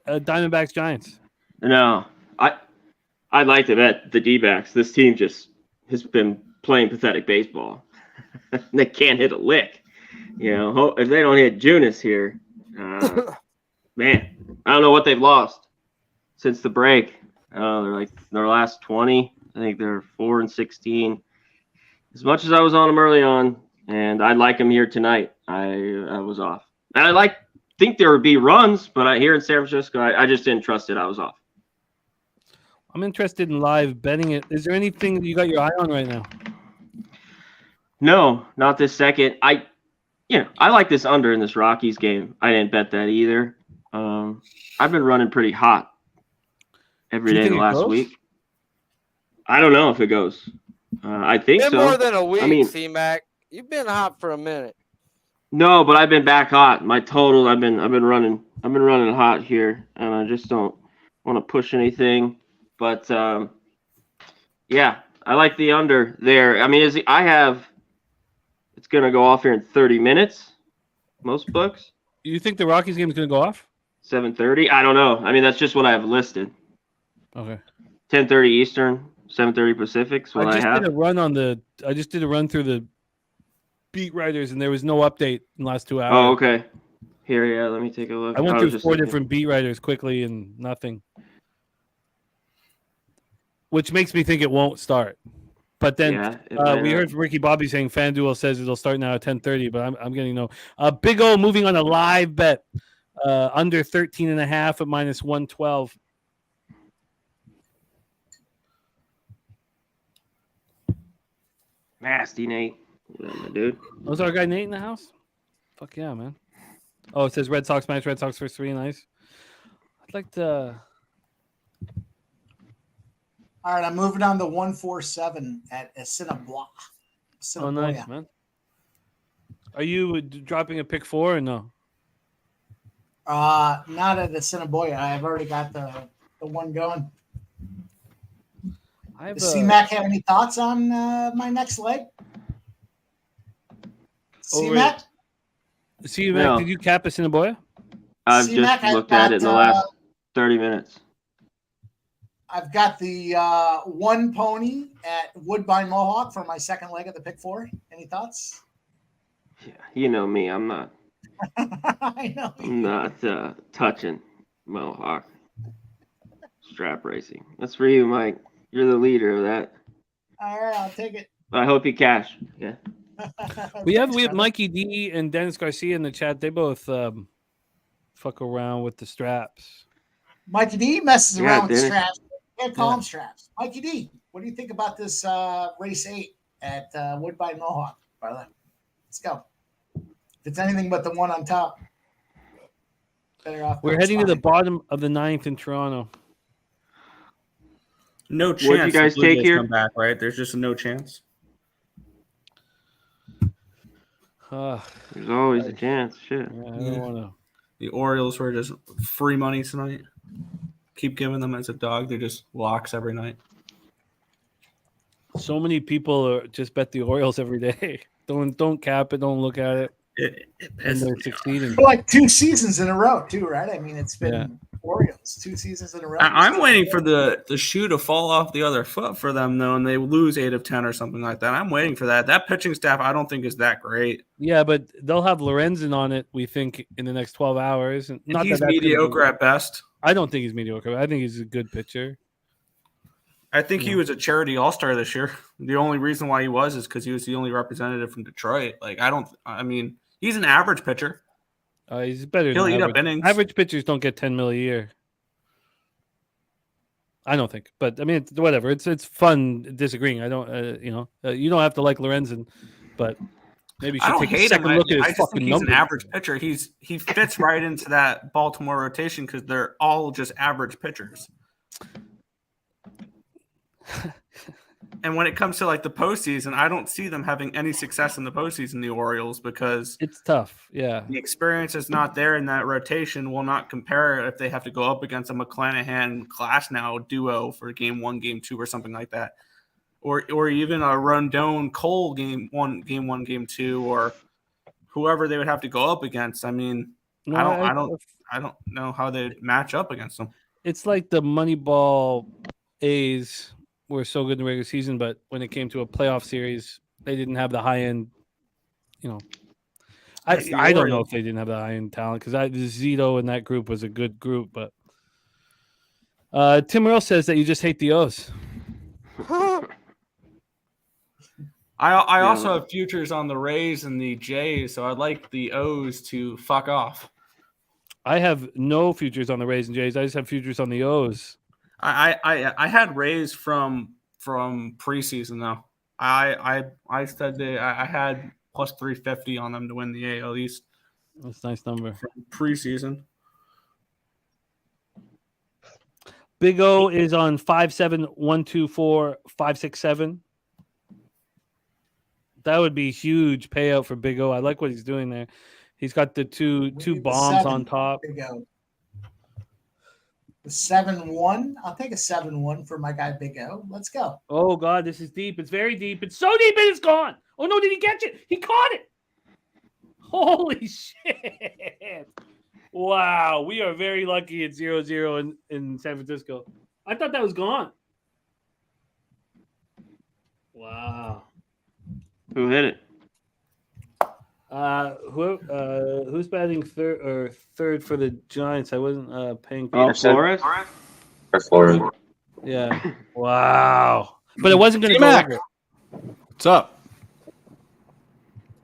Diamondbacks Giants? No, I'd like to bet the D-backs. This team just has been playing pathetic baseball. They can't hit a lick. You know, if they don't hit Junis here, man, I don't know what they've lost since the break. They're like their last 20. I think they're 4-16. As much as I was on them early on, and I like them here tonight, I was off. And I think there would be runs, but here in San Francisco, I just didn't trust it. I was off. I'm interested in live betting it. Is there anything that you got your eye on right now? No, not this second. I like this under in this Rockies game. I didn't bet that either. I've been running pretty hot every Do you day think the it last goes? week. I don't know if it goes. I think Been so. more than a week, I mean, C-Mac. You've been hot for a minute. no, but I've been back hot. My total, I've been running hot here, and I just don't want to push anything. But yeah, I like the under there. I mean, it's gonna go off here in 30 minutes. Most books. You think the Rockies game is going to go off? 7:30. I don't know. I mean, that's just what I have listed. Okay. 10:30 Eastern, 7:30 Pacific. What I I just have. did a run through the beat writers, and there was no update in the last 2 hours. Oh, okay. Here, yeah. Let me take a look. I went was through just 4 looking. different beat writers quickly, and nothing. Which makes me think it won't start. But then Yeah, it might we not. heard Ricky Bobby saying FanDuel says it'll start now at 10:30, but I'm getting no. Big O moving on a live bet under 13.5 at minus 112. Nasty Nate. Yeah, my dude. Was our guy Nate in the house? Fuck yeah, man. Oh, it says Red Sox match. Red Sox first 3. Nice. I'd like to. All right, I'm moving on to 147 at Assiniboia. Oh, nice, man. Are you dropping a pick 4 or no? Not at Assiniboia. I've already got the one going. Does C-Mac have any thoughts on my next leg? C-Mac? C-Mac, No. did you cap Assiniboia? I've C-Mac, just looked at it in the last 30 minutes. I've got the one pony at Woodbine Mohawk for my second leg of the pick 4. Any thoughts? Yeah, you know me. I'm not I know. touching Mohawk strap racing. That's for you, Mike. You're the leader of that. All right, I'll take it. I hope you cash. Yeah. We have Thanks, brother. Mikey D and Dennis Garcia in the chat. They both fuck around with the straps. Mikey D messes Yeah, around with Dennis. straps. Can't call Yeah. them straps. Mikey D, what do you think about this race 8 at Woodbine Mohawk? Barla? Let's go. If it's anything but the one on top, better off. We're heading to the bottom of the 9th in Toronto. No chance. What'd you guys the Blue take Jays here? Come back, right? There's just a no chance. There's always a chance. Shit. I don't want to. The Orioles were just free money tonight. Keep giving them as a dog. They're just locks every night. So many people just bet the Orioles every day. Don't cap it. Don't look at it. It And pisses they're me succeeding. For like 2 seasons in a row, too, right? I mean, it's been Yeah. Orioles 2 seasons in a row. I'm waiting for the shoe to fall off the other foot for them, though, and they lose 8 of 10 or something like that. I'm waiting for that. That pitching staff, I don't think is that great. Yeah, but they'll have Lorenzen on it, we think, in the next 12 hours. And He's that's gonna be- mediocre at best. I don't think he's mediocre. I think he's a good pitcher. I think he was a charity all-star this year. The only reason why he was is because he was the only representative from Detroit. I mean, he's an average pitcher. He's better He'll than eat up average. innings. Average pitchers don't get 10 mil a year. I don't think, but I mean, it's whatever. It's fun disagreeing. I don't, you don't have to like Lorenzen, but maybe you I should don't take a hate him. second look at I his just think fucking he's numbers. an average pitcher. He fits right into that Baltimore rotation because they're all just average pitchers. And when it comes to like the postseason, I don't see them having any success in the postseason, the Orioles, because It's tough. Yeah. the experience is not there in that rotation. Will not compare if they have to go up against a McClanahan Glasnow duo for game 1, game 2, or something like that, or even a Rondon Cole game 1, game 2, or whoever they would have to go up against. I mean, No, I don't know how they match up against them. It's like the Moneyball A's were so good in the regular season, but when it came to a playoff series, they didn't have the high end. That's the I don't know Orioles. if they didn't have the high end talent because Zito and that group was a good group, but Tim Earl says that you just hate the O's. I also have futures on the Rays and the Jays, so I'd like the O's to fuck off. I have no futures on the Rays and Jays. I just have futures on the O's. I had Rays from preseason though. I said I had plus 350 on them to win the AL East That's a nice number. from preseason. Big O is on 57124-567. That would be huge payout for Big O. I like what he's doing there. He's got the two bombs on top. There you go. The 7-1. I'll take a 7-1 for my guy Big O. Let's go. Oh God, this is deep. It's very deep. It's so deep and it's gone. Oh no, did he catch it? He caught it. Holy shit. Wow. We are very lucky at 0-0 in San Francisco. I thought that was gone. Wow. Who hit it? Who's batting third for the Giants? I wasn't paying Oh, Flores? Or Florida. Yeah. Wow. But it wasn't going to go T-Mac. over. What's up?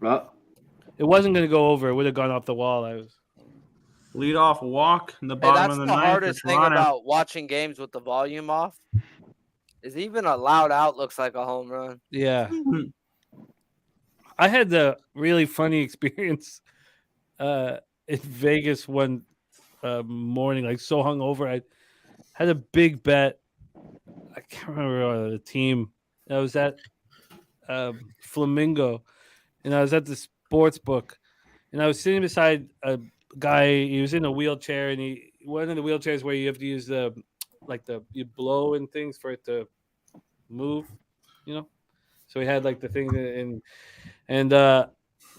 Well, It wasn't going to go over. It would have gone off the wall. Lead off walk in the Hey, bottom that's of the the ninth. hardest thing about watching games with the volume off. Is even a loud out looks like a home run. Yeah. I had the really funny experience in Vegas one morning, like so hungover. I had a big bet. I can't remember the team. I was at Flamingo, and I was at the sports book, and I was sitting beside a guy. He was in a wheelchair, and one of the wheelchairs where you have to use you blow and things for it to move, So he had like the thing, and I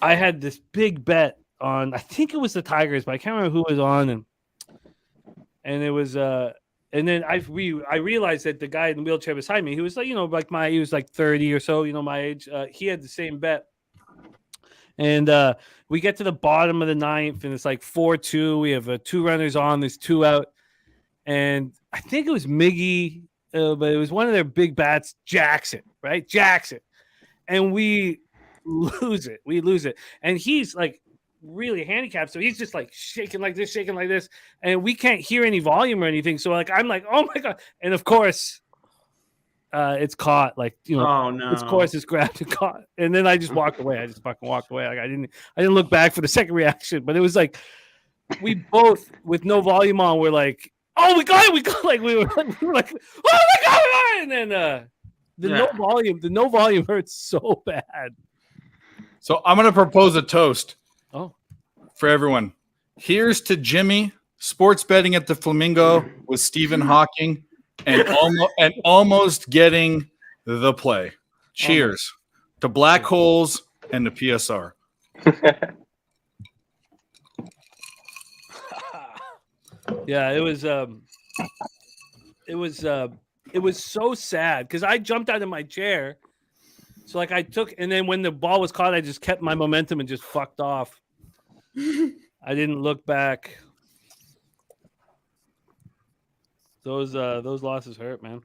had this big bet on. I think it was the Tigers, but I can't remember who was on, and it was and then I realized that the guy in the wheelchair beside me, he was like he was like 30 or so, my age. He had the same bet, and we get to the bottom of the ninth, and it's like 4-2. We have 2 runners on. There's 2 out, and I think it was Miggy. But it was one of their big bats, Jackson, and we lose it. And he's like, really handicapped. So he's just like shaking like this, and we can't hear any volume or anything. So like I'm like, oh my god! And of course, it's caught. Like Oh no! of course it's grabbed and caught. And then I just walked away. I just fucking walked away. Like I didn't look back for the second reaction. But it was like we both with no volume on. We're like, oh, we got it. Like we were like, oh my god! And then the no volume hurts so bad. So I'm going to propose a toast. Oh, for everyone. Here's to Jimmy, sports betting at the Flamingo with Stephen Hawking, and almost getting the play. Cheers to Black Holes and the PSR. Yeah, it was so sad because I jumped out of my chair. So like and then when the ball was caught, I just kept my momentum and just fucked off. I didn't look back. Those losses hurt, man.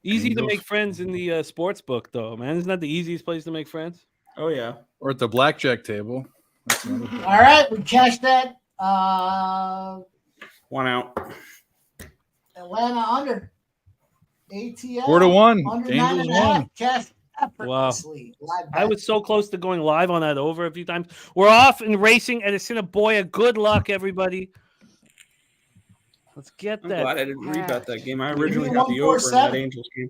Easy to make friends in the sports book, though, man. Isn't that the easiest place to make friends? Oh yeah. Or at the blackjack table. All right, we cashed that. One out. Atlanta under. ATL 4-1. under Angels 9.5. won. Cash effortlessly. Wow. I was so close to going live on that over a few times. We're off and racing at Assiniboia. Good luck, everybody. Let's get that. I'm glad I didn't rebet that game. I Give me originally got the over in 147. that Angels game.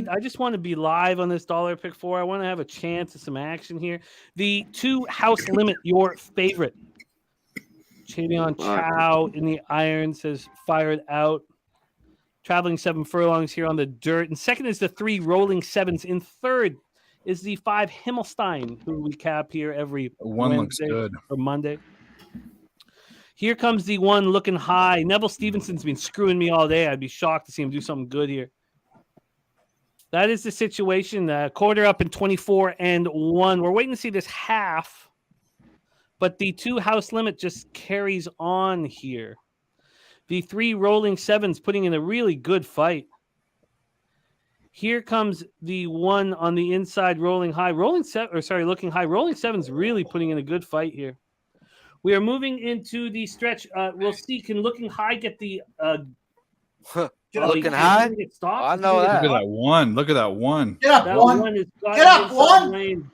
I just want to be live on this dollar pick 4. I want to have a chance at some action here. The 2 house limit, your favorite. Chavion Chow in the irons has fired out. Traveling 7 furlongs here on the dirt. And second is the 3 rolling 7s. In third is the 5 Himmelstein, who we cap here every Wednesday looks good. or Monday. Here comes the 1 looking high. Neville Stevenson's been screwing me all day. I'd be shocked to see him do something good here. That is the situation. Quarter up in 24-1. We're waiting to see this half. But the 2 house limit just carries on here. The 3 rolling 7s putting in a really good fight. Here comes the 1 on the inside rolling high. Looking high. Rolling 7's really putting in a good fight here. We are moving into the stretch. We'll see. Can looking high get the Looking high? I know that. Look at that 1. Look at that 1. Get up, That 1. Get up, 1. Lane.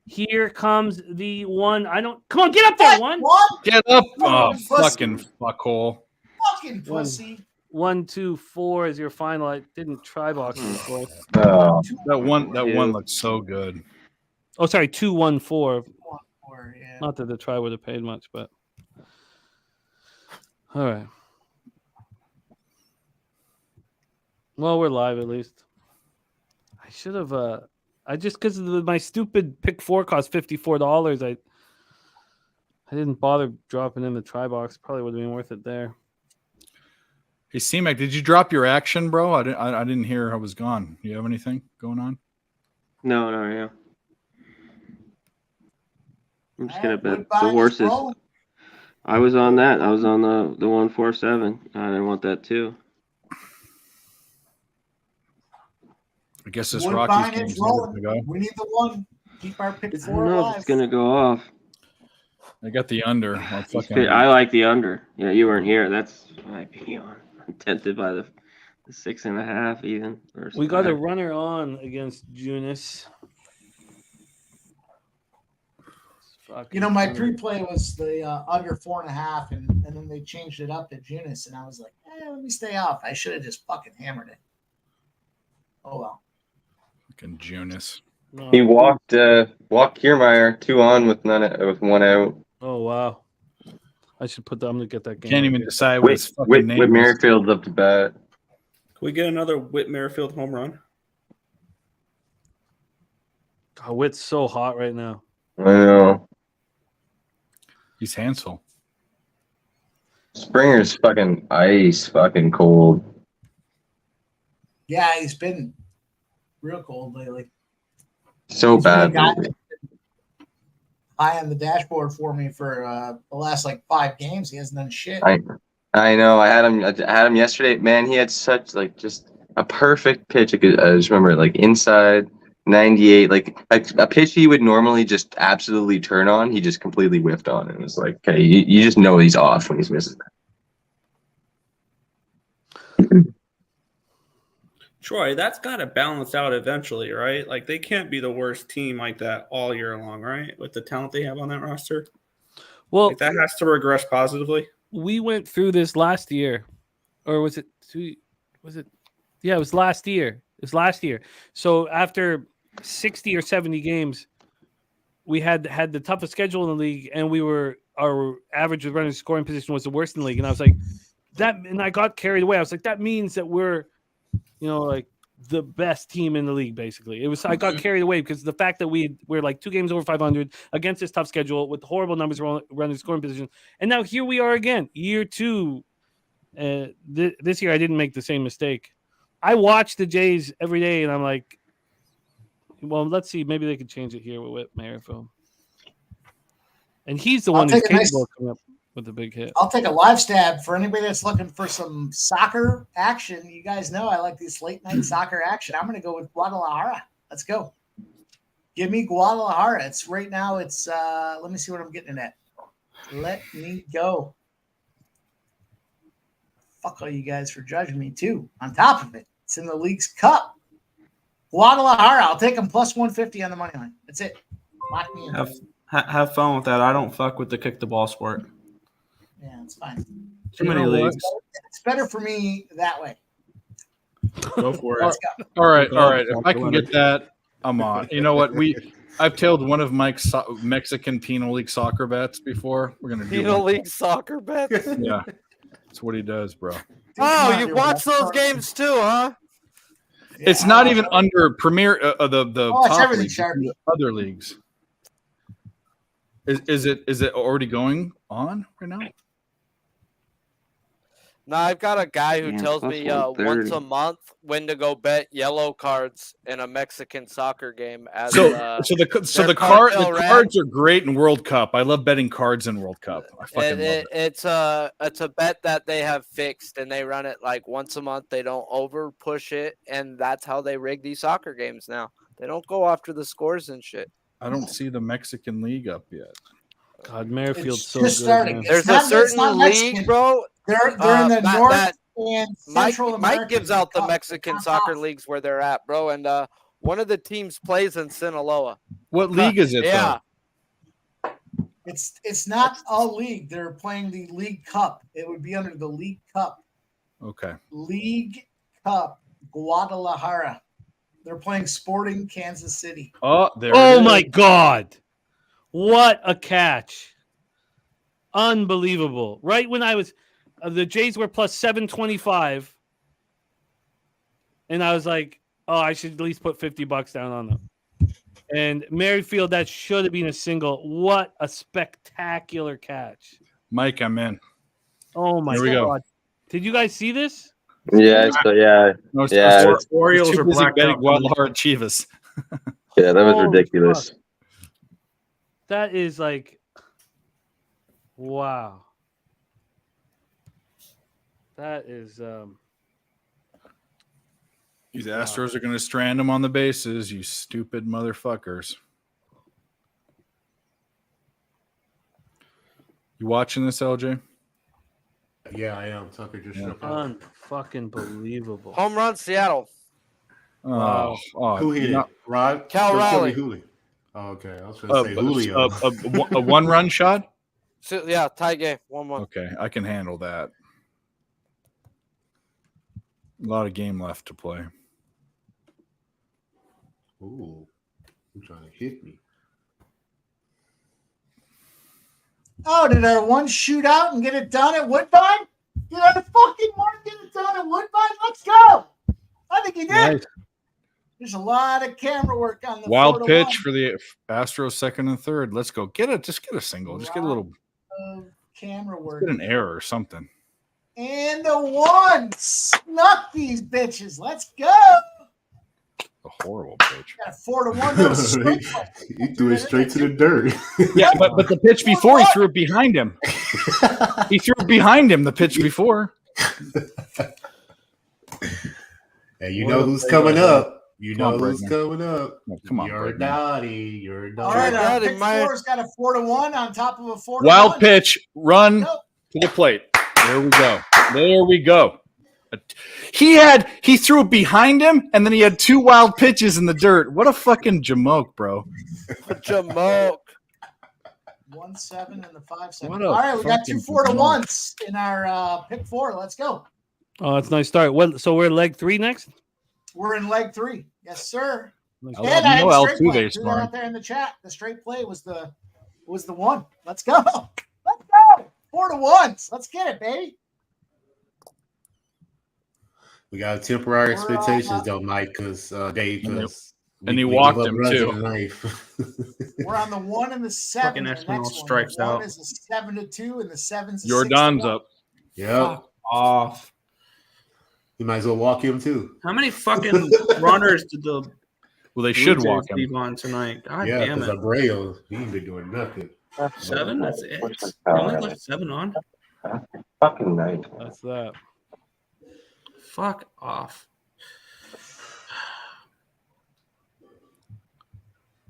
Here comes the 1. Come on, get up there, 1. 1. Get up. Oh, fucking fuckhole. Fucking pussy. 1, 2, 4 is your final. I didn't try boxing before. That one looks so good. Oh, sorry, 2, 1, 4. Yeah. Not that the try would have paid much, but all right. Well, we're live at least. I should have. I just because my stupid pick 4 cost $54. I didn't bother dropping in the try box. Probably would have been worth it there. Hey, C-Mac, did you drop your action, bro? I didn't hear I was gone. You have anything going on? No, yeah. I'm just gonna bet Woodbine the is horses. rolling. I was on that. I was on the 147. I didn't want that too. I guess this Woodbine Rockies is game's never rolling. gonna go. We need the 1. Keep our pick I 4 don't know if alive. it's gonna go off. I got the under. I like the under. Yeah, you weren't here. That's might be on. I'm tempted by the 6.5 even. We got a runner on against Junis. My pre-play was the under 4.5, and then they changed it up at Junis, and I was like, let me stay off. I should have just fucking hammered it. Oh well. Fucking Junis. No. He walked Kiermaier 2 on with 1 out. Oh wow! I should put that. I'm gonna get that game. Can't even decide what his fucking name Whit is. Merrifield's up to bat. Can we get another Whit Merrifield home run? God, Whit's so hot right now. I know. He's Hansel. Springer's fucking ice, fucking cold. Yeah, he's been real cold lately. So He's been a bad. guy that's been high on the dashboard for me for the last 5 games. He hasn't done shit. I know. I had him yesterday. Man, he had such just a perfect pitch. I just remember inside, 98, like a pitch he would normally just absolutely turn on, he just completely whiffed on. It was like, okay, you just know he's off when he's missing that. Troy, that's got to balance out eventually, right? Like they can't be the worst team like that all year long, right? With the talent they have on that roster. Well, Like that has to regress positively. we went through this last year, or was it? Yeah, it was last year. It was last year. So after 60 or 70 games, we had the toughest schedule in the league, and our average of running scoring position was the worst in the league. And I was like, and I got carried away. I was like, that means that we're, like the best team in the league. Basically, I got carried away because the fact that we're like 2 games over 500 against this tough schedule with horrible numbers running scoring position, and now here we are again, year 2. This year I didn't make the same mistake. I watch the Jays every day, and I'm like, well, let's see. Maybe they could change it here with Merrifield. And he's the one who's capable of coming up with a big hit. I'll take a live stab for anybody that's looking for some soccer action. You guys know I like this late night soccer action. I'm going to go with Guadalajara. Let's go. Give me Guadalajara. It's right now. It's let me see what I'm getting it at. Let me go. Fuck all you guys for judging me too. On top of it, it's in the league's cup. Guadalajara. I'll take them plus 150 on the money line. That's it. Lock me in. Have fun with that. I don't fuck with the kick the ball sport. Yeah, it's fine. Too many leagues. It's better for me that way. Go for it. Let's go. All right. If I can get that, I'm on. You know what? I've tailed one of Mike's Mexican Penal League soccer bets before. We're gonna do Penal League soccer bets. Yeah, that's what he does, bro. Oh, you watch those games too, huh? It's not even under Premier the it's top everything, leagues, Sharpie. other leagues. Is it already going on right now? No, I've got a guy who tells plus me 130. once a month when to go bet yellow cards in a Mexican soccer game. As So their the cartel cards are great in World Cup. I love betting cards in World Cup. I fucking love it. It's a bet that they have fixed, and they run it like once a month. They don't over push it, and that's how they rig these soccer games now. They don't go after the scores and shit. I don't see the Mexican League up yet. God, Merrifield's It's so just good. starting. Man. There's It's a not certain Mexican. league, bro. They're in the North and Mike Central America. gives out the Cup. Mexican It's not soccer off. leagues where they're at, bro. And one of the teams plays in Sinaloa. What league is it? Yeah. It's not a league. They're playing the League Cup. It would be under the League Cup. Though? Okay. League Cup, Guadalajara. They're playing Sporting Kansas City. Oh, there. Oh it my is. God. What a catch. Unbelievable. Right when I was, the Jays were plus 725. And I was like, oh, I should at least put $50 down on them. And Merrifield, that should have been a single. What a spectacular catch. Mike, I'm in. Oh my Here we go. God. Did you guys see this? Yeah, so yeah, No, it's- Yeah, it's- Orioles it's too are busy blacked betting out. Guadalajara Chivas. that was Holy ridiculous. That is like, wow. That is, These Astros are going to strand him on the bases, you stupid motherfuckers. You watching this, LJ? Yeah, I am. Tucker just Yeah. shook out. unfucking believable. Home run, Seattle. Oh, Who hit no. it? Rod? Cal Don't tell Raleigh. me Julio. Oh, okay. I was going to say Julio. A one-run shot? So, yeah, tie game. 1-1. Okay, I can handle that. A lot of game left to play. Ooh, you're trying to hit me. Oh, did our one shoot out and get it done at Woodbine? Did our fucking one get it done at Woodbine? Let's go. I think he did. Nice. There's a lot of camera work on the Wild 4-1 pitch for the Astros second and third. Let's go. Just get a single. Just get a little of camera work. get an error or something. And the one snuck these bitches. Let's go. A horrible pitch. Got a 4-1. That was straight. He threw it straight to the dirt. Yeah, but the pitch before he threw it behind him. He threw it behind him the pitch before. Hey, you know who's coming up. You Come on, know who's Bregman. coming up. No, come on, You're Bregman. naughty. You're All naughty. right, Daddy, pick my- four's got a 4-1 on top of a 4-1. Wild pitch, run Go. to the plate. There we go. There we go. He threw it behind him, and then he had 2 wild pitches in the dirt. What a fucking jamoke, bro. Jamoke. 1-7 and the 5-7. What a All right, we got fucking 2 4-1s in our pick 4. Let's go. Oh, that's a nice start. What? So we're leg 3 next. We're in leg 3. Yes, sir. Nice. I And I had know straight Altuve play. is Threw that smart. out there in the chat. The straight play was the one. Let's go. Let's go. 4-1s. Let's get it, baby. We got temporary We're, expectations, though, Mike, because Dave, because And he walked him, too. We're on the 1 and the 7. Fucking The Espinal next one. strikes The 1 out. is a 7-2, and the 7's a Jordan's 6-1. up. Yep. Fuck off. You might as well walk him, too. How many fucking runners did the Well, they should Blue walk Jays him. leave on tonight? God Yeah, damn because it. Abreu, he ain't been doing nothing. 7? That's it. They only left 7 on. Fucking night. That's that. Fuck off.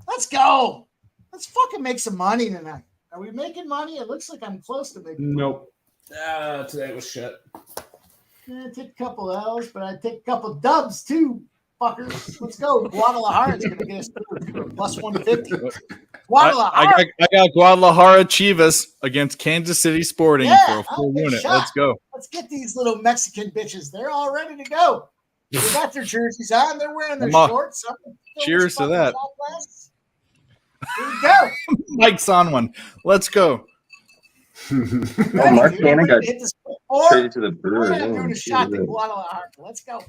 Let's go. Let's fucking make some money tonight. Are we making money? It looks like I'm close to making money. Nope. Today was shit. I take a couple L's, but I take a couple dubs too, fuckers. Let's go. Guadalajara's going to get us through. Plus 150. Guadalajara. I got Guadalajara Chivas against Kansas City Sporting Yeah, for a full okay, unit. shot. Let's go. Let's get these little Mexican bitches. They're all ready to go. They got their jerseys on. They're wearing their Come on. shorts. Cheers to that. Here we go. Mike's on one. Let's go. Oh, Mark Cannon got Hit this traded to the Brewers. I'm doing a shot to Guadalajara. Let's go.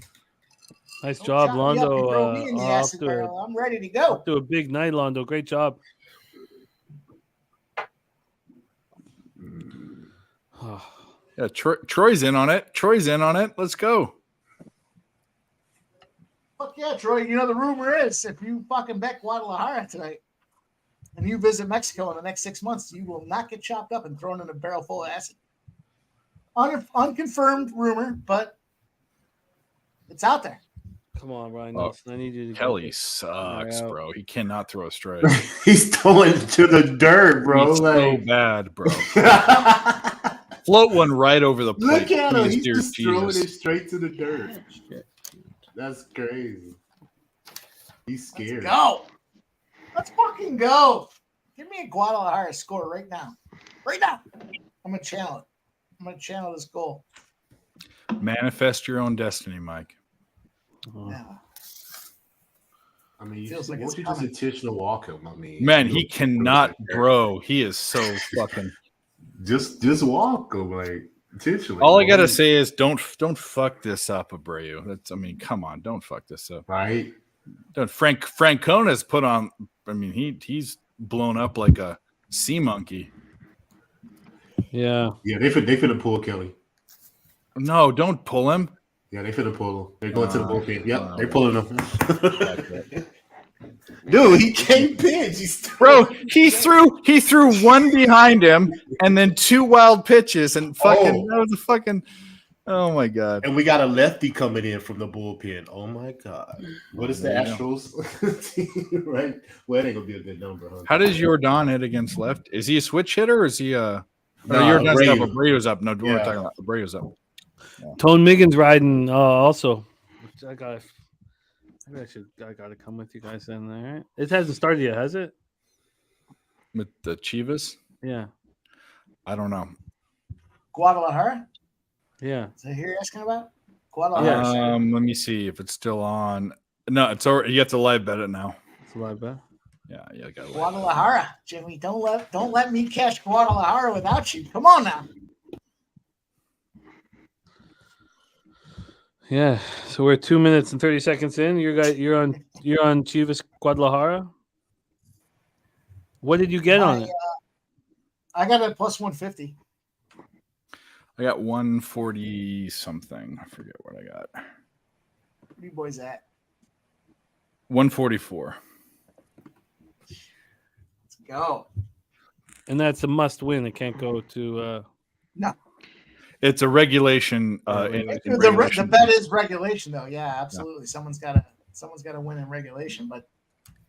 Nice Don't job, shot me up and Londo. throw me in the Off acid to barrel. I'm ready to go. a big night, Londo. Great job. Yeah, Troy's in on it. Troy's in on it. Let's go. Fuck yeah, Troy. You know, the rumor is if you fucking bet Guadalajara tonight and you visit Mexico in the next 6 months, you will not get chopped up and thrown in a barrel full of acid. Unconfirmed rumor, but it's out there. Come on, Ryan Oh, Nelson. I need you to Kelly get sucks, Yeah. bro. He cannot throw a strike. He's throwing it to the dirt, bro. He's so Like, bad, bro. Float one right over the plate. look at him. Please, He's dear just throwing Jesus. it straight to the dirt. That's crazy. He's scared. Go. Let's fucking go. Give me a Guadalajara score right now. Right now. I'm going to channel it. I'm going to channel this goal. Manifest your own destiny, Mike. Yeah. I mean, Feels like once it's you just coming. intentional walk him, I mean, Man, you he know, cannot, bro. He is so fucking. Just walk him, like intentionally. All I bro. gotta say is don't fuck this up, Abreu. That's, I mean, come on, don't fuck this up. right? Don't Francona's put on. I mean, he's blown up like a sea monkey. Yeah. Yeah, they finna pull Kelly. No, don't pull him. Yeah, they finna pull him. They're going to the bullpen. Yep, no. they're pulling him. Dude, he can't pitch. He's Bro, he threw one behind him and then 2 wild pitches and fucking that was a fucking. Oh my god. And we got a lefty coming in from the bullpen. Oh my god. What is the Yeah. Astros? Right? Well, it ain't gonna be a good number, huh? How does Jordan hit against left? Is he a switch hitter or is he a? No, Nah, Jordan's up. Abreu. Abreu's up. No, we're Yeah. talking about Abreu's up. Tone Miggins riding also. I gotta come with you guys then. All right. It hasn't started yet, has it? With the Chivas? Yeah. I don't know. Guadalajara? Yeah. Is that who you're asking about? Guadalajara. Let me see if it's still on. No, it's already. You have to live bet it now. It's a live bet. Yeah, you got to. Guadalajara. Jimmy, don't let me cash Guadalajara without you. Come on now. Yeah. So we're 2 minutes and 30 seconds in. You're on Chivas Guadalajara. What did you get on it? I got a plus 150. I got 140 something. I forget what I got. Where you boys at? 144. Let's go. And that's a must win. It can't go to No. It's a regulation. The bet is regulation, though. Yeah, absolutely. Someone's got to someone's got to win in regulation, but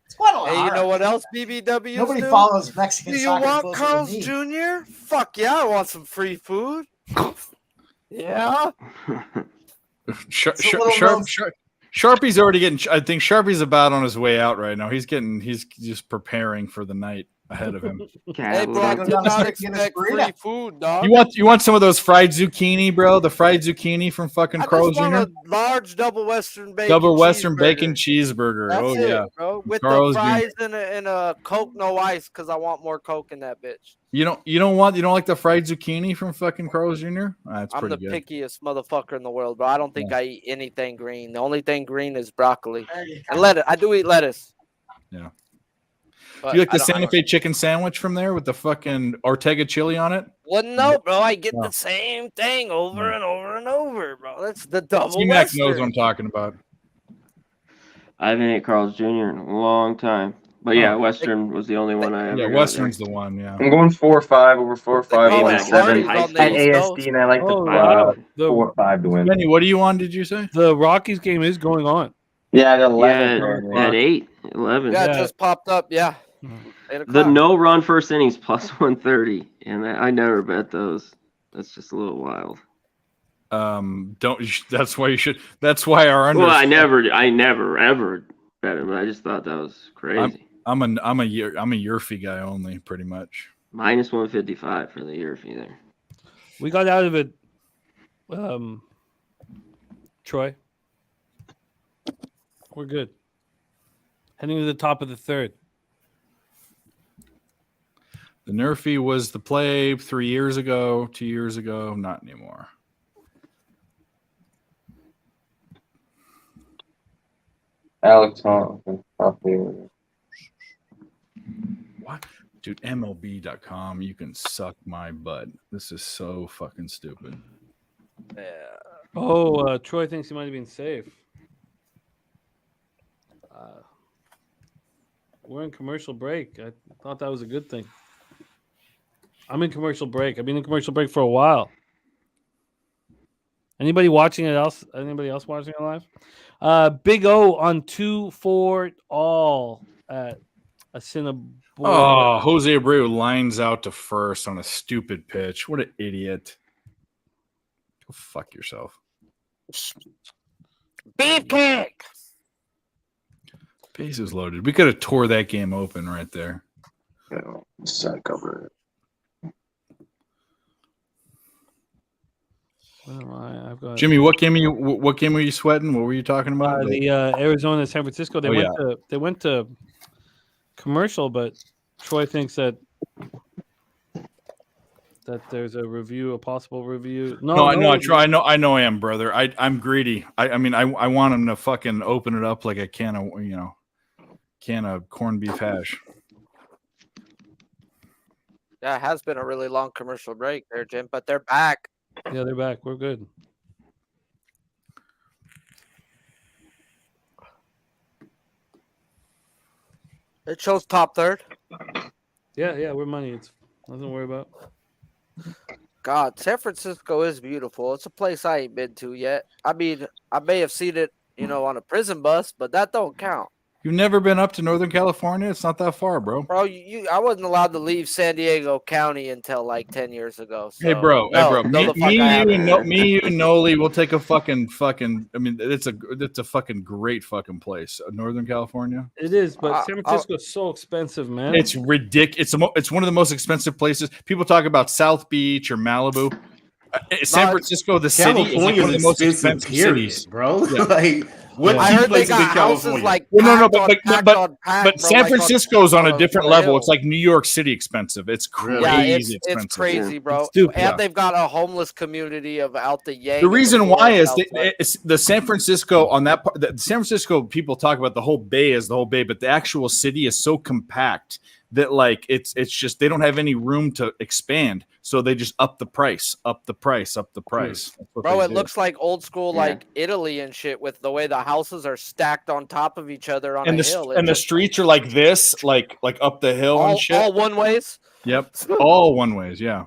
it's quite a lot. Hey, you know what else BBW? Nobody follows Mexican Do you soccer want closer Carl's than me. Jr.? Fuck yeah, I want some free food. Yeah. Sharpie's already getting. I think Sharpie's about on his way out right now. He's just preparing for the night ahead of him. Hey, bro, I Go did down the not street and get his expect free burrito. food, dog. You want some of those fried zucchini, bro? The fried zucchini from fucking I Carl's just want Jr. a large double Western bacon Double Western cheeseburger. bacon cheeseburger. That's Oh it, yeah, bro. With Carl's the Jr. fries and a Coke, no ice, because I want more Coke in that bitch. You don't like the fried zucchini from fucking Carl's Jr. That's I'm pretty the good. pickiest motherfucker in the world, bro. I don't think I eat anything green. The only thing green is broccoli There you and go. lettuce. I do eat lettuce. Yeah. But Do you like the I don't- Santa Fe chicken sandwich from there with the fucking Ortega chili on it? Well, no, bro. I get No. the same thing over and over and over, bro. That's the double C-Mac Western. knows what I'm talking about. I haven't ate Carl's Jr. in a long time. But yeah, Western was the only one I ever Yeah, got Western's there. the one. Yeah. I'm going 4-5 over 4-5 call over it 7 Hardee's on the at East Coast. ASD, and I like the Oh, wow. 4-5 to win. Spenny, what do you want? Did you say? The Rockies game is going on. Yeah, at Yeah, 11. at 8, 11. Yeah, it Yeah. just popped up. Yeah. Mhm. 8 The o'clock. no run first innings plus 130, and I never bet those. That's just a little wild. That's why you should. That's why our under. Well, I never ever bet it, but I just thought that was crazy. I'm a Yurfie guy only, pretty much. Minus 155 for the year fee there. We got out of it, Troy. We're good. Heading to the top of the third. The Nerfy was the play 3 years ago, 2 years ago, not anymore. Alex Thompson. What? Dude, MLB.com, you can suck my butt. This is so fucking stupid. Yeah. Oh, Troy thinks he might have been safe. We're in commercial break. I thought that was a good thing. I'm in commercial break. I've been in commercial break for a while. Anybody watching it else? Anybody else watching it live? Big O on 2-4 all at Assiniboia. Oh, Jose Abreu lines out to first on a stupid pitch. What an idiot. Go fuck yourself. Beefcake. Bases loaded. We could have tore that game open right there. Side cover. Where am I? I've got Jimmy, what game were you sweating? What were you talking about? the Arizona San Francisco. They went to commercial, but Troy thinks that there's a possible review. No, I know I am, brother. I'm greedy. I mean I want him to fucking open it up like a can of corned beef hash. Yeah, it has been a really long commercial break there, Jim, but they're back. Yeah, they're back. We're good. It shows top third. Yeah, we're money. It's nothing to worry about. God, San Francisco is beautiful. It's a place I ain't been to yet. I mean, I may have seen it, on a prison bus, but that don't count. You've never been up to Northern California? It's not that far, bro. Bro, I wasn't allowed to leave San Diego County until like 10 years ago. So, Hey, bro. Me, you, and Noli will take a fucking. I mean, it's a fucking great fucking place. Northern California. It is, but San Francisco is so expensive, man. It's ridiculous. It's one of the most expensive places. People talk about South Beach or Malibu. San Francisco, the city, is like one of the most expensive cities, bro. Yeah. Like, what I heard they got houses California? like but San Francisco's on a different level. It's like New York City expensive. It's crazy. Yeah, expensive. it's crazy, bro. It's stupid. And they've got a homeless community of out the Yankees. The reason why is it's the San Francisco on that part. The San Francisco people talk about the whole bay as the whole bay, but the actual city is so compact that like it's just they don't have any room to expand, so they just up the price. Bro, it looks like old school like Italy and shit with the way the houses are stacked on top of each other on a hill. And the streets are like this, like up the hill and shit. All one ways. Yep, all one ways. Yeah.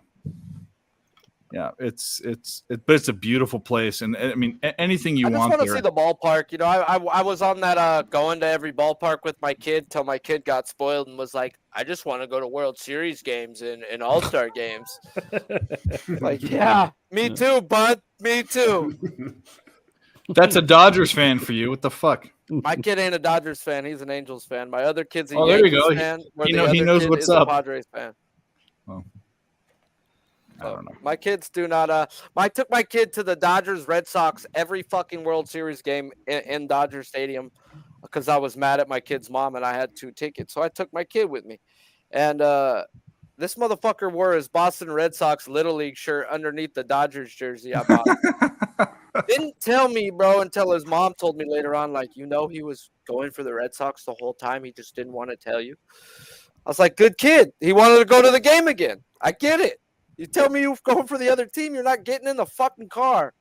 Yeah, but it's a beautiful place, and I mean anything you I just want want to there. see the ballpark. You know, I was on that going to every ballpark with my kid till my kid got spoiled and was like, I just want to go to World Series games and All-Star games. Like, yeah, me too, bud. Me too. That's a Dodgers fan for you. What the fuck? My kid ain't a Dodgers fan. He's an Angels fan. My other kid's a There you Yankees go. fan. He knows kid what's is up. a Padres fan. Well, I don't know. My kids do not. I took my kid to the Dodgers Red Sox every fucking World Series game in Dodger Stadium because I was mad at my kid's mom and I had 2 tickets. So I took my kid with me, and this motherfucker wore his Boston Red Sox Little League shirt underneath the Dodgers jersey I bought. Didn't tell me, bro, until his mom told me later on, like, he was going for the Red Sox the whole time. He just didn't want to tell you. I was like, good kid. He wanted to go to the game again. I get it. You tell me you're going for the other team, you're not getting in the fucking car.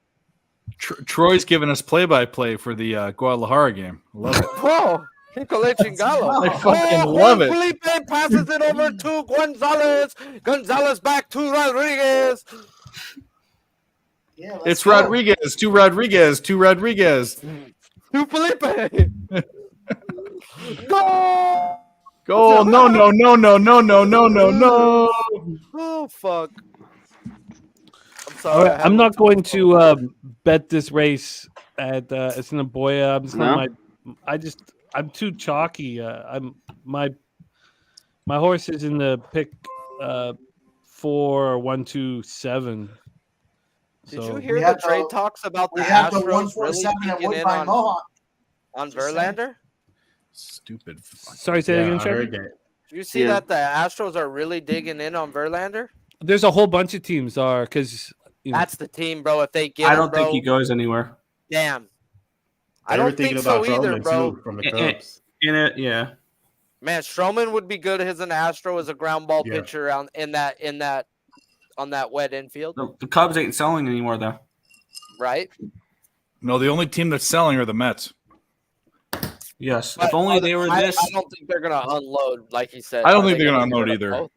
Troy's giving us play-by-play for the Guadalajara game. Love it. Bro, Híjole chingalo. I fucking love it. Felipe passes it over to Gonzalez. Gonzalez back to Rodriguez. Yeah, It's Rodriguez. To Rodriguez. To Rodriguez. To Felipe. Go. Go! No! No! No! No! No! No! No! No! No! Oh fuck! I'm All sorry. right, I'm not going to bet this race at Assiniboia. I'm just I'm too chalky. My horse is in the pick 4, 1, 2, 7. Did So you hear the trade talks about the We had the Astros really 147 at digging in Woodbine Mohawk. on Just saying. Verlander? Stupid. sorry, say that Yeah, again, I Trevor? heard that. Did you see that the Astros are really digging in on Verlander? There's a whole bunch of teams are because That's the team, bro. If they get I him, don't think bro, he goes anywhere. damn. I They were don't think thinking so about either, Stroman, bro. too, from the Cubs. In it, yeah. Man, Stroman would be good as an Astro as a ground ball Yeah. pitcher on that wet infield, The Cubs ain't selling anymore, though. right? No, the only team that's selling are the Mets. Yes. But If only they were I this. don't think they're gonna unload, like he said. I don't Are think they they're gonna get unload rid of either. both?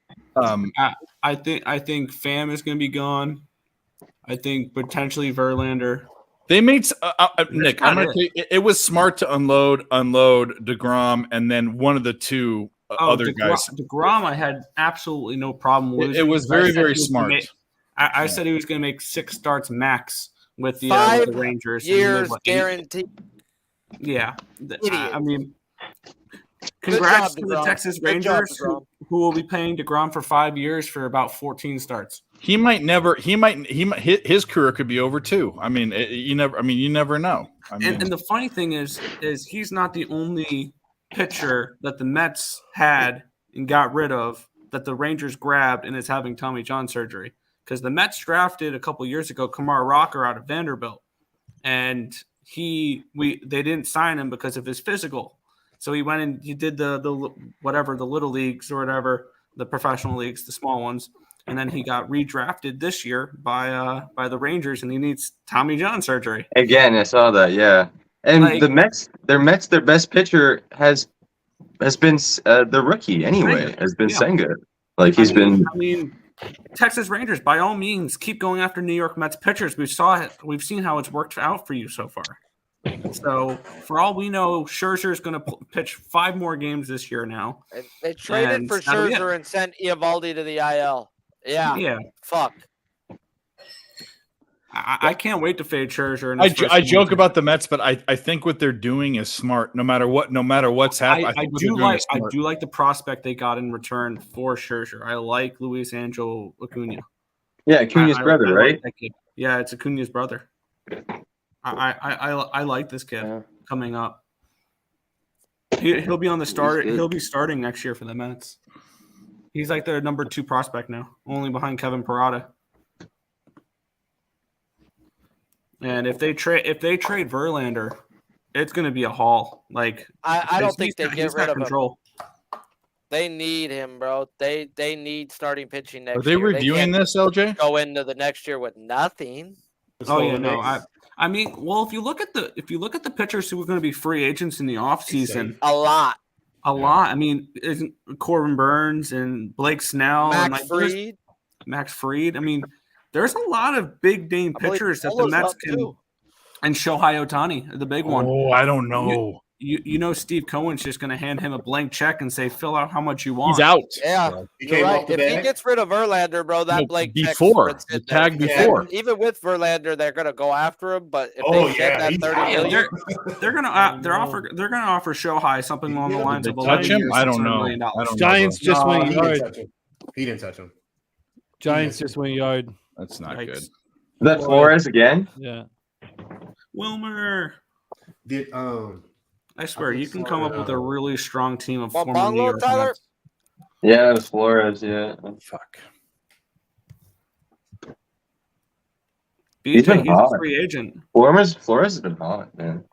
I think Pham is going to be gone. I think potentially Verlander. They made Nick. I'm not gonna tell you, it was smart to unload DeGrom, and then one of the two other guys. DeGrom, I had absolutely no problem with. It was very, very smart. I said he was going to make 6 starts max with the 5 Rangers. years what, 8? guaranteed. Yeah. Idiot. I mean, Good congrats job, to the DeGrom. Texas Good job, Rangers who will be paying DeGrom for 5 years for about 14 starts. He might. His career could be over too. I mean, you never know. And the funny thing is he's not the only pitcher that the Mets had and got rid of that the Rangers grabbed and is having Tommy John surgery. Because the Mets drafted a couple years ago Kumar Rocker out of Vanderbilt, and they didn't sign him because of his physical. So he went and he did the little leagues or whatever, the professional leagues, the small ones, and then he got redrafted this year by the Rangers, and he needs Tommy John surgery. Again, I saw that. Yeah, and the Mets, their best pitcher has been the rookie anyway. Senga. Has been Yeah. Senga. Like he's been. I mean, Texas Rangers, by all means, keep going after New York Mets pitchers. We've seen how it's worked out for you so far. So, for all we know, Scherzer is going to pitch 5 more games this year now. They traded And for that'll be Scherzer and sent Eovaldi to the IL. Yeah. Fuck. I can't wait to fade Scherzer. I joke about the Mets, but I think what they're doing is smart. No matter what's happening, I do like the prospect they got in return for Scherzer. I like Luis Angel Acuna. Yeah, Acuna's brother, right? Like yeah, it's Acuna's brother. I like this kid coming up. He'll be on the start. He'll be starting next year for the Mets. He's like their number 2 prospect now, only behind Kevin Parada. And if they trade Verlander, it's going to be a haul. Like I don't think they get rid of him. They need him, bro. They need starting pitching next year. Are they reviewing this, LJ? Go into the next year with nothing. Oh yeah, no. I mean, well, if you look at the pitchers who are going to be free agents in the offseason, a lot. I mean, isn't Corbin Burns and Blake Snell Max Fried. Max Fried. I mean, There's a lot of big name I believe pitchers that the Polo's Mets up, can, too. and Shohei Ohtani, the big one. Oh, I don't know. You know Steve Cohen's just going to hand him a blank check and say, fill out how much you want. He's out. Yeah, He you're came right. off the If he bag. gets rid of Verlander, bro, that No, blank before. check's The sitting there. tag Because before. Even with Verlander, they're gonna go after him. But if Oh, they get yeah, that he's 30 out. million, They're gonna offer Shohei something along the Did lines they of touch 11 him? years, I don't $600 know. million. I don't know, Giants bro. just No, went he didn't yard. touch him. He didn't touch him. Giants just went yard. That's not good. Is that Flores again? Yeah. Wilmer. Did I swear, you can saw come up that. with a really strong team of Well, former New Bonglo, York Tyler? Mets. Yeah, it was Flores. Yeah. Fuck. He's been BJ, he's a hot. free agent. Flores has been hot, man.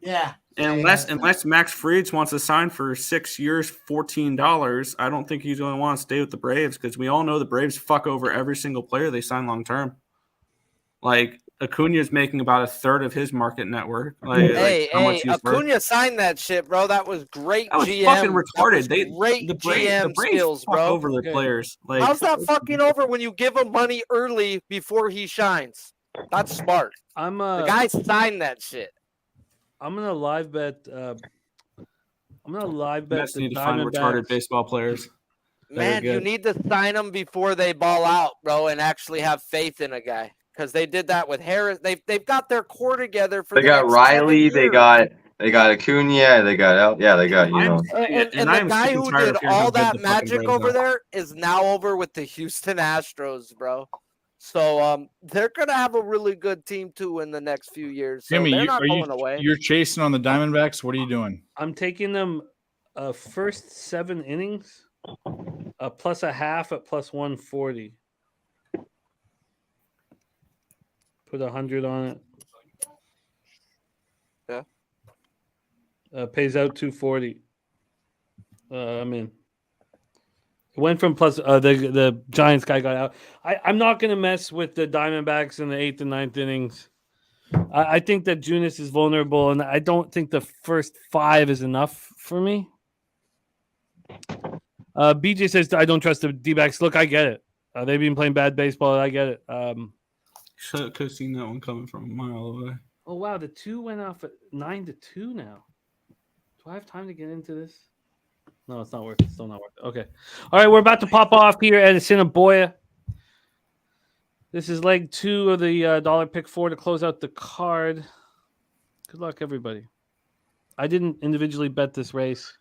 Yeah. Unless Max Fried wants to sign for 6 years, $14, I don't think he's going to want to stay with the Braves because we all know the Braves fuck over every single player they sign long term. Like Acuna's making about a third of his market network. hey, how much he's worth. Acuna signed that shit, bro. That was great. That was GM. fucking That retarded. was great the GM Braves skills, fuck bro. over their players. Like, How's that fucking over when you give him money early before he shines? That's smart. I'm The guy signed that shit. I'm gonna live bet. Mets the need to find retarded Diamondbacks. baseball players. Man, you good. need to sign them before they ball out, bro, and actually have faith in a guy. Because they did that with Harris. They've got their core together for They the got next Riley. 7 they years. got Acuna. They got they got And the I'm guy sick who tired did of hearing how all good that the fucking magic Braves over are. there is now over with the Houston Astros, bro. So they're gonna have a really good team too in the next few years. So Jimmy, they're not going away. you're chasing on the Diamondbacks. What are you doing? I'm taking them first 7 innings, plus a half at plus 140. Put 100 on it. Yeah. Pays out 240. I'm in. It went from plus the Giants guy got out. I'm not gonna mess with the Diamondbacks in the 8th and 9th innings. I think that Junis is vulnerable, and I don't think the first 5 is enough for me. BJ says I don't trust the D-backs. Look, I get it. They've been playing bad baseball. I get it. Could have seen that one coming from a mile away. Oh wow, the 2 went off at 9-2 now. Do I have time to get into this? No, it's not worth it. Still not worth it. Okay. All right, we're about to pop off here at Assiniboia. This is leg 2 of the dollar pick 4 to close out the card. Good luck, everybody. I didn't individually bet this race.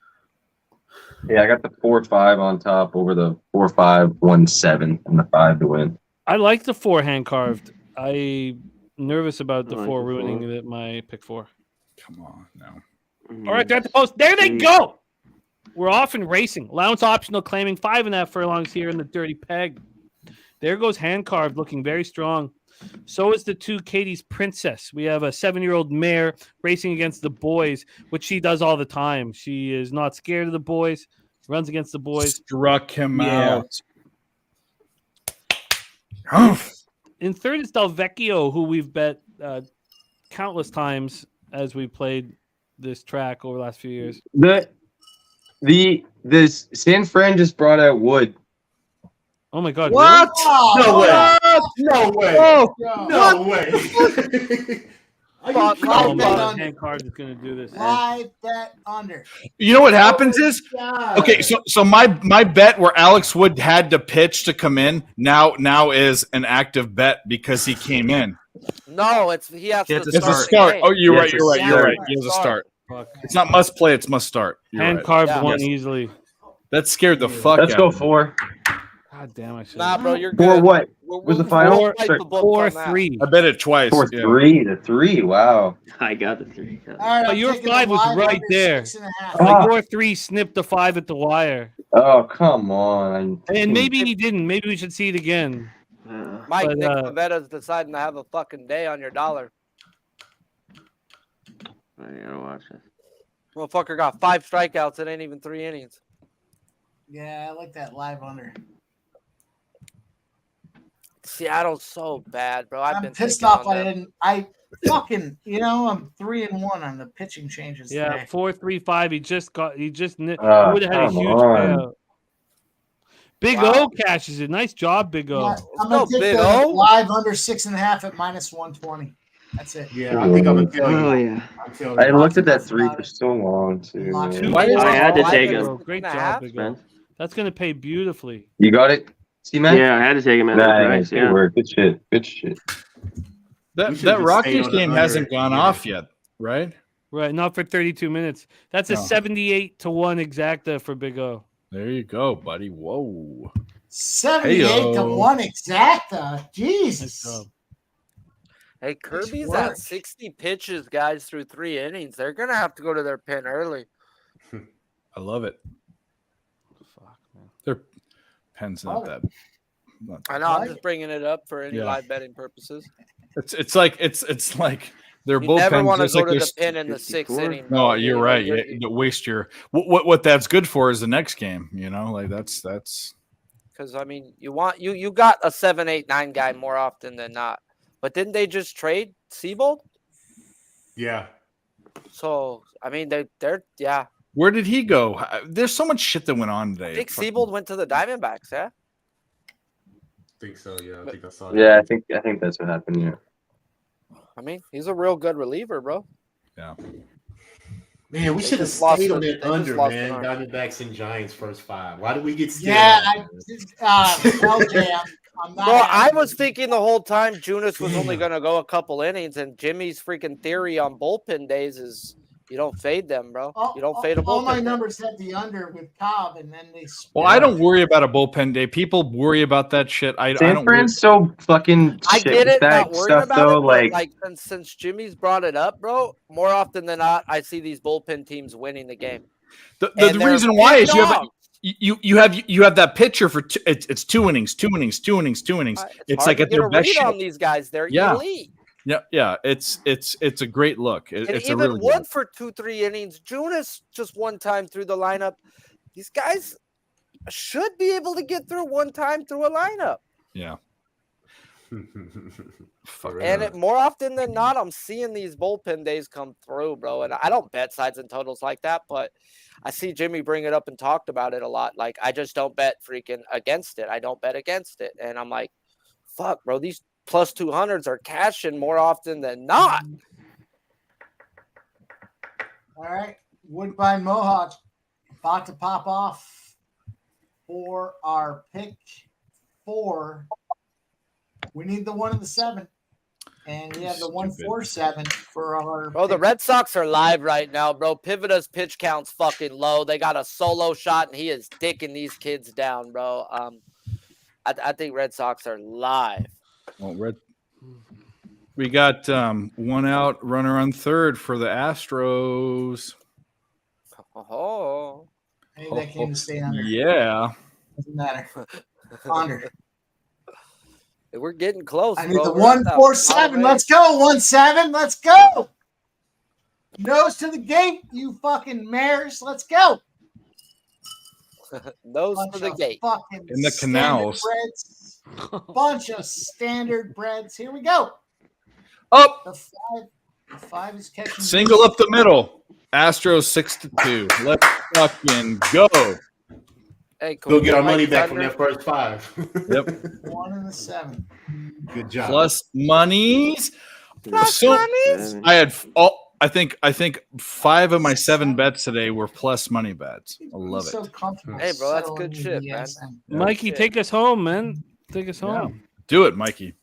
Yeah, I got the 4-5 on top over the 4-5, 1-7, and the 5 to win. I like the 4 hand carved. I'm nervous about the I like 4 the ruining my pick 4. Come on now. All right, they're at the post. There they go. We're off and racing. Allowance optional claiming 5.5 furlongs here in the dirty peg. There goes hand carved, looking very strong. So is the 2 Katie's Princess. We have a 7-year-old mare racing against the boys, which she does all the time. She is not scared of the boys. Runs against the boys. Struck him Yeah. out. In third is Del Vecchio, who we've bet countless times as we played this track over the last few years. This San Fran just brought out Wood. Oh my God! What? No way. What? No way. Oh, No way. Are you Fuck, kidding oh me? my hand card is going to do this. Live bet under. You know what happens is God. okay. So my bet where Alex Wood had to pitch to come in now is an active bet because he came in. No, he has to It's a It's a start. start. Hey, Oh, you're Yeah, right. it's a You're right. You're start. right. He has a start. Fuck. It's not must play. It's must start. You're Hand right. carved Yeah. one Yes. easily. That scared the fuck Let's out go of me. 4. God damn! I should. Nah, bro, you're For good. what? We'll- Was the we'll final? fight the book on that. 4-3. I bet it twice. 4-3 to 3. Wow. I got the 3. All right, Oh, I'm your taking the 5 was live right under there. 6.5. Ah. Your 3 snipped the 5 at the wire, Oh, come on. and maybe he didn't. Maybe we should see it again. Mike, But, Nick Pavetta's deciding to have a fucking day on your dollar. I gotta watch this. Motherfucker got 5 strikeouts. It ain't even 3 innings. Yeah, I like that live under. Seattle's so bad, bro. I've I'm been pissed thinking off. on I them. didn't. I fucking. I'm 3-1 on the pitching changes. Yeah, today. 4-3-5. He just Ah, would have had a come huge on. payout. Big Wow. O cashes it. Nice job, Big O. I'm gonna take Big the O. live under 6.5 at -120. That's it. Yeah, I think I'm gonna tell you. Oh yeah. I'm telling I you. looked at that Enough 3 about for it. so long too. Lock man. it. Why did I had to live take Big him. O. Great 6.5? job, Big O. Spence. That's going to pay beautifully. You got it, C-Man? Yeah, I had to take him at the Nice. price. Good Yeah. work. Good shit. Good shit. We That should just Rockies stay on the game under hasn't at gone the off end. yet, right? Right, not for 32 minutes. That's a No. 78-1 exacta for Big O. There you go, buddy. Whoa. 78-1 exacta. Nice Jesus. job. Hey, Kirby's work. at 60 pitches, guys, through 3 innings. They're gonna have to go to their pen early. I love it. Fuck, man. Their pen's not that. I know. I'm just bringing it up for any Yeah. live betting purposes. It's like their You bullpen. never want to just go like to their the pen in the 6th 54. inning. No, bro. you're You know, right. you're- You waste your what that's good for is the next game. You know, like that's Because I mean, you got a 7, 8, 9 guy more often than not. But didn't they just trade Seabold? Yeah. So I mean, they're yeah. where did he go? There's so much shit that went on today. I think Seabold went to the Diamondbacks. Yeah. I think so. Yeah, I think I saw that. Yeah, I think that's what happened. Yeah. I mean, he's a real good reliever, bro. Yeah. Man, we They should have just lost stayed on the- that they just under, lost man. an arm. Diamondbacks and Giants first 5. Why did we get scared? Yeah, off, man? LJ, I'm not. Bro, I happy was with- thinking the whole time Junis was only going to go a couple innings, and Jimmy's freaking theory on bullpen days is you don't fade them, bro. You don't fade a all my bullpen. numbers had the under with Cobb, and then they. Well, I don't worry about a bullpen day. People worry about that shit. I San don't. Worry. Fran's so fucking I shit get with it, that not worried stuff about though. it, but Like, since Jimmy's brought it up, bro, more often than not, I see these bullpen teams winning the game. The And they're reason why big is you have dogs. you have that pitcher for it's 2 innings, 2 innings, 2 innings, 2 innings. It's hard like to at get their a best read shit. on these guys. They're Yeah. elite. Yeah. It's a great look. And It's a even really Wood good. for 2-3 innings. Junis just one time through the lineup. These guys should be able to get through one time through a lineup. Yeah. Fuck And yeah. more often than not, I'm seeing these bullpen days come through, bro. And I don't bet sides and totals like that, but I see Jimmy bring it up and talked about it a lot. Like, I just don't bet freaking against it. I don't bet against it. And I'm like, fuck, bro, these plus 200s are cashing more often than not. All right, Woodbine Mohawk about to pop off for our pick 4. We need the 1 and the 7, and we have the 147 for our. Bro, the pick. Red Sox are live right now, bro. Piveta's pitch count's fucking low. They got a solo shot, and he is dicking these kids down, bro. I think Red Sox are live. Well, we got one out, runner on third for the Astros. Oh, I need that game to stay under. Yeah. Doesn't matter. Under. we're getting close. I need bro. the We're at that 147. bottom Let's go. 1-7. Let's go. Nose to the gate, you fucking mares. Let's go. eight. Nose Bunch for the of gate. fucking In the standard canals. breads. Bunch of standard breads. Here we go. Up. The 5 is catching. Single up the middle. Astros 6-2. Let's fucking go. Hey, can Go we get our Mike money back from Thunder? that first 5. Yep. 1 and the 7. Good job. Plus monies. So I had I think 5 of my 7 bets today were plus money bets. I love So it. comfortable Hey, bro, that's settling good in shit, the man. SM. Mikey, shit. take us home, man. Take us Yeah. home. Do it, Mikey.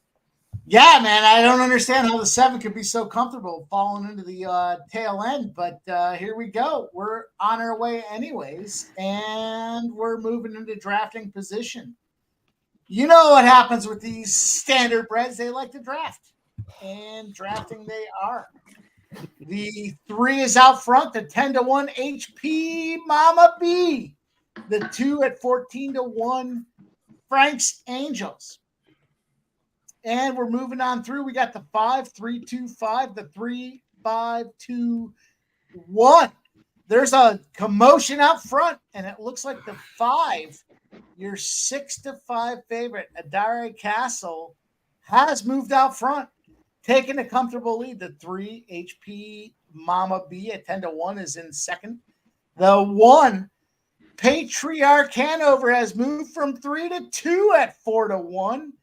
Yeah, man, I don't understand how the 7 could be so comfortable falling into the tail end, but here we go. We're on our way anyways, and we're moving into drafting position. You know what happens with these standard breads? They like to draft, and drafting they are. The 3 is out front, the 10-1 HP Mama B. The 2 at 14-1 Frank's Angels. And we're moving on through. We got the 5-3-2-5, the 3-5-2-1. There's a commotion out front, and it looks like the 5, your 6-5 favorite, Adare Castle, has moved out front, taking a comfortable lead. The 3 HP Mama B at 10-1 is in second. The 1 Patriarch Hanover has moved from 3 to 2 at 4 to 1.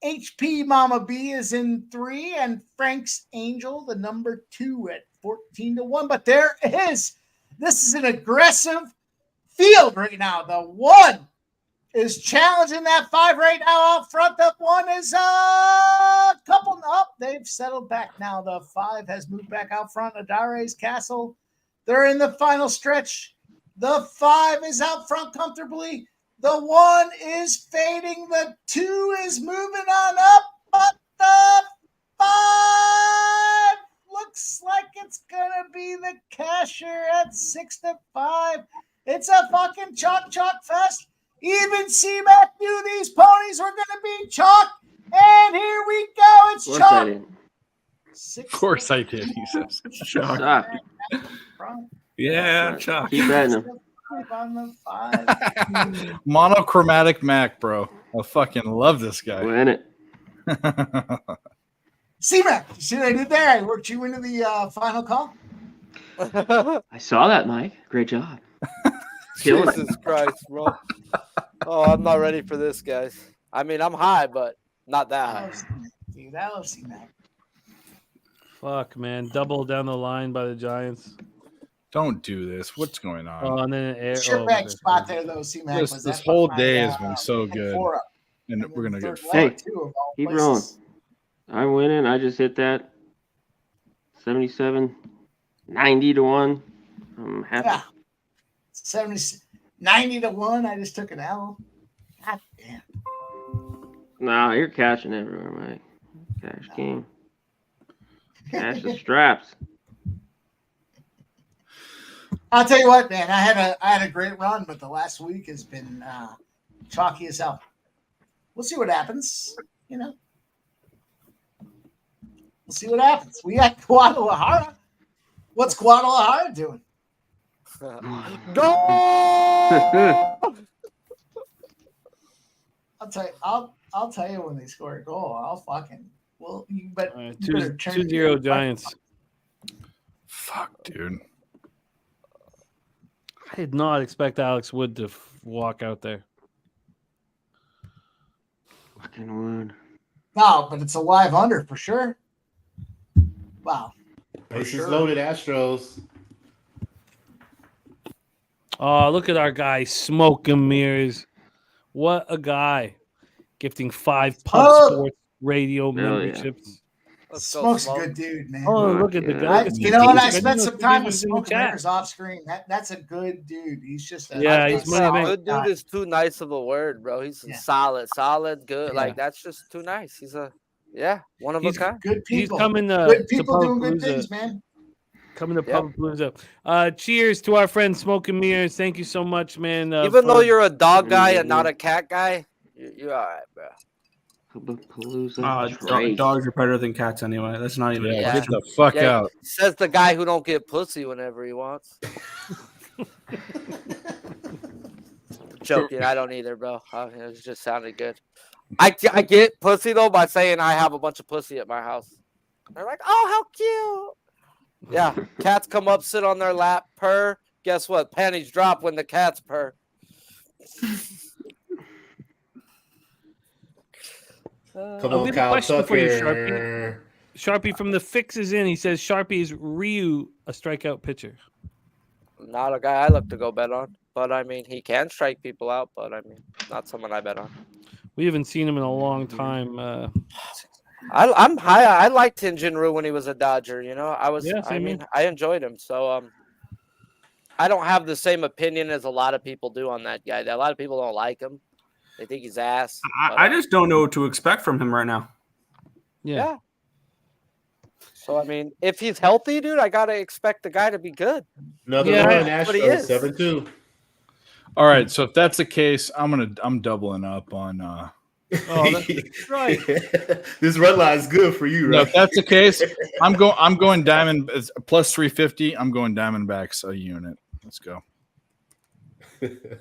HP Mama B is in 3, and Frank's Angel, the number 2, at 14 to 1. But this is an aggressive field right now. The 1 is challenging that 5 right now out front. The 1 is a couple up. They've settled back now. The 5 has moved back out front. Adare's Castle. They're in the final stretch. The 5 is out front comfortably. The 1 is fading. The 2 is moving on up. But the 5 looks like it's going to be the casher at 6 to 5. It's a fucking chalk fest. Even C-Mac knew these ponies were going to be chalk. And here we go. It's Of course chalk. I did. Of course I did, he says. Chuck. Stop. Yeah, Chuck. Keep betting him. On the 5. Monochromatic Mac, bro. I fucking love this guy. Win it. C-Mac, you see what I did there? I worked you into the final call. I saw that, Mike. Great job. Killing it. Jesus Christ, bro. Oh, I'm not ready for this, guys. I mean, I'm high, but not that high. Dude, I love C-Mac. Fuck, man. Double down the line by the Giants. Don't do this. What's going on? Oh, and then air. Shitbag spot there, though, C-Mac. This whole day has been so good. And we're going to get Hey, keep Keep rolling. I'm winning. I just hit that 77, 90 to 1. I'm happy. Yeah. 90 to 1. I just took an L. God damn. Nah, you're cashing everywhere, Mike. Cash king. Cash the straps. I'll tell you what, man. I had a great run, but the last week has been chalky as hell. We'll see what happens. You know, we'll see what happens. We got Guadalajara. What's Guadalajara doing? Go! I'll tell you when they score a goal. I'll fucking you better 2-0 Giants. Fuck, dude. I did not expect Alex Wood to walk out there. Fucking wood. No, but it's a live under for sure. Wow. Bases loaded Astros. Oh, look at our guy, Smoke and Mirrors. What a guy. Gifting 5 Pub Sports radio memberships. Smoke's a good dude, man. Oh, look at the guy. You know what? I spent some time with Smoke off screen. That's a good dude. He's just a he's money. Good dude is too nice of a word, bro. He's solid, good. Yeah. Like that's just too nice. He's one of a kind. Good people. He's coming good people doing good things, man. Coming to Public Palooza. Cheers to our friend Smoke and Mirrors. Thank you so much, man. Even though you're a dog guy and not a cat guy, you're all right, bro. Dogs are better than cats anyway. That's not even. Get the fuck out. Says the guy who don't get pussy whenever he wants. Joking, I don't either, bro. It just sounded good. I get pussy though by saying I have a bunch of pussy at my house. They're like, oh, how cute. Yeah, cats come up, sit on their lap, purr. Guess what? Panties drop when the cats purr. Come on, Kyle question Tucker. for you, Sharpie. Sharpie from the Fixes in. He says Sharpie is Ryu a strikeout pitcher. Not a guy I look to go bet on, but I mean he can strike people out, but I mean not someone I bet on. We haven't seen him in a long time. I'm high. I liked Jinru when he was a Dodger. You know, I enjoyed him. So I don't have the same opinion as a lot of people do on that guy. A lot of people don't like him. They think he's ass. I just don't know what to expect from him right now. Yeah. So I mean, if he's healthy, dude, I gotta expect the guy to be good. Another run, Astros 7-2. All right, so if that's the case, I'm doubling up on. Oh, that's right. This red line is good for you, right? No, if that's the case, I'm going Diamond plus 350. I'm going Diamondbacks a unit. Let's go.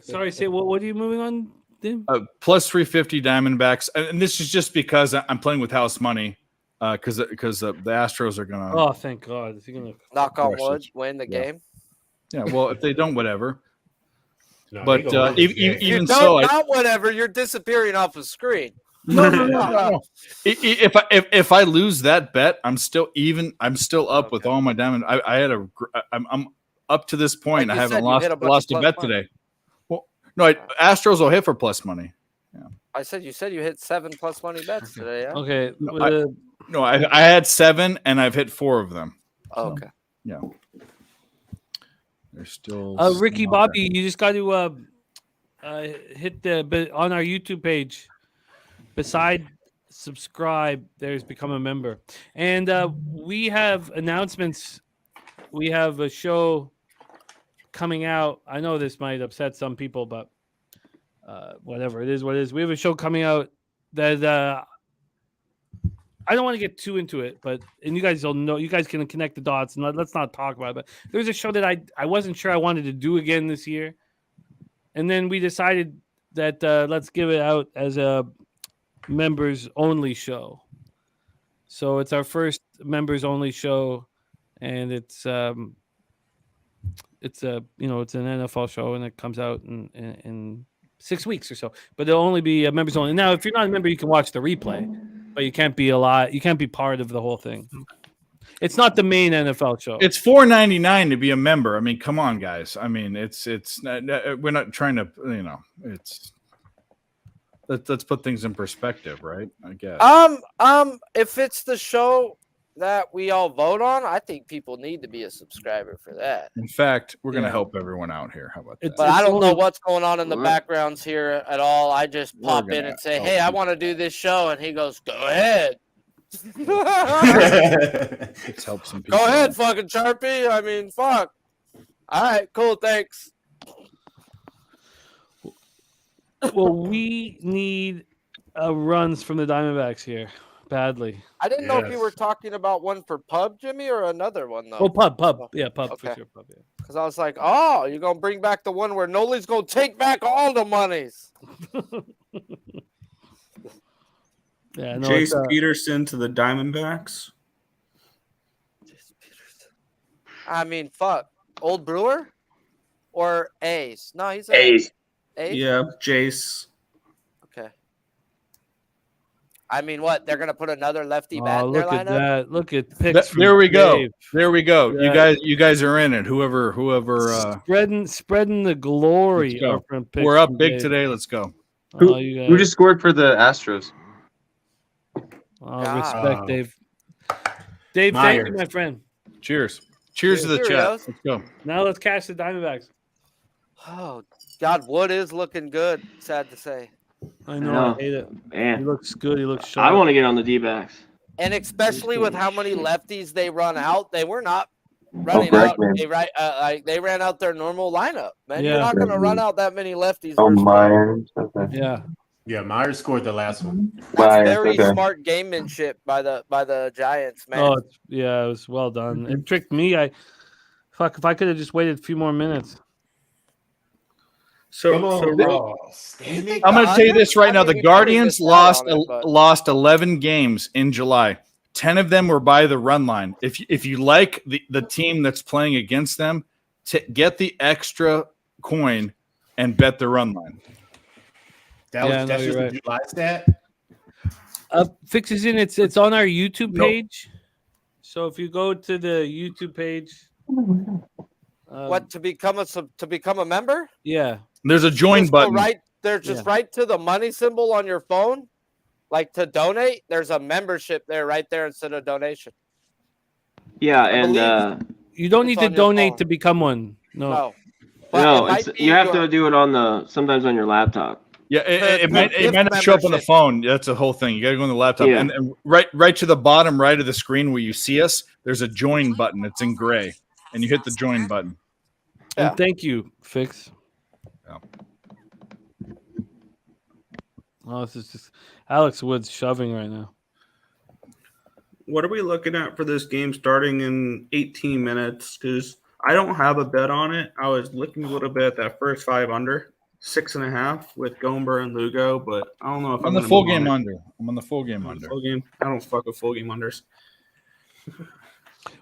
Sorry, say what are you moving on? Plus 350 Diamondbacks, and this is just because I'm playing with house money, because the Astros are gonna. Oh, thank God! Is he gonna knock on wood, win the game? Yeah, well, if they don't, whatever. No, they But gonna win this game. even No, so, not whatever. You're disappearing off the screen. no. If I lose that bet, I'm still even. I'm still up with Okay. all my diamond. I'm up to this point. Like I you said, haven't you hit a bunch lost of a plus bet money. today. Well, no, Astros will hit for plus money. You said you hit 7+ money bets today. Yeah. Okay. No, I had 7 and I've hit 4 of them. Oh, okay. Yeah. There's still Ricky some out Bobby, you just got to hit but on our YouTube page. Beside subscribe, there's become a member, and we have announcements. We have a show coming out. I know this might upset some people, but whatever, it is what it is. We have a show coming out that I don't want to get too into it, and you guys will know. You guys can connect the dots, and let's not talk about it. But there's a show that I wasn't sure I wanted to do again this year, and then we decided that let's give it out as a members only show. So it's our first members only show, and it's an NFL show, and it comes out in 6 weeks or so. But it'll only be members only. Now, if you're not a member, you can watch the replay, but you can't be you can't be part of the whole thing. It's not the main NFL show. It's $4.99 to be a member. I mean, come on, guys. I mean, it's we're not trying to, it's. Let's put things in perspective, right? I guess. If it's the show that we all vote on, I think people need to be a subscriber for that. In fact, we're gonna help everyone out here. How about that? But I don't know what's going on in the backgrounds here at all. I just pop in and say, "Hey, I want to do this show," and he goes, "Go ahead." Let's help some people. Go ahead, fucking Sharpie. I mean, fuck. All right, cool. Thanks. Well, we need runs from the Diamondbacks here badly. I didn't know if you were talking about one for pub, Jimmy, or another one though. Oh, pub. Yeah, pub Okay. for sure. Pub, yeah. Because I was like, oh, you're gonna bring back the one where Noli's gonna take back all the monies. Yeah, no, Jace Peterson to the Diamondbacks. I mean, fuck. Old Brewer or A's? No, he's A's. A's? Yeah, Jace. Okay. I mean, what? They're gonna put another lefty bat in their look at lineup? that! Look at picks. There we go. Dave. There we go. Yeah. You guys are in it. Whoever. Spreading the glory. Let's go. From picks We're up from big Dave. today. Let's go. Who just scored for the Astros? Respect, Dave. Dave, Myers. thank you, my friend. Cheers. Cheers to the Cheerios. chat. Let's go. Now let's catch the Diamondbacks. Oh, God, Wood is looking good. Sad to say. I know. No. I hate it. He Man, looks good. He looks sharp. I want to get on the D-backs. And especially with how many lefties they run out, they were not running out. Bregman. They ran out their normal lineup, man. Yeah. You're not going to run out that many lefties. Oh, versus- Myers. Okay. Yeah. Yeah, Myers scored the last one. That's Myers, very okay. smart gamemanship by the Giants, man. Oh, yeah. It was well done. It tricked me. If I could have just waited a few more minutes. So, Come on, Ross. You think I'm going to the tell you under- this right I now. mean, The we Guardians probably missed out lost on it, but- lost 11 games in July. 10 of them were by the run line. If you like the team that's playing against them, get the extra coin and bet the run line. That's you're just right. a July stat. Fix is in. It's on our YouTube page. So if you go to the YouTube page, What to become a member? Yeah. There's a join Just go button. right there, just right to the money symbol on your phone, like to donate. There's a membership there, right there instead of donation. Yeah, I and believe- You don't It's need to on your donate phone. to become one. No. No, But no, it might be you have your- to do it sometimes on your laptop. Yeah, it might gift not show up on the membership. phone. That's the whole thing. You got to go on the laptop, Yeah. and right to the bottom right of the screen where you see us. There's a join button. It's in gray, and you hit the join button. Yeah. And thank you, Fix. Yeah. Oh, this is just Alex Woods shoving right now. what are we looking at for this game starting in 18 minutes? Because I don't have a bet on it. I was looking a little bit at that first 5 under, 6.5 with Gomber and Lugo, but I don't know if I'm I'm on the gonna full move on game it. under. I'm on the full game under. Full game. I don't fuck with full game unders.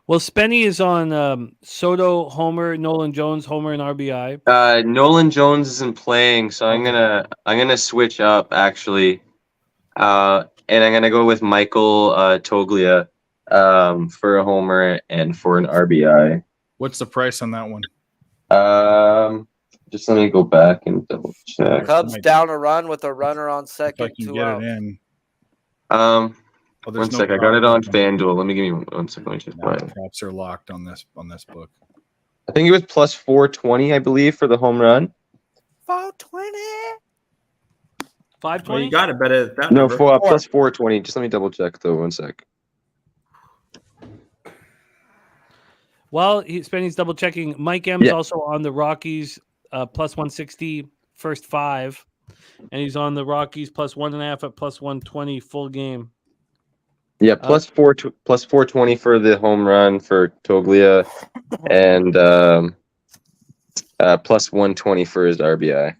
Well, Spenny is on Soto, Homer, Nolan Jones, Homer, and RBI. Nolan Jones isn't playing, so I'm gonna switch up actually, and I'm gonna go with Michael Toglia for a homer and for an RBI. What's the price on that one? Just let me go back and double check. Cubs down a run with a runner on If I second, can 2 get out. it in. Oh, one sec. I got it on FanDuel. Let me give you 1 second. Let me just No, props are locked on this book. I think it was plus 420, I believe, for the home run. 420. 520. Well, you got to bet it. That No, number. plus 420. Just let me double check though. 1 sec. While Spenny's double checking, Mike M's also on the Rockies plus 160 first 5, and he's on the Rockies plus 1.5 at plus 120 full game. Yeah, plus 420 for the home run for Toglia, and plus 120 for his RBI.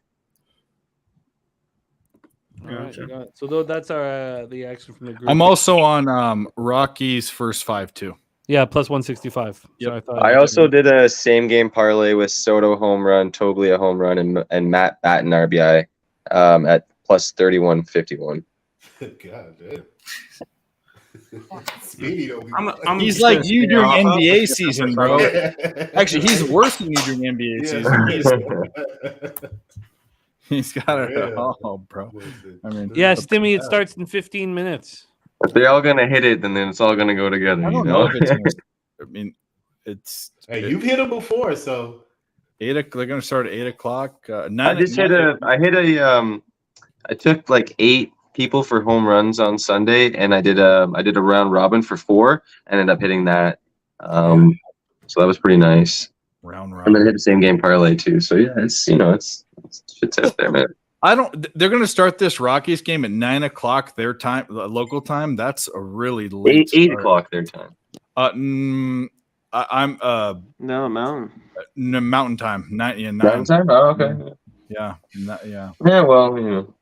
All right, you got it. So that's our the action from the group. I'm also on Rockies first 5 too. Yeah, plus 165. Yep. So I also did a same game parlay with Soto home run, Toglia home run, and Matt Batten RBI at plus 31.51. God damn. Speedy, He's like you during NBA season, bro. Actually, he's worse than you during NBA season. He's got it all, bro. I mean, yeah, Stimmy, it starts in 15 minutes. If they're all gonna hit it, then it's all gonna go together. I don't know if it's. I mean, it's. Hey, you've hit him before, so 8. They're gonna start at 8 o'clock. I took like 8 people for home runs on Sunday, and I did a round robin for 4. Ended up hitting that, so that was pretty nice. Round And then hit the same game parlay too. So yeah, it's shit's out there, man. They're gonna start this Rockies game at 9 o'clock their time, local time. That's a really late. 8 o'clock their time. I'm No, Mountain. Mountain time. 9. Mountain time. Oh, okay. Yeah. Yeah. Well, you know.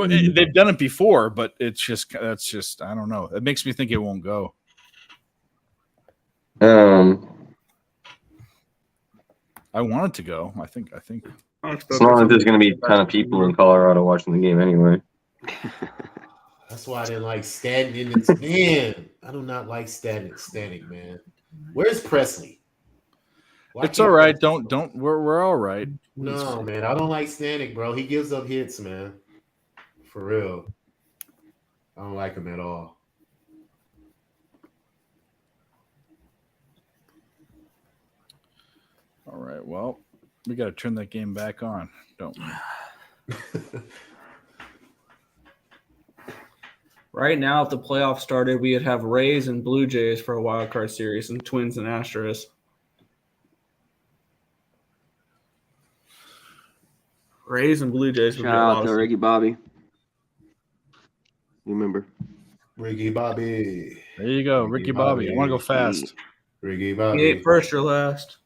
They've done it before, but that's just I don't know. It makes me think it won't go. I want it to go. I think. As long as there's going to be a ton of people in Colorado watching the game anyway. that's why I didn't like standing. Man, I do not like standing, man. Where's Presley? It's all right. Don't. We're all right. No, man, I don't like Stanek, bro. He gives up hits, man. For real. I don't like him at all. All right. Well, we got to turn that game back on, don't we? Right now, if the playoffs started, we would have Rays and Blue Jays for a wild card series, and Twins and Astros. Rays and Blue Jays. Shout out to Ricky Bobby. Remember. Ricky Bobby. There you go, Ricky Bobby. I want to go fast. Ricky He Bobby. ain't first or last.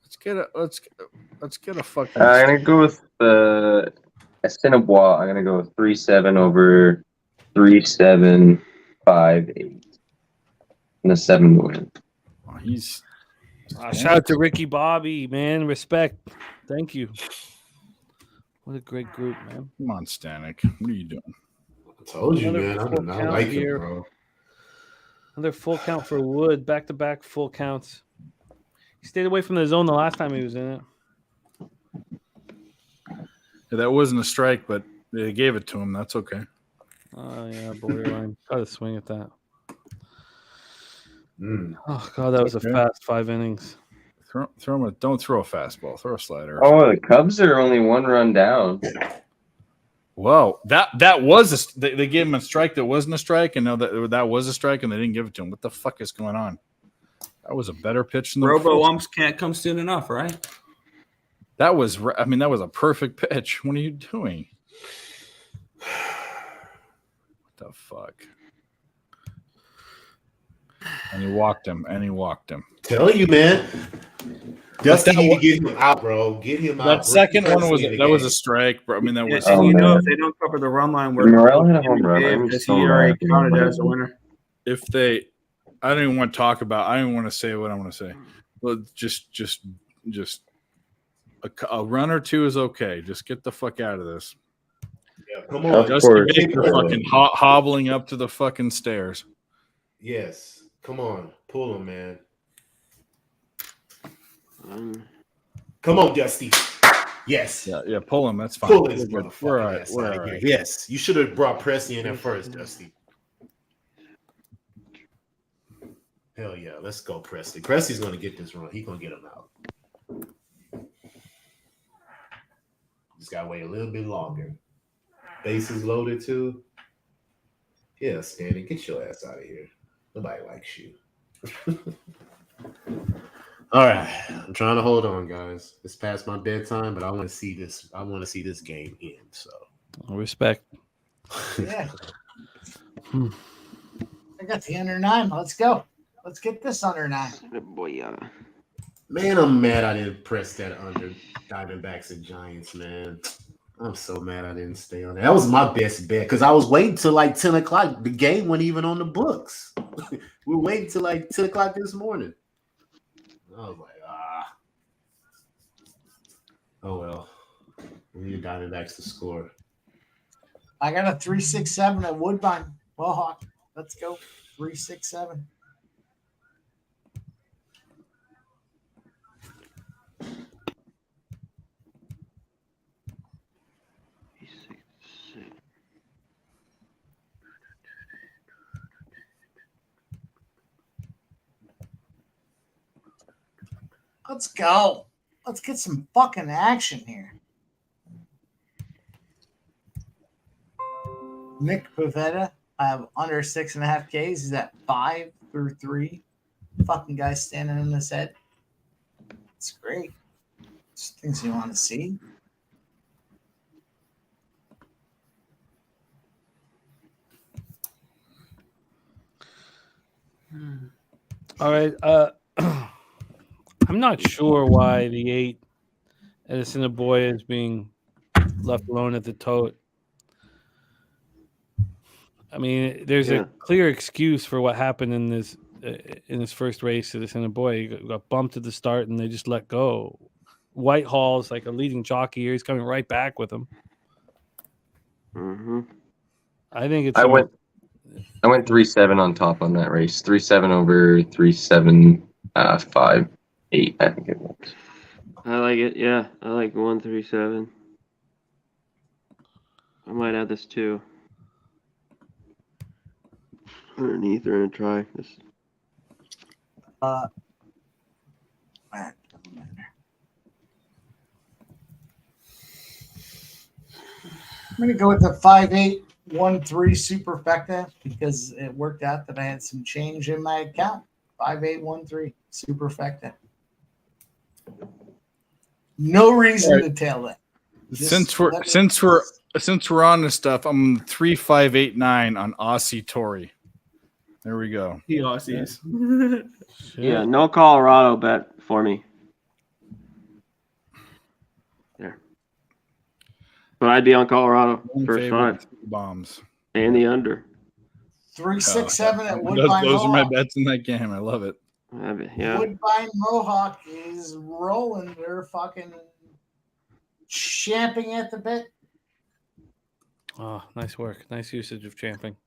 Let's get a fucking. I'm gonna go with Assiniboia. I'm gonna go 3-7 over 3-7-5-8. And a 7 win. Oh, he's. Shout out to Ricky Bobby, man. Respect. Thank you. What a great group, man. Come on, Stanek. What are you doing? I told you, Another man. I full do not count like here. him, bro. Another full count for Wood. Back-to-back full counts. He stayed away from the zone the last time he was in it. Yeah, that wasn't a strike, but they gave it to him. That's okay. Oh, yeah, borderline. Got to swing at that. Mm. Oh, God, that was a fast 5 innings. Throw him don't throw a fastball. Throw a slider. Oh, the Cubs are only 1 run down. Whoa, that was they gave him a strike that wasn't a strike, and no, that was a strike, and they didn't give it to him. What the fuck is going on? That was a better pitch than the Robo umps can't come soon enough, right? That was a perfect pitch. What are you doing? What the fuck? And he walked him. Telling you, man. Dusty need to get him out, bro. Get him out. That second one was a strike, bro. I mean, that was. And if they don't cover the run line, Morel hit a home run. he already counted as a winner. If they I don't even want to talk about. I don't even want to say what I want to say. Well, just a run or two is okay. Just get the fuck out of this. Yeah, come on. Justin Baker fucking hobbling up to the fucking stairs. Yes. Come on. Pull him, man. Come on, Dusty. Yes. Yeah, pull him. That's fine. Pull his We're motherfucking all right. ass We're out all of here. right. Yes. You should have brought Pressy in there first, Dusty. Hell yeah. Let's go, Presley. Presley's going to get this run. He's going to get him out. Just got to wait a little bit longer. Bases loaded, too. Yeah, Stanley, get your ass out of here. Nobody likes you. All right. I'm trying to hold on, guys. It's past my bedtime, but I want to see this. I want to see this game end. So Respect. Yeah. I got the under 9. Let's go. Let's get this under 9. Man, I'm mad I didn't press that under Diamondbacks and Giants, man. I'm so mad I didn't stay on that. That was my best bet because I was waiting till like 10 o'clock. The game wasn't even on the books. We were waiting till like 10 o'clock this morning. I was like, oh well. We need Diamondbacks to score. I got a 3-6-7 at Woodbine. Mohawk. Let's go. 3-6-7. Let's go. Let's get some fucking action here. Nick Pavetta, I have under 6.5 Ks. He's at 5 through 3. Fucking guy standing in his head. It's great. It's things you want to see. All right. I'm not sure why the 8 at Assiniboia is being left alone at the tote. I mean, there's a clear excuse for what happened in this first race at Assiniboia. He got bumped at the start, and they just let go. Whitehall's like a leading jockey here. He's coming right back with him. Mm-hmm. I think it's. I went 3-7 on top on that race. 3-7 over 3-7, 5-8. I think it was. I like it. Yeah, I like 1-3-7. I might add this too. Underneath, we're gonna try this. I'm going to go with the 5-8-1-3 superfecta because it worked out that I had some change in my account. 5-8-1-3 superfecta. No reason to tail that. Since we're on this stuff, I'm 3-5-8-9 on Aussie Tory. There we go. The Aussies. Yeah, no Colorado bet for me. There. But I'd be on Colorado first 5 bombs and the under. 3-6-7 at Woodbine. Those are my Mohawk. bets in that game. I love it. Yeah. Woodbine Mohawk is rolling. They're fucking champing at the bit. Oh, nice work. Nice usage of champing.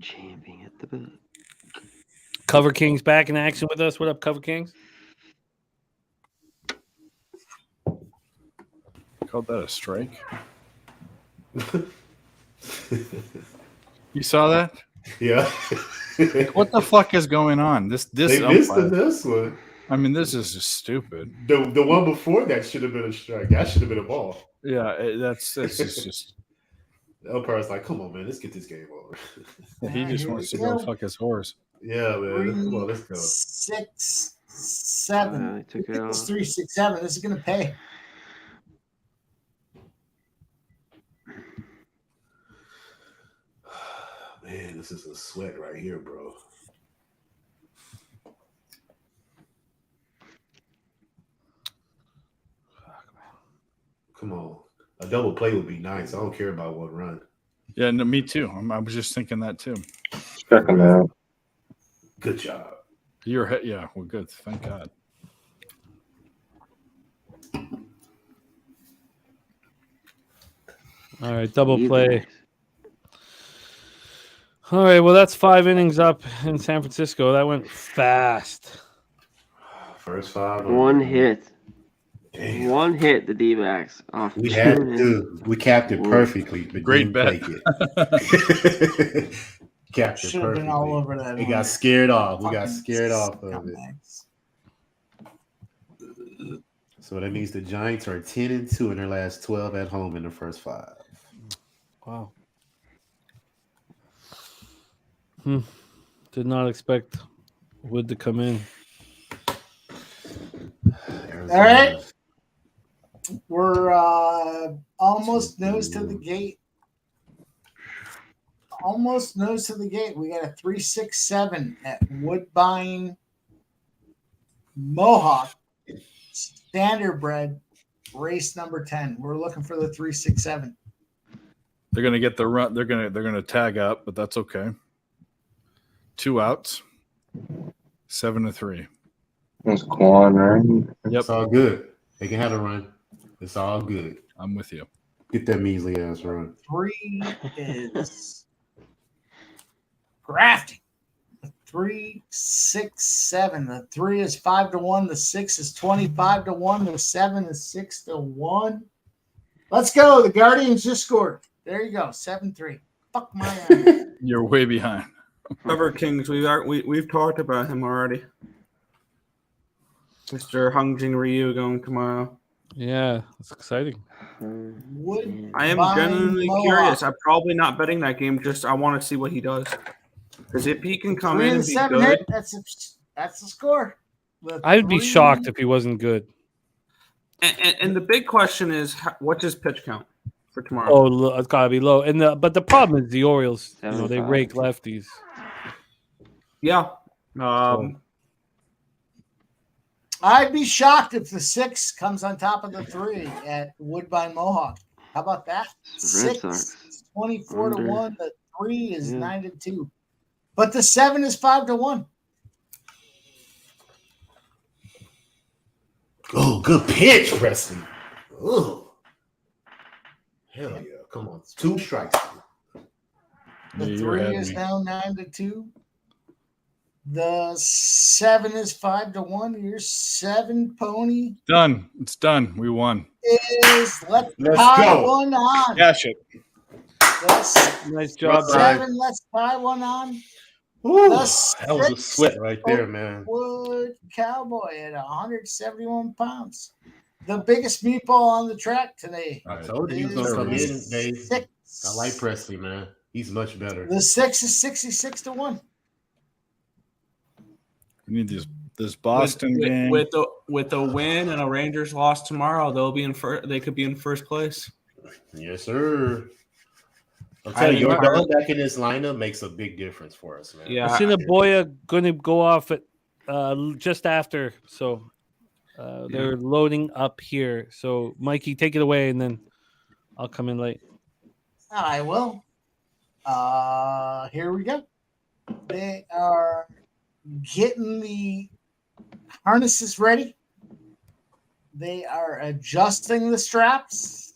Champing at the bit. Cover Kings back in action with us. What up, Cover Kings? Called that a strike? You saw that? Yeah. What the fuck is going on? This They missed this one. I mean, this is just stupid. The one before that should have been a strike. That should have been a ball. Yeah, that's just. The umpire's like, come on, man, let's get this game over. He just wants to go fuck his horse. Yeah, man. Come on, let's go. 6-7. They took it It's off. 3-6-7. This is gonna pay. Man, this is a sweat right here, bro. Come on. A double play would be nice. I don't care about one run. Yeah, no, me too. I was just thinking that too. Check them out. Good job. Yeah, we're good. Thank God. All right, double play. All right, well, that's 5 innings up in San Francisco. That went fast. First 5. One hit. Damn. One hit, the D-backs. Off We had Tunis. to. We capped it perfectly, but Great didn't bet. take it. Capped it Should have been all perfectly. over that. We one. got scared off. We got Fucking scared off of it. scumbags. So that means the Giants are 10-2 in their last 12 at home in the first 5. Wow. Did not expect Wood to come in. All right. We're almost nose to the gate. Almost nose to the gate. We got a 3-6-7 at Woodbine Mohawk Standardbred race number 10. We're looking for the 3-6-7. They're gonna get the run. They're gonna tag up, but that's okay. 2 outs. 7-3. That's Quan, right? Yep. It's all good. They can have a run. It's all good. I'm with you. Get that measly ass run. 3 is grafting. 3, 6, 7. The 3 is 5-1. The 6 is 25-1. The 7 is 6-1. Let's go. The Guardians just scored. There you go. 7-3. Fuck my ass. You're way behind. Trevor Kings, we've talked about him already. Mr. Hungjin Ryu going tomorrow. Yeah, it's exciting. I am genuinely curious. I'm probably not betting that game. Just I want to see what he does. Because if he can come 3 in and and be 7 good, hit. That's the score. The I'd be 3 shocked if he wasn't good. and the big question is, what's his pitch count for tomorrow? Oh, it's gotta be low. But the problem is the Orioles. They 75. rake lefties. Yeah. I'd be shocked if the 6 comes on top of the 3 at Woodbine Mohawk. How about that? The Red 6 Sox. is 24-1. The 3 is Yeah. 9-2. But the 7 is 5-1. Oh, good pitch, Presley. Oh, hell yeah. Come on. 2 strikes. The Yeah, you're 3 ahead is of me. now 9-2. The 7 is 5-1. Your 7 pony Done. It's done. We won. is let's Let's tie go. one on. Cash it. Nice job, The Brian. 7, let's tie one on. Ooh, The that was a 6 sweat right there, man. Wood Cowboy at 171 pounds. The biggest meatball on the track today. I told you he was going to come in, Dave. 6. I like Presley, man. He's much better. The 6 is 66-1. We need this Boston game. with a win and a Rangers loss tomorrow, they'll be in they could be in first place. Yes, sir. I'm I telling you, your remember- dog back in this lineup makes a big difference for us, man. Yeah. Assiniboia going to go off at just after, so they're loading up here. So, Mikey, take it away, and then I'll come in late. I will. Here we go. They are getting the harnesses ready. They are adjusting the straps.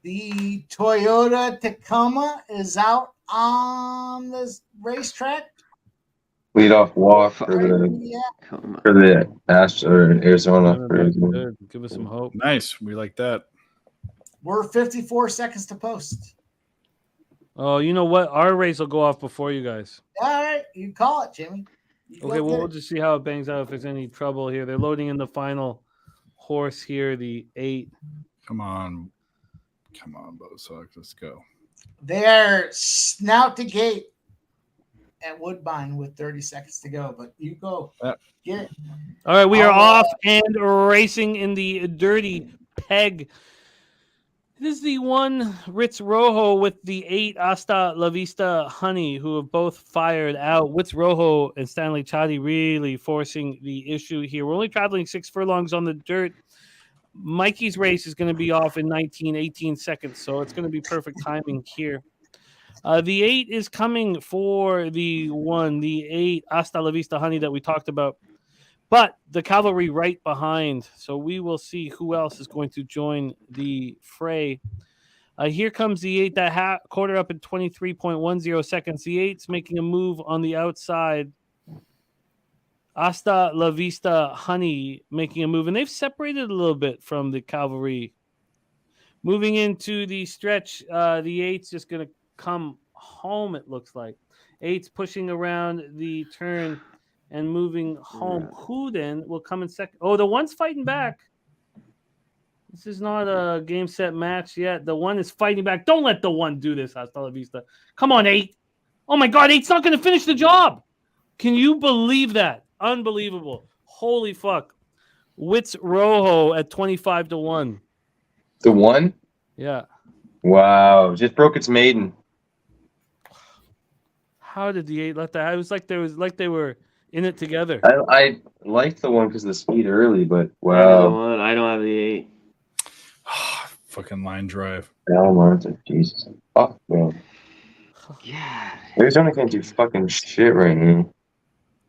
The Toyota Tacoma is out on the racetrack. Leadoff walk for Yeah. the Astros or Arizona. Good. Give us some hope. Nice. We like that. We're 54 seconds to post. Oh, you know what? Our race will go off before you guys. All right, you call it, Jimmy. You Okay, go well, get we'll it. just see how it bangs out if there's any trouble here. They're loading in the final horse here, the 8. Come on, Bo Sox. Let's go. They are snout to gate at Woodbine with 30 seconds to go, but you go. Get it. All right, we are All off and racing in the dirty peg. This is the one Ritz Rojo with the 8 Hasta La Vista Honey, who have both fired out. Ritz Rojo and Stanley Chadi really forcing the issue here. We're only traveling 6 furlongs on the dirt. Mikey's race is going to be off in 18 seconds, so it's going to be perfect timing here. The 8 is coming for the 1, the 8 Hasta La Vista Honey that we talked about. But the cavalry right behind. So we will see who else is going to join the fray. Here comes the 8, that quarter up in 23.10 seconds. The 8's making a move on the outside. Hasta La Vista Honey making a move. And they've separated a little bit from the cavalry. Moving into the stretch, the 8's just going to come home, it looks like. 8's pushing around the turn and moving home. Who then will come in second? Oh, the 1's fighting back. This is not a game set match yet. The 1 is fighting back. Don't let the 1 do this, Hasta La Vista. Come on, 8. Oh my God, 8's not going to finish the job. Can you believe that? Unbelievable. Holy fuck. Wits Rojo at 25-1. The 1? Yeah. Wow. Just broke its maiden. How did the 8 let that? It was like they were in it together. I liked the 1 because of the speed early, but Wow. I don't have the 8. Fucking line drive. Jesus. Fuck, man. Yeah. Arizona can't do fucking shit right now.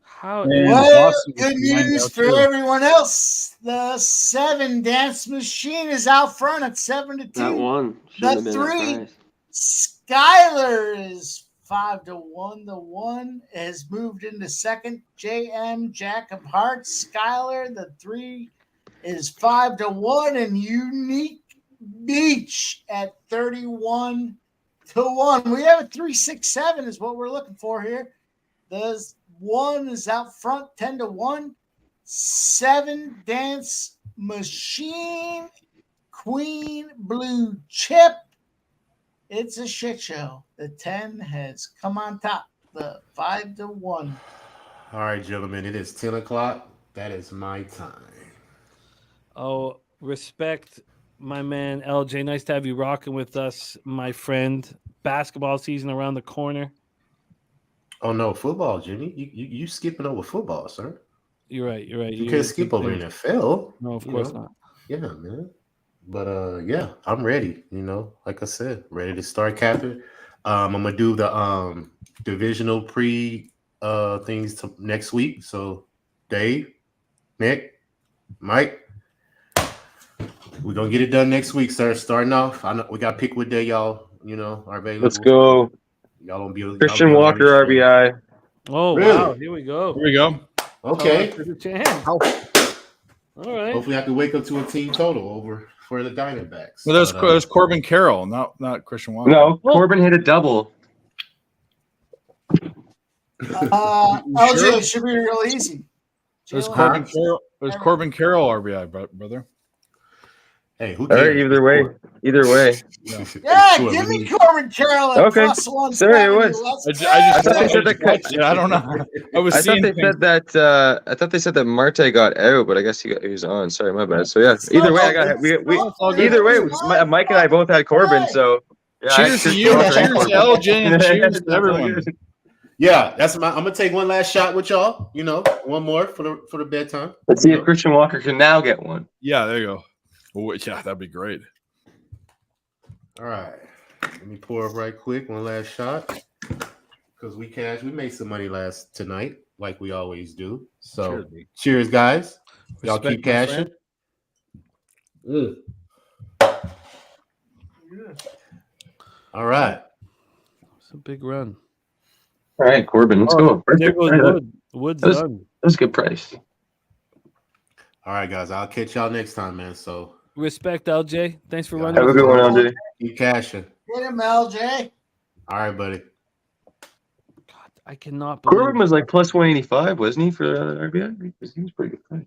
How? Well, good news for everyone else. The 7 Dance Machine is out front at 7-2. That one. The 3 Skyler is 5-1. The 1 has moved into second. JM Jack of Hearts. Skyler, the 3 is 5-1, and Unique Beach at 31-1. We have a 3-6-7 is what we're looking for here. The 1 is out front 10-1. 7 Dance Machine. Queen Blue Chip. It's a shit show. The 10 has come on top. The 5-1. All right, gentlemen, it is 10 o'clock. That is my time. Oh, respect, my man LJ. Nice to have you rocking with us, my friend. Basketball season around the corner. Oh no, football, Jimmy. You skipping over football, sir. You're right. You can't skip over NFL. No, of course not. Yeah, man. But yeah, I'm ready. Like I said, ready to start capping. I'm gonna do the divisional pre things next week. So Dave, Nick, Mike, we're gonna get it done next week, sir. Starting off, I know we got to pick what day y'all are available. Let's go. Y'all don't be Christian Walker RBI. Oh really? Wow! Here we go. Okay. All right. Hopefully, I can wake up to a team total over for the Diamondbacks. Well, there's Corbin Carroll, not Christian Walker. No, Corbin hit a double. LJ, it should be real easy. There's Corbin Carroll. There's Corbin Carroll RBI, brother. Hey, who All right, cares? either way. Yeah, give me Corbin Carroll at Okay. +170. Sorry, it was. I thought they said that. I don't know. I thought they said that Marte got out, but I guess he was on. Sorry, my bad. So yeah, either way, either way, Mike and I both had Corbin. So yeah, cheers to you, cheers to LJ, and cheers to everyone. Yeah, I'm gonna take one last shot with y'all. One more for the bedtime. Let's see if Christian Walker can now get one. Yeah, there you go. Oh, yeah, that'd be great. All right, let me pour up right quick. One last shot because we made some money tonight, like we always do. So, cheers guys. Y'all keep cashing. All right, it's a big run. All right, Corbin, let's go. There goes Wood's done. That's a good price. All right, guys. I'll catch y'all next time, man. So respect, LJ. Thanks for running. Have a good one, LJ. Keep cashing. Get him, LJ. All right, buddy. God, I cannot believe Corbin was like +185, wasn't he, for RBI? He was pretty good price.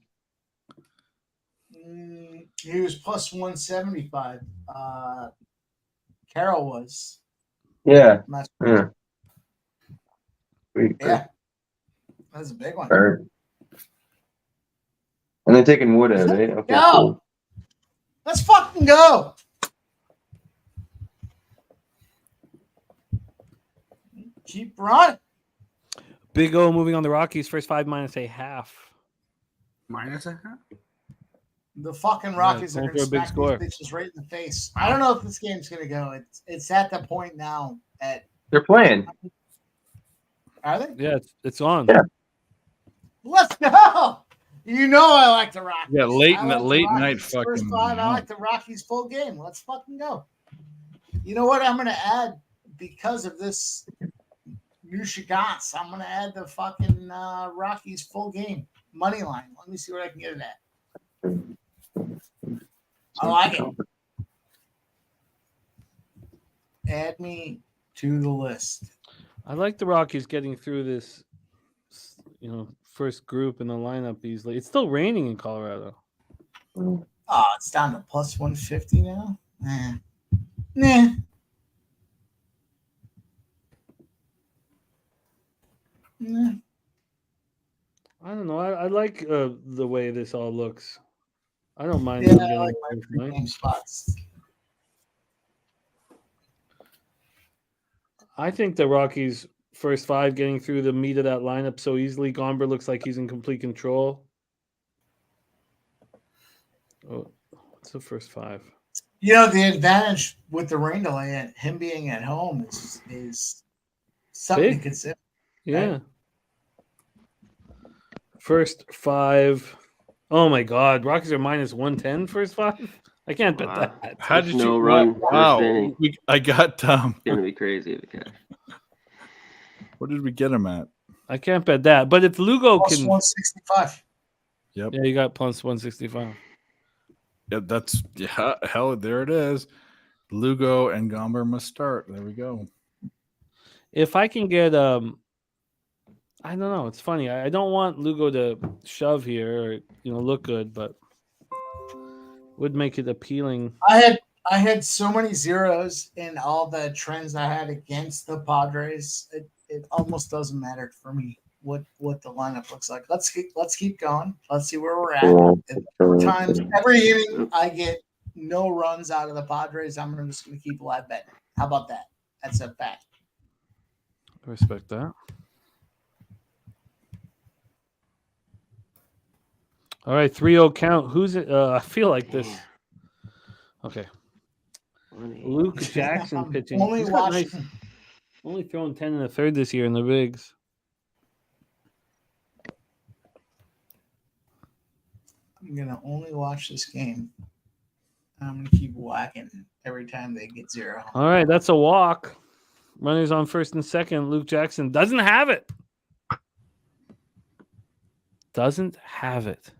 He was +175. Carroll was. Yeah. Yeah. That's a big one. Right. And then taking Wood out, right? Okay. Go. Cool. Let's fucking go. Keep running. Big O moving on the Rockies. First 5 -1/2. -1/2. The fucking Rockies are going going to for a big smack score. these bitches right in the face. I don't know if this game's going to go. It's at the point now. They're playing. Are they? Yeah, it's on. Yeah. Let's go. You know I like the Rockies. Yeah, late I in the like late Rockies night first fucking. five. I like the Rockies full game. Let's fucking go. You know what? I'm going to add because of this new shots. I'm going to add the fucking Rockies full game money line. Let me see what I can get it at. I like it. Add me to the list. I like the Rockies getting through this, first group in the lineup easily. It's still raining in Colorado. Oh, it's down to plus 150 now. Nah. I don't know. I like the way this all looks. I don't mind. Yeah, them I getting like my away from pregame spots. I think the Rockies' first five getting through the meat of that lineup so easily. Gomber looks like he's in complete control. Oh, what's the first five? You know, the advantage with the rain delay and him being at home is something Big. to consider. Yeah. Right? First five. Oh my God. Rockies are minus 110 first five. I can't bet Wow. that. How There's did no you run Wow. first inning. I got It's gonna be crazy if it can. what did we get him at? I can't bet that. But if Lugo Plus can. 165. Yep. Yeah, you got plus 165. Yep, that's hell, there it is. Lugo and Gomber must start. There we go. If I can get I don't know. It's funny. I don't want Lugo to shove here or look good, but would make it appealing. I had so many zeros in all the trends I had against the Padres. It almost doesn't matter for me what the lineup looks like. Let's keep going. Let's see where we're at. Every inning I get no runs out of the Padres, I'm just going to keep live betting. How about that? That's a fact. I respect that. All right, 3-0 count. Who's it? I feel like this. Okay. Luke Jackson pitching. Only He's got watching. nice. Only throwing 10 and a third this year in the bigs. I'm going to only watch this game. I'm going to keep whacking every time they get zero. All right, that's a walk. Runners on first and second. Luke Jackson doesn't have it. Doesn't have it.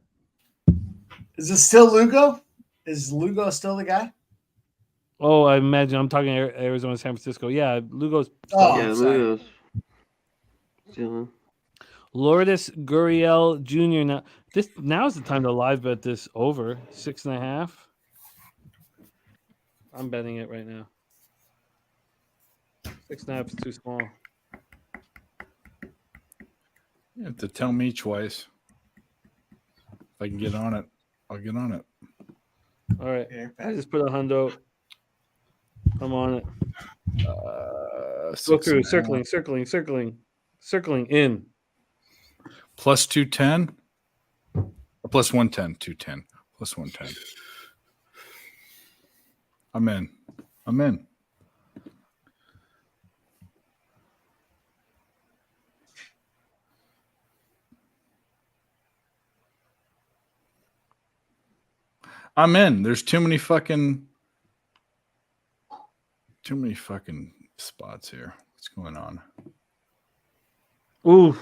Is it still Lugo? Is Lugo still the guy? Oh, I imagine I'm talking Arizona, San Francisco. Yeah, Lugo's. Oh, Yeah, sorry. Lugo's still. Lourdes Gurriel Jr. Now is the time to live bet this over 6.5. I'm betting it right now. 6.5 is too small. You have to tell me twice. If I can get on it, I'll get on it. All right, I just put a hundo. I'm on it. Go through, circling in. Plus 210 or plus 110, 210, plus 110. I'm in. There's too many fucking spots here. What's going on? Ooh.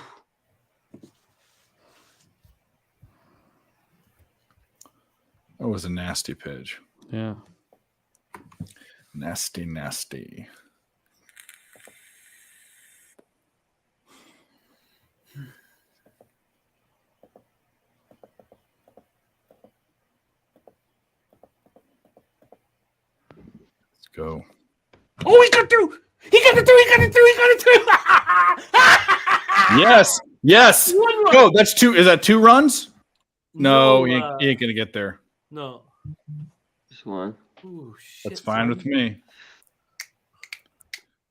That was a nasty pitch. Yeah. Nasty. Let's go. Oh, he got through. He got it through. Yes. Go. That's two. Is that 2 runs? No, he uh, ain't gonna get there. No. Just one. Ooh, shit, That's fine son. with me.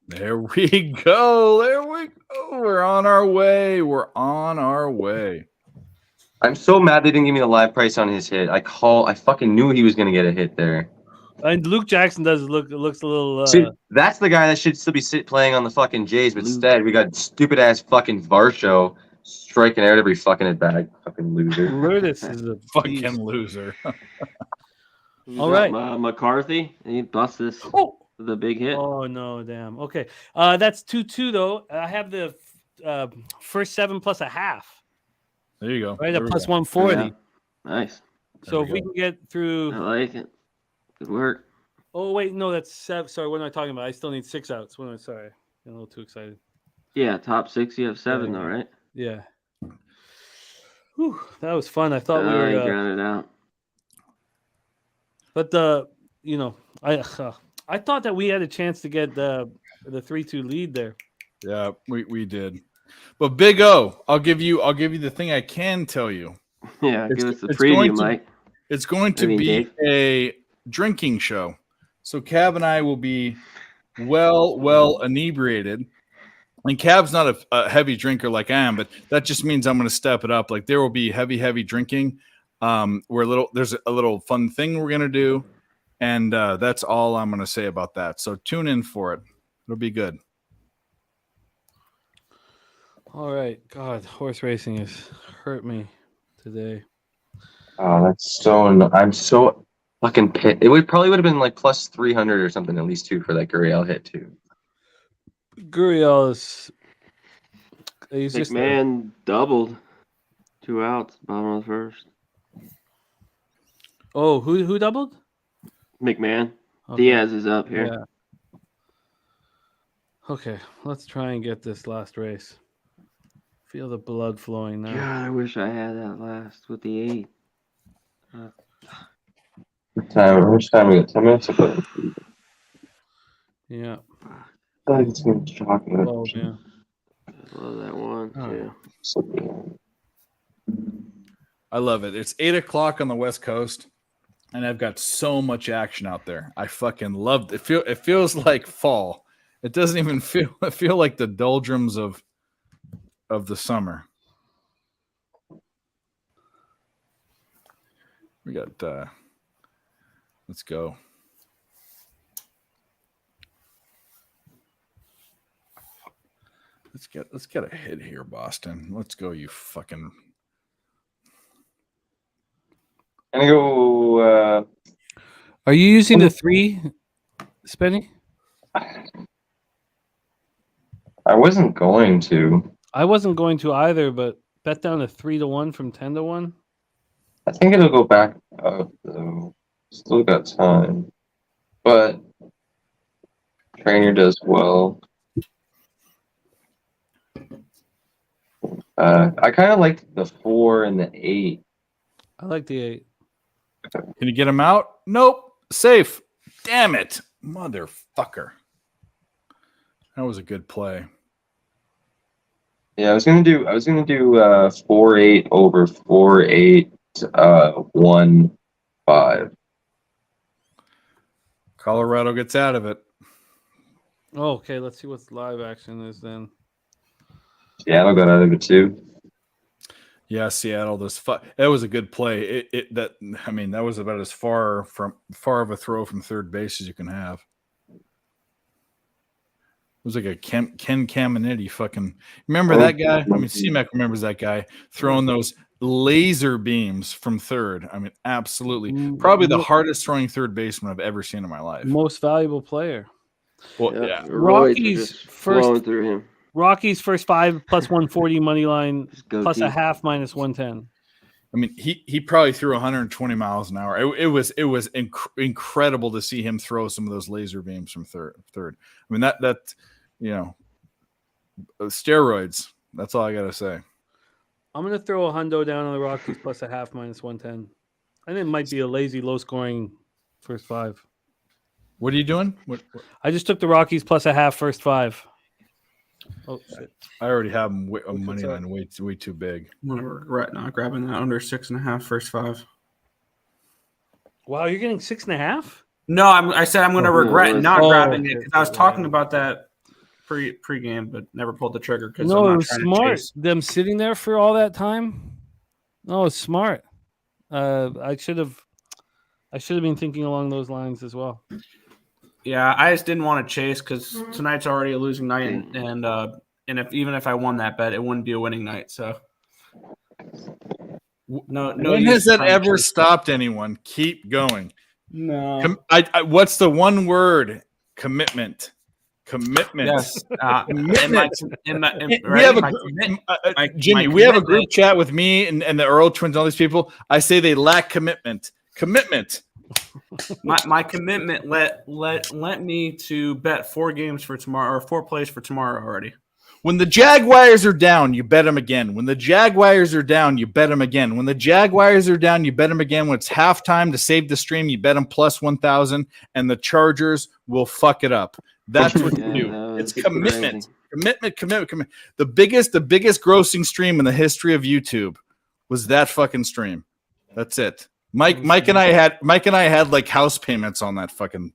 There we go. We're on our way. I'm so mad they didn't give me the live price on his hit. I fucking knew he was gonna get a hit there. And Luke Jackson looks a little. See, that's the guy that should still be playing on the fucking Jays, but instead we got stupid ass fucking Varsho striking out every fucking at bag. Fucking loser. Lourdes is a Fucking beast. loser. All right. McCarthy, and he busts this the big hit. Oh no, damn. Okay, that's 2-2 though. I have the first 7 plus a half. There you go. Right, There at we plus go. 140. Yeah. Nice. So There if we we go. can get through. I like it. Good work. Oh wait, no, that's 7. Sorry, what am I talking about? I still need 6 outs. What am I? Sorry, I'm a little too excited. Yeah, top 6. You have 7 Yeah. though, right? Yeah. Whew, that was fun. I thought we You were. grounded out. But I thought that we had a chance to get the 3-2 lead there. Yeah, we did. But Big O, I'll give you the thing I can tell you. Yeah, It's- give us the it's going preview, to- Mike. It's going to I mean, be Dave. a drinking show. So Cab and I will be well inebriated. And Cab's not a heavy drinker like I am, but that just means I'm going to step it up. Like there will be heavy drinking. There's a little fun thing we're going to do. And that's all I'm going to say about that. So tune in for it. It'll be good. All right. God, horse racing has hurt me today. Oh, that's so. I'm so fucking pissed. It probably would have been like plus 300 or something at least too for that Gurriel hit too. Gurriel is. He's just. McMahon doubled. 2 outs, bottom of the first. Oh, who doubled? McMahon. Okay. Diaz is up here. Yeah. Okay, let's try and get this last race. Feel the blood flowing now. God, I wish I had that last with the 8. How much time we got? 10 minutes? I Yeah. feel like it's gonna be chocolate. Oh, yeah. Love that one All too. I love it. It's 8:00 on the West Coast, and I've got so much action out there. I fucking love it. It feels like fall. It doesn't even feel like the doldrums of the summer. We got let's go. Let's get a hit here, Boston. Let's go, you fucking. I'm gonna go. Are you using the 3, Spenny? I wasn't going to. I wasn't going to either, but bet down to 3-1 from 10-1. I think it'll go back up though. Still got time, but trainer does well. I kind of like the 4 and the 8. I like the 8. Can you get him out? Nope. Safe. Damn it. Motherfucker. That was a good play. Yeah, I was gonna do 4-8 over 4-8 1-5. Colorado gets out of it. Oh, okay, let's see what live action is then. Seattle got out of it too. Yeah, Seattle. That was a good play. That was about as far of a throw from third base as you can have. It was like a Ken Caminiti fucking. Remember that guy? I mean, C-Mac remembers that guy throwing those laser beams from third. I mean, absolutely. Probably the hardest throwing third baseman I've ever seen in my life. Most valuable player. Well, Yep. yeah. The roids are Rockies just first- flowing through him. Rockies first 5 plus 140 money line Just go plus a deep. half minus 110. I mean, he probably threw 120 miles an hour. It was incredible to see him throw some of those laser beams from third. I mean, that steroids. That's all I gotta say. I'm gonna throw a hundo down on the Rockies plus a half minus 110. I think it might be a lazy low scoring first 5. What are you doing? What? I just took the Rockies plus a half first 5. Oh shit. I already have them money that? line way too big. I'm gonna regret not grabbing that under 6.5 first 5. Wow, you're getting 6.5? No, I said I'm gonna regret not Oh, grabbing it okay, because I was okay, talking yeah. about that pre-game, but never pulled the trigger because No, I'm it not was trying smart. to chase. Them sitting there for all that time. Oh, smart. I should have been thinking along those lines as well. Yeah, I just didn't want to chase because tonight's already a losing night, and if I won that bet, it wouldn't be a winning night. So no. When use has that trying to ever chase. stopped anyone? Keep going. No. What's the one word? Commitment. Commitment. Yes. Commitment. We have a Jimmy. We have a group chat with me and the Earl twins, all these people. I say they lack commitment. Commitment. My commitment let me to bet 4 games for tomorrow or 4 plays for tomorrow already. When the Jaguars are down, you bet them again. When the Jaguars are down, you bet them again. When the Jaguars are down, you bet them again. When it's halftime to save the stream, you bet them plus 1,000, and the Chargers will fuck it up. That's what you do. It's commitment. Commitment. The biggest grossing stream in the history of YouTube was that fucking stream. That's it. Mike and I had like house payments on that fucking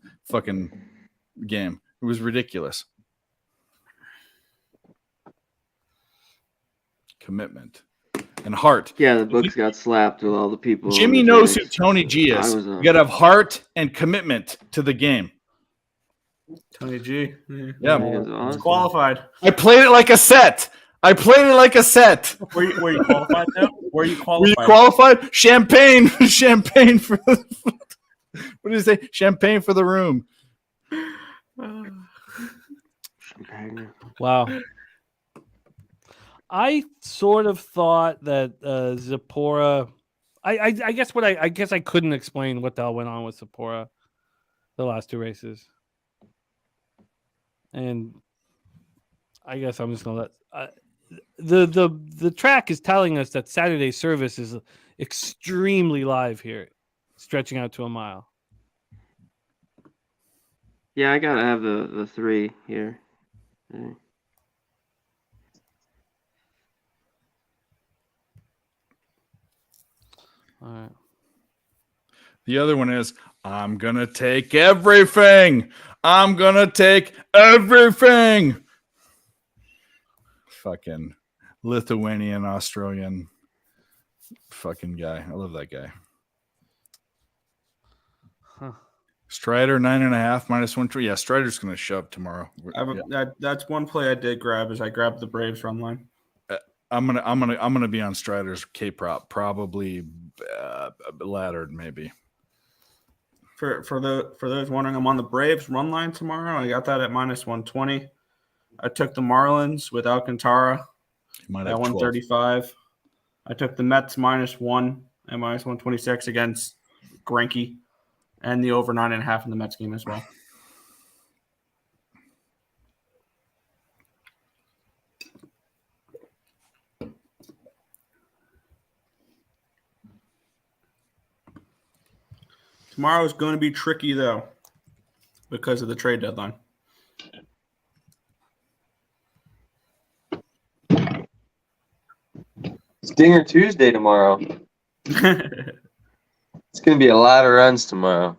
game. It was ridiculous. Commitment and heart. Yeah, the books got slapped with all the people. Jimmy knows who Tony G is. You got to have heart and commitment to the game. Tony G. Yeah, awesome. Qualified. I played it like a set. Were you qualified now? Were you qualified? Champagne for what did he say? Champagne for the room. Wow. I sort of thought that Zipporah. I guess I couldn't explain what the hell went on with Zipporah the last 2 races, and I guess I'm just gonna let the track is telling us that Saturday service is extremely live here, stretching out to a mile. Yeah, I gotta have the 3 here. All right. The other one is I'm gonna take everything. Fucking Lithuanian, Australian fucking guy. I love that guy. Huh. Strider 9.5 minus 120. Yeah, Strider's gonna shove tomorrow. That's one play I did grab. Is I grabbed the Braves run line. I'm gonna be on Strider's K prop, probably laddered maybe. For those wondering, I'm on the Braves run line tomorrow. I got that at minus 120. I took the Marlins with Alcantara at 135. I took the Mets minus 1 at minus 126 against Greinke, and the over 9.5 in the Mets game as well. Tomorrow is going to be tricky, though, because of the trade deadline. It's Dinger Tuesday tomorrow. It's going to be a lot of runs tomorrow.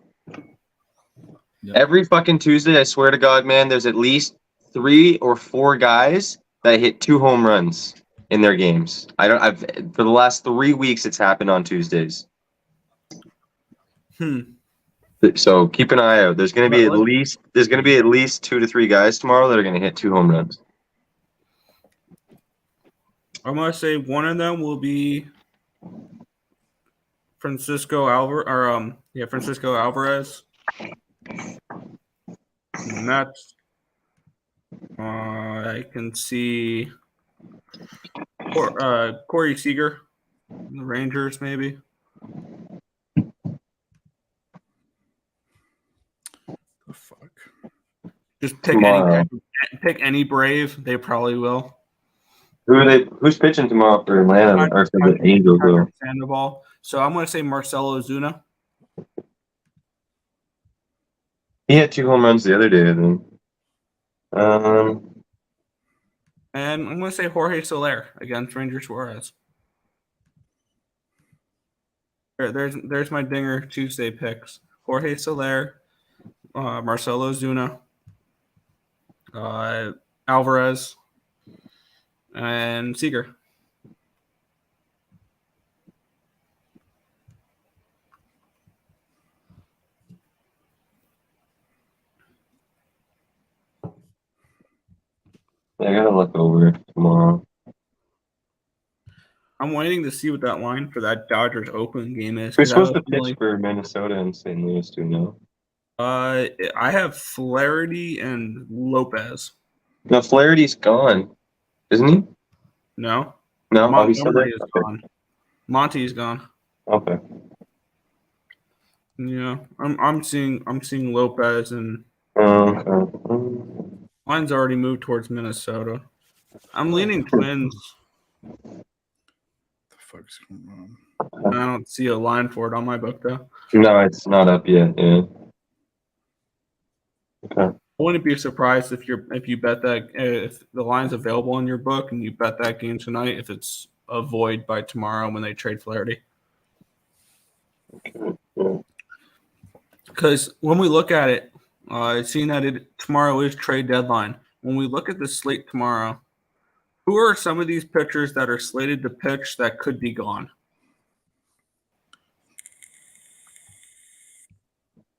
Yep. Every fucking Tuesday, I swear to God, man, there's at least 3 or 4 guys that hit 2 home runs in their games. For the last 3 weeks, it's happened on Tuesdays. So keep an eye out. There's going to be at least 2 to 3 guys tomorrow that are going to hit 2 home runs. I'm going to say one of them will be Francisco Alvarez. Mets. I can see Corey Seager, the Rangers, maybe. The fuck. Just pick any Brave. They probably will. Who's pitching tomorrow for Atlanta or for the Angels? Sandoval. So I'm going to say Marcelo Ozuna. He had 2 home runs the other day, I think. And I'm going to say Jorge Soler against Ranger Suarez. There's my Dinger Tuesday picks. Jorge Soler, Marcelo Ozuna, Alvarez, and Seager. I gotta look over it tomorrow. I'm waiting to see what that line for that Dodgers Oakland game is. Who's 'Cause I supposed was to pitch really, for Minnesota and St. Louis? Do you know? I have Flaherty and Lopez. No, Flaherty's gone, isn't he? No, No, oh, he's still there. Montgomery is gone. Monty's gone. Okay. Yeah, I'm seeing Lopez, and Okay. mine's already moved towards Minnesota. I'm leaning Twins. The fuck's going on? I don't see a line for it on my book though. No, it's not up yet. Yeah. Okay. I wouldn't be surprised if you bet that if the line's available in your book and you bet that game tonight if it's a void by tomorrow when they trade Flaherty. Yeah. Because when we look at it, seeing that tomorrow is trade deadline. When we look at the slate tomorrow, who are some of these pitchers that are slated to pitch that could be gone?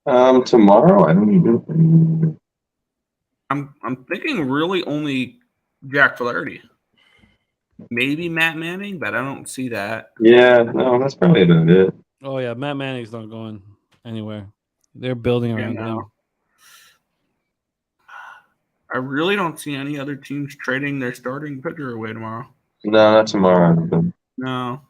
Tomorrow, I don't even. I'm thinking really only Jack Flaherty. Maybe Matt Manning, but I don't see that. Yeah, no, that's probably about it. Oh yeah, Matt Manning's not going anywhere. They're building around him. I really don't see any other teams trading their starting pitcher away tomorrow. No, not tomorrow. No.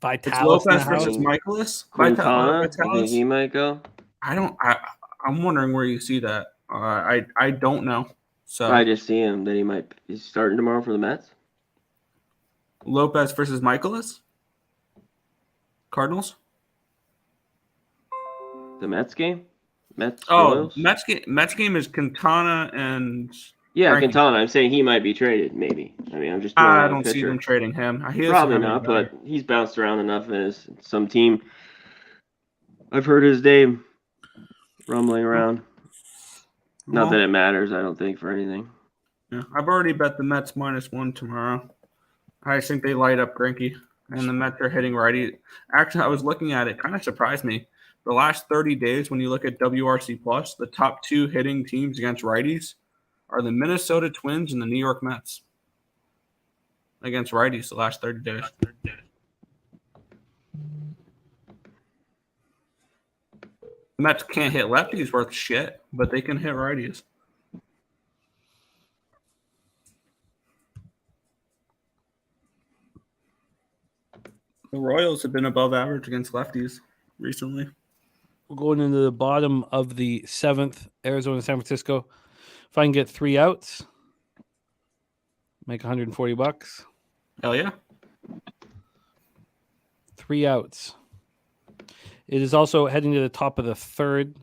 Vitalis It's in Lopez the house. versus Michaelis. Quintana, I think Vitalis. he might go. I'm wondering where you see that. I don't know. So I just see him that he's starting tomorrow for the Mets. Lopez versus Michaelis. Cardinals. The Mets game? Mets. Oh, Royals? Mets game is Quintana and Yeah, Frankie. Quintana. I'm saying he might be traded. Maybe. I mean, I'm just. I don't see them trading him. He is Probably having not, better. but he's bounced around enough in some team. I've heard his name rumbling around. Not that it matters, I don't think, for anything. Yeah, I've already bet the Mets -1 tomorrow. I just think they light up Greinke, and the Mets are hitting righty. Actually, I was looking at it. Kind of surprised me. The last 30 days, when you look at WRC+, the top two hitting teams against righties are the Minnesota Twins and the New York Mets. Against righties the last 30 days. The Mets can't hit lefties worth shit, but they can hit righties. The Royals have been above average against lefties recently. We're going into the bottom of the 7th, Arizona, San Francisco. If I can get 3 outs, make $140. Hell yeah. 3 outs. It is also heading to the top of the 3rd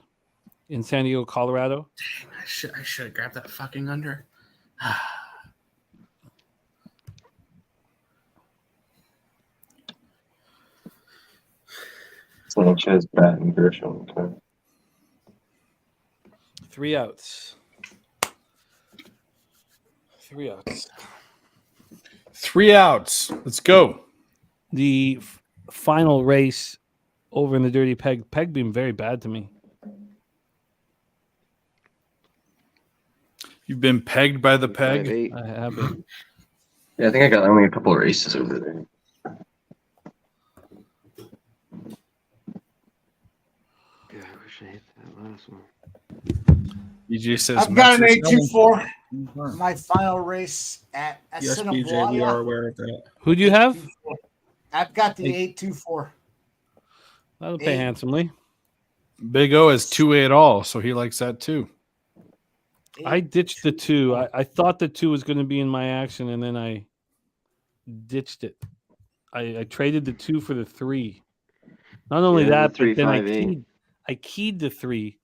in San Diego, Colorado. Dang, I should have grabbed that fucking under. Sanchez, Bat, and Gershon. Okay. 3 outs. 3 outs. 3 outs. Let's go. The final race over in the Dirty Peg. Peg being very bad to me. You've been pegged by the peg. 5'8". I have been. Yeah, I think I got only a couple of races over there. God, I wish I hit that last one. BJ says I've got an Mets are 824. My final race at Yes, BJ, we are Assiniboia. aware of that. Who do you have? I've got the 824. That'll pay 8. handsomely. Big O has 2-8 all, so he likes that too. I ditched the 2. I thought the 2 was going to be in my action, and then I ditched it. I traded the 2 for the 3. Not only Yeah, that, the but then 3-5-8. I keyed the 3.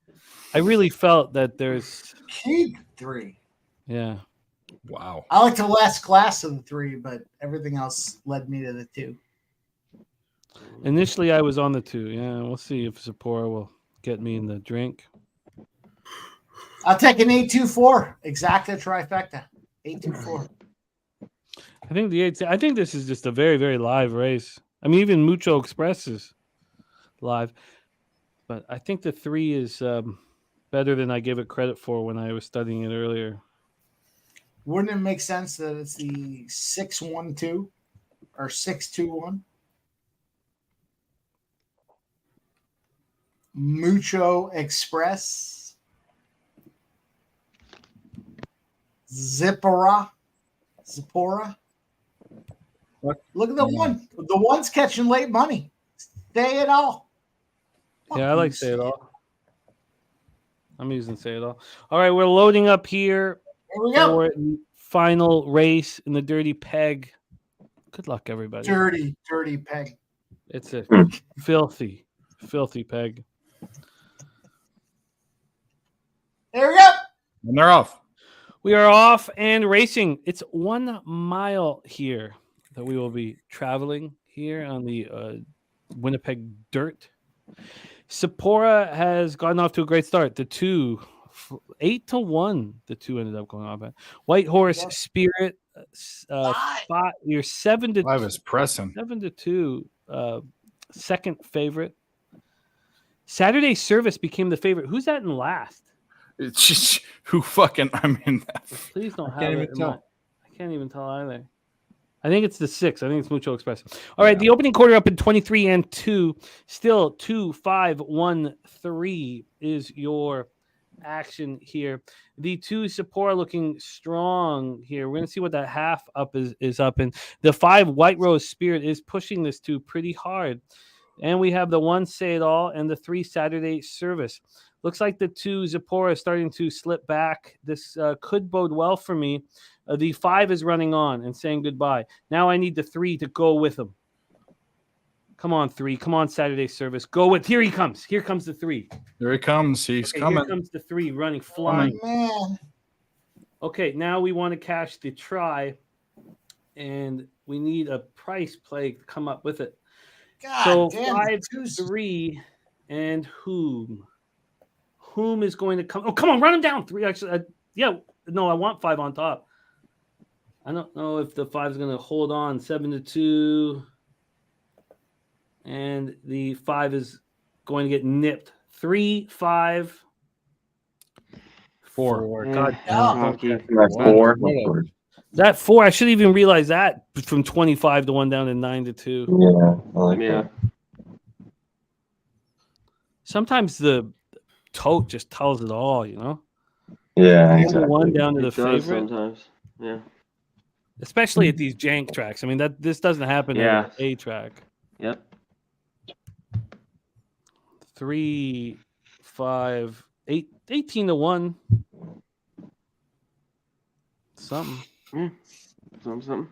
I really felt that there's Keyed 3. yeah. Wow. I like the last class of the 3, but everything else led me to the 2. Initially, I was on the 2. Yeah, we'll see if Sapporo will get me in the drink. I'll take an 824. Exacta trifecta. 824. I think the 8. I think this is just a very, very live race. I mean, even Mucho Express is live, but I think the 3 is better than I gave it credit for when I was studying it earlier. Wouldn't it make sense that it's the 6-1-2 or 6-2-1? Mucho Express. Zippora. What? Look at the one. The one's catching late money. Say it all. Yeah, I like Say It All. I'm using Say It All. All right, we're loading up here Here we go. for the final race in the Dirty Peg. Good luck, everybody. Dirty peg. It's a filthy peg. There we go. And they're off. We are off and racing. It's 1 mile here that we will be traveling here on the Winnipeg Dirt. Sephora has gotten off to a great start. The 2, 8-1. The 2 ended up going off at White Horse Spirit. 5. You're 7-2. 5 is pressing. 7-2. Second favorite. Saturday Service became the favorite. Who's that in last? It's just who fucking. I mean, Please don't have can't it. even tell. I can't even tell either. I think it's the 6. I think it's Mucho Express. All right, the opening quarter up in 23-2. Still 2-5-1-3 is your action here. The 2 Sephora looking strong here. We're gonna see what that half up is up in. The 5 White Rose Spirit is pushing this 2 pretty hard. And we have the 1 Say It All and the 3 Saturday Service. Looks like the 2 Zippora is starting to slip back. This could bode well for me. The 5 is running on and saying goodbye. Now I need the 3 to go with him. Come on, 3. Come on, Saturday Service. Go with. Here he comes. Here comes the 3. Here he comes. He's coming. Here comes the 3 running, flying. Oh, man. Okay, now we want to cash the try, and we need a price play to come up with it. God So damn. 5-3, and whom? Whom is going to come? Oh, come on, run him down. 3, actually. Yeah, no, I want 5 on top. I don't know if the 5 is going to hold on. 7-2, and the 5 is going to get nipped. 3, 5, 4. God damn. Hockey. That's 4. That 4, I should even realize that from 25-1 down to 9-2. Yeah, I like Yeah. that. Sometimes the tote just tells it all, you know. Yeah, 1 exactly. down to the It does favorite, sometimes. Yeah. especially at these jank tracks. I mean, this doesn't happen Yeah. at a track. Yep. 3, 5, 8, 18-1. Something. Something.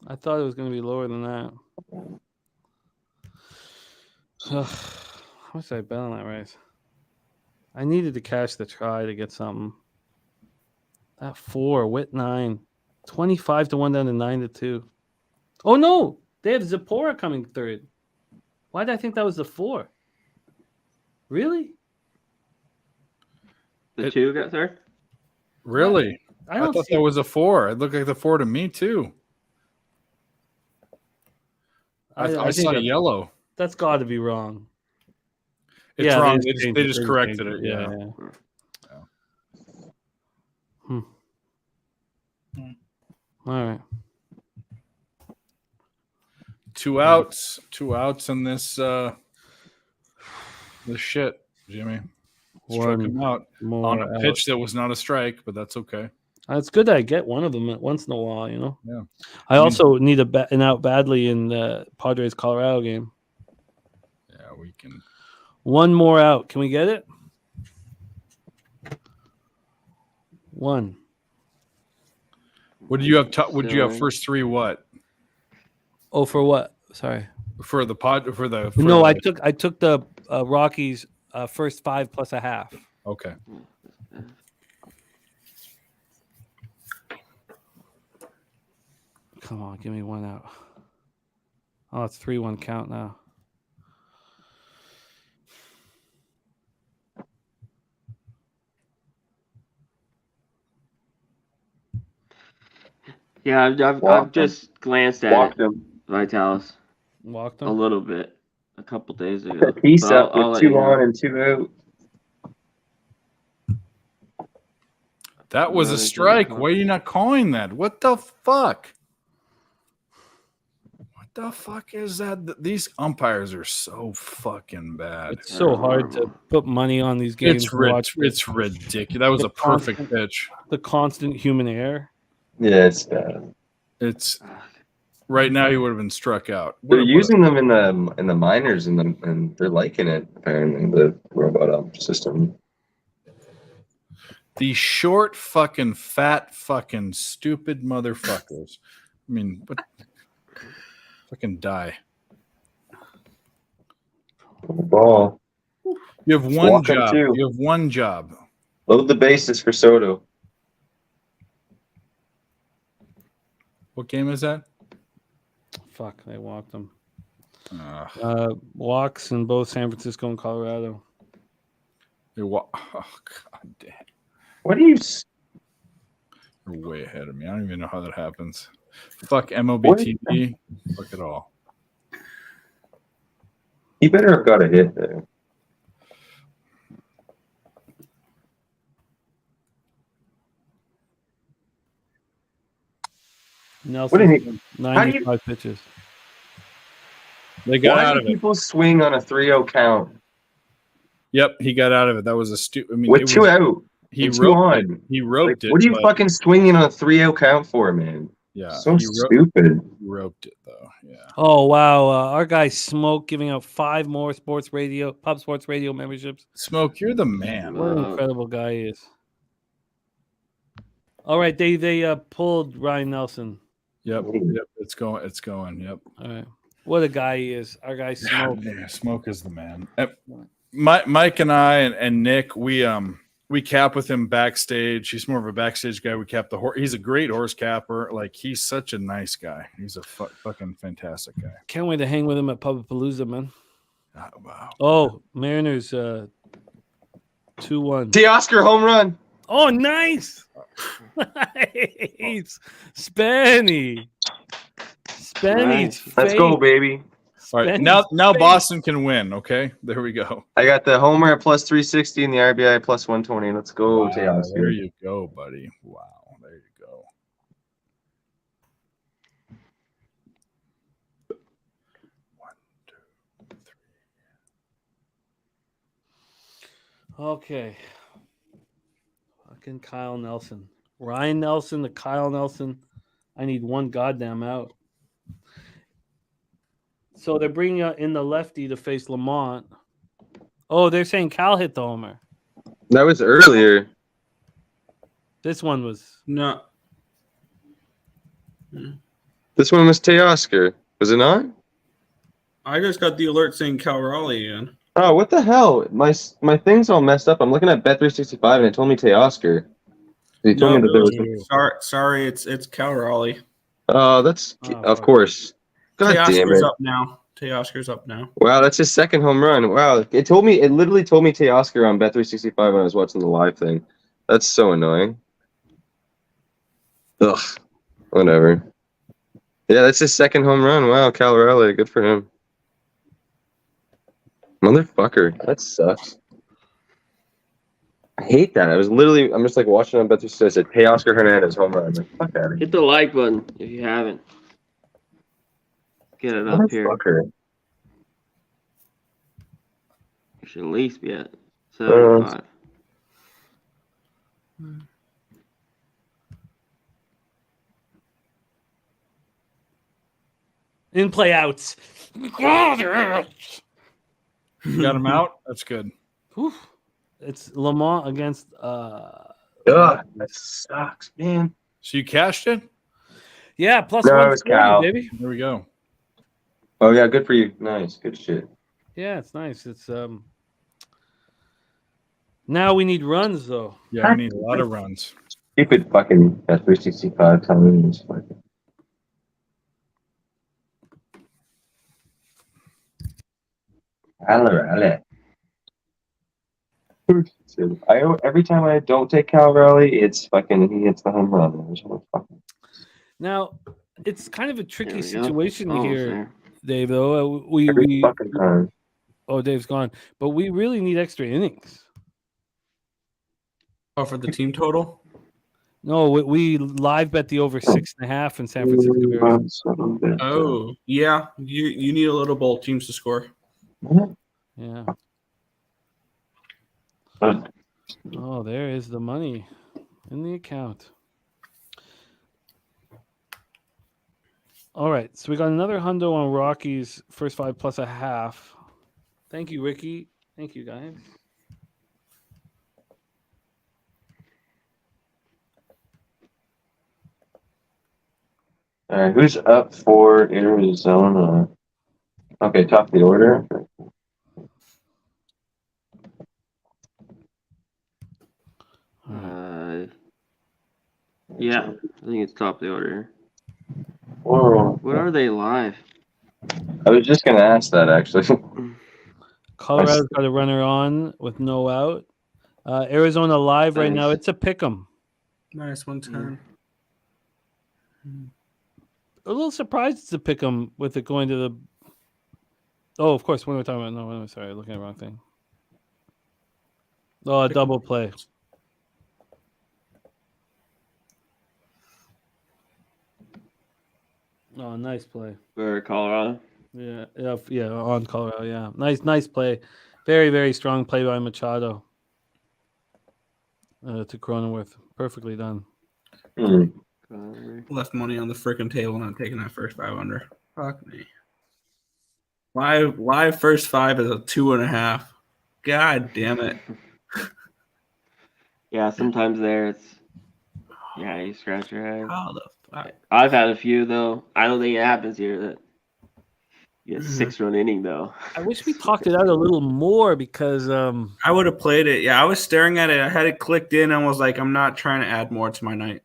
I thought it was going to be lower than that. How much did I bet on that race? I needed to cash the try to get something. That 4, Wit 9. 25-1 down to 9-2. Oh, no. They have Zippora coming third. Why did I think that was the 4? Really? The 2 got third? Really? I I don't thought see that was a 4. It looked like the 4 to me too. I think saw that- yellow. That's got to be wrong. It's Yeah, wrong. they They just just corrected it. Yeah. All right. 2 outs. 2 outs in this this shit, Jimmy. Struck One him out more on a out. pitch that was not a strike, but that's okay. It's good that I get one of them once in a while, you know. Yeah. I also need an out badly in the Padres Colorado game. Yeah, we can. One more out. Can we get it? 1. What do you have? Would you have first 3? What Oh, for what? Sorry. for the pod? For the No, I the- took the Rockies first 5 plus a half. Okay. Come on, give me 1 out. Oh, it's 3-1 count now. Yeah, I've Walked him. just glanced at Walked it, him. Vitalis, Walked a them. little bit a couple days ago. Piece But up I'll with let 2 you know. on and 2 out. That was a Another strike. double. Why are you not calling that? What the fuck? What the fuck is that? These umpires are so fucking bad. It's so hard to put money on these games. It's and watch it's ridiculous. That was a perfect pitch. the constant human error. Yeah, it's bad. It's right now he would have been struck out. They're using them in the minors and they're liking it apparently, the robot ump system. The short fucking fat fucking stupid motherfuckers. I mean, what? Fucking die. Ball. You have one Walk 'em job. too. You have one job. Load the bases for Soto. What game is that? Fuck, they walked them. Uh, Walks in both San Francisco and Colorado. oh god damn. What do you? You're way ahead of me. I don't even know how that happens. Fuck MLB Fuck it all. He better have got a hit there. Nelson, What did he- 95 pitches. They got Why out do of it. people swing on a 3-0 count Yep, he got out of it. That was a stupid. I mean, with it two was, out? he and two roped it. on. He roped it. What are you but- fucking swinging on a 3-0 count for, man? Yeah, So he stupid. roped it though. Yeah. Oh wow, our guy Smoke giving out 5 more pub sports radio memberships. Smoke, you're the man. What an incredible guy he is. All right, they pulled Ryan Nelson. Yep, it's going. Yep. All right, what a guy he is. Our guy Smoke. Yeah, Smoke is the man. Mike and I and Nick, we cap with him backstage. He's more of a backstage guy. We cap the horse. He's a great horse capper. Like, he's such a nice guy. He's a fucking fantastic guy. Can't wait to hang with him at Pubapalooza, man. Oh, wow. Oh, Mariners 2-1. Teoscar home run. Oh, nice. Nice. Spenny's Let's go, baby. All right, Spenny's now face. Boston can win. Okay, there we go. I got the homer at plus 360 and the RBI plus 120. Let's go, Wow, Teoscar. there you go, buddy. Wow, there you go. One, two, three. Okay. Fucking Kyle Nelson. Ryan Nelson to Kyle Nelson. I need one goddamn out. So they're bringing in the lefty to face Lamont. Oh, they're saying Cal hit the homer. That was earlier. This one was. No. This one was Teoscar. Was it not? I just got the alert saying Cal Raleigh again. Oh, what the hell? My thing's all messed up. I'm looking at Bet365 and it told me Teoscar. He told me that there was. Sorry, it's Cal Raleigh. Oh, that's of course. God damn Teoscar's it! up now. Teoscar's up now. Wow, that's his second home run. Wow, it literally told me Teoscar on Bet365 when I was watching the live thing. That's so annoying. Ugh, whatever. Yeah, that's his second home run. Wow, Cal Raleigh, good for him. Motherfucker, that sucks. I hate that. I'm just like watching on Bet365. I said Teoscar Hernandez home run. I'm like, fuck out of here. Hit the like button if you haven't. Get it up here. Motherfucker. You should at least be at 75. In play outs. You got him out. That's good. Whew. It's Lamont against. Ugh, that sucks, man. So you cashed it? Yeah, plus No, it 140, was Cal. baby. There we go. Oh yeah, good for you. Nice, good shit. Yeah, it's nice. It's Now we need runs though. Yeah, we need a lot of runs. Stupid fucking Bet365 telling me this fucking. Raleigh. Every time I don't take Cal Raleigh, it's fucking he hits the home run. Now it's kind of a There tricky we go. situation Almost here, there. Dave. Though Every fucking time. oh, Dave's gone, but we really need extra innings. Oh, for the team total? No, we live bet the over 6.5 in San Francisco. Arizona. Oh, yeah. You need a little both teams to score. Yeah. Oh, there is the money in the account. All right, so we got another hundo on Rockies first 5 plus a half. Thank you, Ricky. Thank you, guys. All right, who's up for Arizona? Okay, top of the order. Yeah, I think it's top of the order. Whoa. What are they live? I was just gonna ask that actually. Colorado's got a runner on with no out. Arizona live right now. It's a pick 'em. Minus 110. A little surprised it's a pick 'em with it going to the. Oh, of course. What am I talking about? No, I'm sorry. Looking at the wrong thing. Oh, a double play. Oh, nice play. For Colorado. Yeah, on Colorado. Yeah, nice play. Very, very strong play by Machado to Cronenworth. Perfectly done. Left money on the freaking table, not taking that first 5 under. Fuck me. Live first 5 is a 2.5. God damn it. Yeah, sometimes there it's you scratch your head. How the fuck? I've had a few though. I don't think it happens here that you get 6-run inning though. I wish we talked it out a little more because I would have played it. Yeah, I was staring at it. I had it clicked in and was like, I'm not trying to add more to my night.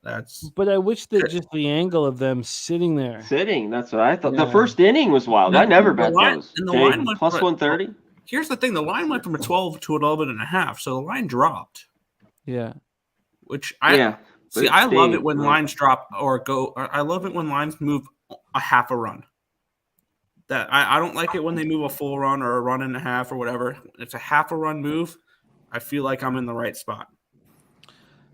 But I wish that just the angle of them sitting there. That's what I thought. Yeah. The first inning was wild. I never bet those. And the line went plus 130. Here's the thing: the line went from a 12 to 11.5, so the line dropped. Yeah. Which I see. I love it when lines drop or go. I love it when lines move a half a run. That I don't like it when they move a full run or a run and a half or whatever. It's a half a run move. I feel like I'm in the right spot.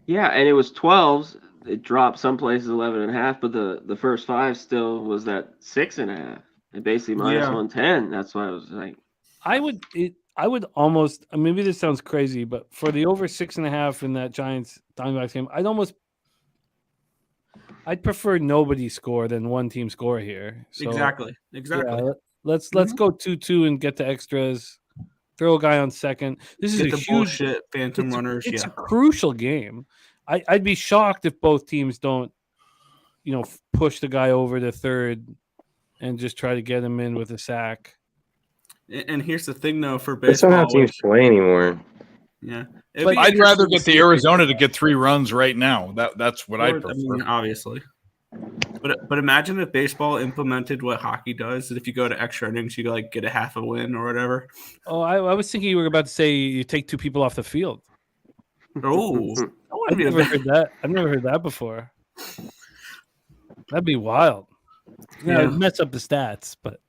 Yeah, and it was 12s. It dropped some places 11.5, but the first 5 still was that 6.5. It basically minus 110. That's why I was like, I would almost, maybe this sounds crazy, but for the over 6.5 in that Giants Diamondbacks game, I'd prefer nobody score than one team score here. So, Exactly. Yeah, let's go 2-2 and get to extras. Throw a guy on second. This is Get a the huge bullshit phantom runners. It's a crucial game. I'd be shocked if both teams don't, push the guy over to third and just try to get him in with a sack. And here's the thing, though, for That's baseball. not how teams play anymore. Yeah, but I'd rather get the Arizona to get 3 runs right now. That's what I prefer. I mean, obviously. But imagine if baseball implemented what hockey does. That if you go to extra innings, you get a half a win or whatever. Oh, I was thinking you were about to say you take 2 people off the field. Oh, I've never heard that. I've never heard that before. That'd be wild. Yeah, it'd mess up the stats, but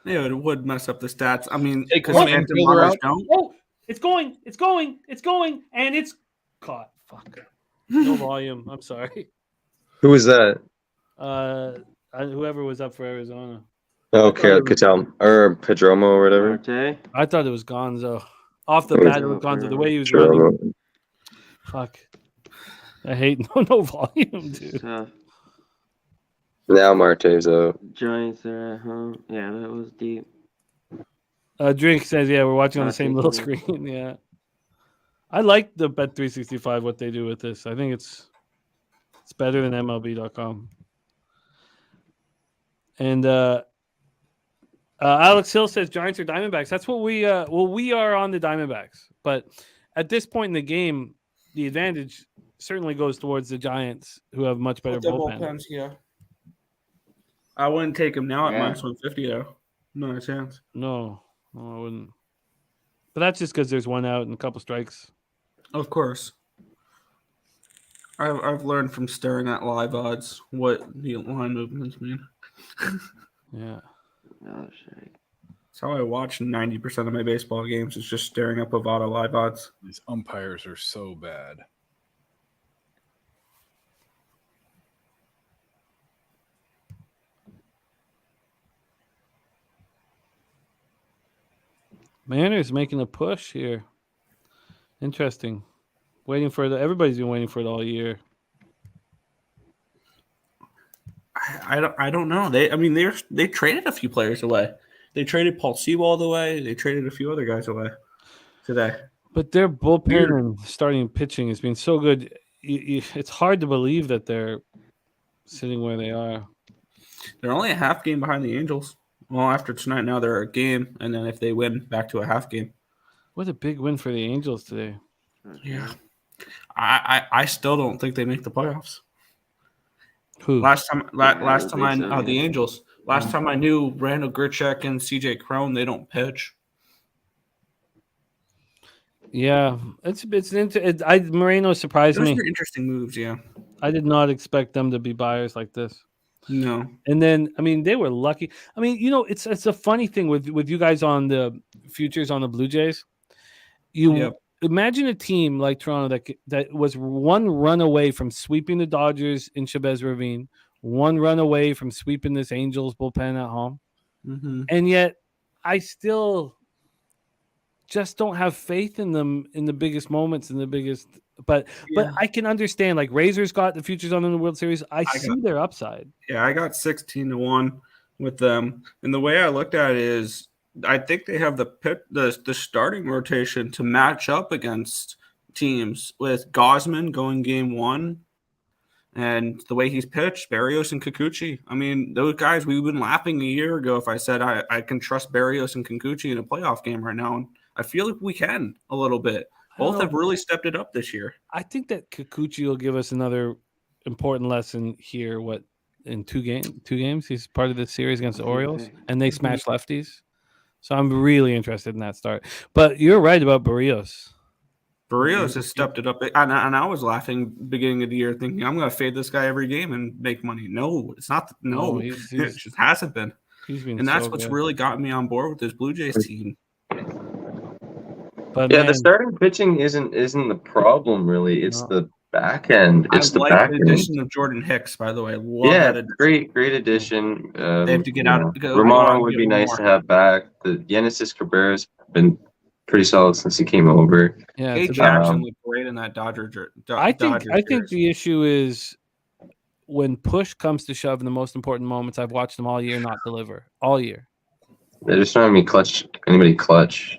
yeah, it would mess up the stats. I mean, because phantom runners don't. Oh, it's going, and it's caught. Fuck. No volume. I'm sorry. Who was that? Whoever was up for Arizona. Okay, Cattell or Pedromo or whatever. Marte? I thought it was Gonzo. Off the bat, it was Gonzo. The way he was running. Fuck. I hate no volume, dude. Now Marte's up. Giants are at home. Yeah, that was deep. Drink says, yeah, we're watching on the same little screen. Yeah. I like the Bet365, what they do with this. I think it's better than MLB.com. And Alex Hill says Giants or Diamondbacks. That's what we are on the Diamondbacks. But at this point in the game, the advantage certainly goes towards the Giants, who have much better bullpens. Yeah. I wouldn't take him now at minus 150 though. No chance. No, I wouldn't. But that's just because there's one out and a couple strikes. Of course. I've learned from staring at live odds what the line movements mean. Yeah. Oh shit. That's how I watch 90% of my baseball games. Is just staring up Bovada live odds. These umpires are so bad. Mariners making a push here. Interesting. Everybody's been waiting for it all year. I don't know. They traded a few players away. They traded Paul Sewald away. They traded a few other guys away today. But their bullpen and starting pitching has been so good. It's hard to believe that they're sitting where they are. They're only a half game behind the Angels. Well, after tonight, now they're a game, and then if they win, back to a half game. What a big win for the Angels today. Yeah, I still don't think they make the playoffs. Who? Last time the Angels. Last time I knew Randall Grichuk and CJ Cron, they don't pitch. Yeah, Moreno surprised Those me. are interesting moves. Yeah, I did not expect them to be buyers like this. no. And then, they were lucky. It's a funny thing with you guys on the futures on the Blue Jays. You imagine a team like Toronto that was one run away from sweeping the Dodgers in Chavez Ravine, one run away from sweeping this Angels bullpen at home. Mm-hmm. And yet I still just don't have faith in them in the biggest moments and the biggest but I can understand, like, Razor's got the futures on in the World Series. I see their upside. Yeah, I got 16-1 with them. And the way I looked at it is I think they have the starting rotation to match up against teams with Gosman going game 1. And the way he's pitched, Berrios and Kikuchi. Those guys, we've been laughing a year ago if I said I can trust Berrios and Kikuchi in a playoff game right now. And I feel like we can a little bit. Both have really stepped it up this year. I think that Kikuchi will give us another important lesson here. In two games? He's part of the series against the Orioles, and they smash lefties. So I'm really interested in that start. But you're right about Berrios. Berrios has stepped it up. And I was laughing beginning of the year thinking, I'm going to fade this guy every game and make money. No, it's not. It just hasn't been. And that's what's really gotten me on board with this Blue Jays team. But the starting pitching isn't the problem, really. It's the back end. It's the back end. The addition of Jordan Hicks, by the way. Great addition. They have to get out. Romano would be nice to have back. The Genesis Cabrera's been pretty solid since he came over. Yeah, A. Jackson looked great in that Dodger. I think the issue is when push comes to shove in the most important moments. I've watched them all year not deliver all year. They're just not anybody clutch.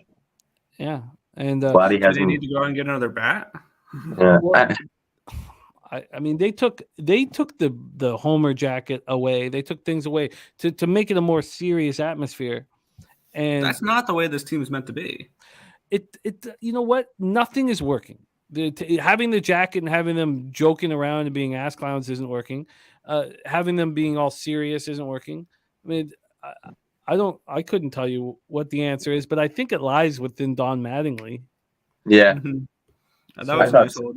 Yeah, and they need to go out and get another bat. Yeah. Well, they took the Homer jacket away. They took things away to make it a more serious atmosphere. And that's not the way this team is meant to be. It you know what? Nothing is working. Having the jacket and having them joking around and being ass clowns isn't working. Having them being all serious isn't working. I couldn't tell you what the answer is, but I think it lies within Don Mattingly. Yeah. Mm-hmm.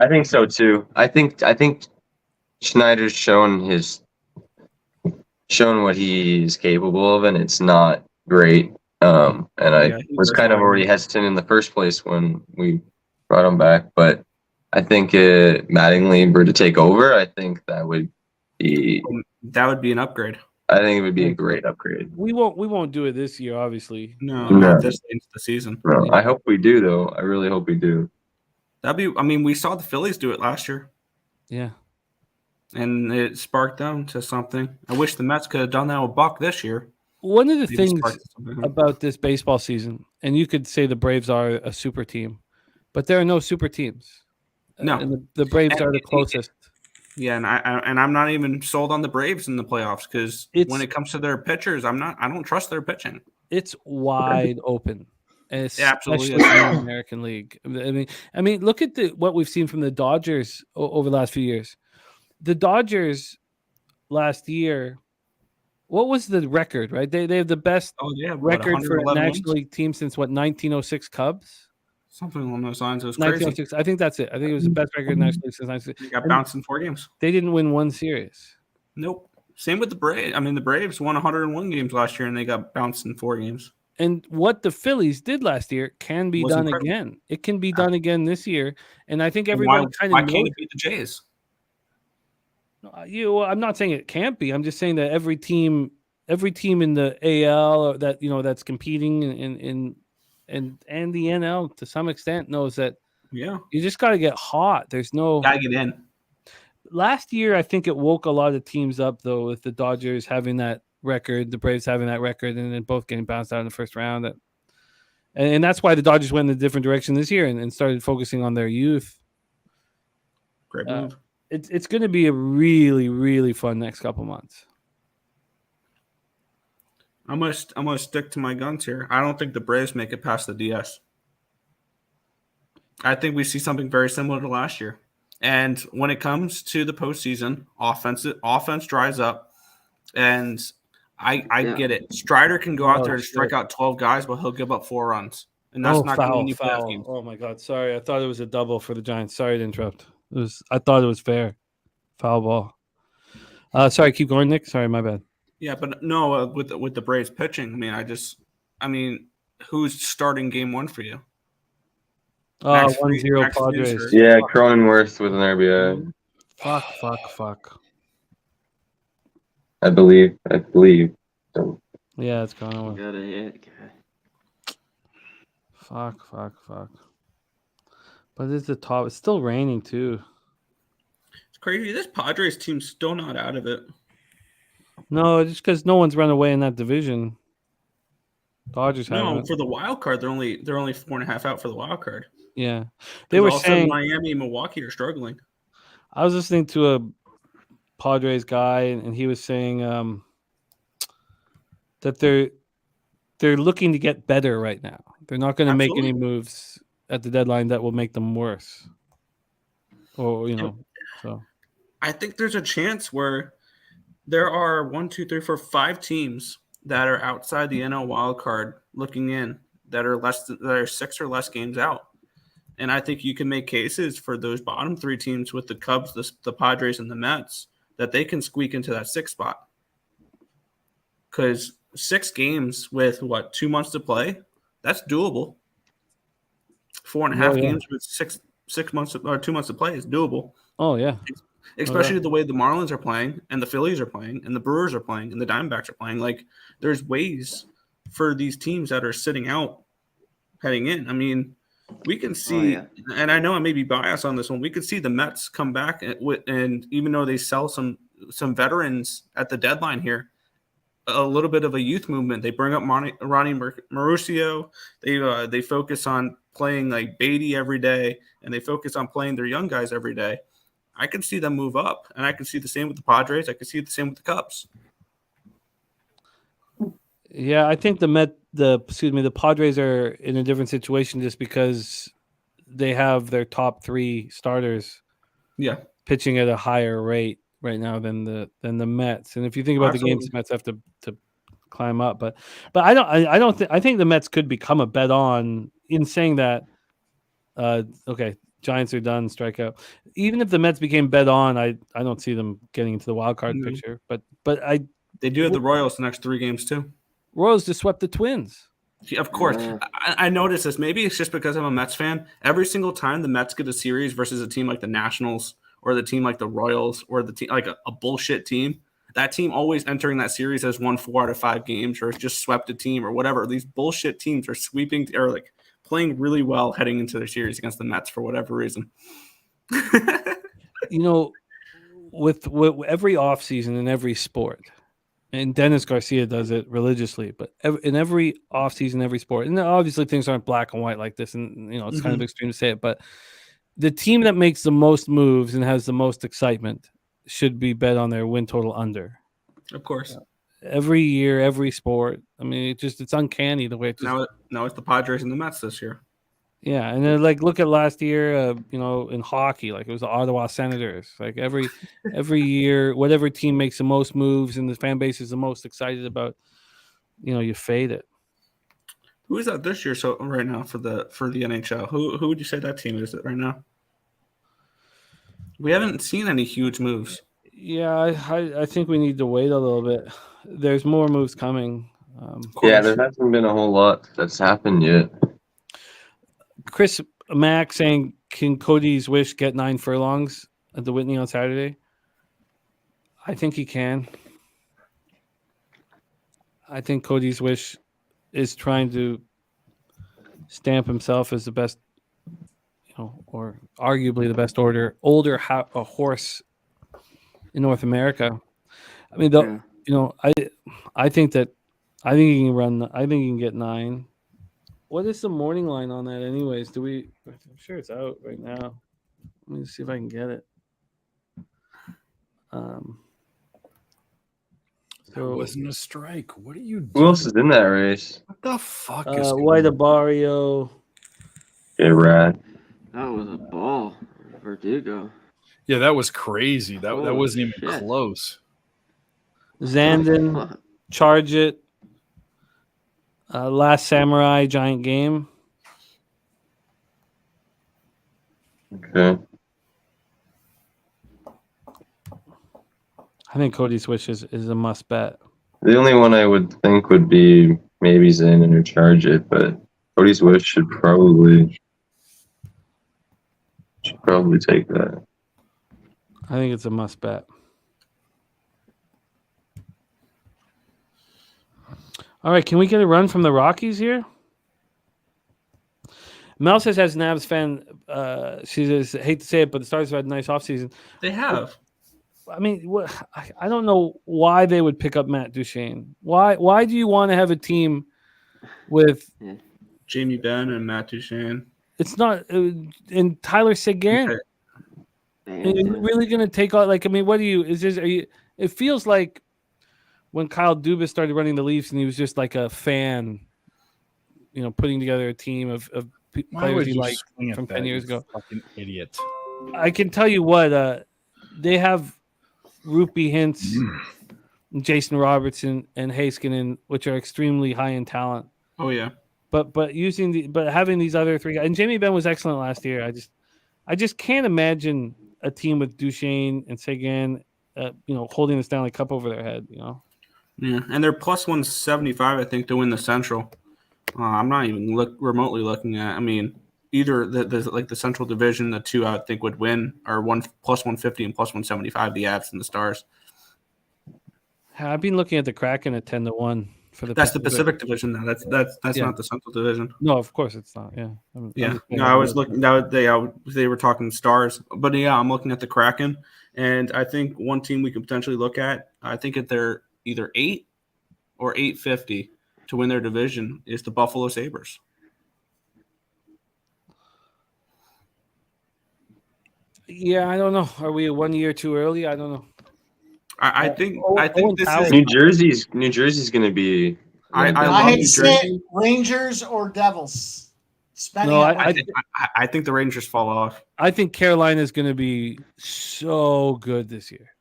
I think so too. I think Schneider's shown what he's capable of, and it's not great. And I was kind of already hesitant in the first place when we brought him back, but I think Mattingly were to take over, I think that would be an upgrade. I think it would be a great upgrade. We won't do it this year, obviously. No. Not this into the season. No, I hope we do, though. I really hope we do. We saw the Phillies do it last year. Yeah. And it sparked them to something. I wish the Mets could have done that with Buck this year. One of the things about this baseball season, and you could say the Braves are a super team, but there are no super teams. No. And the Braves are the closest. Yeah, and I'm not even sold on the Braves in the playoffs because when it comes to their pitchers, I don't trust their pitching. It's wide open. Absolutely, in the American League. I mean, look at what we've seen from the Dodgers over the last few years. The Dodgers last year, what was the record? Right, they have the best record for a National League team since 1906 Cubs. Something along those lines. It was crazy. 1906. I think that's it. I think it was the best record in National League since 1906. They got bounced in 4 games. They didn't win one series. Nope. Same with the Braves. The Braves won 101 games last year, and they got bounced in 4 games. And what the Phillies did last year can be done again. It can be done again this year. And I think everyone why can't it be the Jays? I'm not saying it can't be. I'm just saying that every team in the AL or that that's competing in and the NL to some extent knows that Yeah. you just got to get hot. There's no Gotta get in. last year. I think it woke a lot of teams up though, with the Dodgers having that record, the Braves having that record, and then both getting bounced out in the first round. And that's why the Dodgers went in a different direction this year and started focusing on their youth. Great move. It's going to be a really, really fun next couple months. I'm gonna stick to my guns here. I don't think the Braves make it past the DS. I think we see something very similar to last year. And when it comes to the postseason, offense dries up, and I get it. Strider can go out there and strike out 12 guys, but he'll give up 4 runs, and that's not going to win you playoff games. Oh my God! Sorry, I thought it was a double for the Giants. Sorry to interrupt. I thought it was fair. Foul ball. Sorry, keep going, Nick. Sorry, my bad. Yeah, but no, with the Braves pitching, I mean, who's starting game 1 for you? 1-0 Padres. Yeah, Cronenworth with an RBI. Fuck. I believe. So, Yeah, it's going on. Got a hit. Fuck. But it's the top. It's still raining too. It's crazy. This Padres team's still not out of it. No, just because no one's run away in that division. Dodgers No, haven't. for the wild card, they're only 4.5 out for the wild card. Yeah, they were saying Miami and Milwaukee are struggling. I was listening to a Padres guy, and he was saying that they're looking to get better right now. They're not going to make any moves at the deadline that will make them worse. Or so I think there's a chance where there are 5 teams that are outside the NL wild card looking in that are 6 or less games out. And I think you can make cases for those bottom 3 teams with the Cubs, the Padres, and the Mets that they can squeak into that 6th spot. Because 6 games with 2 months to play, that's doable. 4.5 games with 6 months or 2 months to play is doable. Oh yeah. Especially the way the Marlins are playing and the Phillies are playing and the Brewers are playing and the Diamondbacks are playing. Like, there's ways for these teams that are sitting out heading in. I mean, we can see, and I know I may be biased on this one, we could see the Mets come back and even though they sell some veterans at the deadline here, a little bit of a youth movement. They bring up Ronnie Mauricio. They focus on playing like Beatty every day, and they focus on playing their young guys every day. I can see them move up, and I can see the same with the Padres. I can see the same with the Cubs. Yeah, I think the Padres are in a different situation just because they have their top 3 starters pitching at a higher rate right now than the Mets. And if you think about the games the Mets have to climb up, but I think the Mets could become a bet on in saying that okay, Giants are done, strikeout. Even if the Mets became bet on, I don't see them getting into the wild card picture. But they do have the Royals the next 3 games too. Royals just swept the Twins. Yeah, of course. I noticed this. Maybe it's just because I'm a Mets fan. Every single time the Mets get a series versus a team like the Nationals or the team like the Royals or the team like a bullshit team, that team always entering that series has won 4 out of 5 games or just swept a team or whatever. These bullshit teams are sweeping or like playing really well heading into their series against the Mets for whatever reason. With every offseason in every sport, and Dennis Garcia does it religiously, but in every offseason, every sport, and obviously things aren't black and white like this, and it's kind of extreme to say it, but the team that makes the most moves and has the most excitement should be bet on their win total under. Of course. Every year, every sport. I mean, it's uncanny the way it just... Now it's the Padres and the Mets this year. Yeah, and then look at last year, in hockey, like it was the Ottawa Senators. Like every year, whatever team makes the most moves and the fan base is the most excited about, you fade it. Who is that this year? So right now for the NHL, who would you say that team is it right now? We haven't seen any huge moves. Yeah, I think we need to wait a little bit. There's more moves coming. There hasn't been a whole lot that's happened yet. Chris Mack saying, can Cody's Wish get 9 furlongs at the Whitney on Saturday? I think he can. I think Cody's Wish is trying to stamp himself as the best, or arguably the best older horse in North America. I mean, I think he can run. I think he can get 9. What is the morning line on that, anyways? I'm sure it's out right now. Let me see if I can get it. That wasn't a strike. What are you doing? Who else is in that race? What the fuck is White Barrio? Okay, Rad. That was a ball. Verdugo. Yeah, that was crazy. That Holy wasn't even shit. close. Zandon, Charge It, Last Samurai, Giant Game. Okay. I think Cody Switch is a must bet. The only one I would think would be maybe Zandon or Charge It, but Cody's Wish should probably take that. I think it's a must bet. All right, can we get a run from the Rockies here? Mel says, as an Avs fan, she says, hate to say it, but the Stars have had a nice offseason. They have. I mean, I don't know why they would pick up Matt Duchene. Why do you want to have a team with Jamie Benn and Matt Duchene? It's not and Tyler Seguin. Okay. Are you really going to take all? Like, I mean, what do you? Is this? Are you? It feels like when Kyle Dubas started running the Leafs, and he was just like a fan, putting together a team of players he liked from 10 years ago. Fucking idiot. I can tell you what, they have Rupi Hintz, Jason Robertson, and Heiskanen, which are extremely high in talent. Oh yeah. But having these other 3 guys, and Jamie Benn was excellent last year. I just can't imagine a team with Duchene and Seguin, holding the Stanley Cup over their head. Yeah, and they're plus 175, I think, to win the Central. I'm not even remotely looking at. I mean, either the Central Division, the 2 I think would win, are plus 150 and plus 175, the Avs and the Stars. I've been looking at the Kraken at 10-1 for the. That's the Pacific Division, though. That's not the Central Division. No, of course it's not. Yeah. I was looking. They were talking Stars, but yeah, I'm looking at the Kraken, and I think one team we could potentially look at. I think if they're either 8 or 850 to win their division is the Buffalo Sabres. Yeah, I don't know. Are we 1 year too early? I don't know. I think this is New Jersey's going to be. I hate to say it, Rangers or Devils. No, I think the Rangers fall off. I think Carolina is going to be so good this year.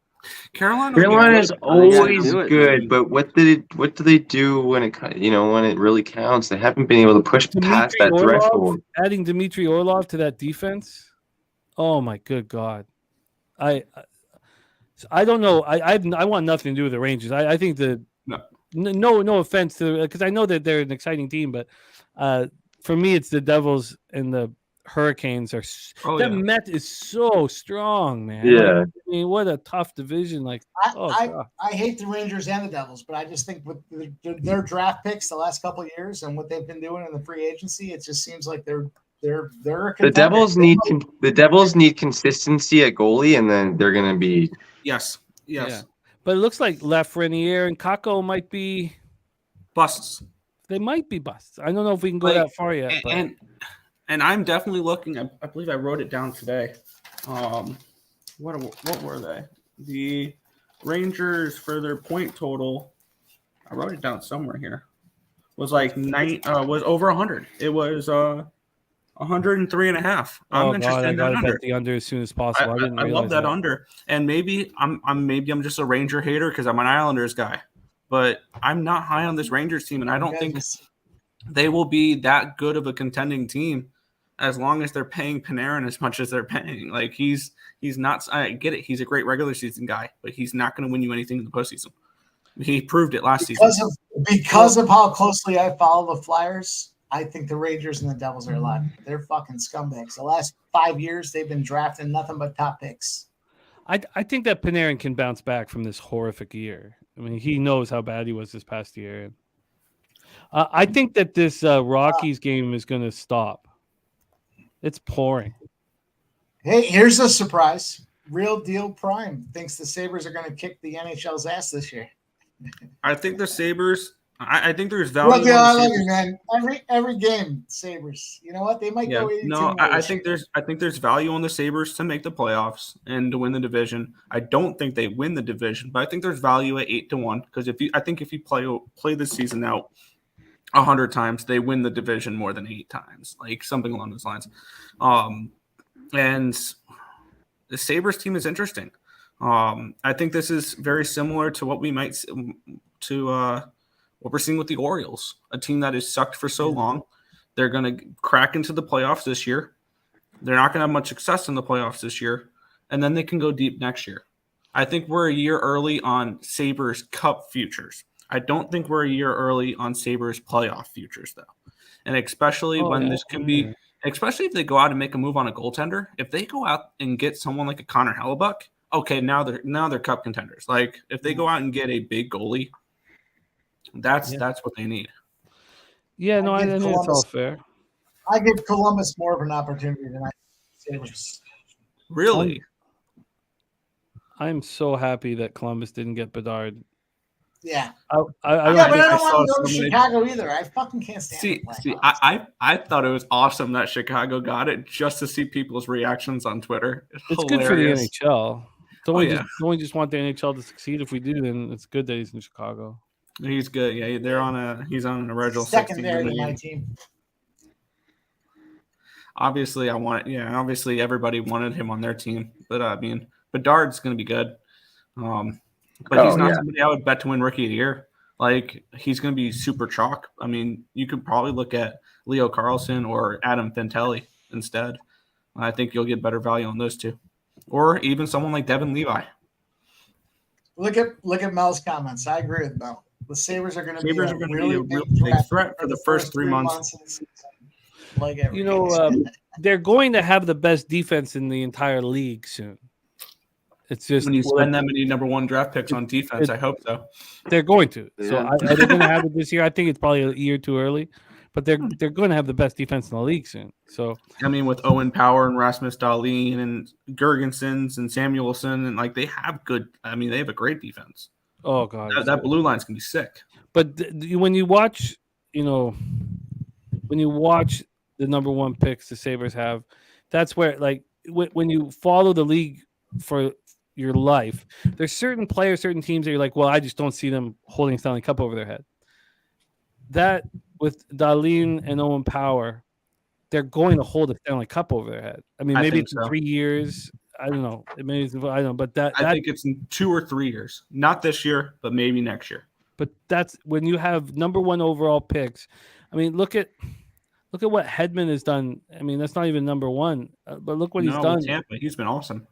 Carolina is always good, but what do they do when it really counts? They haven't been able to push past that threshold. Adding Dmitry Orlov to that defense, oh my good God! I don't know. I want nothing to do with the Rangers. I think no offense to, because I know that they're an exciting team, but for me it's the Devils and the Hurricanes are. Met is so strong, man. Yeah, I mean, what a tough division. Like, I hate the Rangers and the Devils, but I just think with their draft picks the last couple of years and what they've been doing in the free agency, it just seems like they're the Devils need consistency at goalie, and then they're gonna be yes. Yeah. But it looks like Lafreniere and Kakko might be busts. They might be busts. I don't know if we can go that far yet. And I'm definitely looking. I believe I wrote it down today. What were they? The Rangers for their point total. I wrote it down somewhere here. Was like was over 100. It was 103.5. I'm interested in that under. Bet the under as soon as possible. I love that under. And maybe I'm just a Ranger hater because I'm an Islanders guy. But I'm not high on this Rangers team, and I don't think they will be that good of a contending team as long as they're paying Panarin as much as they're paying. Like he's not. I get it. He's a great regular season guy, but he's not going to win you anything in the postseason. He proved it last season. Because of how closely I follow the Flyers, I think the Rangers and the Devils are alive. They're fucking scumbags. The last 5 years, they've been drafting nothing but top picks. I think that Panarin can bounce back from this horrific year. I mean, he knows how bad he was this past year. I think that this Rockies game is going to stop. It's pouring. Hey, here's a surprise. Real Deal Prime thinks the Sabres are going to kick the NHL's ass this year. I think the Sabres. I think there's Real value. Deal, on I the love Sabres. you, man. Every game, Sabres. You know what? They might go 82. No, I think there's value on the Sabres to make the playoffs and to win the division. I don't think they win the division, but I think there's value at 8-1 because if you play this season out 100 times, they win the division more than 8 times, like something along those lines. And the Sabres team is interesting. I think this is very similar to what we might what we're seeing with the Orioles, a team that has sucked for so long. They're going to crack into the playoffs this year. They're not going to have much success in the playoffs this year, and then they can go deep next year. I think we're a year early on Sabres Cup futures. I don't think we're a year early on Sabres playoff futures, though. And especially especially if they go out and make a move on a goaltender. If they go out and get someone like a Connor Hellebuck, okay, now they're Cup contenders. Like if they go out and get a big goalie, that's what they need. Yeah, no, I think it's all fair. I give Columbus more of an opportunity than I Sabres. Really? I'm so happy that Columbus didn't get Bedard. Yeah. I but I don't want to go to Chicago either. I fucking can't stand it. I thought it was awesome that Chicago got it just to see people's reactions on Twitter. It's hilarious. Good for the NHL. Don't we just want the NHL to succeed? If we do, then it's good that he's in Chicago. He's good. Yeah, he's on an original secondary to my team. Obviously, obviously everybody wanted him on their team, but I mean, Bedard's going to be good. But he's not somebody I would bet to win Rookie of the Year. Like he's going to be super chalk. I mean, you could probably look at Leo Carlson or Adam Fantelli instead. I think you'll get better value on those two, or even someone like Devin Levi. Look at Mel's comments. I agree with Mel. The Sabres are going to be a really big threat for the first 3 months. of the season. Like they're going to have the best defense in the entire league soon. It's just when you spend that many number 1 draft picks on defense, I hope so. They're going to. Yeah. So are they going to have it this year? I think it's probably a year too early, but they're going to have the best defense in the league soon. So I mean, with Owen Power and Rasmus Dahlin and Gergensons and Samuelson, and like they have a great defense. Oh god, that blue line's gonna be sick. But when you watch, the number 1 picks the Sabres have, that's where like when you follow the league for your life, there's certain players, certain teams that you're like, well, I just don't see them holding Stanley Cup over their head. That with Dahlin and Owen Power, they're going to hold a Stanley Cup over their head. I mean, maybe it's in 3 years. I don't know. I don't know, but I think it's in 2 or 3 years. Not this year, but maybe next year. But that's when you have number 1 overall picks. I mean, look at what Hedman has done. I mean, that's not even number 1, but look what he's done. Tampa, he's been awesome.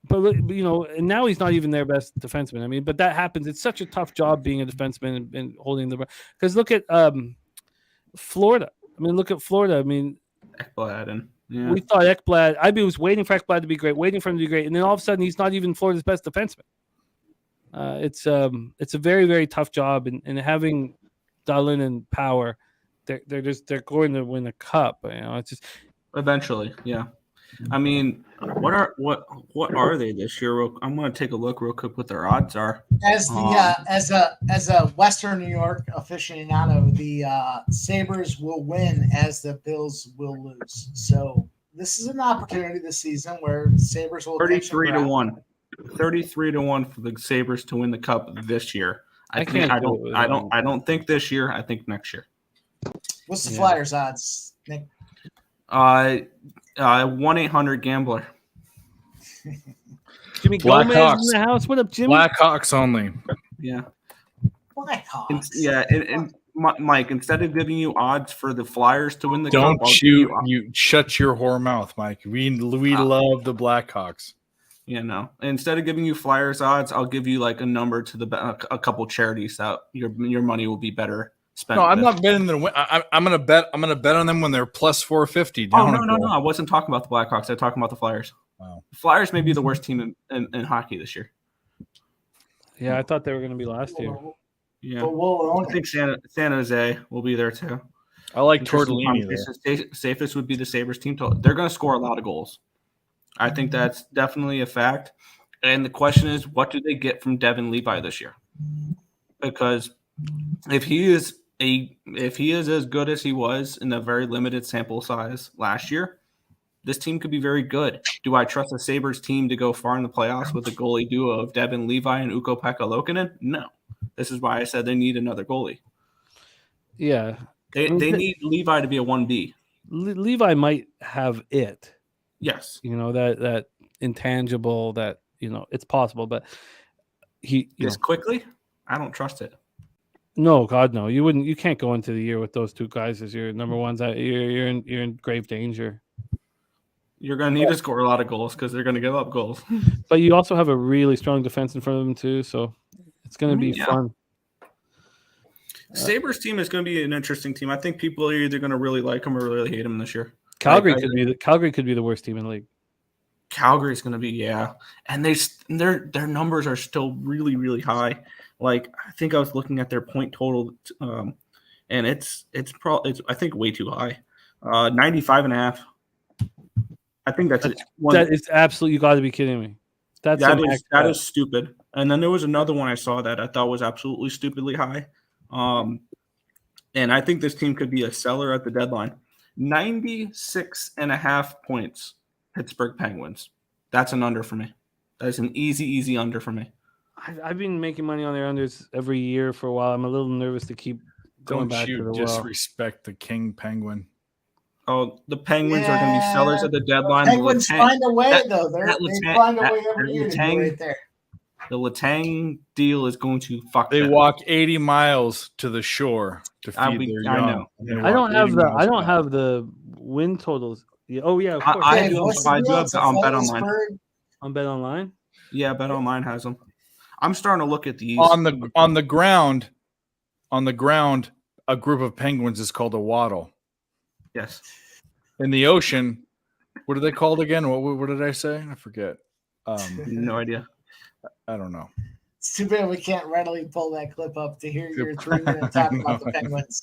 But look, and now he's not even their best defenseman. I mean, but that happens. It's such a tough job being a defenseman and holding the because look at Florida. I mean, look at Florida. I mean, Ekblad and we thought Ekblad. I was waiting for Ekblad to be great, waiting for him to be great, and then all of a sudden he's not even Florida's best defenseman. It's a very, very tough job, and having Dahlin and Power, they're going to win the cup. It's just eventually, yeah. I mean, what are they this year? I'm going to take a look real quick what their odds are. As a Western New York aficionado, the Sabres will win as the Bills will lose. So this is an opportunity this season where the Sabres will 33-1. 33-1 for the Sabres to win the cup this year. I don't think this year. I think next year. What's the Flyers odds, Nick? 1-800-GAMBLER. Jimmy Gomez in the house. What up, Jimmy? Blackhawks only. Yeah. Blackhawks. And Mike, instead of giving you odds for the Flyers to win the cup, you shut your whore mouth, Mike. We love the Blackhawks. Instead of giving you Flyers odds, I'll give you like a number to a couple charities that your money will be better spent. No, I'm not betting them. I'm gonna bet on them when they're plus 450. No. I wasn't talking about the Blackhawks. I'm talking about the Flyers. Wow. The Flyers may be the worst team in hockey this year. Yeah, I thought they were going to be last year. Yeah, but we'll own I think it. San Jose will be there too. I like Interesting Tortellini there. conversation. Safest would be the Sabres team. They're going to score a lot of goals. I think that's definitely a fact. And the question is, what do they get from Devin Levi this year? Because if he is as good as he was in a very limited sample size last year, this team could be very good. Do I trust the Sabres team to go far in the playoffs with the goalie duo of Devin Levi and Ukko-Pekka Lokinen? No. This is why I said they need another goalie. Yeah. They need Levi to be a 1B. Levi might have it. Yes. You know, that intangible that, you know, it's possible, but quickly, I don't trust it. No, God, no. You can't go into the year with those two guys as your number ones. You're in grave danger. You're going to need to score a lot of goals because they're going to give up goals. But you also have a really strong defense in front of them too, so it's going to be fun. Sabres team is going to be an interesting team. I think people are either going to really like them or really hate them this year. Calgary could be the worst team in the league. Calgary's going to be, and their numbers are still really, really high. Like, I think I was looking at their point total, and it's I think way too high. 95.5. I think that is absolutely. You got to be kidding me. That is stupid. And then there was another one I saw that I thought was absolutely stupidly high. And I think this team could be a seller at the deadline. 96.5 points, Pittsburgh Penguins. That's an under for me. That is an easy under for me. I've been making money on their unders every year for a while. I'm a little nervous to keep going back to the well. Just respect the King Penguin. Oh, the Penguins are going to be sellers at the deadline. The Penguins find a way, though. They find a way every year to be right there. The Letang deal is going to fuck. They walk 80 miles to the shore to feed their young. I know. I don't have the win totals. Oh yeah, of course. I do have on Bet Online. On Bet Online. Yeah, Bet Online has them. I'm starting to look at these on the ground. On the ground, a group of penguins is called a waddle. Yes. In the ocean, what are they called again? What did I say? I forget. No idea. I don't know. It's too bad we can't readily pull that clip up to hear your 3-minute talk about the Penguins.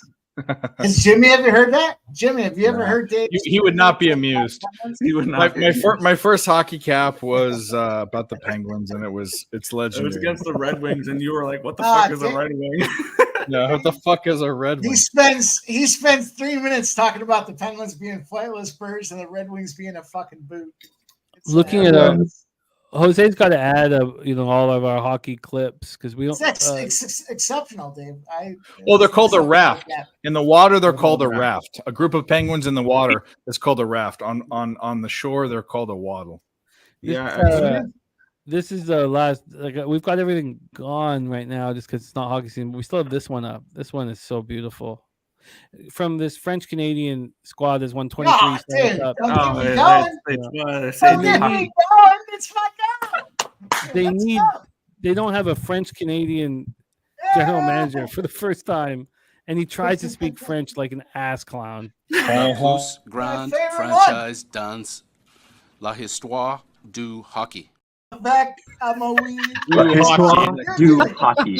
Has Jimmy ever heard that? Jimmy, have you ever heard Dave? He would not be amused. He would not. My first hockey cap was about the Penguins, and it's legendary. It was against the Red Wings, and you were like, "What the fuck is a Red Wing?" Yeah, what the fuck is a Red Wing? He spends 3 minutes talking about the Penguins being flightless birds and the Red Wings being a fucking boot. Looking at Jose's got to add all of our hockey clips because we don't. It's exceptional, Dave. They're called a raft. In the water, they're called a raft. A group of penguins in the water is called a raft. On the shore, they're called a waddle. This is the last. We've got everything gone right now just because it's not hockey season. But we still have this one up. This one is so beautiful. From this French Canadian squad, there's 123. They don't have a French Canadian general manager for the first time, and he tries to speak French like an ass clown. Plus grande franchise dans la histoire du hockey. Back, I'm a weed. Do hockey.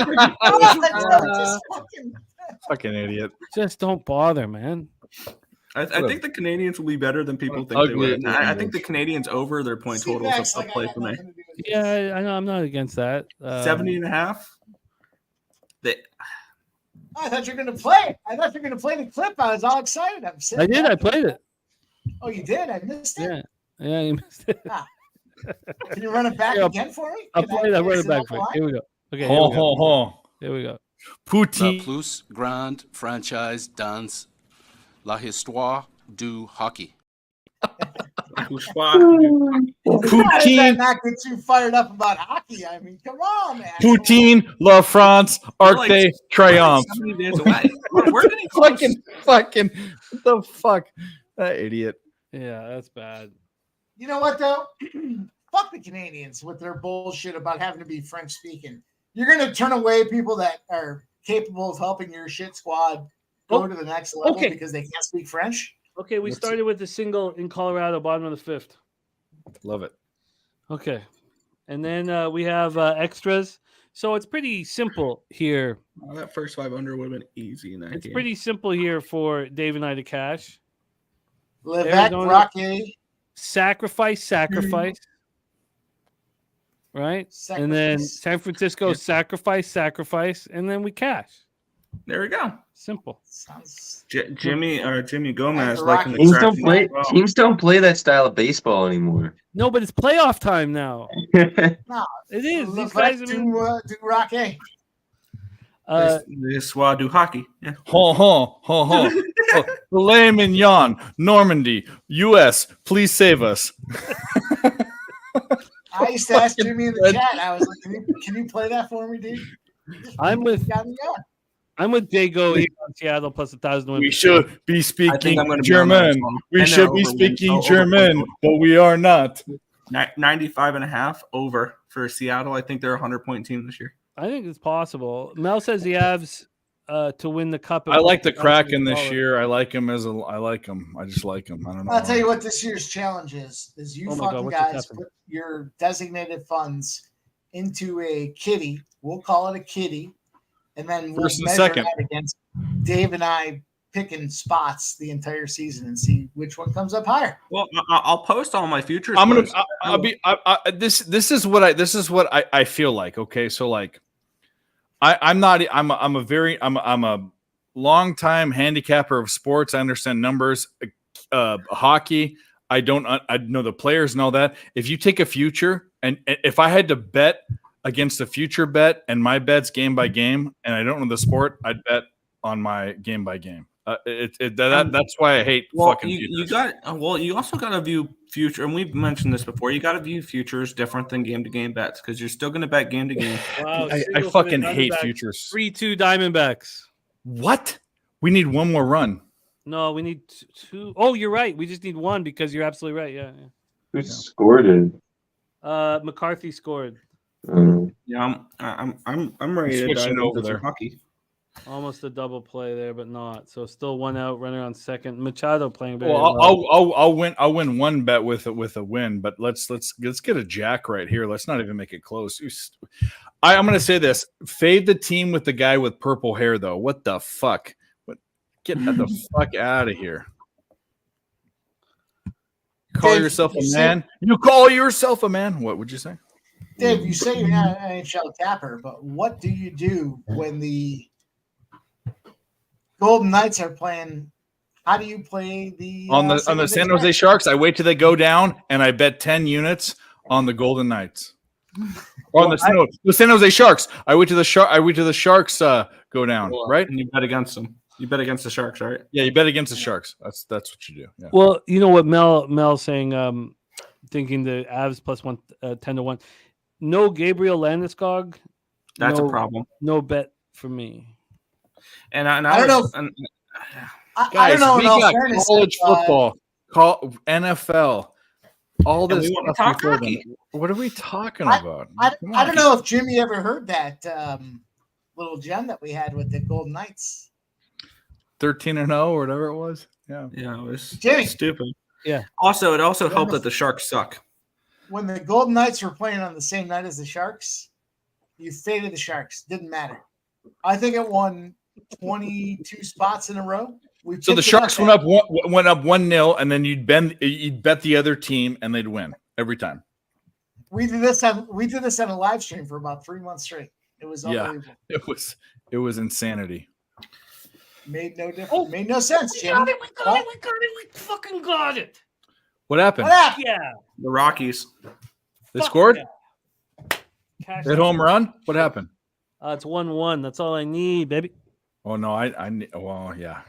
Fucking idiot. Just don't bother, man. I think the Canadians will be better than people think they will. I think the Canadians over their point totals will play for me. Yeah, I know. I'm not against that. 70.5. I thought you were going to play. I thought you were going to play the clip. I was all excited. I did. I played it. Oh, you did? I missed it? Yeah, you missed it. Can you run it back again for me? I'll run it back for you. Here we go. Okay. Here we go. Poutine. La plus grande franchise dans la histoire du hockey. Poutine. Not get you fired up about hockey. I mean, come on, man. Poutine, La France, Arc de Triomphe. We're getting fucking. What the fuck? That idiot. Yeah, that's bad. You know what, though? Fuck the Canadians with their bullshit about having to be French speaking. You're going to turn away people that are capable of helping your shit squad go to the next level because they can't speak French? Okay, we started with the single in Colorado, bottom of the fifth. Love it. Okay. And then we have extras. So it's pretty simple here. Oh, that first 5 under would have been easy in that It's game. pretty simple here for Dave and I to cash. Levesque, Arizona- Rocky. Sacrifice. Right? And then Sacrifice. San Francisco, sacrifice, and then we cash. There we go. Simple. Sounds Jimmy Gomez the liking the Rockies. crack as well. Teams don't play that style of baseball anymore. No, but it's playoff time now. no. It is. These Levesque guys have been. do Rocky. This why I do hockey. Yeah. Ho. Filet mignon, Normandy, U.S. Please save us. I used to ask Jimmy in the chat. I was like, "Can you play that for me, dude?" I'm with Got me going. Jago here on Seattle plus 1,000 wins. We should be I think speaking I'm gonna be on that as German. well. We And should they're be over speaking wins, so German, over. but we are not. 95.5 over for Seattle. I think they're a 100-point team this year. I think it's possible. Mel says the Avs to win the cup. I like the Kraken $1,000. this year. I like him. I just like him. I don't know. I'll tell you what this year's challenge is you Oh my God, fucking what's the guys captain? put your designated funds into a kitty. We'll call it a kitty. And then we'll First and measure second. that against Dave and I picking spots the entire season and see which one comes up higher. Well, I'll post all my futures. I'm gonna. plays. I'll be. This is what I feel like. Okay, so like, I'm a long time handicapper of sports. I understand numbers, hockey. I know the players and all that. If you take a future, and if I had to bet against a future bet, and my bet's game by game, and I don't know the sport, I'd bet on my game by game. That's why I hate fucking futures. You also got to view future, and we've mentioned this before. You got to view futures different than game to game bets because you're still going to bet game to game. Wow, I single fucking for the hate Diamondbacks. futures. 3-2 Diamondbacks. What? We need one more run. No, we need two. Oh, you're right. We just need one because you're absolutely right. Yeah. Who scored it? McCarthy scored. Yeah, I'm ready to Switching dive over over there. there. Hockey. Almost a double play there, but not. So still one out, runner on second. Machado playing very Well, well. I'll win one bet with a win, but let's get a jack right here. Let's not even make it close. I'm going to say this: fade the team with the guy with purple hair, though. What the fuck? Get the fuck out of here! Call Dave, yourself a you man? You call yourself a man? What would you say? Dave, you say you're not an NHL capper, but what do you do when the Golden Knights are playing? How do you play the On the San Jose Sharks, I wait till they go down and I bet 10 units on the Golden Knights. Or on the San Jose Sharks, I wait till the Sharks go down, right? And you bet against them. You bet against the Sharks, right? Yeah, you bet against the Sharks. That's what you do. Yeah. Well, you know what Mel's saying, thinking the Avs plus 10 to 1. No Gabriel Landeskog. That's no, a problem. No bet for me. And I don't know. I Guys, don't know. we In all got fairness, college football, NFL, all And this we wanna stuff talk before hockey. then. What are we talking about? I Come don't on. know if Jimmy ever heard that little gem that we had with the Golden Knights. 13-0 or whatever it was. Yeah. Yeah, it was Jimmy. stupid. Yeah. Also, it also helped that the Sharks suck. When the Golden Knights were playing on the same night as the Sharks, you faded the Sharks. Didn't matter. I think it won 22 spots in a row. So the Sharks went up 1-0, and then you'd bet the other team, and they'd win every time. We did this on a live stream for about 3 months straight. It was unbelievable. It was insanity. Made no difference. Made no sense, Jimmy. We fucking got it. What happened? What happened? Yeah. The Rockies. They scored? Yeah. Cash Hit home run? What happened? It's 1-1. That's all I need, baby. Oh no, I need. Well, yeah.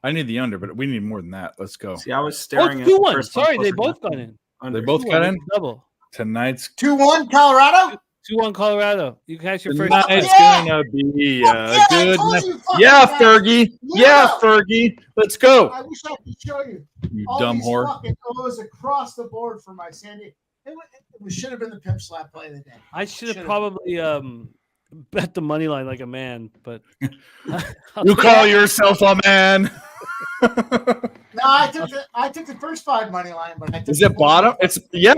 I need the under, but we need more than that. Let's go. See, I was Oh, staring it's at 2-1. the first Sorry, they one both got in. under. They both got in. Double. Tonight's 2-1 Colorado. 2-1 Colorado. You catch your first. tonight's Yeah. gonna be Fuck yeah, I good. told you, fucking Yeah, guys. Fergie. Yeah, Fergie. Let's go. I wish I could show you. You All dumb these whore. fucking, it was across the board for my Sandy. It should have been the pimp slap play of the day. I should have Should've. probably bet the money line like a man, but You call yourself a man. No, I took the first 5 money line, but I took Is the it bottom?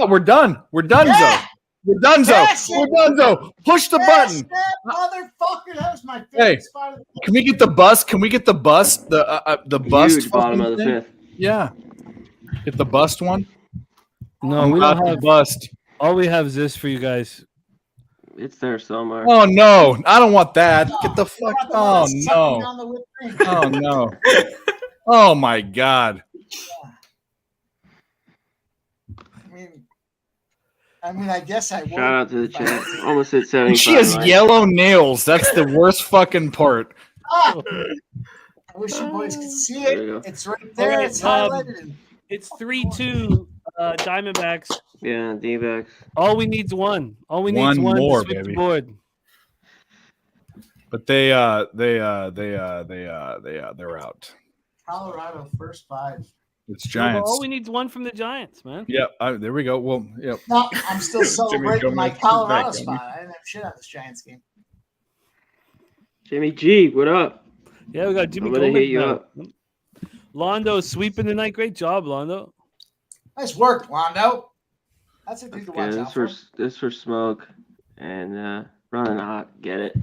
We're done. We're done, Yeah. Zoe. We're donezo. Pass it. We're donezo. Push the Yes, button. that motherfucker. That was my favorite Hey, spot of the Can we get the bus? Can we get the bus? The bust Huge bottom of the thing? fifth. Yeah. Get the bust one. No, we don't Not the have. bust. All we have is this for you guys. It's there somewhere. Oh no, I don't want that. Get the fuck. the one Oh that's sucking no. down the whipped cream. Oh no. Oh my god. I mean, I guess I would. Shout out to the chat. Almost hit 75. And she has right? yellow nails. That's the worst fucking part. Ah! I wish you boys could see There you it. go. It's right there. Okay, It's highlighted. It's 3-2 Diamondbacks. Yeah, D-backs. All we need is one. All we need is One one more, to sweep baby. the board. But they're out. Colorado first 5. It's Well, Giants. all we need is one from the Giants, man. Yep. There we go. Well, yep. No, I'm still celebrating Jimmy my Gomez is Colorado back, spot. I didn't have shit on this Giants game. Jimmy G, what up? Yeah, we got Jimmy I'm gonna Gomez hit you now. up. Londo sweeping tonight. Great job, Londo. Nice work, Wando. That's a dude to Okay, watch out for. this for smoke and running hot. Get it?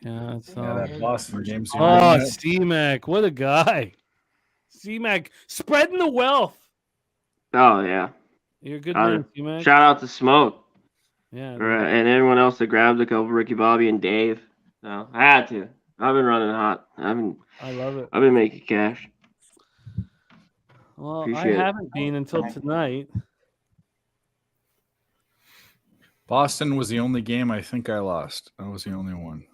Yeah, it's That Boston game's the Oh, only- C-Mac, what a guy. C-Mac spreading the wealth. Oh yeah. You're a good Uh, man, C-Mac. Shout out to Smoke Yeah. and everyone else that grabbed a couple. Ricky Bobby and Dave. No, I had to. I've been running hot. I love it. I've been making cash. Well, Appreciate it. I haven't been until tonight. Boston was the only game I think I lost. I was the only one.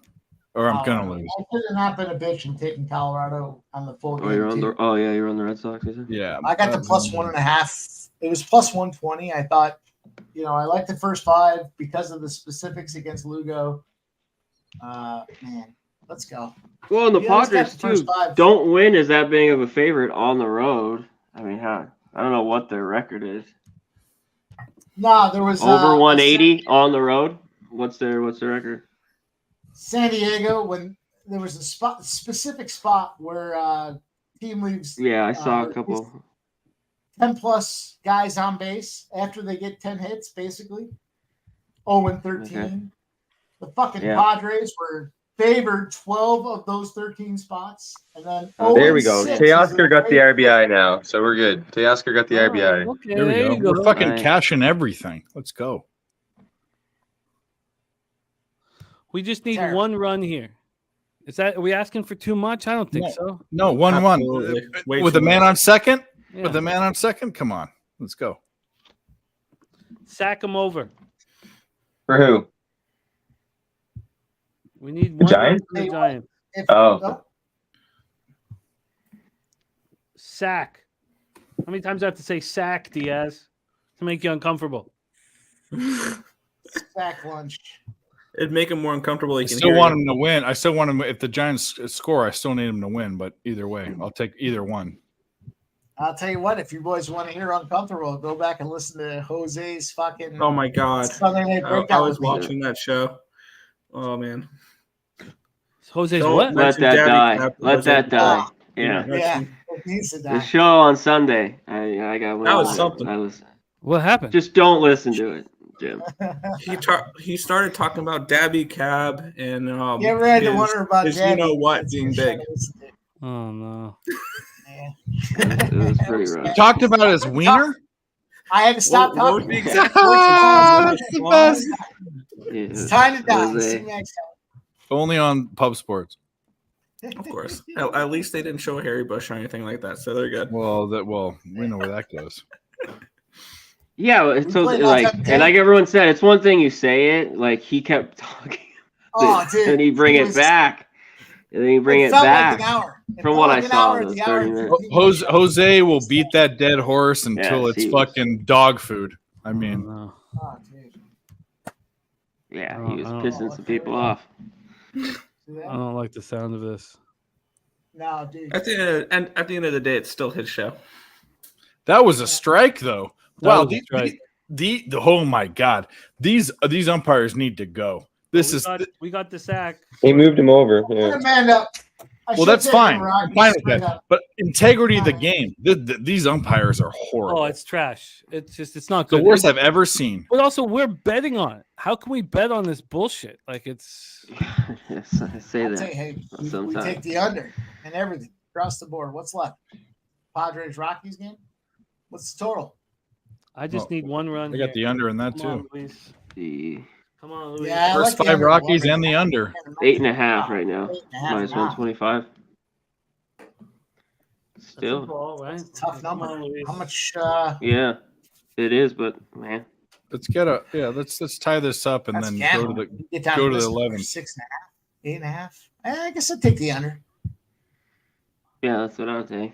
Or I'm gonna lose. I could have not been a bitch and taken Colorado on the full game. Oh, you're on too. the. Oh yeah, you're on the Red Sox. Is it? Yeah. I got the plus 1.5. It was plus 120. I thought, I like the first 5 because of the specifics against Lugo. Man, let's go. Well, and the Yeah, let's get Padres the first too 5. don't win as that big of a favorite on the road. I mean, I don't know what their record is. No, there was Over 180 on the road. What's their record? San Diego, when there was a specific spot where team leaves. Yeah, I saw a couple. 10 plus guys on base after they get 10 hits, basically. 0-13. Okay. The fucking Yeah. Padres were favored 12 of those 13 spots. And then There we go. 0-6 is Teoscar got the favorite. RBI now, so we're good. Teoscar got the RBI. Okay, There we go. you go. We're fucking Nice. cashing everything. Let's go. We just need Terrible. one run here. Are we asking for too much? I don't think No. so. No, 1-1. Absolutely. Way With too the man much. on second? Yeah. With the man on second? Come on. Let's go. Sack him over. For who? We need The one run Giants? from the Giants. If, Oh. Sack. How many times do I have to say sack, Diaz, to make you uncomfortable? sack lunch. It'd make him more uncomfortable. I He can still hear want you. him to win. I still want him. If the Giants score, I still need him to win. But either way, I'll take either one. I'll tell you what, if you boys want to hear uncomfortable, go back and listen to Jose's fucking Oh my god! Sunday Night I Breakdown. was watching that show. Oh man! Jose's Don't what? Let Mention that Daddy die. Cap Let was that a- die. Oh. Yeah. Yeah, it needs to The die. show on Sunday. I got one. That was on it. something. I listen. What happened? Just don't listen to it, Jim. He started talking about Dabby Cab and You ever had to his- wonder about his Daddy? you know what That's being the big. shit I listen to. Oh no. Yeah. It was pretty rough. Talked about his wiener. I had to stop What was talking. the exact That's the best. Yeah, It's time to die. Jose. C-Max Only on Pub Sports. time. Of course. At least they didn't show Harry Bush or anything like that, so they're good. Well, we know where that goes. Yeah, it's so played like, lots of and like everyone said, it's one thing you say it, like he kept talking, Oh, dude. and he bring It it was- back, and then he bring it felt back. Like an hour. It From felt what like I an saw, hour it at was the 30 hour and minutes. 15 Jose will beat that dead horse until Yes, it's he was. fucking dog food. I Oh, mean, no. Oh, dude. Yeah, Oh, he was oh. pissing some people off. See that? I don't like the sound of this. No, dude. At the end of the day, it's still his show. that was a strike, though. That Wow, was a strike. the oh my god, these umpires need to go. This is We got the sack. He moved him over. Put Yeah. a man up. I Well, should that's take the fine. I'm Rockies fine with straight that. up. But integrity of the game. These umpires are horrible. Oh, it's trash. It's not the good. worst I've ever seen. But also, we're betting on it. How can we bet on this bullshit? Like it's. Yes, I say I'll that say, hey, we sometimes. take the under and everything across the board. What's left? Padres Rockies game. What's the total? I just need one run. I got the under in that Come on, too. Luis. The Come on, Luis. Yeah, I First like the 5 under. Rockies and the under. 8.5 right now. 8.5 Minus now. 125. That's a Still, ball, right? That's a tough Come number. on, Luis. How much? yeah, it is. But man, Let's get let's tie this up and That's then gambling. go to the You get down go to this the number, 11. 6.5, 8.5. I guess I'd take the under. yeah, that's what I would say.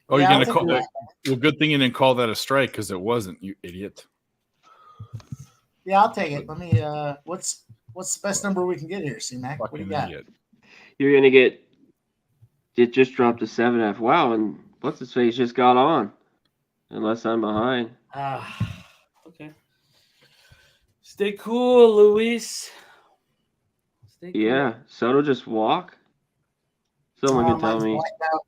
Oh, Yeah, you're I'll gonna call take well, good thing you didn't call that a strike because it wasn't, you idiot. Yeah, I'll take it. Let me. What's the best number we can get here, C-Mac? What do you Fucking got? idiot. You're gonna get. It just dropped to 7.5. Wow, and what's his face just got on. Unless I'm behind. Okay. Stay cool, Luis. Stay cool. Yeah, Soto just walk. Someone can tell Mine's me. blacked out.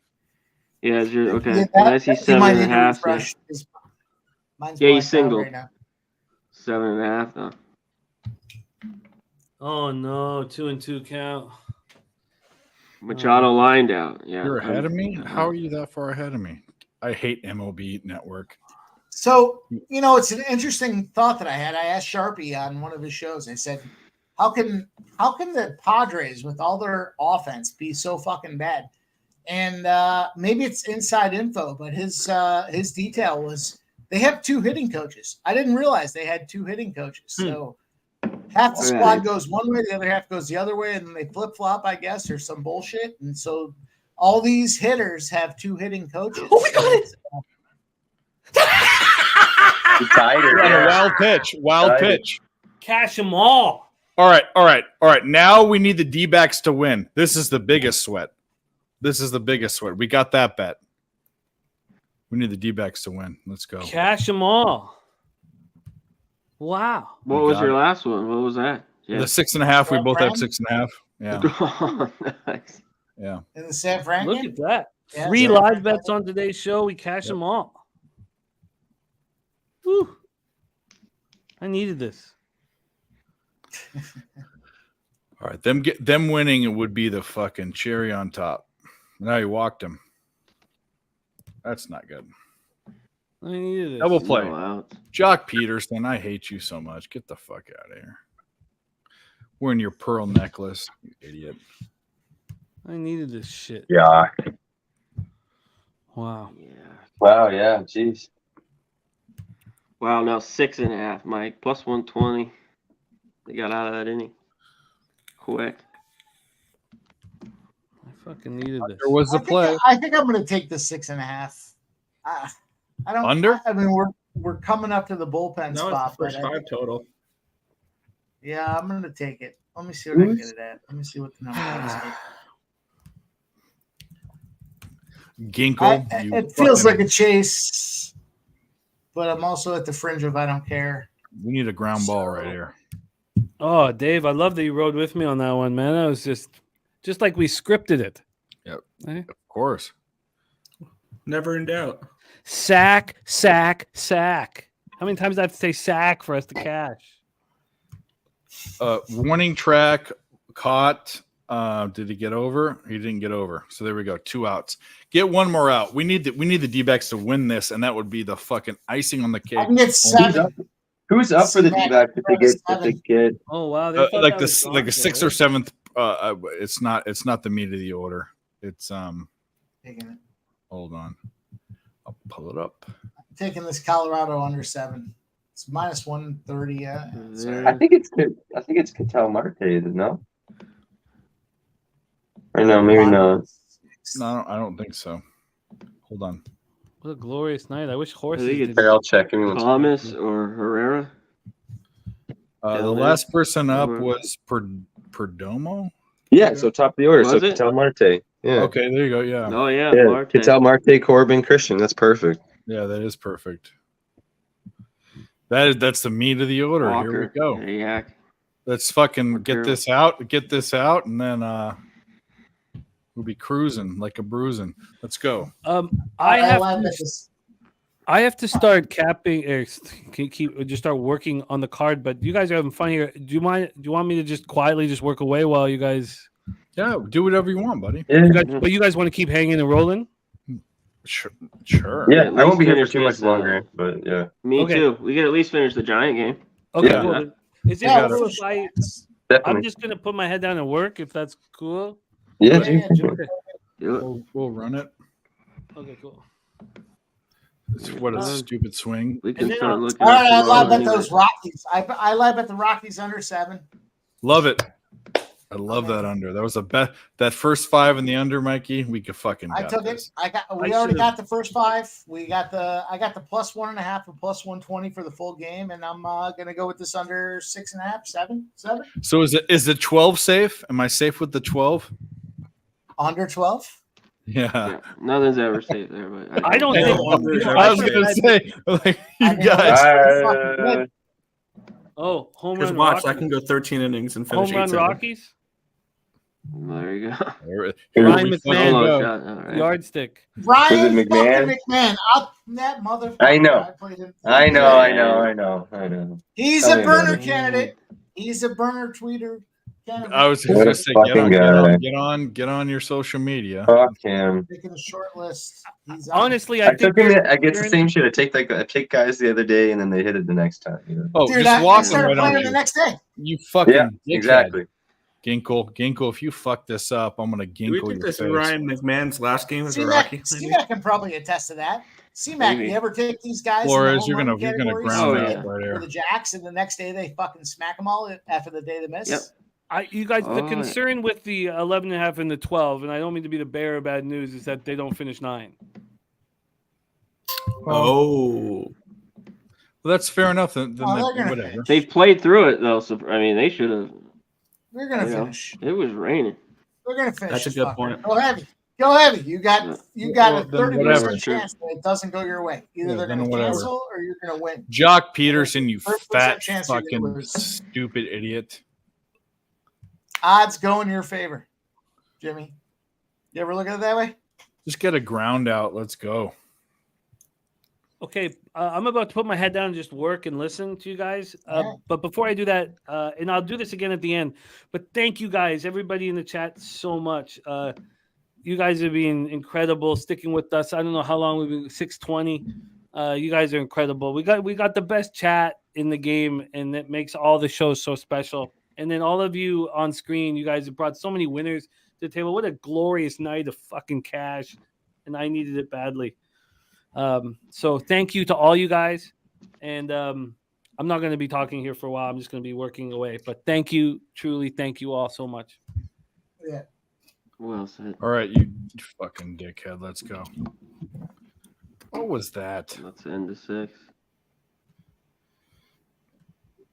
Yeah, is your okay? Yeah, And I see you might need to 7.5. Yeah, refresh. Mine's Yeah, you blacked out singled. right now. 7.5 though. Oh no, 2-2 count. Machado lined out. Yeah, You're ahead of me? Uh-huh. How are you that far ahead of me? I hate MLB Network. So, it's an interesting thought that I had. I asked Sharpie on one of his shows. I said, how can the Padres with all their offense be so fucking bad? And maybe it's inside info, but his detail was they have 2 hitting coaches. I didn't realize they had 2 hitting coaches. So half the squad Right. goes one way, the other half goes the other way, and then they flip flop, I guess, or some bullshit. And so all these hitters have 2 hitting coaches. Oh my God. He tied it. On a Yeah. wild pitch. Wild Tied it. pitch. Cash them all. All right. Now we need the D-backs to win. This is the biggest sweat. We got that bet. We need the D-backs to win. Let's go. Cash them all. Wow. What We was got your it. last one? What was that? The 6.5. We San both have Fran? 6.5. Yeah. Nice. Yeah. In the San Fran Look game? at that. Yeah, 3 San live Fran. bets on today's show. We cash them all. Whew. I needed this. All right. Them winning it would be the fucking cherry on top. Now you walked him. That's not good. I needed this. Double play. No outs. Jock Peterson, I hate you so much. Get the fuck out of here. Wearing your pearl necklace, you idiot. I needed this shit. Yeah. Wow. Yeah. Wow. Yeah. Jeez. Wow. Now 6.5, Mike. Plus 120. They got out of that inning quick. I fucking needed this. There was the play. I think I'm going to take the 6.5. I don't. Under? I mean, we're coming up to the bullpen No, spot. it's the first but 5 total. yeah, I'm going to take it. Let me see what I can get it at. Let me see what the number is. Ginkle. you It feels fucking- like a chase, but I'm also at the fringe of I don't care. We need a ground ball right here. Oh, Dave, I love that you rode with me on that one, man. That was just like we scripted it. Yep. Eh? Of course. Never in doubt. Sack, sack, sack. How many times do I have to say sack for us to cash? Warning track caught. Did he get over? He didn't get over. So there we go. 2 outs. Get one more out. We need the D-backs to win this, and that would be the fucking icing on the I cake. can get 7. Who's up for the D-back if they get Oh wow, they thought Like that the was like a gone 6th for or it. 7th. It's not the meat of the order. It's Taking it. Hold on. I'll pull it up. Taking this Colorado under 7. It's minus 130. Yeah. Sorry. I think it's Cattell Marte, no? Or no, maybe not. No, I don't think so. Hold on. What a glorious night. I wish horses I think did it's Here, I'll check. Give me one second. Thomas or Herrera. The Down there. last person up Whoever. was Perdomo. Yeah, so top of the order. Was So it? Cattell Marte. Yeah. Okay, there you go. Yeah, Oh yeah, Yeah. Marte. Cattell Marte, Corbin, Christian. That's perfect. yeah, that is perfect. That's the meat of the order. Walker. Here we go. Yak. Let's fucking Or get Carroll. this out. Get this out, and then We'll be cruising like a bruising. Let's go. I have love to, this. I have to start capping or just start working on the card. But you guys are having fun here. Do you want me to just quietly just work away while you guys? Yeah, do whatever you want, buddy. Yeah, But you guys want to keep hanging and rolling? Sure. yeah. At I won't least be here for finish too much this, longer, but yeah, Me Okay. too. We could at least finish the Giant game. Okay, Yeah. cool. Is it Yeah, cool we'll- if I'm definitely. just gonna put my head down and work if that's cool? Yeah, Yeah, dude. Okay, Do it. We'll run it. okay, cool. What a stupid swing. We And can then start I'll- looking. All right, I at love tomorrow bet those anyway. Rockies. I love bet the Rockies under 7. Love it. I love that under. That was a bet. That first 5 in the under, Mikey. We could fucking. I got took this. it. We I already should've- got the first 5. I got the plus 1.5 and plus 120 for the full game, and I'm gonna go with this under 6.5, 7. So is the 12 safe? Am I safe with the 12? Under 12. Yeah. Yeah, nothing's ever safe there, but I don't Yeah, think. under is I was ever gonna safe. say, like, I you mean, guys. fucking good. Oh, home Because run watch, I Rockies. can go 13 innings and finish Home run 8-7. Rockies. there you go. Here Ryan we McMahon. fucking Solo go. shot. All right. Yardstick. Brian Was it fucking McMahon? McMahon. That motherfucker. I know. played him. I know. He's Tell a me about burner it. candidate. He's a burner tweeter candidate. I was What gonna a say, fucking get on your social media. Fuck him. Picking a short list. He's on. Honestly, I I think took him. you're- I get the you're in- same shit. I take guys the other day, and then they hit it the next time. You know? Oh, Dude, just I walk them started right playing on him the you. next day. You fucking Yeah, dickhead. exactly. Ginkle, if you fuck this up, I'm gonna Do we ginkle think your this face. is Ryan McMahon's last game as a C-Mac, Rocky? C-Mac can probably attest to that. C-Mac, Maybe. you ever take these guys Flores, in the you're home gonna run categories ground Oh, that yeah. right for there. the Jacks, and the next day they fucking smack them all after the day they miss? Yep. You guys, Oh, the yeah. concern with the 11.5 and the 12, and I don't mean to be the bearer of bad news, is that they don't finish 9. Oh. Well, that's fair enough. Then Oh, they're gonna whatever. finish. They've played through it though, so I mean, they should have. They're gonna You know, finish. it was raining. They're gonna finish. That's a this good fucker. point. Go heavy. Go heavy. You got Well, a then 30% whatever. chance that it doesn't go your way. Either Yeah, they're then gonna whatever. cancel or you're gonna win. Jock Peterson, you 30% fat chance you're gonna fucking lose. stupid idiot. Odds go in your favor, Jimmy. You ever look at it that way? Just get a ground out. Let's go. Okay, I'm about to put my head down and just work and listen to you guys. Alright. But before I do that, and I'll do this again at the end, but thank you guys, everybody in the chat, so much. You guys are being incredible, sticking with us. I don't know how long we've been, 620. You guys are incredible. We got the best chat in the game, and it makes all the shows so special. And then all of you on screen, you guys have brought so many winners to the table. What a glorious night of fucking cash, and I needed it badly. So thank you to all you guys, and I'm not going to be talking here for a while. I'm just going to be working away. But thank you, truly, thank you all so much. Yeah. Well said. All right, you fucking dickhead. Let's go. What was that? Let's end the 6.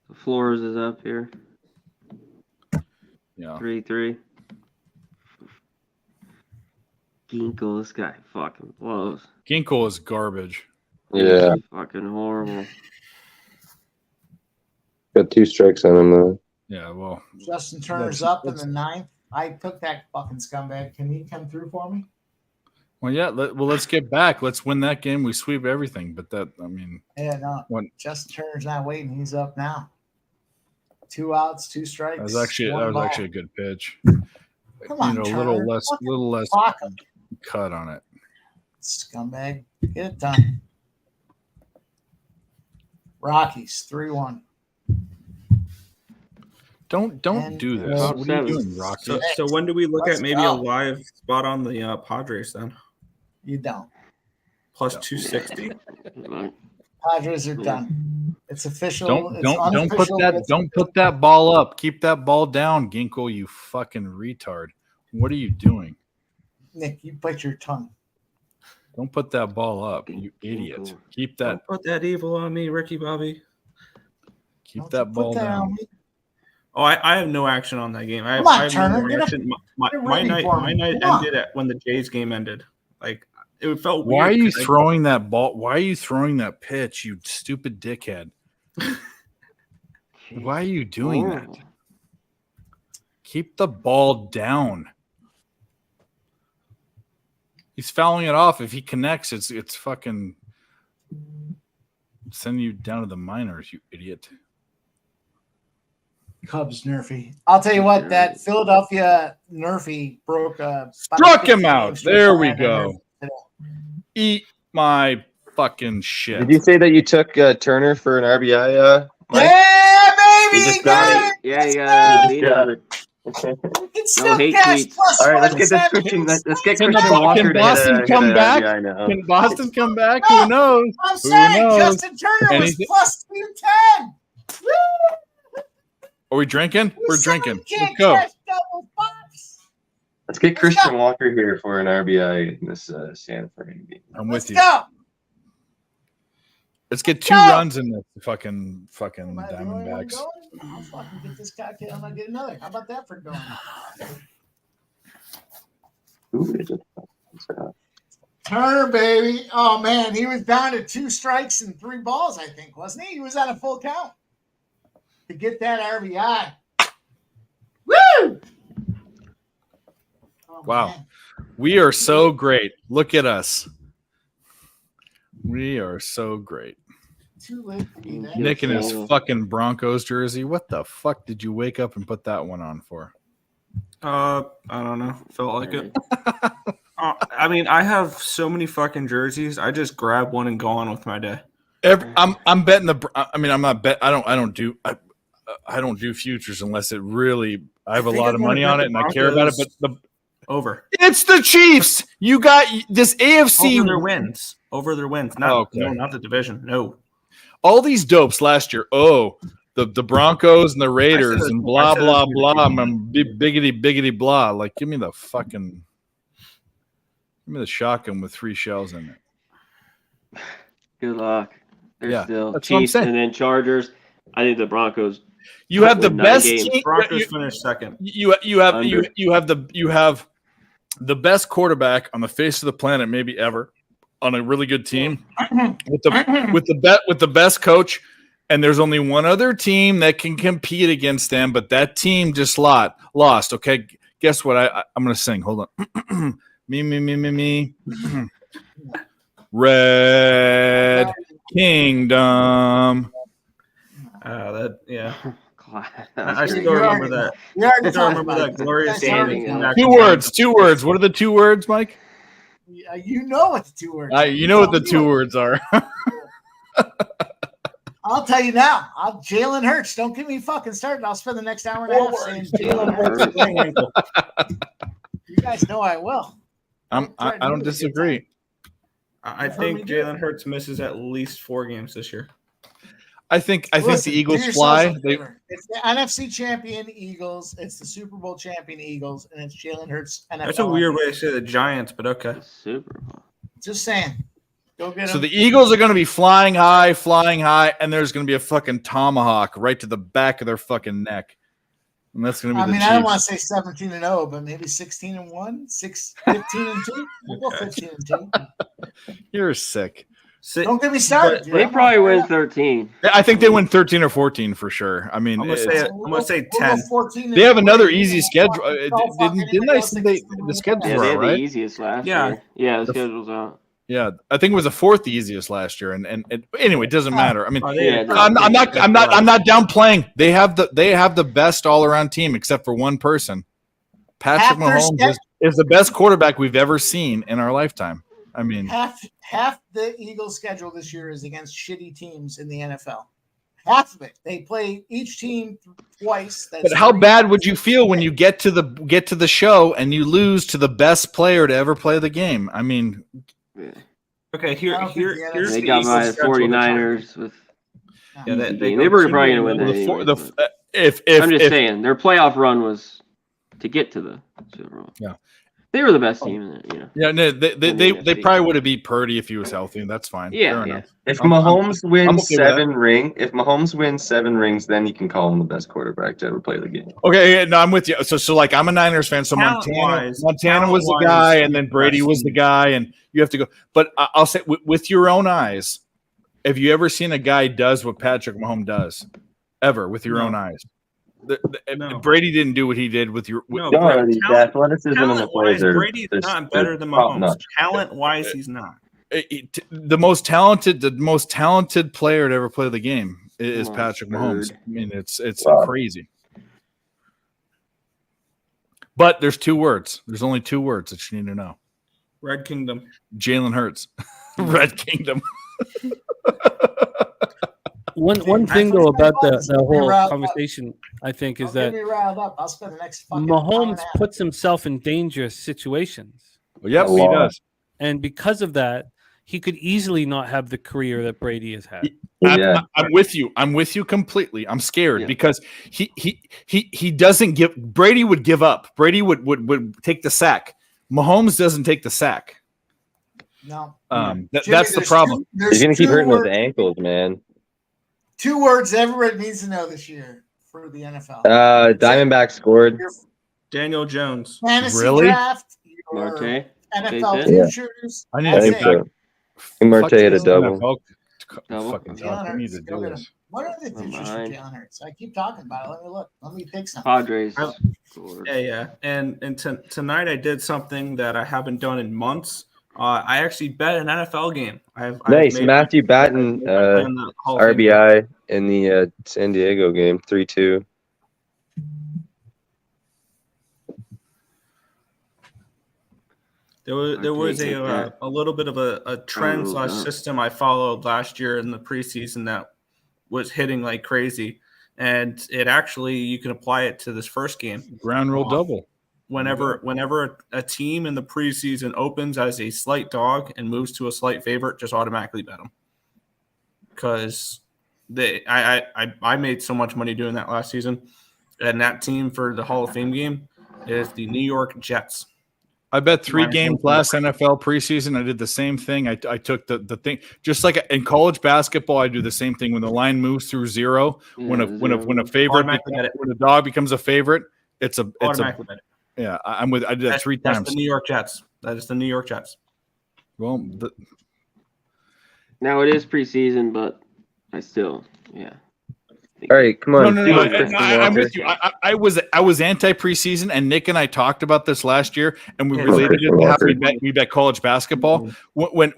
The Flores is up here. Yeah. 3-3. Ginkle, this guy fucking blows. Ginkle is garbage. Yeah, He's fucking horrible. got 2 strikes on him though. Yeah, well, Justin Turner's That's- up in the 9th. I took that fucking scumbag. Can he come through for me? yeah. Let's get back. Let's win that game. We sweep everything. But that, I mean, Yeah, no. One- Justin Turner's not waiting. He's up now. 2 outs, 2 strikes. that was actually one ball. a good pitch. Come on, a Turner. little less Fuck him, cut on it. scumbag. Get it done. Rockies 3-1. Don't And, do this. uh, What are you doing, Rocky? So when do we look Let's at maybe go. a live spot on the Padres then? You don't. Plus 260? Padres are done. It's official. Don't It's put unofficial, but that it's don't put that ball up. Keep that ball down, Ginkle. You fucking retard. What are you doing? Nick, you bite your tongue. Don't put that ball up, you idiot. Keep that Don't put that evil on me, Ricky Bobby. keep Don't that you ball put that down. on me. Oh, I have no action on that game. I Come on, have Turner, no get up- reaction. My get ready night, for my me. night Come on. ended when the Jays game ended. Like it felt Why are weird you 'cause I- throwing that ball? Why are you throwing that pitch, you stupid dickhead? Why are you doing that? Keep the ball down. He's fouling it off. If he connects, it's fucking sending you down to the minors, you idiot. Cubs nerfy. I'll tell you what, that Philadelphia nerfy broke Struck him out. There we go. Eat my fucking shit. Did you say that you took Turner for an RBI? Mike? Yeah, baby. You just got it. Yeah, you got it. No hate tweets. All right, let's get this Christian. Let's get Christian Walker. Can Boston come back? Can Boston come back? Who knows? I'm saying Justin Turner was plus 210. Woo! Are we drinking? We're drinking. Let's go. Let's get Christian Walker here for an RBI in this Santa Fe game. I'm with you. Go. Let's get 2 runs in this fucking Diamondbacks. I'll fucking get this cocktail. I'm gonna get another. How about that for going? Turner, baby. Oh man, he was down to 2 strikes and 3 balls, I think, wasn't he? He was on a full count to get that RBI. Woo! Oh, Wow. man. We are so great. Look at us. We are so great. Too late to be that. Nick in his fucking Broncos jersey. What the fuck did you wake up and put that one on for? I don't know. Felt like it. I mean, I have so many fucking jerseys. I just grab one and go on with my day. I'm betting I'm not bet. I don't do futures unless it really. I have a lot of money on it and I care about it. But over. It's the Chiefs. You got this AFC over their wins. Over their wins. No, not the division. No. All these dopes last year. Oh, the Broncos and the Raiders and blah blah blah. I'm biggity blah. Like, give me the shotgun with 3 shells in it. Good luck. They're still that's what I'm Chiefs saying. and then Chargers. I think the Broncos. You have the best team. Broncos finished second. You have the best quarterback on the face of the planet, maybe ever, on a really good team with the best coach. And there's only one other team that can compete against them, but that team just lost. Okay, guess what? I'm gonna sing. Hold on. me. Red Kingdom. I still remember that. I still remember that glorious standing. 2 words. 2 words. What are the 2 words, Mike? You know what the 2 words are. You know what the 2 words are. I'll tell you now. Jalen Hurts. Don't get me fucking started. I'll spend the next hour and a half saying Jalen Hurts. You guys know I will. I don't disagree. I think Jalen Hurts misses at least 4 games this year. I think the Eagles fly. It's the NFC champion Eagles. It's the Super Bowl champion Eagles, and it's Jalen Hurts. NFL. That's a weird way to say the Giants, but okay. Super Bowl. Just saying. Go get them. So the Eagles are going to be flying high, and there's going to be a fucking tomahawk right to the back of their fucking neck. And that's going to be the Chiefs. I don't want to say 17-0, but maybe 16-1, 15-2. We'll go 15-2. You're sick. Don't get me started. They probably win 13. I think they win 13 or 14 for sure. I mean, I'm gonna say 10. They have another easy schedule. Didn't I say the schedules Yeah, were they out, had right? the easiest last year. Yeah, the schedule's out. Yeah, I think it was the 4th easiest last year, and anyway, it doesn't matter. I mean, Yeah, I'm not downplaying. They have the best all around team except for one person. Patrick Mahomes is the best quarterback we've ever seen in our lifetime. I mean, half the Eagles' schedule this year is against shitty teams in the NFL. Half of it. They play each team twice. But how bad would you feel when you get to the show and you lose to the best player to ever play the game? I mean, okay, here's they got my 49ers with. Yeah, they were probably going to win that. I'm just saying their playoff run was to get to the Super Bowl. Yeah. They were the best team in it, Yeah, no, they probably would have beat Purdy if he was healthy. That's fine. Yeah. If Mahomes wins 7 rings, then you can call him the best quarterback to ever play the game. Okay, no, I'm with you. So like I'm a Niners fan. So Montana was the guy, and then Brady was the guy, and you have to go. But I'll say with your own eyes, have you ever seen a guy does what Patrick Mahomes does? Ever with your own eyes? No. Brady didn't do what he did with your. No, No, Brady, the athleticism and the talent-wise, plays are Brady's not better than top Mahomes. notch. Talent-wise, he's not. The most talented player to ever play the game is Come on, Patrick Mahomes. Bird. I mean, it's Wow. crazy. But there's 2 words. There's only 2 words that you need to know. Red Kingdom. Jalen Hurts, Red Kingdom. One thing though about the whole riled up. conversation, I think, is Don't that get me riled up. I'll spend the next fucking hour and a Mahomes half. puts himself in dangerous situations, Yep, A he lot. does. and because of that, he could easily not have the career that Brady has had. Yeah. I'm with you. I'm with you completely. I'm scared Yeah. because he doesn't give. Brady would give up. Brady would take the sack. Mahomes doesn't take the sack. No. Jimmy, Jimmy, that's the there's problem. there's He's gonna keep two hurting those words- ankles, man. 2 words everybody needs to know this year for the NFL. Diamondback scored. Your Daniel Jones. fantasy Really? draft, your Marte. NFL Big hit? futures. I need I to that's think get it. back. so. Marte hit a Fuck double. NFL. Double. Fucking Jalen talk. We need Hurts, to go do get this. him. What are the Never futures for mind. Jalen Hurts? I keep talking about it. Let me look. Let me pick something. Padres I- scored. Yeah. And tonight I did something that I haven't done in months. I actually bet an NFL game. I've Nice. made- Matthew Batten, I planned the Hall of Fame game. RBI in the San Diego game, 3-2. There was take that. a little bit of a trend Oh, slash God. system I followed last year in the preseason that was hitting like crazy, and it actually you can apply it to this first game. Ground rule double. Whenever a team in the preseason opens as a slight dog and moves to a slight favorite, just automatically bet them. Because I made so much money doing that last season, and that team for the Hall of Fame game is the New York Jets. I bet 3 Minus games 1. last NFL preseason. I did the same thing. I took the thing just like in college basketball. I do the same thing when the line moves through 0. When a favorite Automatically bet it. when a dog becomes a favorite, it's a Automatically bet it. yeah. I did that 3 That's times. the New York Jets. That is the New York Jets. Well, Now it is preseason, but I still, yeah. All right, come on. no. do it, Christian I'm Walker. with you. I was anti preseason, and Nick and I talked about this last year, and we Yeah, related it to how Walker. we bet college basketball. When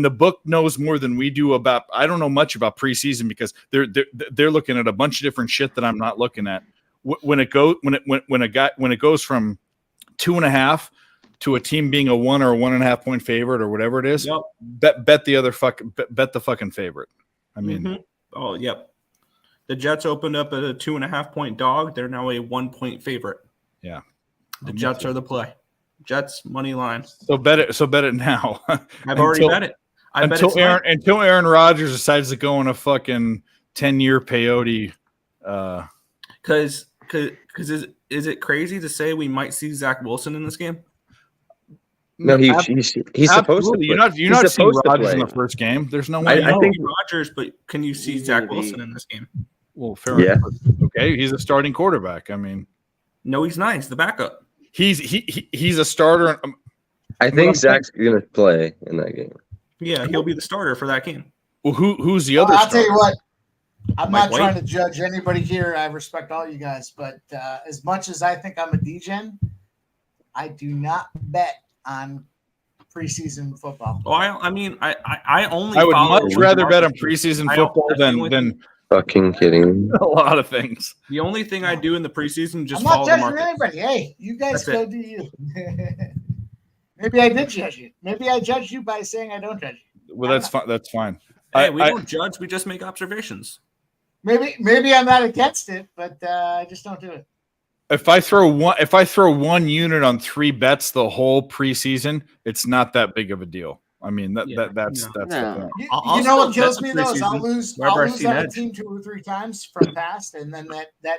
the book knows more than we do about, I don't know much about preseason because they're looking at a bunch of different shit that I'm not looking at. When it goes from 2.5 to a team being a 1 or 1.5 point favorite or whatever it is, Yep. bet the fucking favorite. I mean. Mhm. Oh, yep. The Jets opened up at a 2.5 point dog. They're now a 1 point favorite. Yeah. The Jets are the play. Jets money line. So bet it now. I've already bet it. I bet it's until Aaron Rodgers decides to go on a fucking 10-year peyote. Because is it crazy to say we might see Zach Wilson in this game? No, he's supposed to. Absolutely. You're not He's seeing supposed to Rodgers in play. the first game. There's no way. I think. Rodgers, but can you see Zach Wilson in this game? Well, fair Yeah. enough. Okay, he's a starting quarterback. I mean, No, he's not. He's the backup. he's a starter. I think Zach's gonna play in that game. Yeah, he'll be the starter for that game. Well, who's the other? I'll tell you starter? what. I'm Mike not trying White? to judge anybody here. I respect all you guys, but as much as I think I'm a degen, I do not bet on preseason football. Oh, I mean, I only. I would follow much what rather bet on Rodgers do. preseason I don't- football that's the than only than Fucking kidding. a lot of things. The only thing I do in the preseason just I'm not follow the judging market. anybody. Hey, you guys That's go do you. Maybe I did judge you. Maybe I judged you by saying I don't judge you. Well, that's fine. That's fine. Hey, I- we don't judge. We just make observations. Maybe I'm not against it, but I just don't do it. If I throw one unit on 3 bets the whole preseason, it's not that big of a deal. I mean that's No. the thing. You, I'll you know what still kills bet me the though is I'll preseason lose wherever I see on a edge. team 2 or 3 times from past, and then that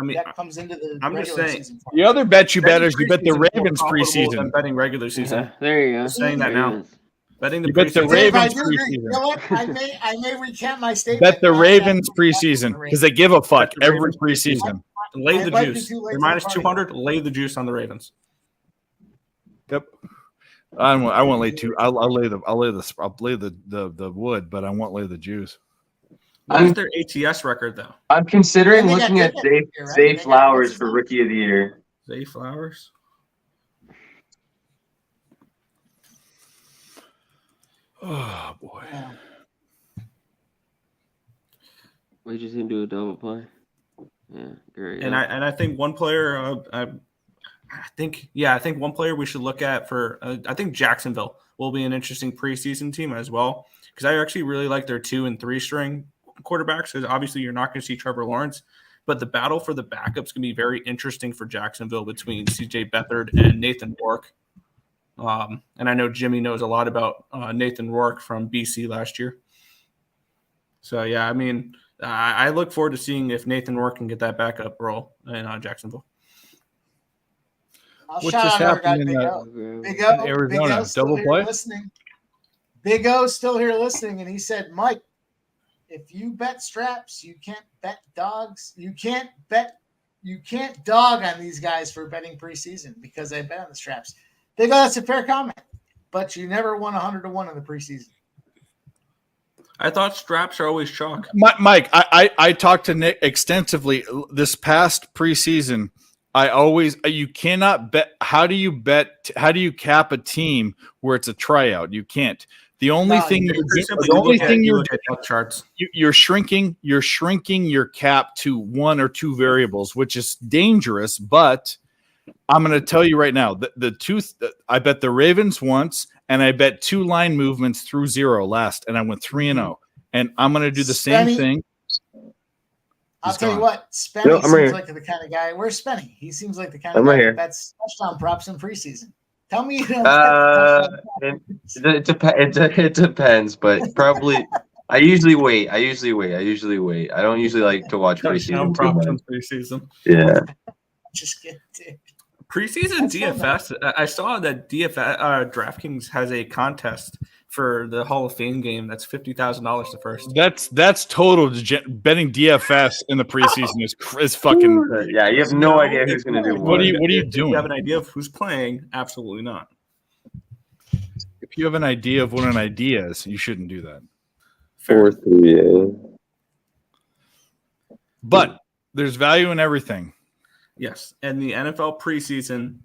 I mean, comes into the I'm just regular saying. season. The other bet you bet betting is you bet the preseason is more Ravens profitable than preseason. betting regular season. Yeah, there you go. Saying that now. Ravens. Betting the You bet the preseason. Dave, I Ravens do agree. preseason. You know what? I may recant my statement. Bet the but I Ravens have to bet preseason the because they give a fuck Bet the every Ravens preseason. Lay I the might be juice. too late They're to the minus party. 200. Lay the juice on the Ravens. Yep. I won't lay two. I'll lay the wood, but I won't lay the juice. What is their ATS record though? I'm considering Yeah, they got looking at good Zay, this year, right? Zay They got Flowers good for this Rookie of the Year. Zay Flowers. Oh boy. Yeah. We just didn't do a double play. Yeah, great. And I think one player I think one player we should look at for I think Jacksonville will be an interesting preseason team as well, because I actually really like their 2 and 3 string quarterbacks, because obviously you're not going to see Trevor Lawrence, but the battle for the backups can be very interesting for Jacksonville between CJ Beathard and Nathan Rourke. And I know Jimmy knows a lot about Nathan Rourke from BC last year. So yeah, I mean, I look forward to seeing if Nathan Rourke can get that backup role in Jacksonville. I'll What shout just out our guy happened in Big O. Big O, Arizona? Big O's still Double here play? listening. Big O's still here listening, and he said, Mike, if you bet straps, you can't bet dogs. You can't dog on these guys for betting preseason because they bet on the straps. Big O, that's a fair comment, but you never won 100-1 in the preseason. I thought straps are always chalk. Mike, I talked to Nick extensively this past preseason. You cannot bet. How do you bet? How do you cap a team where it's a tryout? You can't. The only thing you're charts. You're shrinking your cap to 1 or 2 variables, which is dangerous. But I'm going to tell you right now, I bet the Ravens once, and I bet 2 line movements through 0 last, and I went 3-0. And I'm going to do the same thing. I'll tell you what, Spenny seems like the kind of guy. Where's Spenny? He seems like the kind of guy that bets touchdown props in preseason. Tell me you don't. It depends, but probably I usually wait. I don't usually like to watch Touchdown preseason. props in preseason. Yeah. Just kidding, dude. Preseason DFS. I saw that DraftKings has a contest for the Hall of Fame game. That's $50,000 the first. That's total betting DFS in the preseason is fucking. Yeah, you have no idea who's going to do what. What are you If doing? you have an idea of who's playing? Absolutely not. If you have an idea of what an idea is, you shouldn't do that. 4-3. But there's value in everything. Yes, and the NFL preseason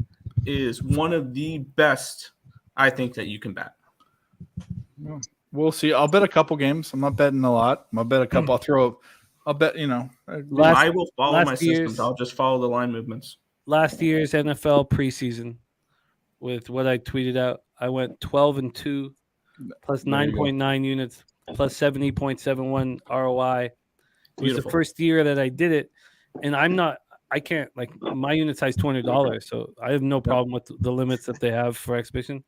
is one of the best, I think, that you can bet. We'll see. I'll bet a couple games. I'm not betting a lot. I'll bet a couple. I'll bet, I will follow my systems. I'll just follow the line movements. Last year's NFL preseason, with what I tweeted out, I went 12-2, plus 9.9 units, plus 70.71 ROI. It was the first year that I did it, and I can't, my unit size $200, so I have no problem with the limits that they have for exhibition,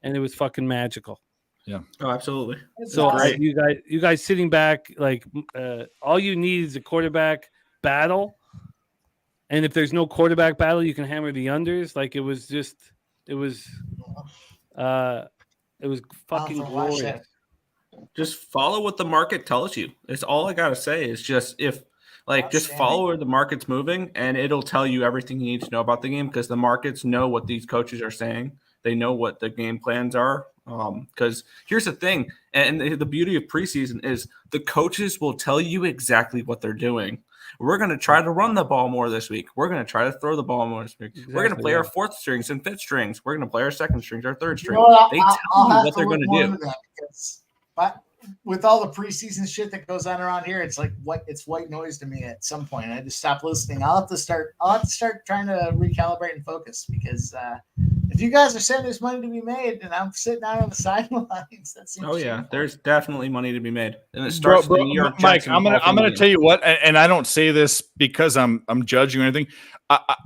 and it was fucking magical. Yeah. Oh, absolutely. So you guys sitting back, all you need is a quarterback battle, and if there's no quarterback battle, you can hammer the unders. It was fucking glorious. Just follow what the market tells you. It's all I gotta say. Is just just follow where the market's moving, and it'll tell you everything you need to know about the game, because the markets know what these coaches are saying. They know what the game plans are. Because here's the thing, and the beauty of preseason is the coaches will tell you exactly what they're doing. We're going to try to run the ball more this week. We're going to try to throw the ball more this week. Exactly, we're going to play our 4th strings and 5th strings. We're going to play our 2nd strings, our 3rd string. They tell you what they're going to do. But with all the preseason shit that goes on around here, it's it's white noise to me at some point. I just stop listening. I'll have to start trying to recalibrate and focus, because if you guys are saying there's money to be made and I'm sitting out on the sidelines, that seems shameful. There's definitely money to be made, and it starts with New York. Mike, I'm gonna tell you what, and I don't say this because I'm judging or anything.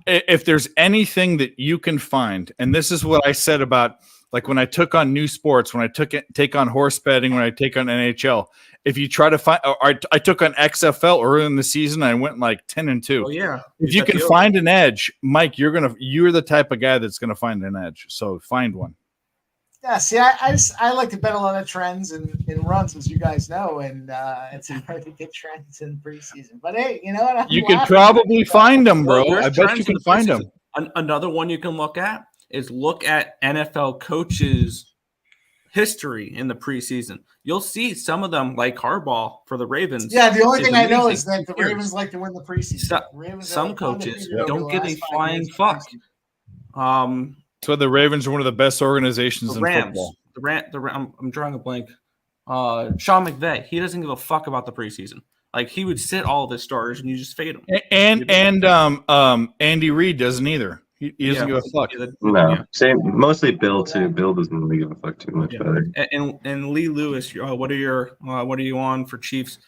If there's anything that you can find, and this is what I said about, when I took on new sports, when I take on horse betting, when I take on NHL, if you try to find, I took on XFL early in the season, I went 10-2. Oh yeah. If you can find an edge, Mike, you're the type of guy that's gonna find an edge. So find one. Yeah, see, I like to bet a lot of trends and runs, as you guys know, and it's hard to get trends in preseason. But hey, you know what? You can probably find them, bro. I bet you can find them. Another one you can look at is NFL coaches' history in the preseason. You'll see some of them like Harbaugh for the Ravens. Yeah, the only thing I know amazing. is that the Ravens like to win the preseason. Ravens Some are coaches undefeated over don't the give a last 5 flying years in fuck. preseason. So the Ravens are one of the best organizations The in Rams, football. I'm drawing a blank. Sean McVay, he doesn't give a fuck about the preseason. Like he would sit all of his starters and you just fade them. And Andy Reid doesn't either. He doesn't give a fuck. No, same. Mostly Bill too. Bill doesn't really give a fuck too much about it. And Lee Lewis, what are you on for Chiefs?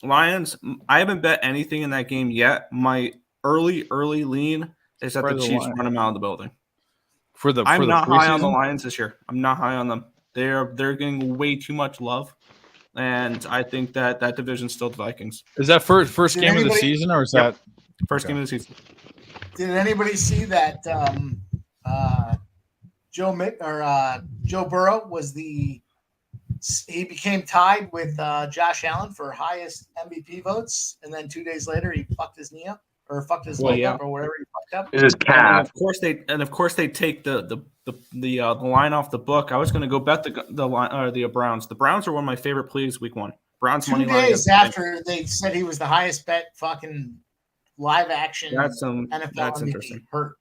Lions. I haven't bet anything in that game yet. My early lean is that the Chiefs run them out of the building. I'm not high on the Lions this year. I'm not high on them. They're getting way too much love, and I think that division's still the Vikings. Is that first game of the season, or is that first game of the season? Did anybody see that Joe Burrow was he became tied with Josh Allen for highest MVP votes, and then 2 days later he fucked his knee up or fucked his leg up or whatever he fucked up. It is calf. And of course they take the line off the book. I was going to go bet the Browns. The Browns are one of my favorite plays week 1. Browns 2 money line. 2 days after they said he was the highest bet fucking live action NFL that's MVP interesting. hurt.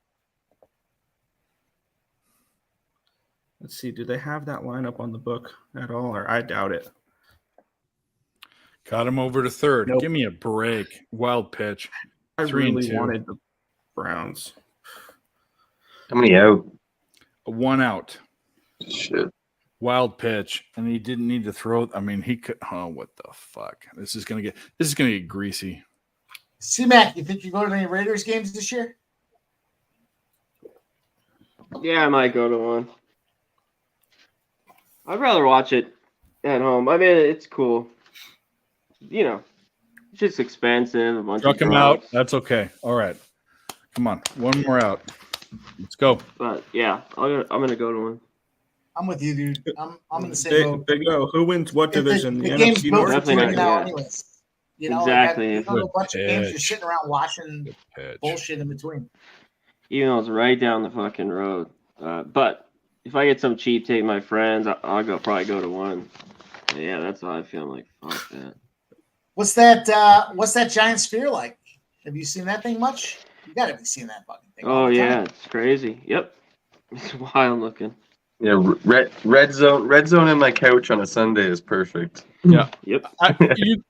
Let's see. Do they have that lineup on the book at all? Or I doubt it. Got him over to third. Nope. Give me a break. Wild pitch. I 3 and really 2. wanted the Browns. How many out? 1 out. Shit. Wild pitch, and he didn't need to throw. I mean, he could. Oh, what the fuck! This is gonna get greasy. C-Mac, you think you go to any Raiders games this year? Yeah, I might go to one. I'd rather watch it at home. I mean, it's cool. You know, it's just expensive. A bunch Struck of him out. drugs. That's okay. All right. Come on. One more out. Let's go. But yeah, I'm gonna go to one. I'm with you, dude. I'm in the same boat. Big O. Who wins what division? The game's NFC built North? for Definitely TV not, now, yeah. anyways. You know, Exactly. Like a bunch of games you're Pitch. sitting around watching Pitch. bullshit in between. Even though it's right down the fucking road. But if I get some cheap, take my friends, I'll probably go to one. But yeah, that's how I feel. I'm like, fuck that. What's that giant sphere like? Have you seen that thing much? You gotta be seeing that fucking thing. all Oh the yeah, time. it's crazy. Yep, it's wild looking. Yeah, red zone in my couch on a Sunday is perfect. Yeah. Yep.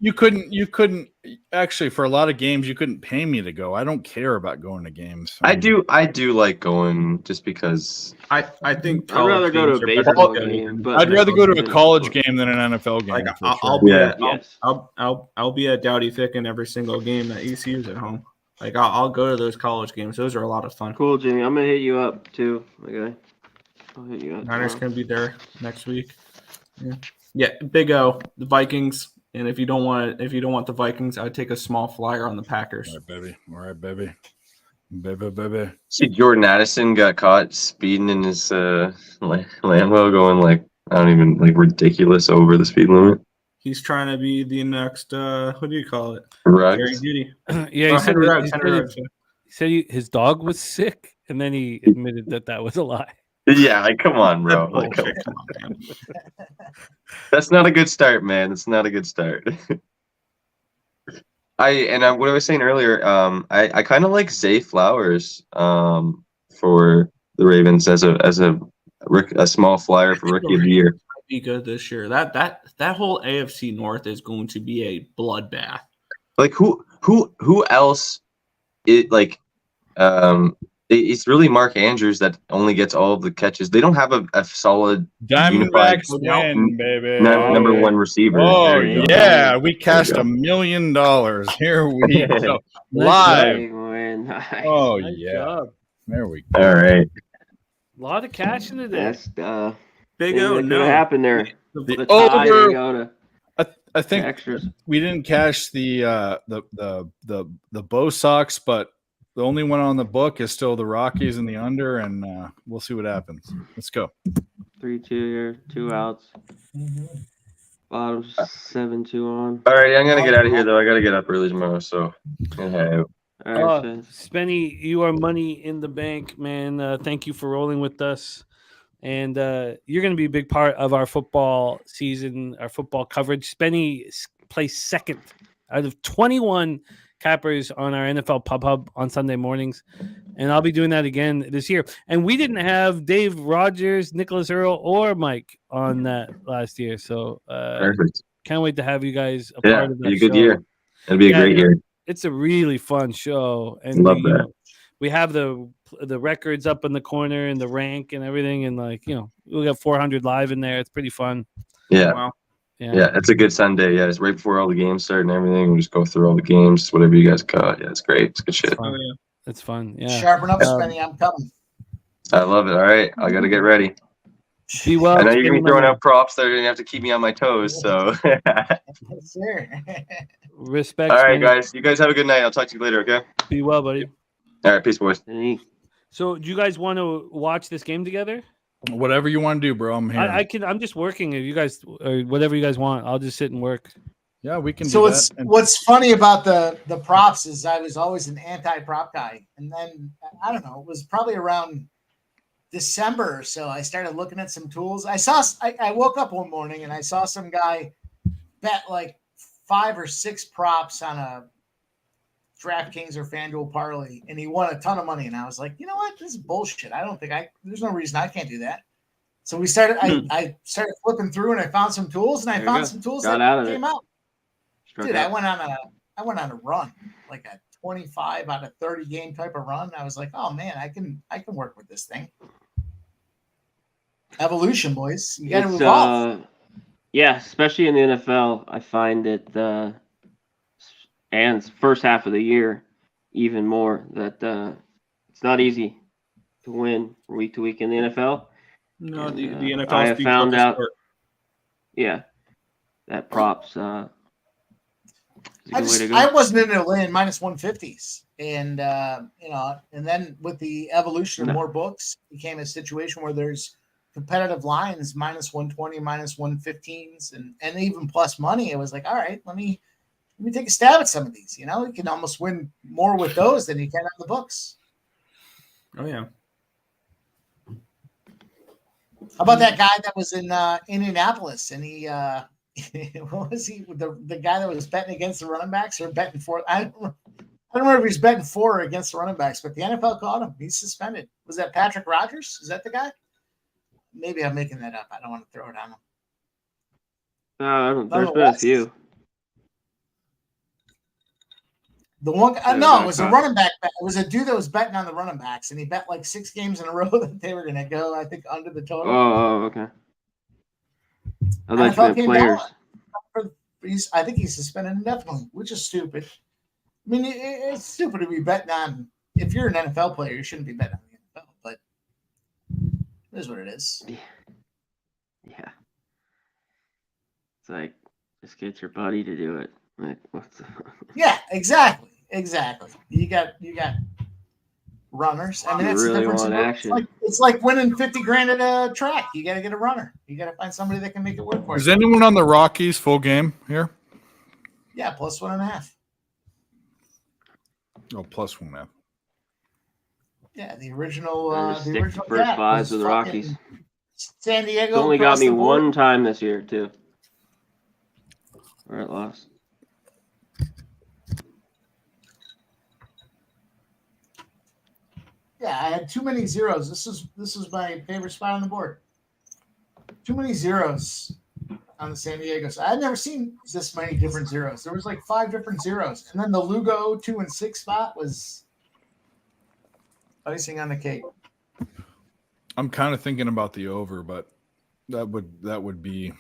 You couldn't actually, for a lot of games you couldn't pay me to go. I don't care about going to games. I do like going just because. I think I'd rather go to a baseball game. But I'd rather go to a college game than an NFL game. Like for I'll sure. be I'll be at Dowdy Thick in every single game that ECU's at home. Like I'll go to those college games. Those are a lot of fun. cool, Jimmy. I'm gonna hit you up too. Okay. I'll hit you up. Niners gonna be there next week. Yeah, Big O, the Vikings. And if you don't want the Vikings, I'd take a small flyer on the Packers. All right, baby. Baby. See, Jordan Addison got caught speeding in his Lambo, going ridiculous over the speed limit. He's trying to be the next what do you call it? Rugs. Gary Duty. Yeah, Oh, he said, Henry Ruggs. he said his dog was sick, and then he admitted that was a lie. Yeah, like come on, bro. Like, Bullshit. Come on, man. that's not a good start, man. That's not a good start. What I was saying earlier, I kind of like Zay Flowers for the Ravens as a small flyer for rookie of the year. Be good this year. That whole AFC North is going to be a bloodbath. Like who else? It's really Mark Andrews that only gets all of the catches. They don't have a solid Diamondbacks win, baby. number one receiver. Oh There you go. yeah, we cashed There $1 million. Here we go. Live. Live. Nice. Oh Nice yeah. job. There we go. All right. A lot of cash in the day. That's Big O, what no. happened there. The The tie over- they go to I think extras. we didn't cash the Bo Sox, but the only one on the book is still the Rockies and the under, and we'll see what happens. Let's go. 3-2 here, 2 outs. Bottom 7-2 on. All right, I'm gonna get out of here though. I gotta get up early tomorrow, so. Okay. All right, Spence. Spenny, you are money in the bank, man. Thank you for rolling with us. And you're going to be a big part of our football season, our football coverage. Spenny plays second out of 21 cappers on our NFL Pub Hub on Sunday mornings. And I'll be doing that again this year. And we didn't have Dave Rogers, Nicholas Earl, or Mike on that last year. So Perfect. can't wait to have you guys a Yeah, part of that be a good show. year. It'll be a great year. It's a really fun show. And Love that. We have the records up in the corner and the rank and everything. And we got 400 live in there. It's pretty fun. Yeah. Wow. Yeah, it's a good Sunday. Yeah, it's right before all the games start and everything. We just go through all the games, whatever you guys got. Yeah, it's great. It's good shit. Oh, yeah. It's fun. Yeah. Sharpen up, Spenny. I'm coming. I love it. All right, I got to get ready. Be well. I know you're gonna Spenny, be throwing my out props that are gonna have to keep me on my toes. So, Yes, sir. respect. all right, Spenny. guys. You guys have a good night. I'll talk to you later. Okay. Be well, buddy. All right, peace, boys. So, do you guys want to watch this game together? Whatever you want to do, bro. I'm here. I can. I'm just working. If you guys or whatever you guys want, I'll just sit and work. Yeah, we can. So do what's that. And what's funny about the props is I was always an anti-prop guy, and then I don't know, it was probably around December or so I started looking at some tools. I woke up one morning and I saw some guy bet like 5 or 6 props on a DraftKings or FanDuel parlay, and he won a ton of money. And I was like, you know what, this is bullshit. There's no reason I can't do that. So we started. I started flipping through, and I found some tools, and I found some tools that came out. Dude, I went on a run, like a 25 out of 30 game type of run. I was like, oh man, I can work with this thing. Evolution, boys. You got to evolve. Yeah, especially in the NFL, I find it, and first half of the year, even more that it's not easy to win week to week in the NFL. No, And, the NFL. I have found out. Yeah, that props. I wasn't into laying minus 150s, and and then with the evolution of more books, it became a situation where there's competitive lines minus 120, minus 115s, and even plus money. It was like, all right, let me take a stab at some of these. You can almost win more with those than you can on the books. Oh yeah. How about that guy that was in Indianapolis, and he what was he? The guy that was betting against the running backs or betting for? I don't remember if he was betting for or against the running backs, but the NFL caught him. He's suspended. Was that Patrick Rogers? Is that the guy? Maybe I'm making that up. I don't want to throw it on him. There's been a few. The one, no, it was a running back. It was a dude that was betting on the running backs, and he bet like 6 games in a row that they were going to go, I think, under the total. Oh, okay. I like the players. I think he's suspended indefinitely, which is stupid. I mean, it's stupid to be betting on. If you're an NFL player, you shouldn't be betting on the NFL, but it is what it is. Yeah. It's like, just get your buddy to do it. Like, what's Yeah, exactly. You got runners. I mean, that's really the difference. want action. It's like winning 50 grand at a track. You got to get a runner. You got to find somebody that can make it work for you. Is anyone on the Rockies full game here? Yeah, plus 1.5. Oh, plus 1.5. Yeah, the original. Stick The original first cat fives was with the Rockies. San Diego. It's only got across me the board. one time this year too, where it lost. Yeah, I had too many zeros. This is my favorite spot on the board. Too many zeros on the San Diego side. I've never seen this many different zeros. There was like 5 different zeros, and then the Lugo 2 and 6 spot was icing on the cake. I'm kind of thinking about the over, but that would be.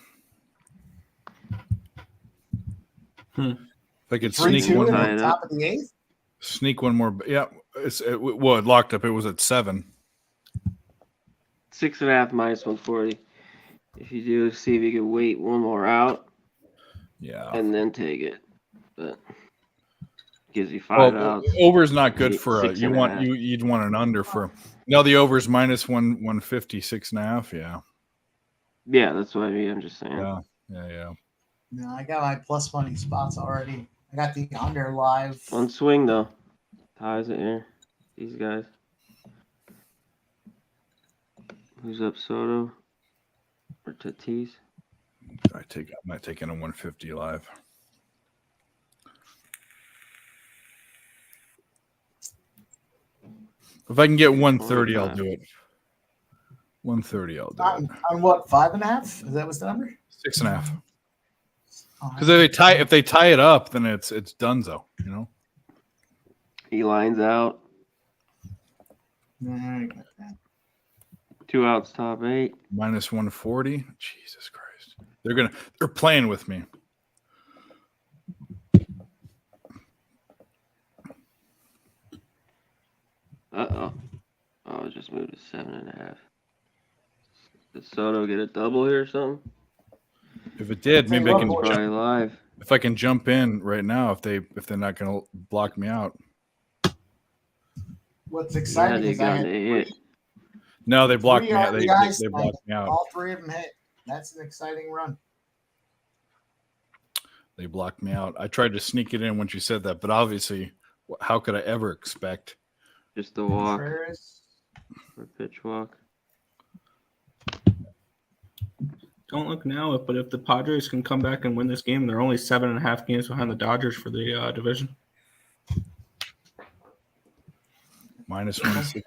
If I could sneak 3-2 one, in the top of the 8th. sneak one more. Yeah, it locked up. It was at 7. 6.5 minus 140. If you do, see if you can wait one more out. Yeah, and then take it, but gives you 5 outs. Over is not good for a. 6.5. You'd want an under for. No, the over is minus 150, 6.5. Yeah. Yeah, that's what I mean. I'm just saying. Yeah. No, I got my plus money spots already. I got the under live. One swing though, ties it here. These guys. Who's up, Soto or Tatis? I might take in a 150 live. If I can get 130, I'll do it. 130, I'll do it. On what, 5.5? Is that what's the number? 6.5. Oh, Because if they tie it up, then it's donezo, you know. He lines out. I got that. 2 outs, top 8. Minus 140. Jesus Christ. They're playing with me. Uh-oh. Oh, it just moved to 7.5. Did Soto get a double here or something? If it did, maybe I can Probably live. if I can jump in right now if they're not going to block me out. What's exciting they is I got had a hit. No, they blocked me 3 out. RBIs They blocked me out. All 3 of them hit. That's an exciting run. They blocked me out. I tried to sneak it in when you said that, but obviously, how could I ever expect? Just a walk Contreras. or pitch walk. Don't look now, but if the Padres can come back and win this game, they're only 7.5 games behind the Dodgers for the division. Minus 160.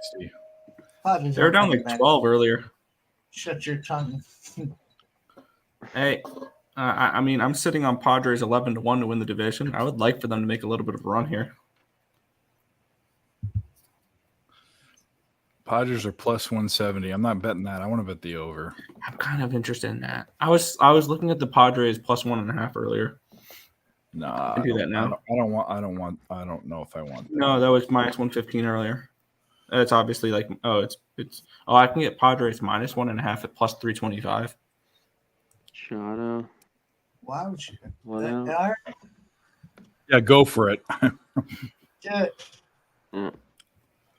Padres They were aren't down coming like back. 12 earlier. Shut your tongue. Hey, I mean, I'm sitting on Padres 11-1 to win the division. I would like for them to make a little bit of a run here. Padres are plus 170. I'm not betting that. I want to bet the over. I'm kind of interested in that. I was looking at the Padres plus 1.5 earlier. No, I can do that now. I don't know if I want that. No, that was minus 115 earlier. It's obviously like I can get Padres minus 1.5 at plus 325. Shadow. Why would you? What else? Yeah, go for it. Get it. Mm.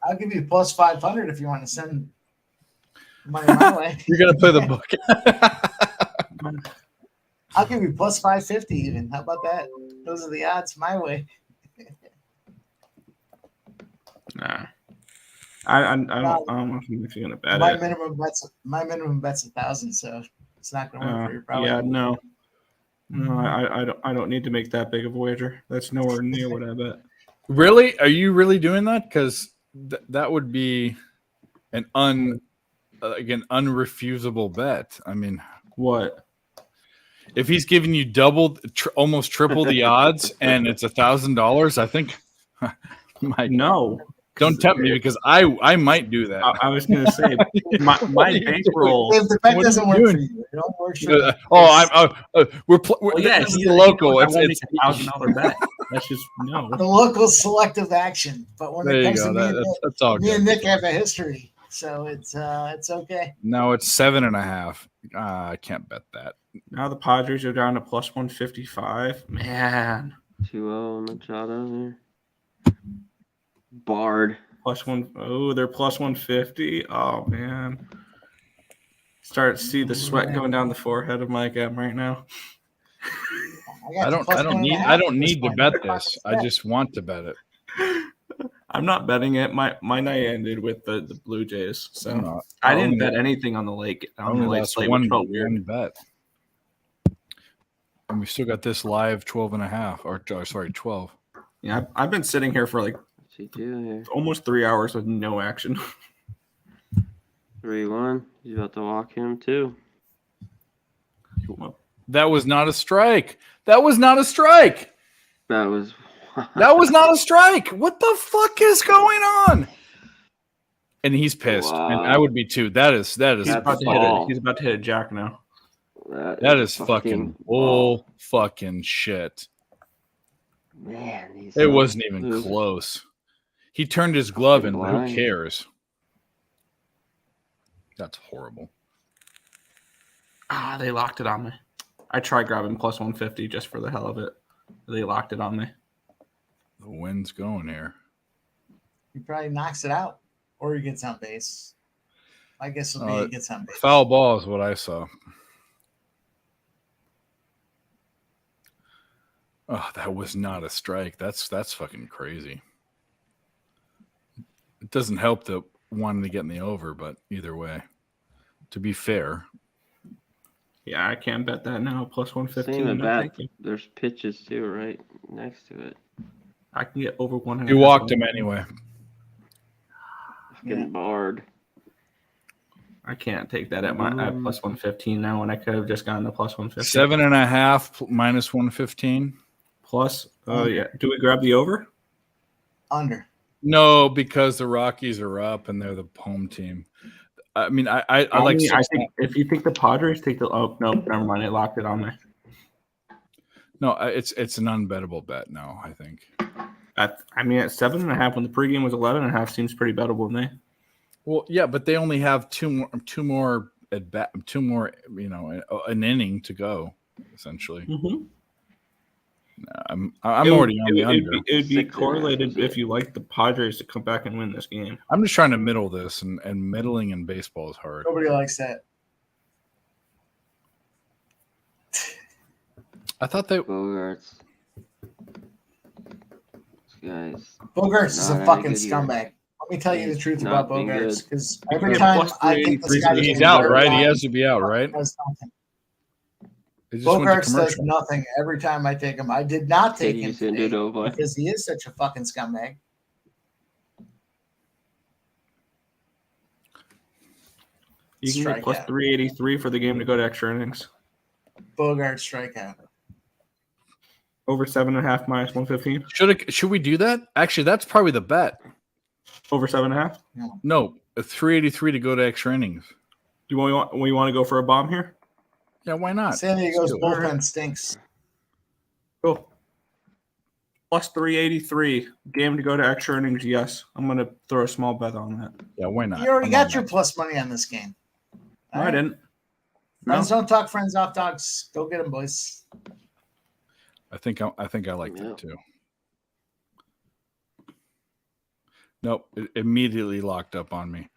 I'll give you plus 500 if you want to send money my way. You're gonna play the book. I'll give you plus 550 even. How about that? Those are the odds my way. Nah. I don't know if you're gonna bet My it. minimum bet's 1,000, so it's not going to work for you. Probably. Yeah, no, I don't need to make that big of a wager. That's nowhere near what I bet. Really? Are you really doing that? Because that would be an unrefusable bet. I mean, What? if he's giving you almost triple the odds, and it's $1,000, I think. No. Don't tempt me because I might do that. I was going to say my bankroll. If the bet What are doesn't you work doing? for you, it don't work for we're Yeah, this is the local. I It's won't make $1,000 bet. That's just no. the local selective action. But when there it you comes go. to me, and Nick, That's all me and good. Nick have a history, so it's okay. No, it's 7.5. I can't bet that. Now the Padres are down to plus 155. Man, 2-0 Machado there. Bard. plus one. Oh, they're plus 150. Oh man, start to see the sweat going down the forehead of Mike M right now. I I don't need to bet this. I just want to bet it. I'm not betting it. My night ended with the Blue Jays, so No, I didn't bet anything on the lake. On the lake that's slate, which felt one weird. bet. And we still got this live 12.5, or sorry, 12. Yeah, I've been sitting here for like What's he do here? almost 3 hours with no action. 3-1. He's about to walk him too. That was not a strike. That was not a strike. That was That was not a strike. What the fuck is going on? And he's pissed. Wow. And I would be too. That is He's That's about to hit it. He's about to hit a jack now. that is fucking bull fucking shit. Man, It wasn't even close. He turned his glove in, but who Blind. cares? That's horrible. They locked it on me. I tried grabbing plus 150 just for the hell of it. They locked it on me. The wind's going here. He probably knocks it out, or he gets on base. I guess it'll be he gets on base. Foul ball is what I saw. Oh, that was not a strike. That's fucking crazy. It doesn't help that wanting to get in the over, but either way. to be fair. Yeah, I can't bet that now. Plus Same 115. at No, bat. thank you. There's pitches too, right next to it. I can get over 1.5. You walked him anyway. Fucking barred. I can't take that at plus 115 now when I could have just gotten the plus 150. 7.5 minus 115. Plus, yeah. Do we grab the over? Under. No, because the Rockies are up and they're the home team. I mean, I like. I think if you think the Padres take the nope, never mind. It locked it on there. No, it's an unbettable bet now. I think. At 7.5 when the pregame was 11.5 seems pretty bettable to me. Well, yeah, but they only have two more at bat, an inning to go, essentially. Mm-hmm. I'm already on the under. It would be correlated if you like the Padres to come back and win this game. I'm just trying to middle this, and middling in baseball is hard. Nobody likes that. I thought they Bogarts. Guys. Bogarts is a fucking scumbag. Let me tell you the truth about Bogarts, because every time I think this guy he's out, right? He has to be out, right? Bogarts does nothing every time I take him. I did not take him today Ditto, because he is such a fucking scumbag. You can get plus 383 for the game to go to extra innings. Bogarts strikeout. Over 7.5 minus 115. Should we do that? Actually, that's probably the bet. Over 7.5? No, a 383 to go to extra innings. Do we want to go for a bomb here? Yeah, why not? San Diego's bullpen stinks. Cool. Plus 383. Game to go to extra innings, yes. I'm going to throw a small bet on that. Yeah, why not? You already got your plus money on this game. No, I didn't. Friends don't talk, friends off dogs. Go get them, boys. I think I like that too. Nope, it immediately locked up on me.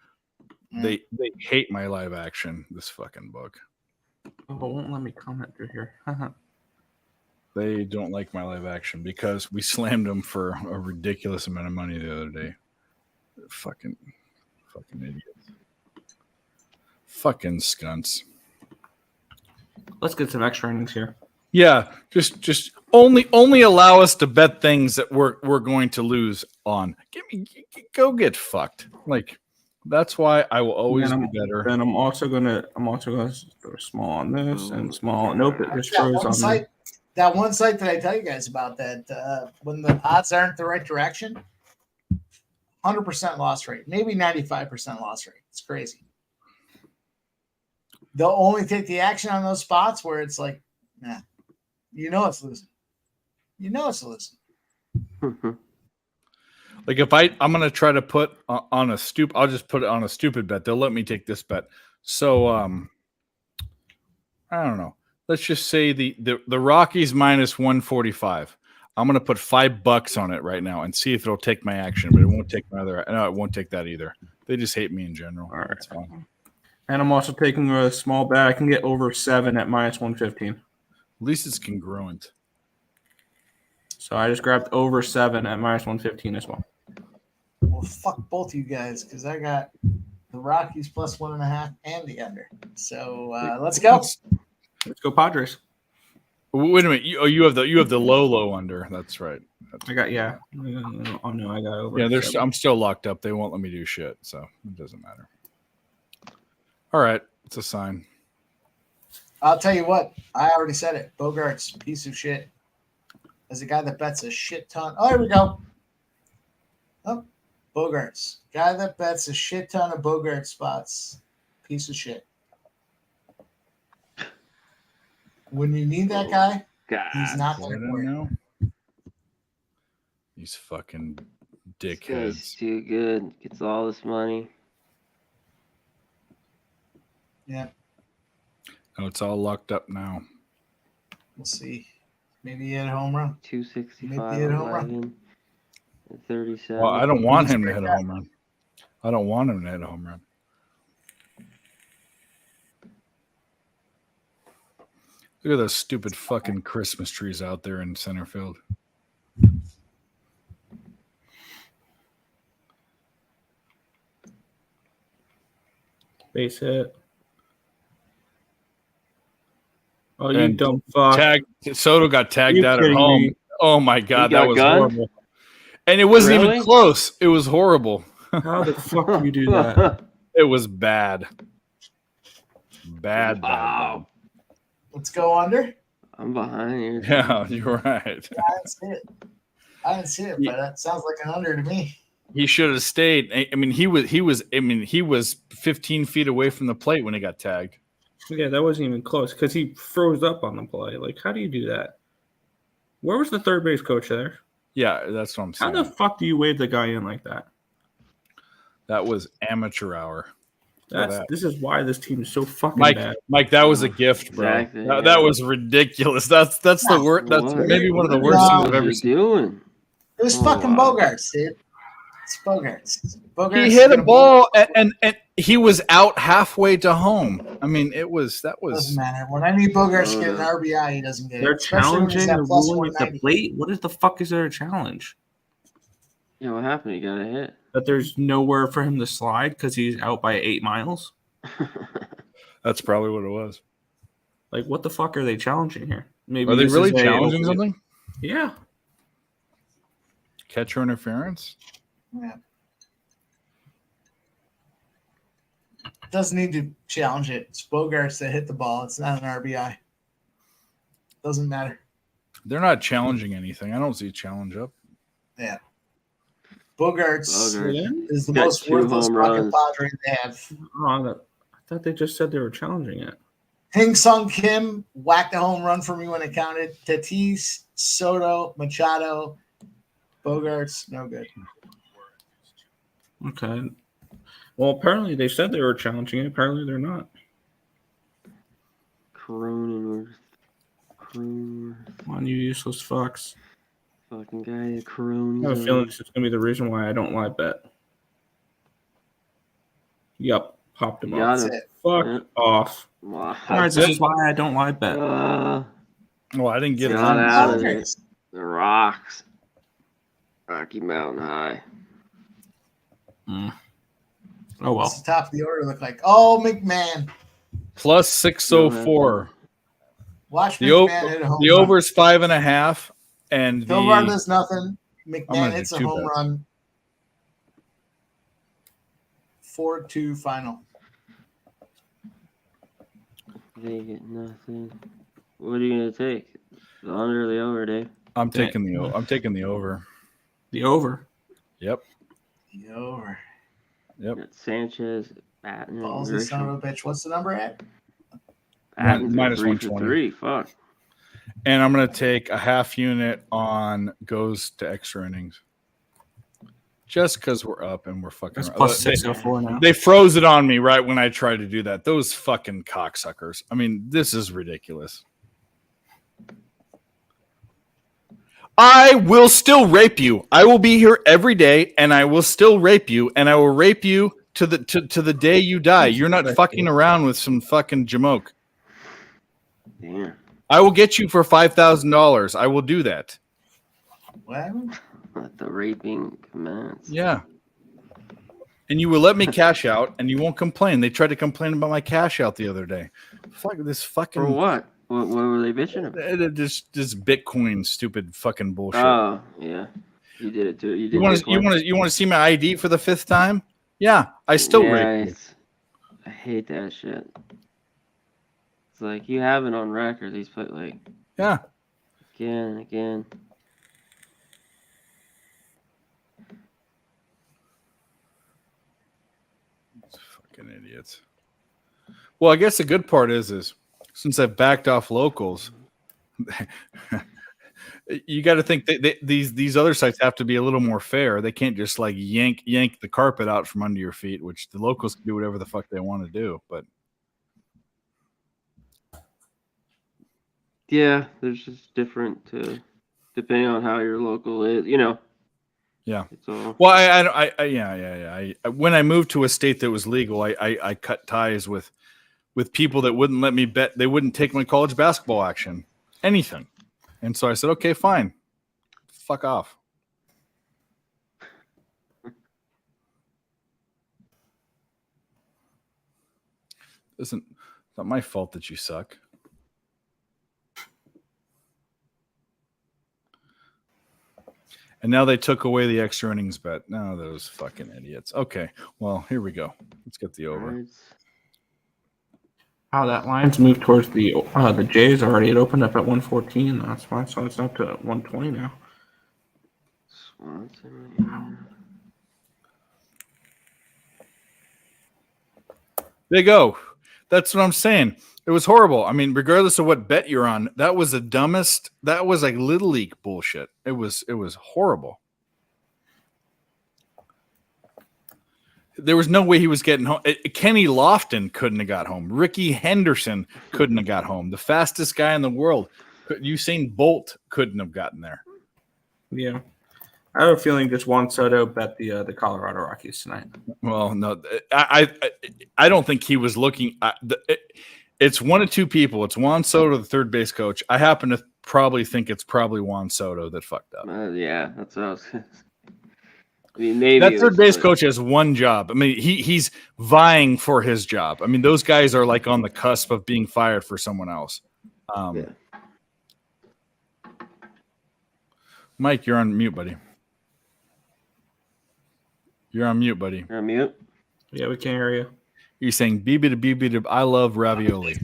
They hate my live action. This fucking book. Oh, it won't let me comment through here. They don't like my live action because we slammed them for a ridiculous amount of money the other day. Fucking idiots. Fucking skunts. Let's get some extra innings here. Yeah, just only allow us to bet things that we're going to lose on. Go get fucked. Like that's why I will always be better. And I'm also gonna throw small on this and small. Nope, it just froze on me. That one site that I tell you guys about that when the odds aren't the right direction, 100% loss rate, maybe 95% loss rate. It's crazy. They'll only take the action on those spots where it's like, nah, it's losing. It's losing. Like if I'm going to try to put on a I'll just put it on a stupid bet. They'll let me take this bet. So I don't know. Let's just say the Rockies minus 145. I'm going to put $5 on it right now and see if it'll take my action, but it won't take my other. No, it won't take that either. They just hate me in general. All right. That's fine. And I'm also taking a small bet. I can get over 7 at minus 115. At least it's congruent. So I just grabbed over 7 at minus 115 as well. Well, fuck both you guys because I got the Rockies plus 1.5 and the under. So let's go. Let's go Padres. Wait a minute. You have the low under. That's right. I got Oh no, I got over. Yeah, I'm still locked up. They won't let me do shit, so it doesn't matter. All right, it's a sign. I'll tell you what. I already said it. Bogarts, piece of shit. As a guy that bets a shit ton. Oh, here we go. Oh, Bogarts. Guy that bets a shit ton of Bogart spots. Piece of shit. When you need that guy, he's not there for you. These fucking This dickheads. guy's too good. Gets all this money. Yeah. Oh, it's all locked up now. We'll see. Maybe he had a home run. 265, Maybe he had a home run. 11, and 37. Well, I don't want him to hit a home run. I don't want him to hit a home run. Look at those stupid fucking Christmas trees out there in center field. Base hit. Oh, you And dumb fuck. Soto got tagged You out at kidding home. me? Oh my god, got that was gunned? horrible. And it wasn't Really? even close. It was horrible. How the fuck do you do that? It was bad. Bad. Wow. Let's go under. I'm behind you. Yeah, you're right. I didn't see it. But that sounds like an under to me. He should have stayed. I mean, he was 15 feet away from the plate when he got tagged. Yeah, that wasn't even close because he froze up on the play. Like, how do you do that? Where was the third base coach there? Yeah, that's what I'm How saying. the fuck do you wave the guy in like that? That was amateur hour. This is why this team is so fucking Mike, bad. Mike, that was a gift, bro. Exactly, That was ridiculous. That's the worst. That's What? maybe one of the What worst are things I've What ever you seen. doing? It was Oh, fucking wow. Bogarts, dude. It's Bogarts. Bogarts He is hit a gonna ball and he was out halfway to home. I mean, that was Doesn't matter. When I need Bogarts to get an RBI, he doesn't get it. They're Especially when he's challenging at the plus ruling at the 190. plate. What is the fuck is there a challenge? Yeah, what happened? You got a hit. That there's nowhere for him to slide because he's out by 8 miles? that's probably what it was. Like, what the fuck are they challenging here? Maybe Are they this really is challenging something? Yeah. Catcher interference? Yeah. Doesn't need to challenge it. It's Bogarts that hit the ball. It's not an RBI. Doesn't matter. They're not challenging anything. I don't see challenge up. Yeah. Bogarts Bogarts. is the Got most 2 worthless home fucking runs. Padre they have. I thought they just said they were challenging it. Hing Sung Kim whacked a home run for me when it counted. Tatis, Soto, Machado, Bogarts, no good. Okay. Well, apparently they said they were challenging it. Apparently they're not. Cronenworth. Come on, you useless fucks. Fucking guy, Cronin. I have a feeling this is going to be the reason why I don't live bet. Yup. Popped him Got up. him. That's it. Fuck Yeah. off. Wow. All right, this is why I don't live bet. Well, I didn't get it. Got out of Bogarts. it. The Rocks. Rocky Mountain High. Oh, well. What's the top of the order look like? Oh, McMahon. Plus 604. Watch The McMahon hit a home the run. over's 5.5, and Phil the Run does nothing. I'm McMahon gonna hits do a two home bets. run. 4-2 final. They get nothing. What are you gonna take? The under or the over, Dave? I'm taking the over. The over. Yep. The over. Yep. Got Sanchez, Batten, and Ballsy son of Grisham. a bitch. What's the number at? Batten's at Minus 3 for 120. 3. Fuck. And I'm gonna take a half unit on goes to extra innings. Just because we're up and we're fucking That's around. plus 604 now. They froze it on me right when I tried to do that. Those fucking cocksuckers. I mean, this is ridiculous. I will still rape you. I will be here every day, and I will still rape you, and I will rape you to the day you die. You're not fucking around with some fucking jamoke. Damn. I will get you for $5,000. I will do that. What? Let the raping commence. Yeah. And you will let me cash out, and you won't complain. They tried to complain about my cash out the other day. Fuck this fucking. For what? What were they bitching about? This Bitcoin stupid fucking bullshit. Oh, yeah. You did it too. You did you want Bitcoin. to see my ID for the 5th time? Yeah, I still rape you. I hate that shit. It's like you have it on record. These put like Yeah. again and again. Fucking idiots. Well, I guess the good part is since I've backed off locals, you got to think that these other sites have to be a little more fair. They can't just like yank the carpet out from under your feet, which the locals can do whatever the fuck they want to do. But Yeah, there's just different depending on how your local is. You know. yeah. It's all. Well, I when I moved to a state that was legal, I cut ties with people that wouldn't let me bet. They wouldn't take my college basketball action, anything. And so I said, okay, fine. Fuck off. It's not my fault that you suck. And now they took away the extra innings bet. No, those fucking idiots. Okay, well, here we go. Let's get the over. Wow, that line's moved towards the Jays already. It opened up at 114. That's why, so it's up to 120 now. There you go. That's what I'm saying. It was horrible. I mean, regardless of what bet you're on, that was the dumbest. That was like Little League bullshit. It was horrible. There was no way he was getting home. Kenny Lofton couldn't have got home. Ricky Henderson couldn't have got home. The fastest guy in the world, Usain Bolt, couldn't have gotten there. Yeah. I have a feeling just Juan Soto bet the Colorado Rockies tonight. Well, no, I don't think he was looking. It's one of two people. It's Juan Soto, the third base coach. I happen to probably think it's probably Juan Soto that fucked up. Yeah, that's what I was. I mean, maybe that third base coach has one job. I mean, he's vying for his job. I mean, those guys are like on the cusp of being fired for someone else. Yeah. Mike, you're on mute, buddy. You're on mute, buddy. You're on mute? Yeah, we can't hear you. You're saying BB to BB to I love ravioli.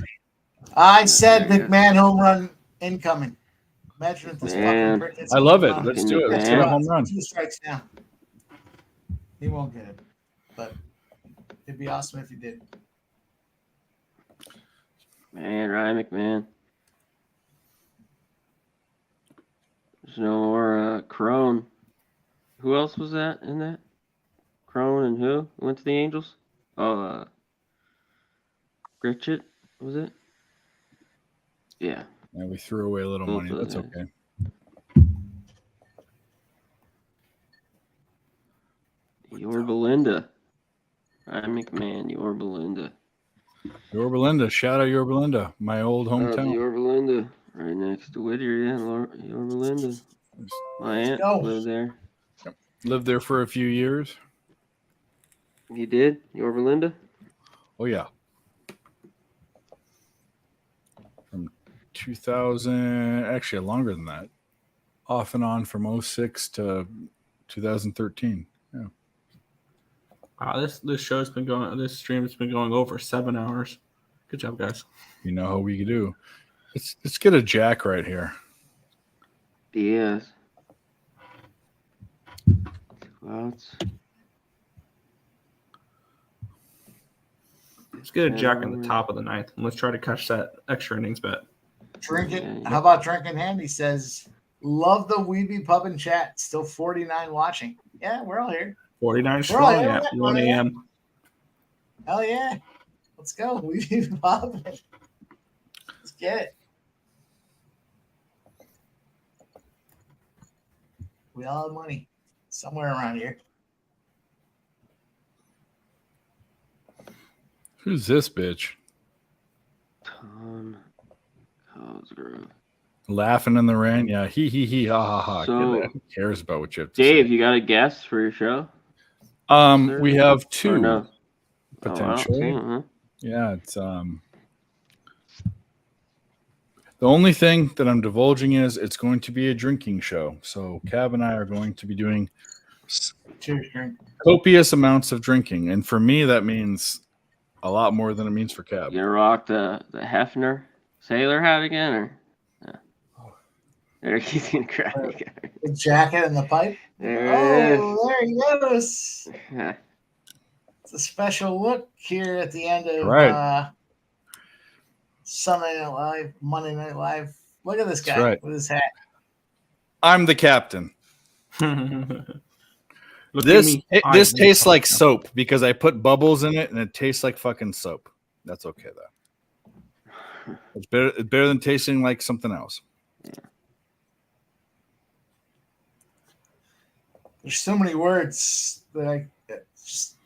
I said McMahon home run incoming. Imagine if this Man. fucking prick hits I a love home it. run. Let's do it. Let's Man. get a home run. 2 strikes now. He won't get it, but it'd be awesome if he did. Man, Ryan McMahon. There's no more Crone. Who else was that in that? Crone and who went to the Angels? Oh, Gritchett, was it? Yeah. Yeah, we threw away a little Both money. of That's them. okay. Your Belinda. Ryan McMahon, your Belinda. Your Belinda. Shout out Your Belinda, my old hometown. Your Belinda. Right next to Whittier, yeah. Your Belinda. My aunt go. lived there. Lived there for a few years. You did? Your Belinda? Oh, yeah. From 2000, actually longer than that. Off and on from 06 to 2013. Yeah. Wow, this show's been going. This stream's been going over 7 hours. Good job, guys. You know how we do. Let's get a jack right here. Yes. Clouds. Let's get a jack in the top of the ninth, and let's try to catch that extra innings bet. Drink it. How about drinking handy? Says, love the Weeby Pub and Chat. Still 49 watching. Yeah, we're all here. 49 strong here. at 1 a.m. Hell yeah. Let's go. Weeby Pub. Let's get it. We all have money somewhere around here. Who's this bitch? Tom Cosgrove. Laughing in the rain? Yeah, he, ha, ha, ha. So, Who cares about what you have to Dave, say? you got a guess for your show? We have Or two no? potentially. Oh, wow. Huh? Yeah, it's the only thing that I'm divulging is it's going to be a drinking show. So Cab and I are going to be doing Cheers, drink. copious amounts of drinking, and for me that means a lot more than it means for Cab. You gonna rock the Hefner sailor hat again, or? No. There he's gonna cry. The jacket and the pipe. There it Oh, there he goes. is. It's a special look here at the end of Right. Sunday Night Live, Monday Night Live. Look at this guy That's right. with his hat. I'm the captain. Look This at me. this I'm tastes the like captain. soap because I put bubbles in it and it tastes like fucking soap. That's okay though. It's better than tasting like something else. There's so many words that I just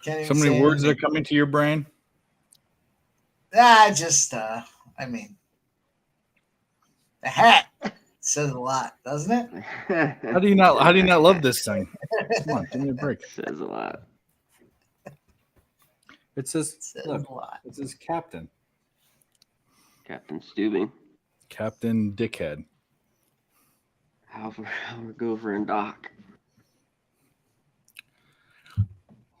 can't even So many say words that are anything. coming to your brain. I mean, the hat says a lot, doesn't it? How do you not love this thing? Come on, give me a break. Says a lot. It says It says look, a lot. it says captain. Captain Stubing. Captain Dickhead. Albert, Gopher, and Doc.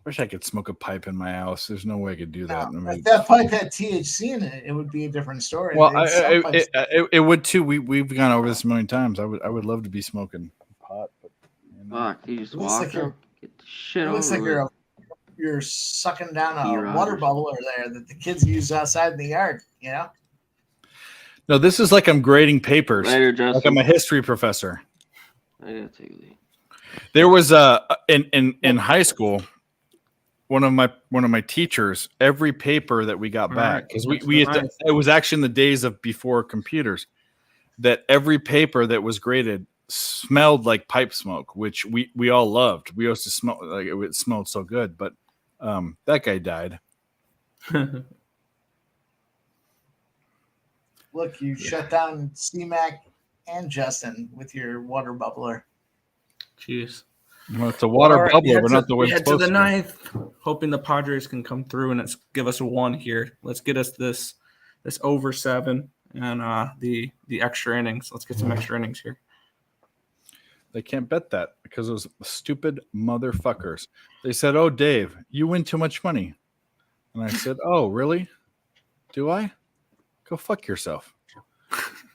Wish I could smoke a pipe in my house. There's no way I could do that. No, if that pipe had THC in it, it would be a different story. Well, Some pipes- it would too. We've gone over this a million times. I would love to be smoking pot, but Fuck, you just Looks walk like you're- up, get the shit it looks over like with. you're sucking down Pee a Rogers. water bubbler there that the kids use outside in the yard. You know, no, this is like I'm grading papers. Later, Like Justin. I'm a history professor. I gotta take a leak. There was in high school, one of my teachers, every paper that we got All back, right, because that's we nice. it was actually in the days of before computers, that every paper that was graded smelled like pipe smoke, which we all loved. We used to smell like it smelled so good, but that guy died. look, you shut down C-Mac and Justin with your water bubbler. Jeez. Well, it's a water All right, bubbler, but not the way We it's head to supposed the to. ninth, hoping the Padres can come through and give us a 1 here. Let's get us this over 7 and the extra innings. Let's get some extra innings here. They can't bet that because those stupid motherfuckers. They said, "Oh, Dave, you win too much money," and I said, "Oh, really? Do I? Go fuck yourself.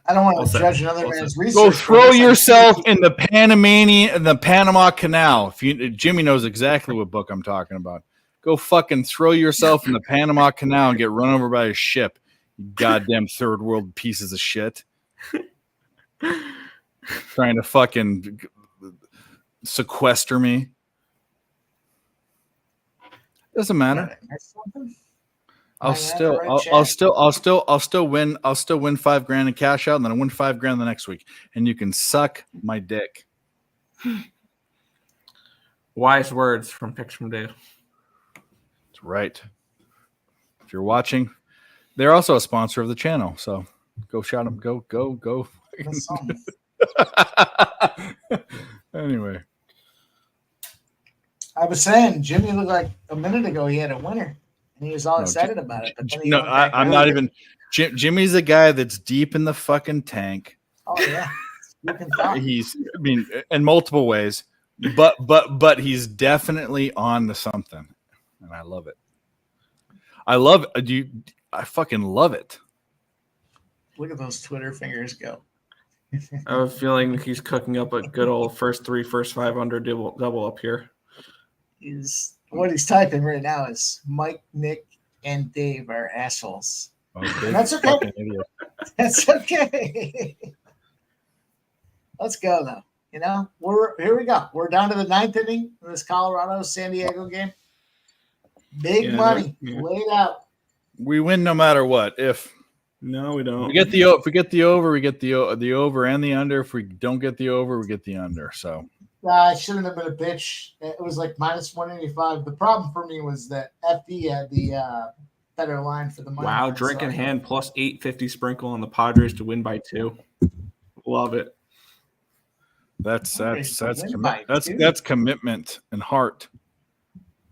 I don't want Well to said. judge another Well man's said. research. Go but throw it's like- yourself in the Panama Canal." If Jimmy knows exactly what book I'm talking about. Go fucking throw yourself in the Panama Canal and get run over by a ship. You goddamn third world pieces of shit. Trying to fucking sequester me. Doesn't matter. I'll still win $5,000 in cash out, and then I win $5,000 the next week, and you can suck my dick. Wise words from Picks from Dave. That's right. If you're watching, they're also a sponsor of the channel, so go shout them. Go. That's something. Anyway, I was saying, Jimmy looked like a minute ago he had a winner, and he was all No, excited about it. But then he no, went back I'm not earlier. even. Jimmy's a guy that's deep in the fucking tank. Oh yeah, you can tell. He's, I mean, in multiple ways, but he's definitely on to something, and I love it. I fucking love it. Look at those Twitter fingers go. I have a feeling he's cooking up a good old first 5 under double up here. What he's typing right now is Mike, Nick, and Dave are assholes. Oh, And that's okay. fucking idiot. That's okay. Let's go though. You know, here we go. We're down to the 9th inning in this Colorado San Diego game. Big money laid out. We win no matter what. If No, we don't. we get the over, we get the over and the under. If we don't get the over, we get the under. So It shouldn't have been a bitch. It was like minus 185. The problem for me was that FD had the better line for the money. Wow, line, drink so in hand plus 850 sprinkle on the Padres to win by 2. Love it. that's Win by two. that's commitment and heart.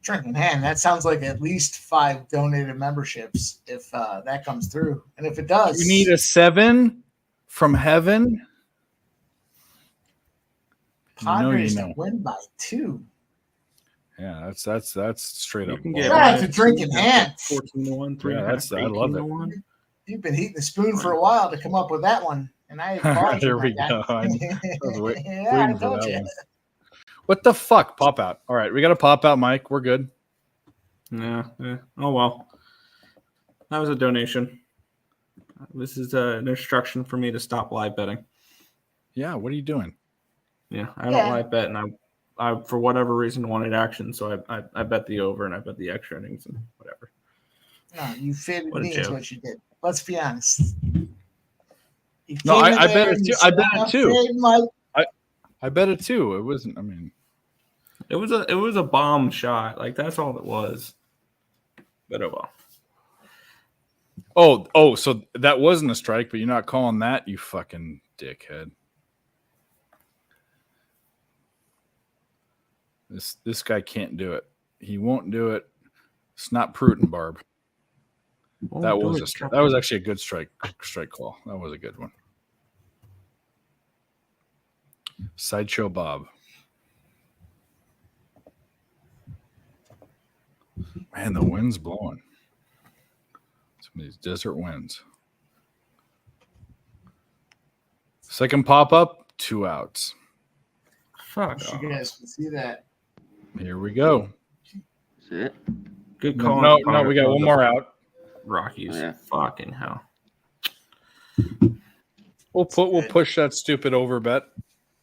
Drink in hand. That sounds like at least 5 donated memberships if that comes through. And if it does, You need a 7 from heaven. Padres you know. to win by 2. Yeah, that's straight You up. can bull. get Yeah, it's a drink in hand. 14 to 1, 3 Yeah, I love it. You've been heating the spoon for a while to come up with that one. And I applaud There you, we my guy. go. I was waiting Yeah, I for told that you. one. What the fuck? Pop out. All right, we got a pop out, Mike. We're good. Yeah. Oh, well. That was a donation. This is an instruction for me to stop live betting. Yeah, what are you doing? Yeah, I don't Yeah. live bet, and I for whatever reason wanted action, so I bet the over and I bet the extra innings and whatever. No, you faded What a me is joke. what you did. Let's be honest. You No, came I in bet there it and too. you I said, bet it "I'm too." fading my-" I bet it too. It wasn't. I mean, It was a bomb shot, like that's all it was. But oh well. oh, so that wasn't a strike, but you're not calling that, you fucking dickhead. This guy can't do it. He won't do it. It's not prudent, Barb. That was a strike. That was actually a good strike call. That was a good one. Sideshow Bob. Man, the wind's blowing. Some of these desert winds. Second pop up, 2 outs. Fuck. You guys can see that. Here we go. Is it? Good call. No, we got one more out. Rockies. Yeah. Fucking hell. We'll push that stupid over bet.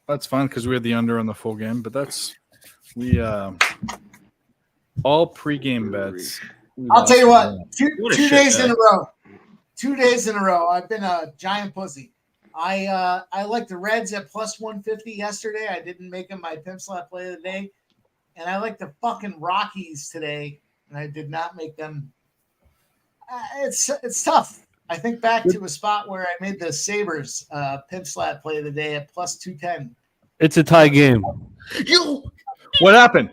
That's fine because we had the under on the full game, but we all pregame bets. I'll tell you what, two What a days shit in bet. a row. 2 days in a row. I've been a giant pussy. I like the Reds at plus 150 yesterday. I didn't make them my pimp slot play of the day. And I like the fucking Rockies today, and I did not make them. It's tough. I think back to a spot where I made the Sabres pimp slot play of the day at plus 210. It's a tie game. What happened?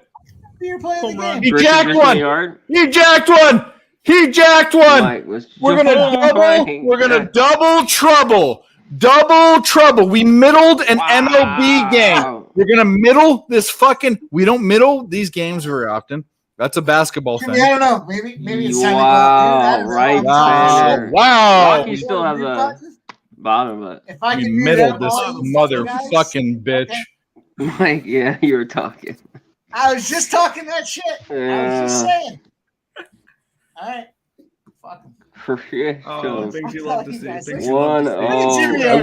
You're playing the game. He Richard jacked Richard one. Yard. He jacked one. He jacked one. Mike was We're gonna just- double. We're gonna double trouble. Double trouble. We middled an MLB game. We're gonna middle this fucking. We don't middle these games very often. That's a basketball Jimmy, thing. I don't know. Maybe it's time Wow, to go. right Wow! there. Wow! Rockies still have the bottom, but If I We can do middled that, this all you fucking guys- motherfucking bitch. Okay. Mike, yeah, you were talking. I was just talking that shit. I was just saying. All right. Fuck 'em. For sure. Oh, things you love to see. Things you One. love to see. Jimmy, I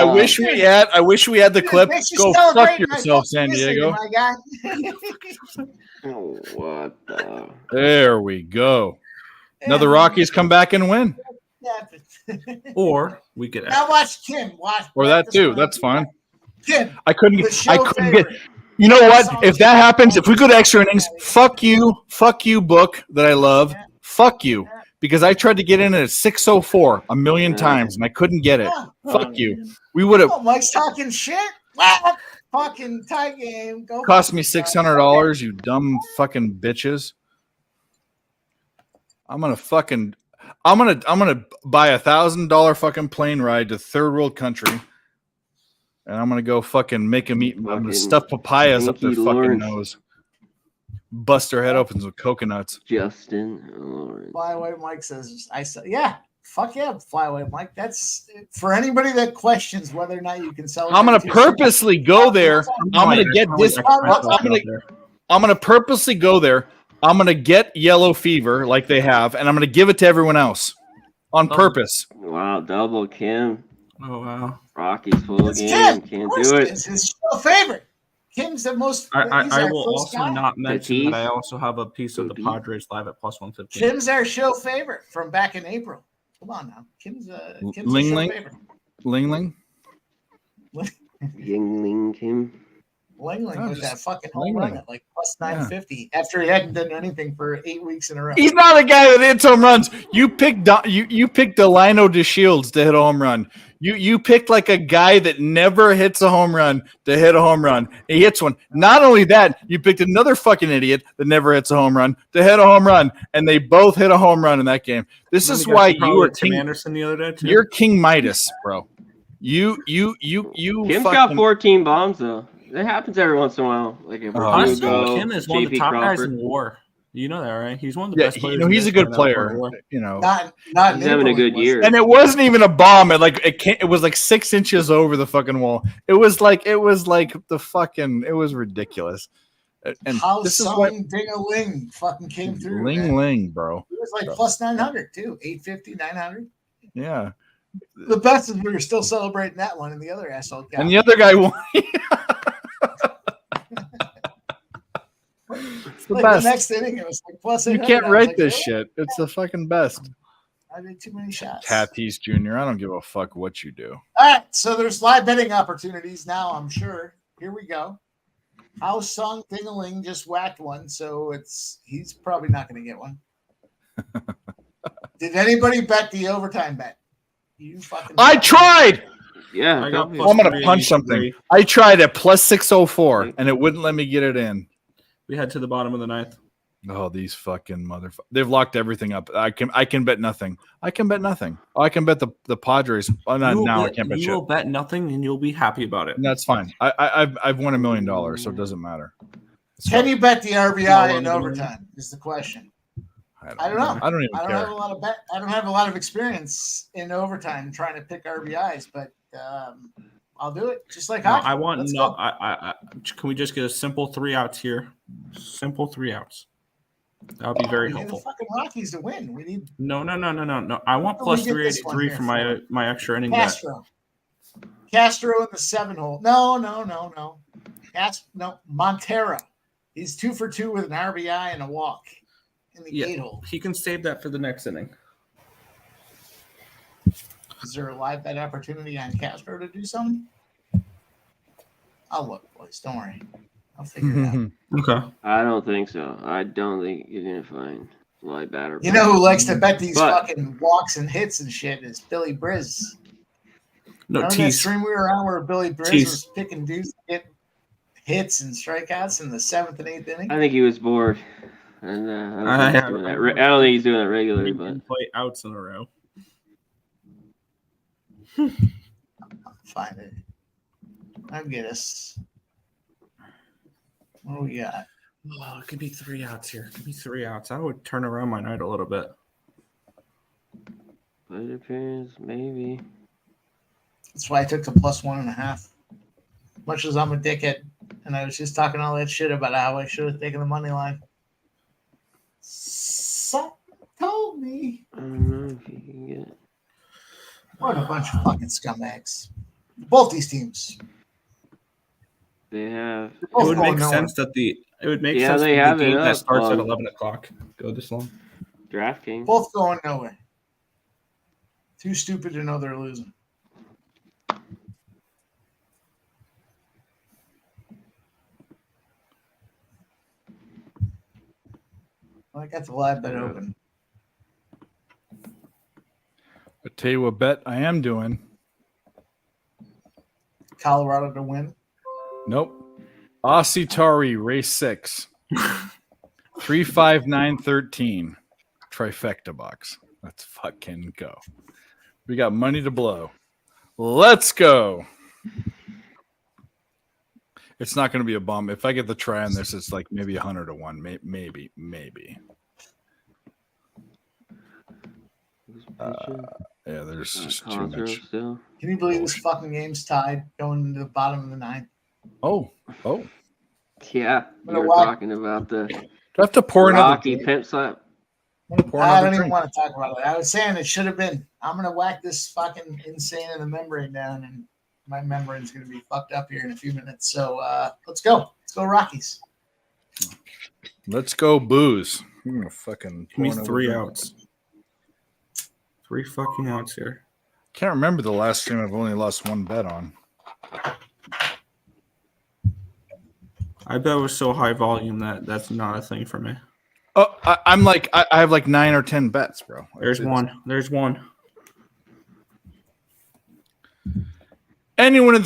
wish we had. I wish we had the clip. Makes you Go celebrate fuck my yourself, fucking San history, Diego. my guy. Oh, what the? There we go. Now the Rockies come back and win, Or we could Now watch Kim. or that too. That's fine. Kim. I couldn't The get. show I couldn't favorite. get. You know what? If that happens, if we go to extra innings, fuck you, book that I love. Fuck you, because I tried to get in at 6:04 a million times and I couldn't get it. Fuck you. We would have Oh, Mike's talking shit. Wow. Fucking tie game. Go cost me $600. You dumb fucking bitches. I'm gonna buy $1,000 fucking plane ride to third world country, and I'm gonna go fucking make them eat. I'm gonna Fucking stuff papayas up their Yankee fucking Lawrence. nose, bust their head open with coconuts. Justin Lawrence. Flyway Mike says, yeah, fuck yeah, Flyway Mike. That's for anybody that questions whether or not you can sell. I'm gonna purposely go there. I'm gonna get this. I'm gonna purposely go there. I'm gonna get yellow fever like they have, and I'm gonna give it to everyone else on purpose. Wow, double Kim. Oh wow. Rockies full It's game. Kim. Can't Of course do it it. is. His show favorite. Kim's the most. I he's our will first also guy. not mention Tatis. that I also have a piece of the Tatis. Padres live at plus 150. Kim's our show favorite from back in April. Come on now, Kim's a Ling show Ling? favorite. Ling Ling. Yingling Kim. Ling Ling Oh, with just that fucking home Ling run Ling. at like plus 950 after he hadn't done anything for 8 weeks in a row. He's not a guy that hits home runs. You picked you picked Delino DeShields to hit a home run. You picked like a guy that never hits a home run to hit a home run. He hits one. Not only that, you picked another fucking idiot that never hits a home run to hit a home run, and they both hit a home run in that game. This is why you are Tim King. Anderson the other day too. You're King Midas, bro. You. Kim's fucking, got 14 bombs though. It happens every once in a while. Like if Honestly, Verdugo, Kim is one of the JP top guys Crawford. in WAR. You know that, right? He's one of the Yeah, best players. you know in he's a baseball good now, player. WAR. You know, Not He's having a good year. and it wasn't even a bomb. It was like 6 inches over the fucking wall. It was like the fucking. It was ridiculous. And How this is what Sung Ding a Ling fucking came through. Ling man. Ling, bro. It was like plus 900 too, 850, 900. Yeah, The best is we were still celebrating that one, and the other asshole got and the other guy won. It's the like best. the next inning. It was like plus. You 800. can't I was write like, this "Really? shit. It's the fucking best. I did too many shots. Tatis Jr. I don't give a fuck what you do. All right, so there's live betting opportunities now. I'm sure. Here we go. How Sung Ding-a-Ling just whacked one, so he's probably not going to get one. Did anybody bet the overtime bet? You fucking. I tried. Yeah, I got don't be- plus I'm gonna 383. punch something. I tried at plus 604, and it wouldn't let me get it in. We head to the bottom of the ninth. Oh, these fucking motherfuckers. They've locked everything up. I can bet nothing. I can bet nothing. Oh, I can bet the Padres. Oh, not now. I can't bet you will bet nothing, and you'll be happy about it. And that's fine. I've won $1 million, so it doesn't matter. Can you bet the RBI in overtime? Is the question. I don't know. I don't even care. I don't have a lot of experience in overtime trying to pick RBIs, but I'll do it just like hockey. I want Let's no. go. Can we just get a simple 3 outs here? Simple 3 outs. That would be very We need helpful. the fucking Rockies to win. We need No. I want What do plus we get this one 383 here for for? my extra inning bet. Castro in the 7-hole. No. Montero. He's 2 for 2 with an RBI and a walk in the 8-hole. He can save that for the next inning. Is there a live bet opportunity on Castro to do something? I'll look, boys. Don't worry. I'll figure it out. Okay. I don't think so. I don't think you're gonna find live batter. You know who likes to bet these fucking walks and hits and shit is Billy Briz. No, Remember that stream we were on where Billy Briz was picking dudes to get hits and strikeouts in the 7th and 8th inning? I think he was bored, and I don't think he's doing that regularly. But play outs in a row. Find it. I'll get us. What do we got? Oh, it could be 3 outs here. Give me 3 outs. I would turn around my night a little bit. plate appearance, maybe. That's why I took the +1.5. Much as I'm a dickhead, and I was just talking all that shit about how I should have taken the money line. Something told me. I don't know if you can get. What a bunch of fucking scumbags. Both these teams. They have. It would make sense that it would make sense they that have the game it that up starts at on 11 o'clock go this long. DraftKings. Both going nowhere. Too stupid to know they're losing. Well, I got the live bet open. I'll tell you what bet I am doing. Colorado to win. Nope. Aussie Tari, race 6. 35913. Trifecta box. Let's fucking go. We got money to blow. Let's go. It's not going to be a bum. If I get the try on this, it's like maybe 100 to 1. Maybe. Yeah, there's just too much. Still. Can you believe this fucking game's tied going into the bottom of the 9th? Oh. Yeah, we were whack. talking about the Do I have to pour another Rocky pimp slap. I don't even want to talk about it. I was saying it should have been. I'm going to whack this fucking insane in the membrane down, and my membrane's going to be fucked up here in a few minutes. So let's go. Let's go Rockies. Let's go booze. I'm going to fucking Give me pour 3 another- outs. 3 fucking outs here. Can't remember the last stream I've only lost 1 bet on. I bet it was so high volume that's not a thing for me. Oh, I'm like I have like 9 or 10 bets, bro. There's one. There's one. Anyone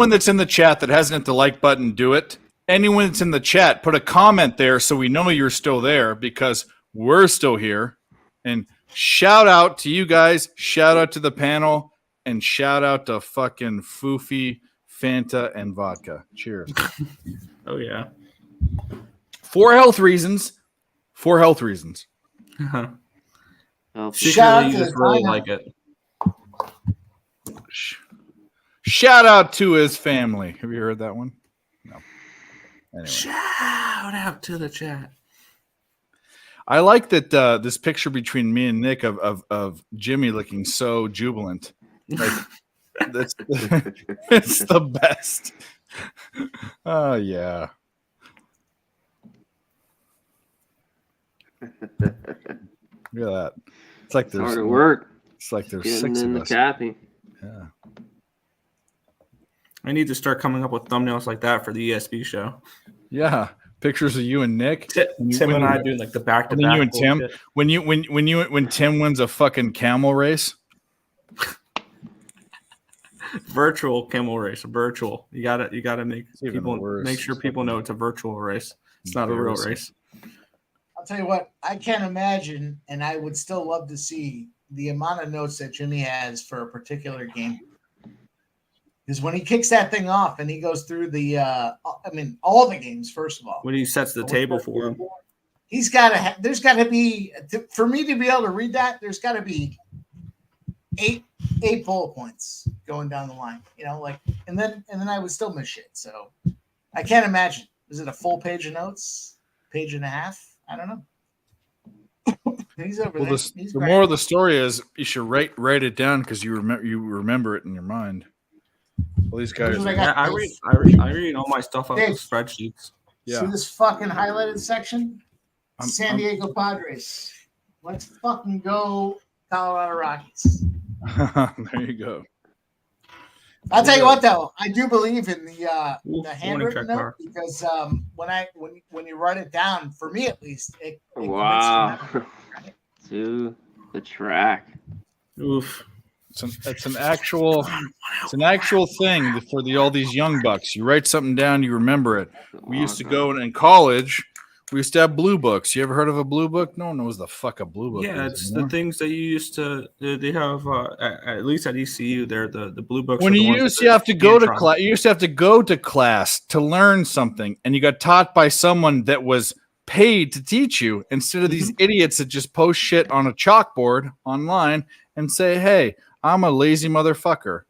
that's in the chat that hasn't hit the like button, do it. Anyone that's in the chat, put a comment there so we know you're still there because we're still here. And shout out to you guys. Shout out to the panel. And shout out to fucking Foofy, Fanta, and vodka. Cheers. Oh, yeah. For health reasons. Shout out You to just the really lineup. like it. Shout out to his family. Have you heard that one? No. Anyway. Shout out to the chat. I like that this picture between me and Nick of Jimmy looking so jubilant. Like that's it's the best. Oh yeah. Look at that. It's like there's Hard at work. It's like there's Getting 6 in of the us. capping. Yeah. I need to start coming up with thumbnails like that for the ESB show. Yeah. Pictures of you and Nick. Tim and I doing like the back to And then back. you and Tim. When Tim wins a fucking camel race. Virtual camel race. Virtual. You gotta make even people worse. make sure people know it's a virtual race. It's not a real race. I'll tell you what, I can't imagine, and I would still love to see the amount of notes that Jimmy has for a particular game. Because when he kicks that thing off and he goes through all the games, first of all. When he sets the table for him. He's got to there's got to be, for me to be able to read that, there's got to be eight bullet points going down the line, and then I would still miss shit. So I can't imagine. Is it a full page of notes? Page and a half? I don't know. He's over there. The moral of the story is you should write it down because you remember it in your mind. Well, these guys. I read all my stuff off the spreadsheets. Yeah. See this fucking highlighted section? San Diego Padres. Let's fucking go, Colorado Rockies. There you go. I'll tell you what, though, I do believe in the handwritten note because when you write it down, for me at least, it wow, to the track. Oof. It's an actual thing for all these young bucks. You write something down, you remember it. We used to go in college. We used to have blue books. You ever heard of a blue book? No one knows the fuck a blue book is. Yeah, it's the things that you used to. They have at least at ECU. They're the blue books. When you used to have to go to class, you used to have to go to class to learn something, and you got taught by someone that was paid to teach you instead of these idiots that just post shit on a chalkboard online and say, "Hey, I'm a lazy motherfucker."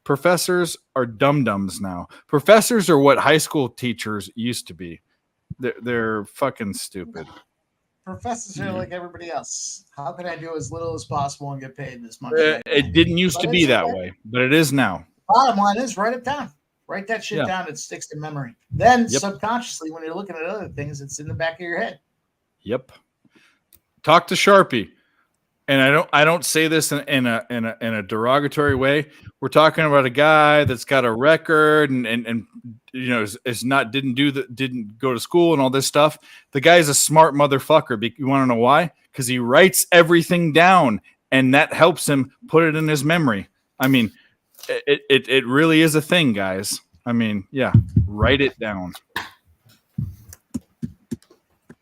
Professors are dum-dums now. Professors are what high school teachers used to be. They're fucking stupid. Professors are like everybody else. How can I do as little as possible and get paid this much? It didn't used to be that way, but it is now. Bottom line is write it down. Write that shit down. It sticks to memory. Then subconsciously, when you're looking at other things, it's in the back of your head. Yep. Talk to Sharpie. And I don't say this in a derogatory way. We're talking about a guy that's got a record and didn't go to school and all this stuff. The guy's a smart motherfucker. You want to know why? Because he writes everything down, and that helps him put it in his memory. I mean, it really is a thing, guys. I mean, yeah, write it down.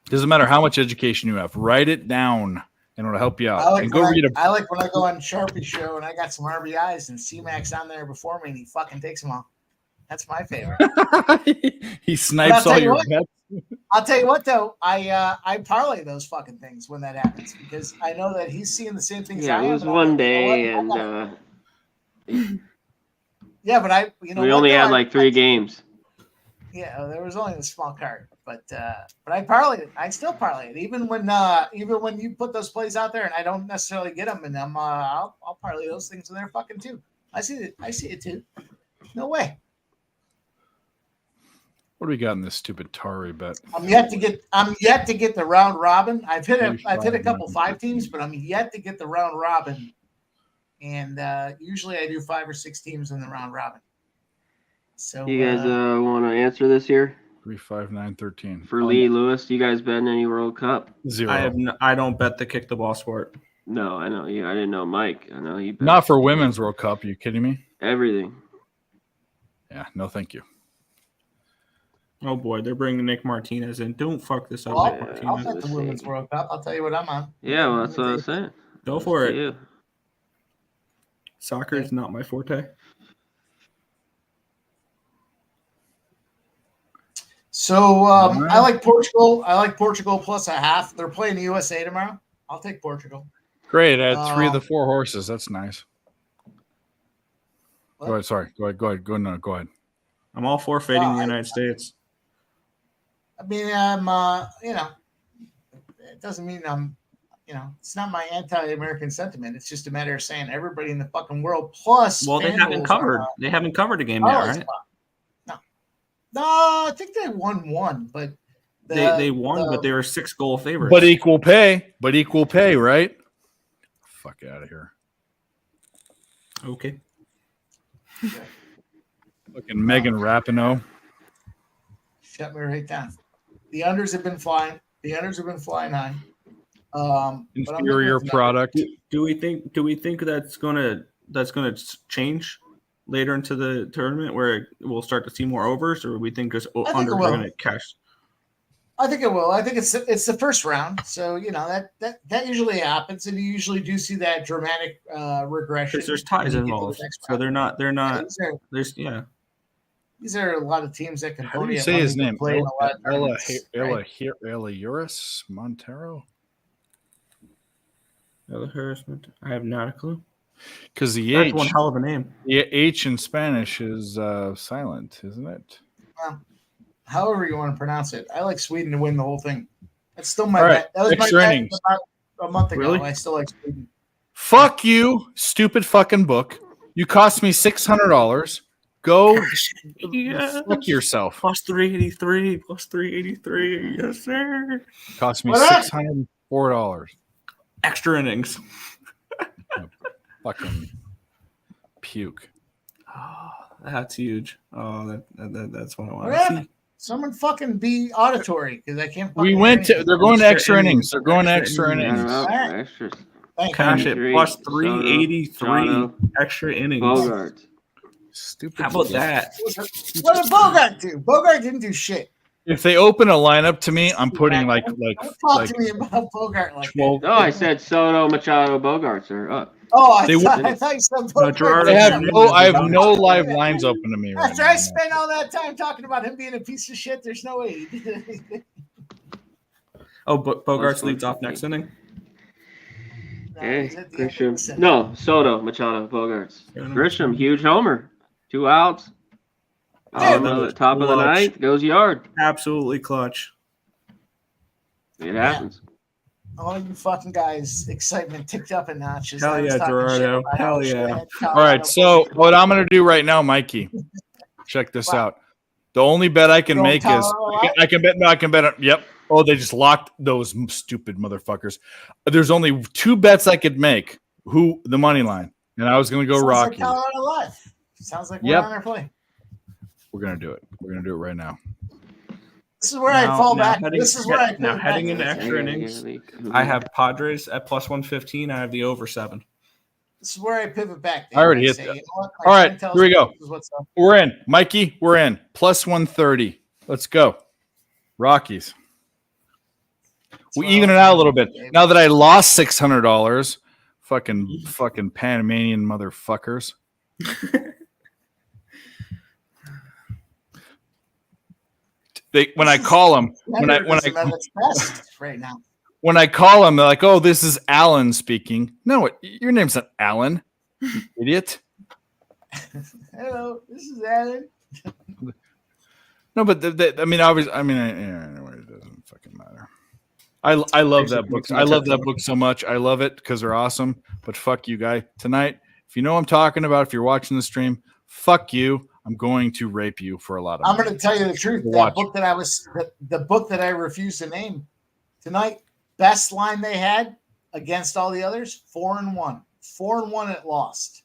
Doesn't matter how much education you have. Write it down. And it'll help you out. I like when I go on Sharpie show and I got some RBIs and C-Mac's on there before me and he fucking takes them all. That's my favorite. He snipes all your bets. I'll tell you what, though, I parlay those fucking things when that happens because I know that he's seeing the same things. Yeah, it was one day, and yeah, but we only had like 3 games. Yeah, there was only a small card, but I parlayed it. I still parlay it, even when you put those plays out there, and I don't necessarily get them, and I'll parlay those things in there fucking too. I see it too. No way. What do we got in this stupid Tari bet? I'm yet to get the round robin. I've hit a couple 5 teams, but I'm yet to get the round robin. And usually I do 5 or 6 teams in the round robin. So you guys want to answer this here? 3, 5, 9, 13. For Lee Lewis, you guys bet in any World Cup? 0. I don't bet the kick the ball sport. No, I know. I didn't know Mike. I know he bet. Not for Women's World Cup. Are you kidding me? Everything. Yeah, no, thank you. Oh boy, they're bringing Nick Martinez in. Don't fuck this up, Well, Nick Martinez. I'll bet the Women's World Cup. I'll tell you what I'm on. Yeah, well, that's what I was saying. Go for it. You. Soccer is not my forte. So I like Portugal. I like Portugal plus a half. They're playing the USA tomorrow. I'll take Portugal. Great. I had 3 of the 4 horses. That's nice. What? Go ahead. Sorry. Go ahead. Go ahead. I'm all for fading the United States. I mean, it doesn't mean I'm, it's not my anti-American sentiment. It's just a matter of saying everybody in the fucking world plus. Well, they haven't covered. They haven't covered a game yet, right? No, I think they won one, but they won, but they were 6-goal favorites. But equal pay, right? Fuck out of here. Okay. Fucking Megan Rapinoe. Shut me right down. The unders have been flying. High. Inferior product. Do we think that's gonna change later into the tournament where we'll start to see more overs, or we think just unders are gonna cash? I think it will. I think it's the first round, so that usually happens, and you usually do see that dramatic regression. Because there's ties when you get to the involved, next so round. they're not. These are a lot of teams that can How do pony you up say money his to name? play in a lot of tournaments, right? Eliuris Montero? Ella harassment. I have not a clue. Because the That's H, one hell of a name. the H in Spanish is silent, isn't it? Well, however you want to pronounce it. I like Sweden to win the whole thing. That's still my All right, bet. That was my extra bet innings. about a month ago. Really? I still like Sweden. Fuck you, stupid fucking book. You cost me $600. Go Yeah. fuck yourself. Plus 383. Plus 383. Yes, sir. Cost me What up? $604. Extra innings. Fucking puke. Oh, that's huge. Oh, that's what I want What to happened? see. Someone fucking be auditory because I can't. We fucking went hear to. anything. They're going to extra Extra innings. innings. They're going to Extra extra innings. innings. All Alright. right. Extras. Thank Cash you. it. Three, Plus Soto, 383. Soto, Extra innings. Bogart. Stupid. How about that? What did Bogart do? Bogart didn't do shit. If they open a lineup to me, I'm putting like Don't talk to me about Bogart like 12. that. No, I said Soto, Machado, Bogarts are up. Oh, I They thought wouldn't- you said No, Bogart. Gerardo I have Hernandez no. is I have on no it. live lines open to me right After now. I spent all that time talking about him being a piece of shit, there's no way he did anything. Oh, Bogarts Plus leads off 150. next inning. No, Hey, he's at the end of Grisham. the sentence. No, Soto, Machado, Bogarts. Grisham, huge homer. 2 outs. Dude, Top of the clutch. ninth, goes yard. Absolutely clutch. It happens. All you fucking guys' excitement ticked up a notch. as Hell I was yeah, talking shit Gerardo. about Hell how shit yeah. had All Colorado right. So playing. what I'm gonna do right now, Mikey. Check this Wow. out. The only bet I can Don't make tell is her a lot? I can bet. No, I can bet. Yep. Oh, they just locked those stupid motherfuckers. There's only 2 bets I could make. Who the money line, and I was gonna go Sounds Rockies. like Colorado Live. Sounds like Yep. we're on our play. We're gonna do it. We're gonna do it right now. This is where I fall back. This is where I now pivot heading back. into extra innings. I have Padres at plus 115. I have the over 7. This is where I pivot back. I already hit say, that. you know what? My All right, friend tells here we me go. this is what's up. We're in, Mikey. We're in plus 130. Let's go, Rockies. We Well, even it out a little bit. baby. Now that I lost $600, fucking Panamanian motherfuckers. When I call them, Nepotism at its best right now. when I call them, they're like, "Oh, this is Alan speaking." No, your name's not Alan, you idiot. Hello, this is Alan. No, but obviously, anyway, it doesn't fucking matter. I love that book. I love that book so much. I love it because they're awesome. But fuck you, guy. Tonight, if you know what I'm talking about, if you're watching the stream, fuck you. I'm going to rape you for a lot of I'm money. going to tell you the truth. That book that the book that I refused to name tonight, best line they had against all the others, 4-1. 4-1 it lost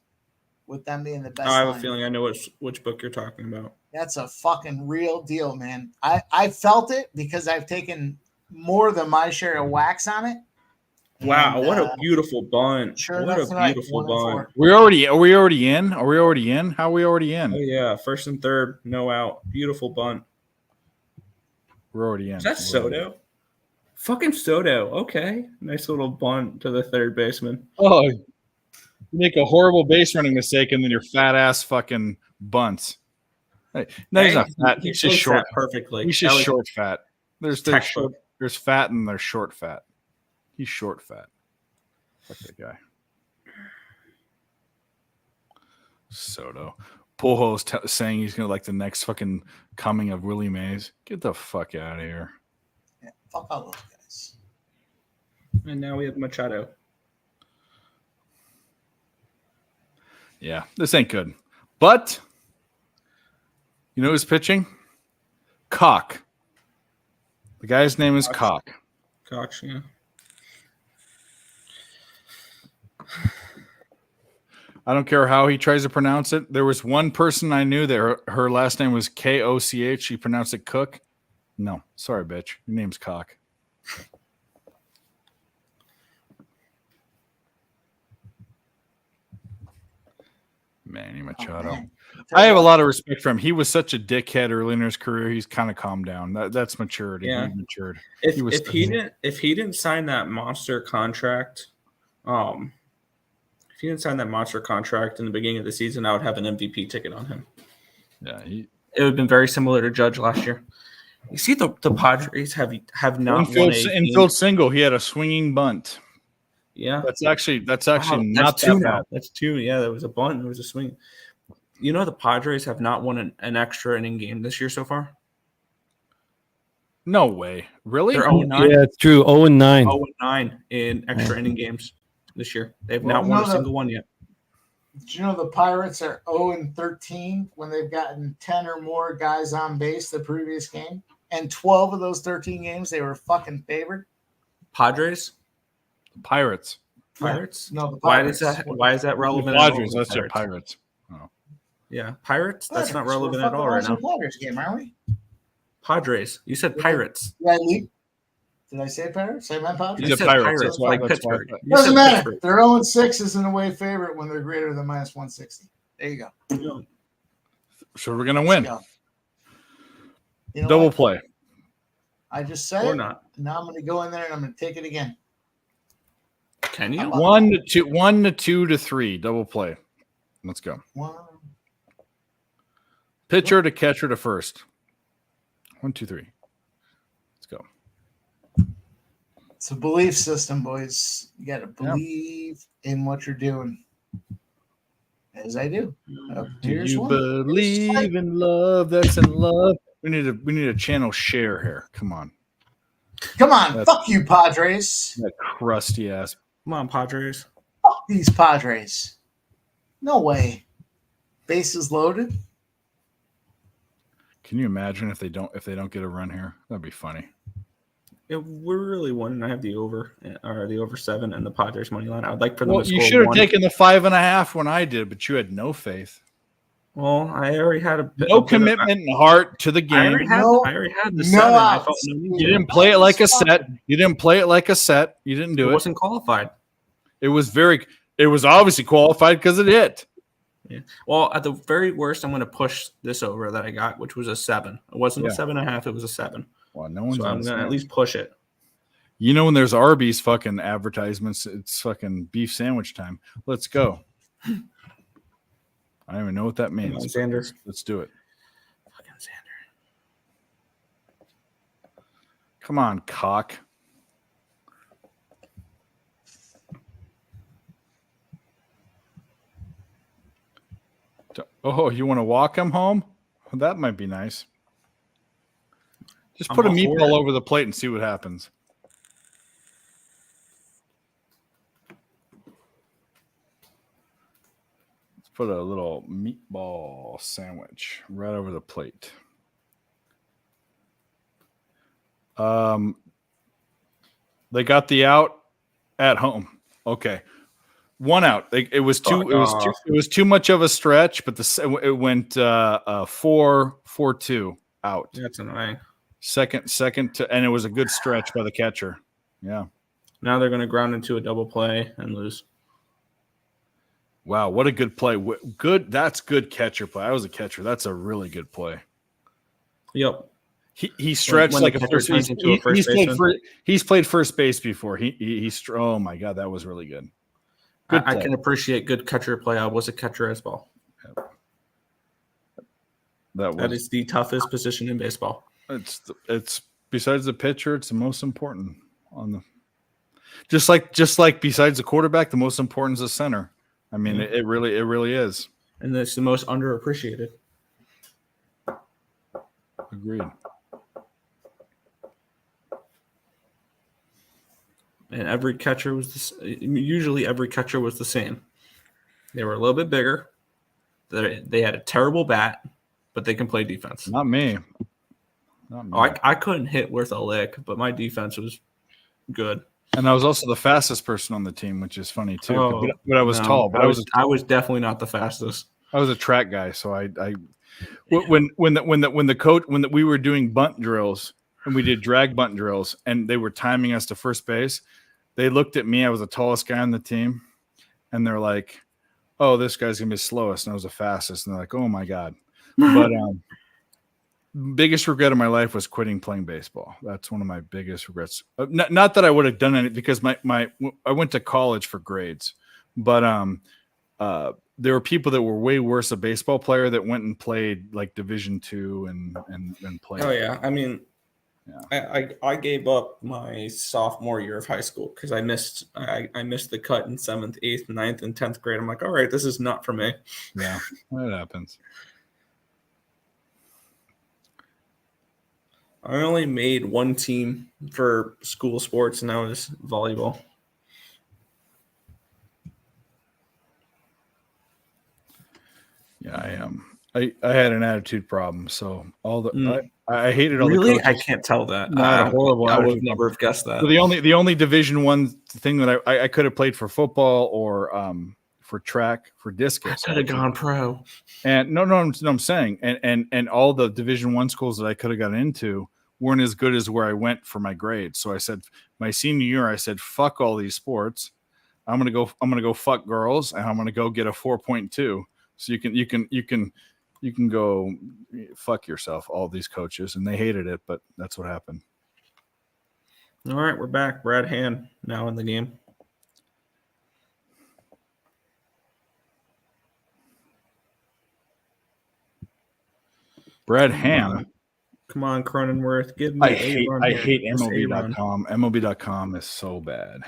with them being the best. I have line. a feeling I know which book you're talking about. That's a fucking real deal, man. I felt it because I've taken more than my share of wax on it. Wow, And, what a beautiful bunt. Sure, what that's a right. beautiful 1-4. bunt. Are we already in? Are we already in? How are we already in? Oh, yeah. First and third, no out. Beautiful bunt. We're already in. Is that Soto? Fucking Soto. Okay. Nice little bunt to the third baseman. Oh, you make a horrible base running mistake and then your fat ass fucking bunts. Hey, no, he's not fat. He's just placed short. that perfectly. He's That just was short fat. There's textbook. there's fat and there's short fat. He's short fat. Fuck that guy. Soto. Pujols saying he's gonna like the next fucking coming of Willie Mays. Get the fuck out of here. Yeah, fuck all those guys. And now we have Machado. Yeah, this ain't good. But you know who's pitching? Cock. The guy's name is Cock. Cox, yeah. I don't care how he tries to pronounce it. There was one person I knew that her last name was Koch. She pronounced it Cook. No, sorry, bitch. Your name's Cock. Manny Oh, Machado. man. I have a lot of respect for him. He was such a dickhead early in his career. He's kind of calmed down. That's maturity. Yeah. He matured. If he didn't sign that monster contract, if he didn't sign that monster contract in the beginning of the season, I would have an MVP ticket on him. Yeah, it would have been very similar to Judge last year. You see, the Padres have not won infield single. He had a swinging bunt. Yeah, that's actually wow, not two that now. bad. That's two. Yeah, there was a bunt. There was a swing. You know, the Padres have not won an extra inning game this year so far. No way. Really? They're 0-9. Yeah, it's true. 0-9. 0-9 in extra inning games this year. They've not won a single one yet. Did you know the Pirates are 0-13 when they've gotten 10 or more guys on base the previous game? And 12 of those 13 games, they were fucking favored. Padres? Pirates. Pirates? No, the Pirates. Why is that relevant? The Padres. That's your Pirates. Oh. Yeah, Pirates? That's not We're relevant at all right now. Padres game, aren't we? Padres. You said Pirates. Yeah, did I say Pirates? I meant Padres? You said Pirates, like Pittsburgh. Doesn't matter. They're 0-6 is an away favorite when they're greater than -160. There you go. So we're gonna win. You know Double what? play. I just said Or it. not. Now I'm going to go in there and I'm going to take it again. Can you? 1 to 2, 1 to 2 to 3. Double play. Let's go. One. Pitcher to catcher to first. 1, 2, 3. Let's go. It's a belief system, boys. You got to believe in what you're doing. As I do. Do Here's you one. believe in love that's in love? We need a channel share here. Come on. Come on. Fuck you, Padres. That crusty ass. Come on, Padres. Fuck these Padres. No way. Bases loaded. Can you imagine if they don't get a run here? That'd be funny. We're really winning. I have the over 7 and the Padres money line. I would like for them Well, to you score should have 1. taken the 5.5 when I did, but you had no faith. Well, I already had a No commitment and heart to the game. I already had the 7. I felt no need You to. didn't play it like a set. You didn't play it like a set. You didn't do It it. wasn't qualified. It was obviously qualified because it hit. Yeah. Well, at the very worst, I'm going to push this over that I got, which was a 7. It wasn't a 7.5. It was a 7. Well, no one's So I'm going to at least push it. You know, when there's Arby's fucking advertisements, it's fucking beef sandwich time. Let's go. I don't even know what that means. Come on, Xander. Let's do it. Fucking Xander. Come on, cock. Oh, you want to walk him home? Well, that might be nice. Just put a all for meatball it. over the plate and see what happens. Let's put a little meatball sandwich right over the plate. They got the out at home. Okay. 1 out. It was too much of a stretch, but it went 4-4-2 out. That's annoying. Second and it was a good stretch by the catcher. Yeah. Now they're going to ground into a double play and lose. Wow, what a good play. Good. That's good catcher play. I was a catcher. That's a really good play. Yep. He stretched when like the a first. catcher turns into a first baseman. He's played first base before. Oh my god, that was really good. Good I play. can appreciate good catcher play. I was a catcher as well. That is the toughest position in baseball. It's besides the pitcher, it's the most important on the. Just like besides the quarterback, the most important is the center. I mean, it really is. And it's the most underappreciated. Agreed. And every catcher was usually every catcher was the same. They were a little bit bigger. They had a terrible bat, but they can play defense. Not me. I couldn't hit worth a lick, but my defense was good. And I was also the fastest person on the team, which is funny too. But I was tall. But I was definitely not the fastest. I was a track guy, so when we were doing bunt drills and we did drag bunt drills and they were timing us to first base, they looked at me. I was the tallest guy on the team, and they're like, oh, this guy's gonna be the slowest, and I was the fastest, and they're like, oh my god. But biggest regret of my life was quitting playing baseball. That's one of my biggest regrets. Not that I would have done it, because I went to college for grades, but there were people that were way worse a baseball player that went and played like Division II and played. Oh yeah, I mean, I gave up my sophomore year of high school because I missed the cut in 7th, 8th, 9th, and 10th grade. I'm like, all right, this is not for me. Yeah, that happens. I only made one team for school sports, and that was volleyball. Yeah, I am. I had an attitude problem, so I hated all really? the coaches. I can't tell that. Not a horrible I would attitude. never have guessed that. So the only Division I thing that I could have played for football or for track, for discus. I could have gone pro. And no, I'm saying, and all the Division I schools that I could have gotten into weren't as good as where I went for my grades. So I said, my senior year, I said, fuck all these sports. I'm gonna go fuck girls, and I'm gonna go get a 4.2. So you can go fuck yourself, all these coaches, and they hated it, but that's what happened. All right, we're back. Brad Hand now in the game. Brad Ham. Come on, Cronenworth. Give me I hate Just MLB.com. MLB.com is so bad.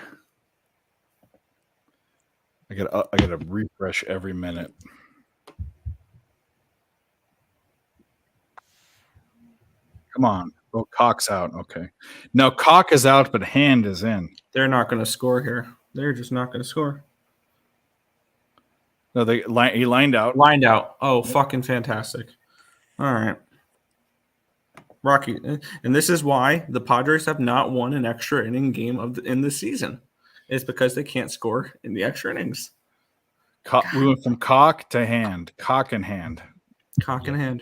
I gotta refresh every minute. Come on. Oh, Cock's out. Okay. Now Cock is out, but Hand is in. They're not going to score here. They're just not going to score. No, he lined out. Lined out. Oh, fucking fantastic. All right. Rocky. And this is why the Padres have not won an extra inning game in the season. It's because they can't score in the extra innings. We went from Cock to Hand. Cock and Hand. Cock in hand.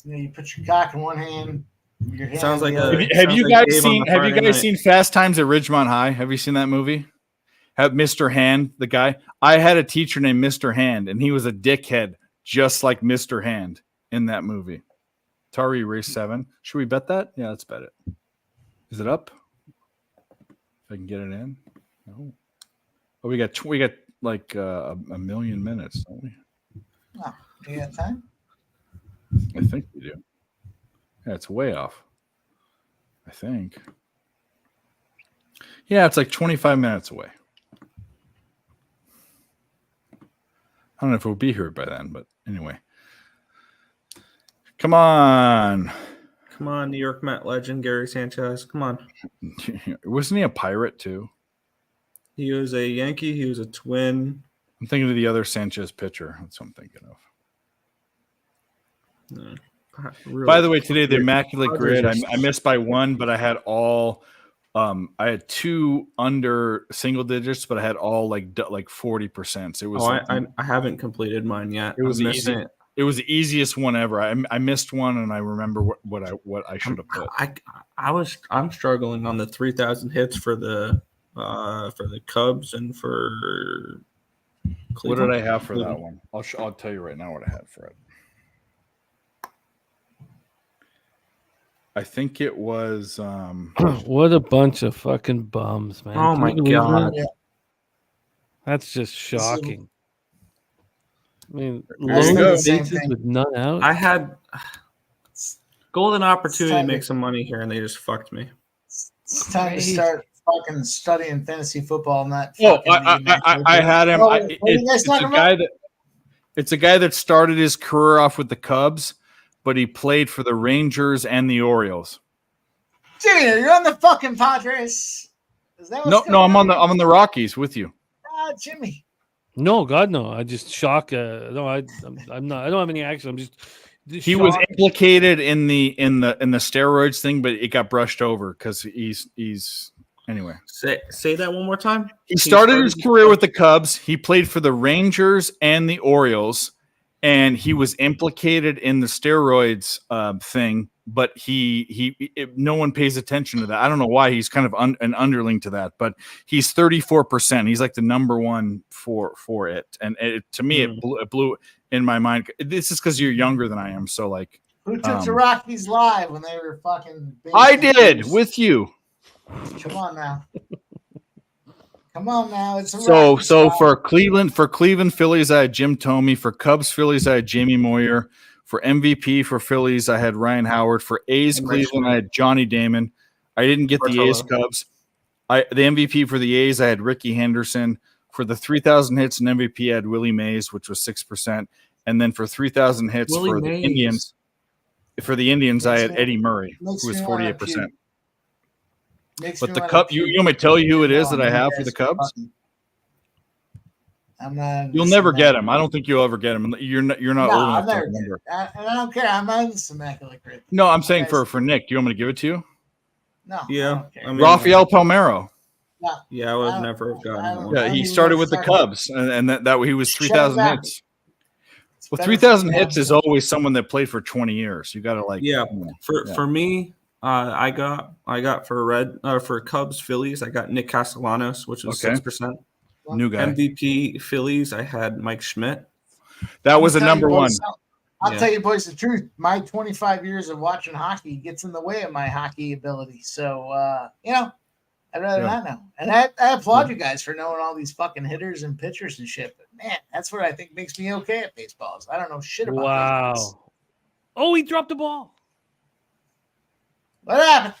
You put your cock in one hand. Your hand Sounds like Have you guys seen Fast Times at Ridgemont High? Have you seen that movie? Have Mr. Hand, the guy? I had a teacher named Mr. Hand, and he was a dickhead, just like Mr. Hand in that movie. Atari Race 7. Should we bet that? Yeah, let's bet it. Is it up? If I can get it in. No. Oh, we got like a million minutes, don't we? Oh, you got time? I think we do. Yeah, it's way off. I think. Yeah, it's like 25 minutes away. I don't know if we'll be here by then, but anyway. Come on. Come on, New York Met legend Gary Sanchez. Come on. Wasn't he a Pirate too? He was a Yankee. He was a Twin. I'm thinking of the other Sanchez pitcher. That's what I'm thinking of. No. Really. By the way, today the Immaculate Grid, I missed by one, but I had all I had two under single digits, but I had all like 40%. So it was I haven't completed mine yet. It was easy. It was the easiest one ever. I missed one, and I remember what I should have put. I'm struggling on the 3,000 hits for the Cubs and for Cleveland. What did I have for that one? I'll tell you right now what I had for it. I think it was. What a bunch of fucking bums, man! Oh my god, that's just shocking. I mean, There you go. bases with none out. I had golden opportunity to make some money here, and they just fucked me. It's time to start fucking studying fantasy football. Not. I had him. It's a guy that started his career off with the Cubs, but he played for the Rangers and the Orioles. Jimmy, you're on the fucking Padres. Is that what's No, I'm on the Rockies with you. Jimmy. No, God, no. I just shock. No, I'm not. I don't have any action. I'm just. He was implicated in the steroids thing, but it got brushed over because he's anyway. Say that one more time. He started his career with the Cubs. He played for the Rangers and the Orioles, and he was implicated in the steroids thing but no one pays attention to that. I don't know why. He's kind of an underling to that, but he's 34%. He's like the number one for it. And to me, it blew in my mind. This is because you're younger than I am. So like, who took the Rockies live when they were fucking? I did with you. Come on now. Come on now. It's a so Rockies live. for Cleveland Phillies, I had Jim Thome. For Cubs Phillies, I had Jamie Moyer. For MVP for Phillies, I had Ryan Howard. For A's Cleveland, I had Johnny Damon. I didn't get the A's Cubs. The MVP for the A's, I had Ricky Henderson. For the 3,000 hits and MVP, I had Willie Mays, which was 6%. And then for 3,000 hits for the Indians, I had Eddie Murray, who was 48%. But the Cubs, you want me to tell you who it is that I have for the Cubs? I'm not. You'll never get him. I don't think you'll ever get him. You're not old enough to remember. And I don't care. I'm not in Immaculate Grid. No, I'm saying for Nick. Do you want me to give it to you? No. Yeah. I mean, Rafael Palmeiro. No, yeah, I would never have gotten that one. Yeah, he started with the Cubs, and that he was 3,000 hits. Well, 3,000 hits is always someone that played for 20 years. You got to For me, I got for Cubs Phillies, I got Nick Castellanos, which was 6%. New guy. MVP Phillies, I had Mike Schmidt. That was a number one. I'll tell you boys the truth. My 25 years of watching hockey gets in the way of my hockey ability. So I'd rather not know. And I applaud you guys for knowing all these fucking hitters and pitchers and shit. But man, that's what I think makes me okay at baseball. I don't know shit about wow. Oh, he dropped the ball. What happened?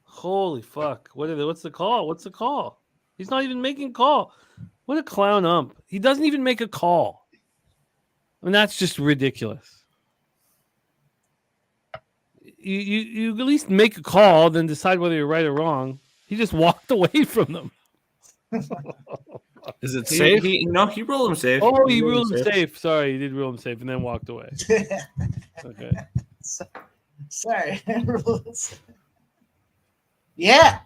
Holy fuck. What's the call? What's the call? He's not even making a call. What a clown ump. He doesn't even make a call. And that's just ridiculous. You at least make a call, then decide whether you're right or wrong. He just walked away from them. Is it safe? He ruled him safe. Oh, he ruled him safe. Sorry, he did rule him safe and then walked away. Okay. Sorry. Yeah.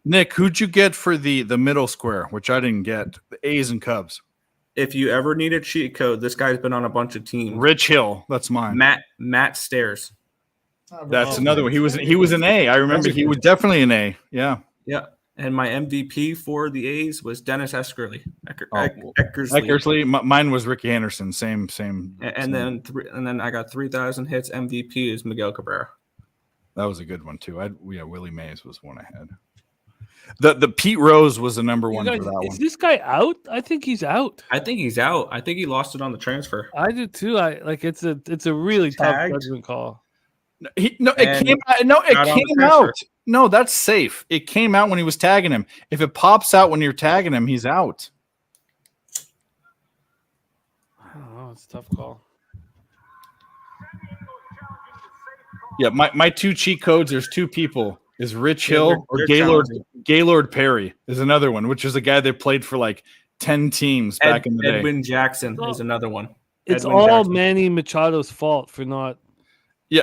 Nick, who'd you get for the middle square, which I didn't get? The A's and Cubs. If you ever need a cheat code, this guy's been on a bunch of teams. Rich Hill, that's mine. Matt Stairs. That's another one. He was an A. I remember he was definitely an A. Yeah. Yeah. And my MVP for the A's was Dennis Eckersley. Eckersley. Mine was Ricky Henderson. Same. And then I got 3,000 hits. MVP is Miguel Cabrera. That was a good one too. Willie Mays was one I had. The Pete Rose was the number one for that one. Is this guy out? I think he's out. I think he's out. I think he lost it on the transfer. I do too. It's a really tough judgment call. It came out. No, that's safe. It came out when he was tagging him. If it pops out when you're tagging him, he's out. I don't know. It's a tough call. Yeah, my two cheat codes. There's two people. Is Rich Hill or Gaylord Perry is another one, which is a guy that played for like 10 teams back in the day. Edwin Jackson is another one. It's all Manny Machado's fault for not. Yeah,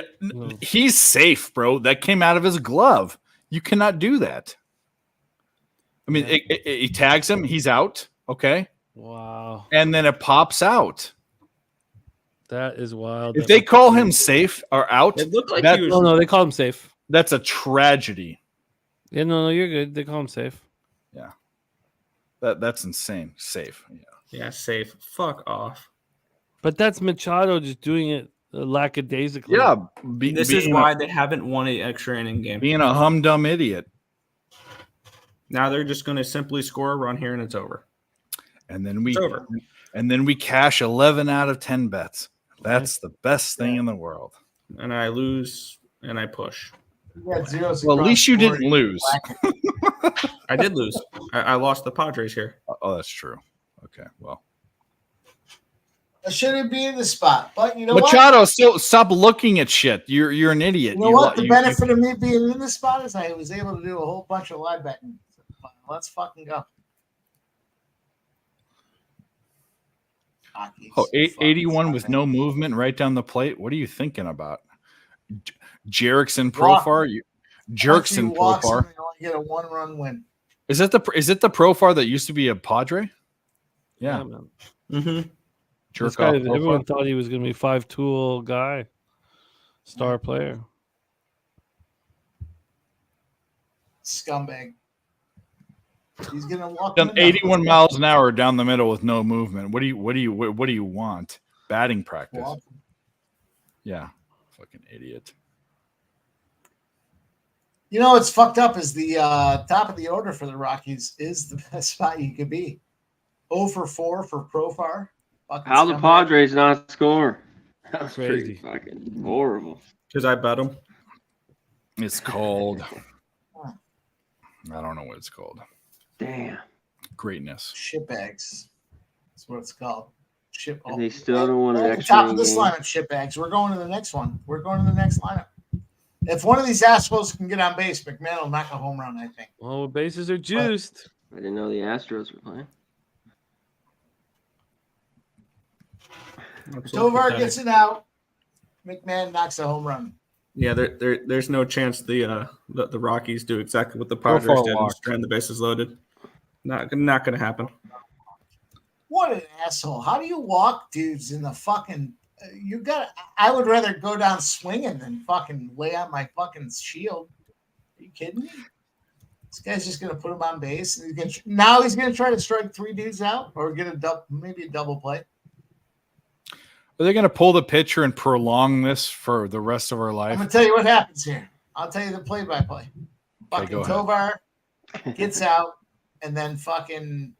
he's safe, bro. That came out of his glove. You cannot do that. I mean, he tags him. He's out. Okay. Wow. And then it pops out. That is wild. If they call him safe or out, it looked like no, they call him safe. That's a tragedy. Yeah, no, you're good. They call him safe. Yeah. That's insane. Safe. Yeah, safe. Fuck off. But that's Machado just doing it lackadaisically. Yeah. This is why they haven't won an extra inning game. Being a humdum idiot. Now they're just going to simply score a run here and it's over. And then we cash 11 out of 10 bets. That's the best thing in the world. And I lose and I push. Well, at least you didn't lose. I did lose. I lost the Padres here. Oh, that's true. Okay, well. I shouldn't be in the spot, but you know Machado, what? still stop looking at shit. You're an idiot. You know what? The benefit of me being in the spot is I was able to do a whole bunch of live betting. Let's fucking go. Oh, 81 with no movement right down the plate. What are you thinking about? Jerickson Profar? Jerickson Profar. You get a 1-run win. Is it the Profar that used to be a Padre? Yeah. Everyone thought he was going to be 5-tool guy. Star player. Scumbag. He's gonna walk Done in the 81 miles an hour down the middle with no movement. What do you want? Batting practice. Walk. Yeah. Fucking idiot. You know what's fucked up is the top of the order for the Rockies is the best spot you could be. 0 for 4 for Profar. Fucking How the scumbag. Padres not score? That was Crazy. pretty fucking horrible. Because I bet them. It's called. I don't know what it's called. Damn. Greatness. Shitbags. That's what it's called. Shit. And they still don't want an At the extra top of this game. lineup, shitbags. We're going to the next one. We're going to the next lineup. If one of these Astros can get on base, McMahon will knock a home run, I think. Well, bases are juiced. I didn't know the Astros were playing. If Tovar gets it out, McMahon knocks a home run. Yeah, there's no chance the Rockies do exactly what the Go for Padres a did and walk. strand the bases loaded. Not going to happen. What an asshole. How do you walk dudes in the fucking I would rather go down swinging than fucking lay on my fucking shield. Are you kidding me? This guy's just gonna put him on base, and he's gonna try to strike 3 dudes out or get maybe a double play. Are they going to pull the pitcher and prolong this for the rest of our I'm life? gonna tell you what happens here. I'll tell you the play-by-play. Fucking go ahead. Tovar gets out, and then fucking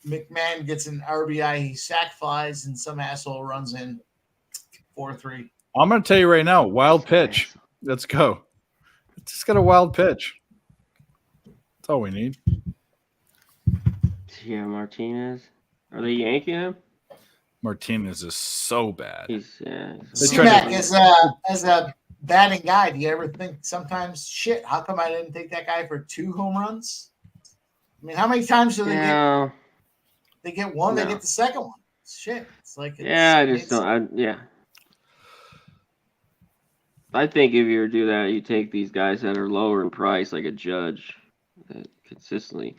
McMahon gets an RBI. He sack flies, and some asshole runs in 4-3. I'm going to tell you right now, wild pitch. Let's go. It's just got a wild pitch. That's all we need. Yeah, Martinez. Are they yanking him? Martinez is so bad. He's C-Mac, as a batting guy, do you ever think sometimes, shit, how come I didn't take that guy for 2 home runs? I mean, how many times do they get? They get one, they get the second one. Shit, it's like I just don't. I think if you were to do that, you take these guys that are lower in price, like a Judge, that consistently,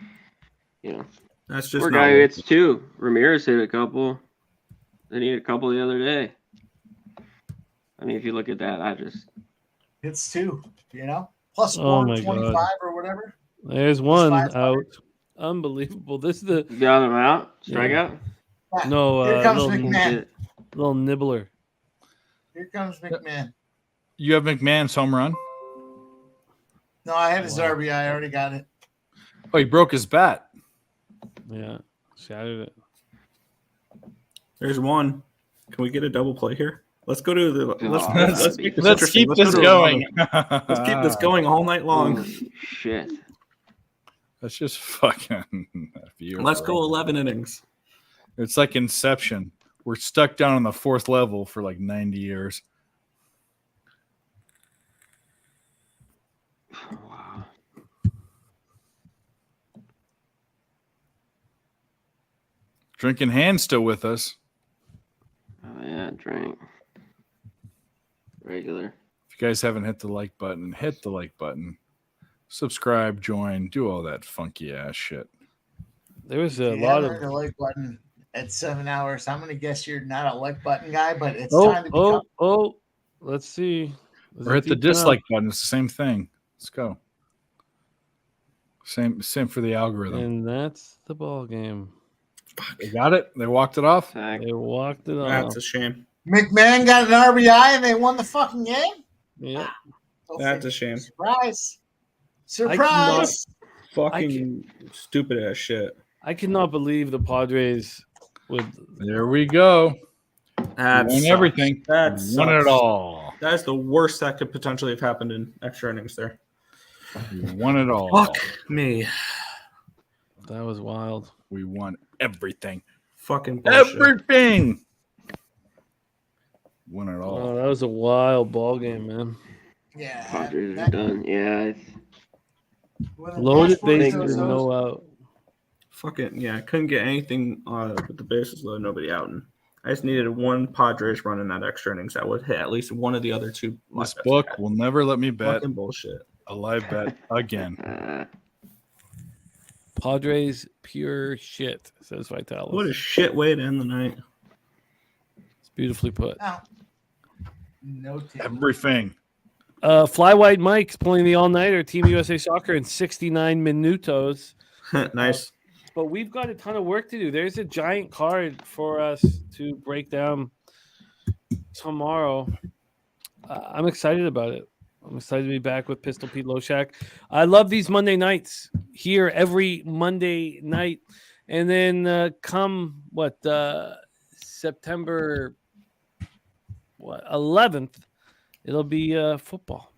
That's just poor not guy worth hits it. 2. Ramirez hit a couple. Then he hit a couple the other day. I mean, if you look at that, It's 2, plus Oh 4, my 25 God. or whatever. There's one 500. out. Unbelievable. This is the got him out. Strikeout. no Here comes little, McMahon. little nibbler. Here comes McMahon. You have McMahon's home run? No, I had his RBI. I already got it. Oh, he broke his bat. Yeah, shattered it. There's one. Can we get a double play here? Let's go to the. Let's keep this Let's interesting. keep Let's this go to going. Let's keep this going all night long. Holy shit. That's just fucking beautiful. Let's go 11 innings. It's like Inception. We're stuck down on the 4th level for like 90 years. Wow. Drinking Hand still with us. Oh yeah, drink. Regular. If you guys haven't hit the like button, hit the like button. Subscribe, join, do all that funky ass shit. There was a You lot haven't of hit the like button at 7 hours. I'm going to guess you're not a like button guy, but it's time to become. Let's see. Is Or it hit the deep enough? dislike button. It's the same thing. Let's go. Same for the algorithm. And that's the ball game. They got it. They walked it off. They walked it off. That's a shame. McMahon got an RBI and they won the fucking game. Yeah. Go That's figure. a shame. Surprise! I Surprise! Fucking stupid ass shit. I cannot believe the Padres would. There we go. That Won sucks. everything. That Won sucks. it all. That is the worst that could potentially have happened in extra innings there. We won it all. Fuck me. That was wild. We won everything. Fucking bullshit. Everything. Won it all. Oh, that was a wild ball game, man. Yeah. Padres are done. Yeah. Loaded Base bases, no out. Fucking yeah, I couldn't get anything with the bases loaded, nobody out. And I just needed one Padres run in that extra innings that would hit at least one of the other 2. This live bets book I had. will never let me bet Fucking bullshit. a live bet again. Padres pure shit, says Vitalis. What a shit way to end the night. It's beautifully put. Now, No tape. Everything. Fly White Mike's pulling the all-nighter, Team USA Soccer in 69 minutos. Nice. But we've got a ton of work to do. There's a giant card for us to break down tomorrow. I'm excited about it. I'm excited to be back with Pistol Pete Loshak. I love these Monday nights here every Monday night. And then come September 11th, it'll be football.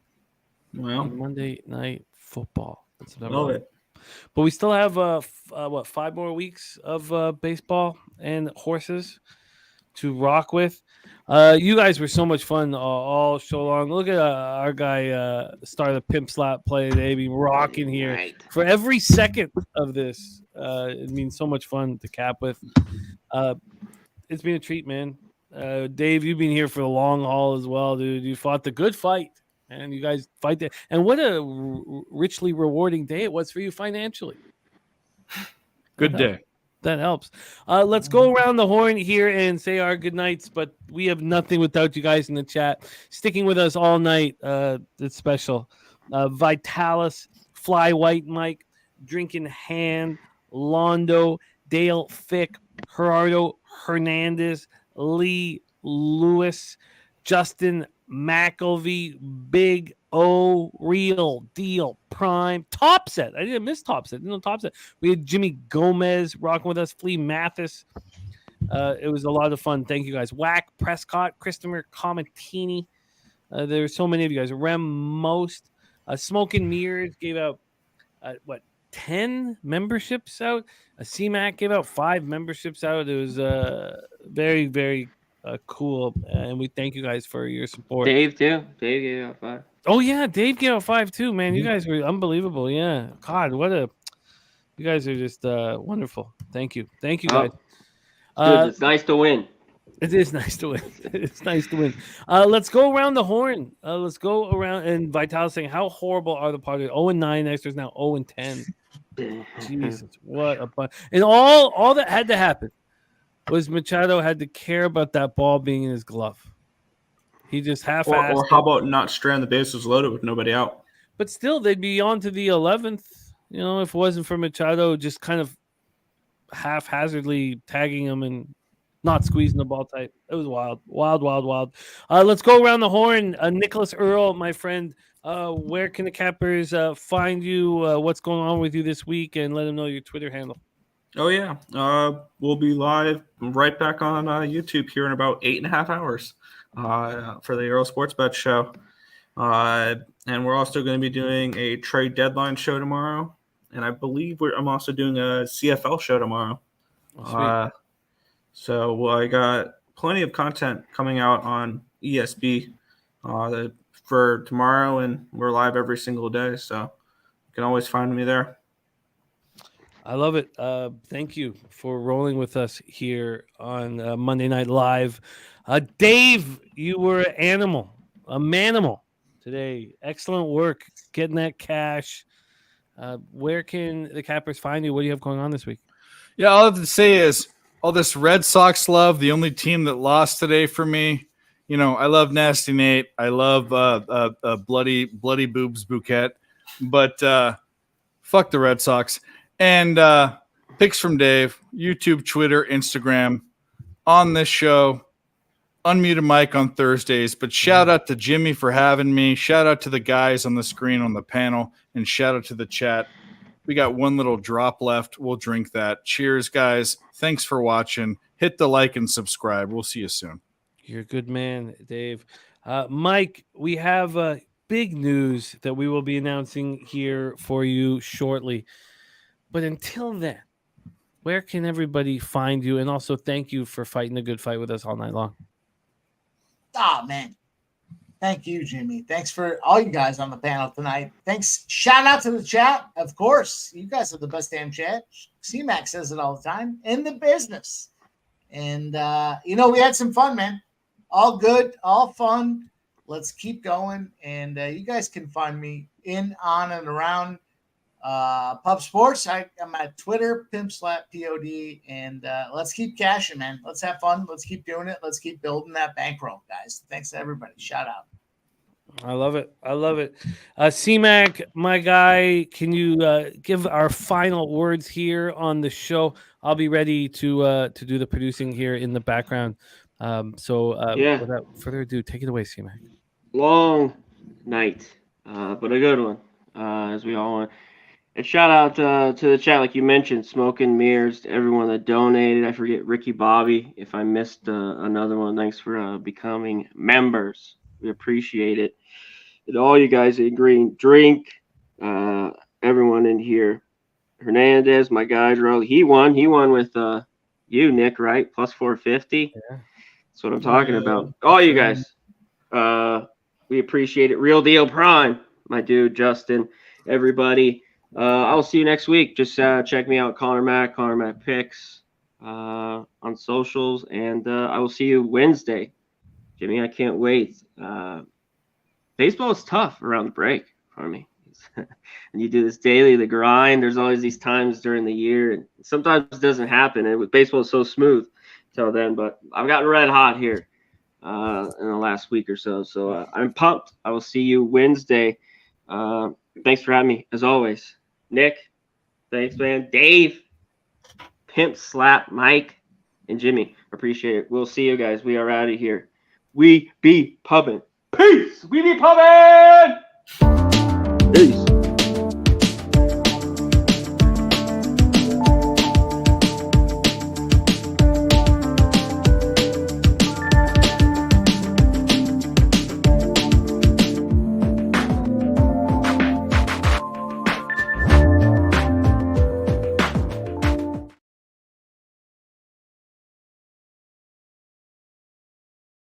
Well, Monday night football. love it. But we still have 5 more weeks of baseball and horses to rock with. You guys were so much fun all show long. Look at our guy start the pimp slap play today, be rocking here for every second of this. It means so much fun to cap with. It's been a treat, man. Dave, you've been here for the long haul as well, dude. You fought the good fight, and you guys fight that. And what a richly rewarding day it was for you financially. Good day. That helps. Let's go around the horn here and say our good nights, but we have nothing without you guys in the chat. Sticking with us all night. It's special. Vitalis, Fly White Mike, Drinking Hand, Londo, Dale Fick, Gerardo Hernandez, Lee Lewis, Justin McElvey, Big O, Real Deal, Prime, Topset. I didn't miss Topset. I didn't know Topset. We had Jimmy Gomez rocking with us, Flea Mathis. It was a lot of fun. Thank you guys. Whack Prescott, Christopher Comatini. There's so many of you guys. Rem Most, Smoking Mirrors gave out 10 memberships out. CMAC gave out 5 memberships out. It was very, very cool, and we thank you guys for your support. Dave too. Dave gave out 5. Oh yeah, Dave gave out 5 too, man. You guys were unbelievable. Yeah, God, you guys are just wonderful. Thank you, guys. Dude, it's nice to win. It is nice to win. It's nice to win. Let's go around the horn. Let's go around, and Vital saying, how horrible are the Padres? 0-9. Astros now 0-10. Jesus, what a fun! And all that had to happen was Machado had to care about that ball being in his glove. He just half-assed. Or how about not strand the bases loaded with nobody out? But still, they'd be on to the 11th. You know, if it wasn't for Machado just kind of haphazardly tagging him and not squeezing the ball tight. It was wild. Let's go around the horn. Nicholas Earl, my friend. Where can the Cappers find you? What's going on with you this week? And let them know your Twitter handle. Oh, yeah. We'll be live right back on YouTube here in about 8.5 hours for the Euro Sports Bet Show. And we're also going to be doing a trade deadline show tomorrow. And I believe I'm also doing a CFL show tomorrow. So I got plenty of content coming out on ESB for tomorrow, and we're live every single day. So you can always find me there. I love it. Thank you for rolling with us here on Monday Night Live. Dave, you were an animal, a manimal today. Excellent work getting that cash. Where can the Cappers find you? What do you have going on this week? Yeah, all I have to say is all this Red Sox love, the only team that lost today for me. You know, I love Nasty Nate. I love Bloody Boobs Bouquet. But fuck the Red Sox. And picks from Dave, YouTube, Twitter, Instagram, on this show, Unmuted Mike on Thursdays. But shout out to Jimmy for having me. Shout out to the guys on the screen on the panel. And shout out to the chat. We got one little drop left. We'll drink that. Cheers, guys. Thanks for watching. Hit the like and subscribe. We'll see you soon. You're a good man, Dave. Mike, we have big news that we will be announcing here for you shortly. But until then, where can everybody find you? And also thank you for fighting a good fight with us all night long. Oh, man. Thank you, Jimmy. Thanks for all you guys on the panel tonight. Thanks. Shout out to the chat. Of course, you guys are the best damn chat. C-Mac says it all the time. In the business. And, we had some fun, man. All good, all fun. Let's keep going. And you guys can find me in, on, and around Pub Sports. I'm at Twitter, pimp/POD, and let's keep cashing, man. Let's have fun. Let's keep doing it. Let's keep building that bankroll, guys. Thanks to everybody. Shout out. I love it. I love it. C-Mac, my guy, can you give our final words here on the show? I'll be ready to do the producing here in the background. Yeah. Without further ado, take it away, C-Mac. Long night, but a good one, as we all want. And shout out to the chat, like you mentioned, Smoke and Mirrors, to everyone that donated. I forget Ricky Bobby. If I missed another one, thanks for becoming members. We appreciate it. And all you guys that agree, drink, everyone in here. Hernandez, my guy, he won. He won with you, Nick, right? Plus 450. Yeah. That's what I'm talking about. All you guys. We appreciate it. Real Deal Prime, my dude, Justin, everybody. I'll see you next week. Just check me out, Connor Mack Picks on socials, and I will see you Wednesday. Jimmy, I can't wait. Baseball is tough around the break for me. And you do this daily, the grind. There's always these times during the year, and sometimes it doesn't happen. And with baseball, it's so smooth till then. But I've gotten red hot here in the last week or so. So I'm pumped. I will see you Wednesday. Thanks for having me, as always. Nick, thanks, man. Dave, Pimp Slap, Mike, and Jimmy. Appreciate it. We'll see you guys. We are out of here. We be pubbing. Peace. We be pubbing. Peace.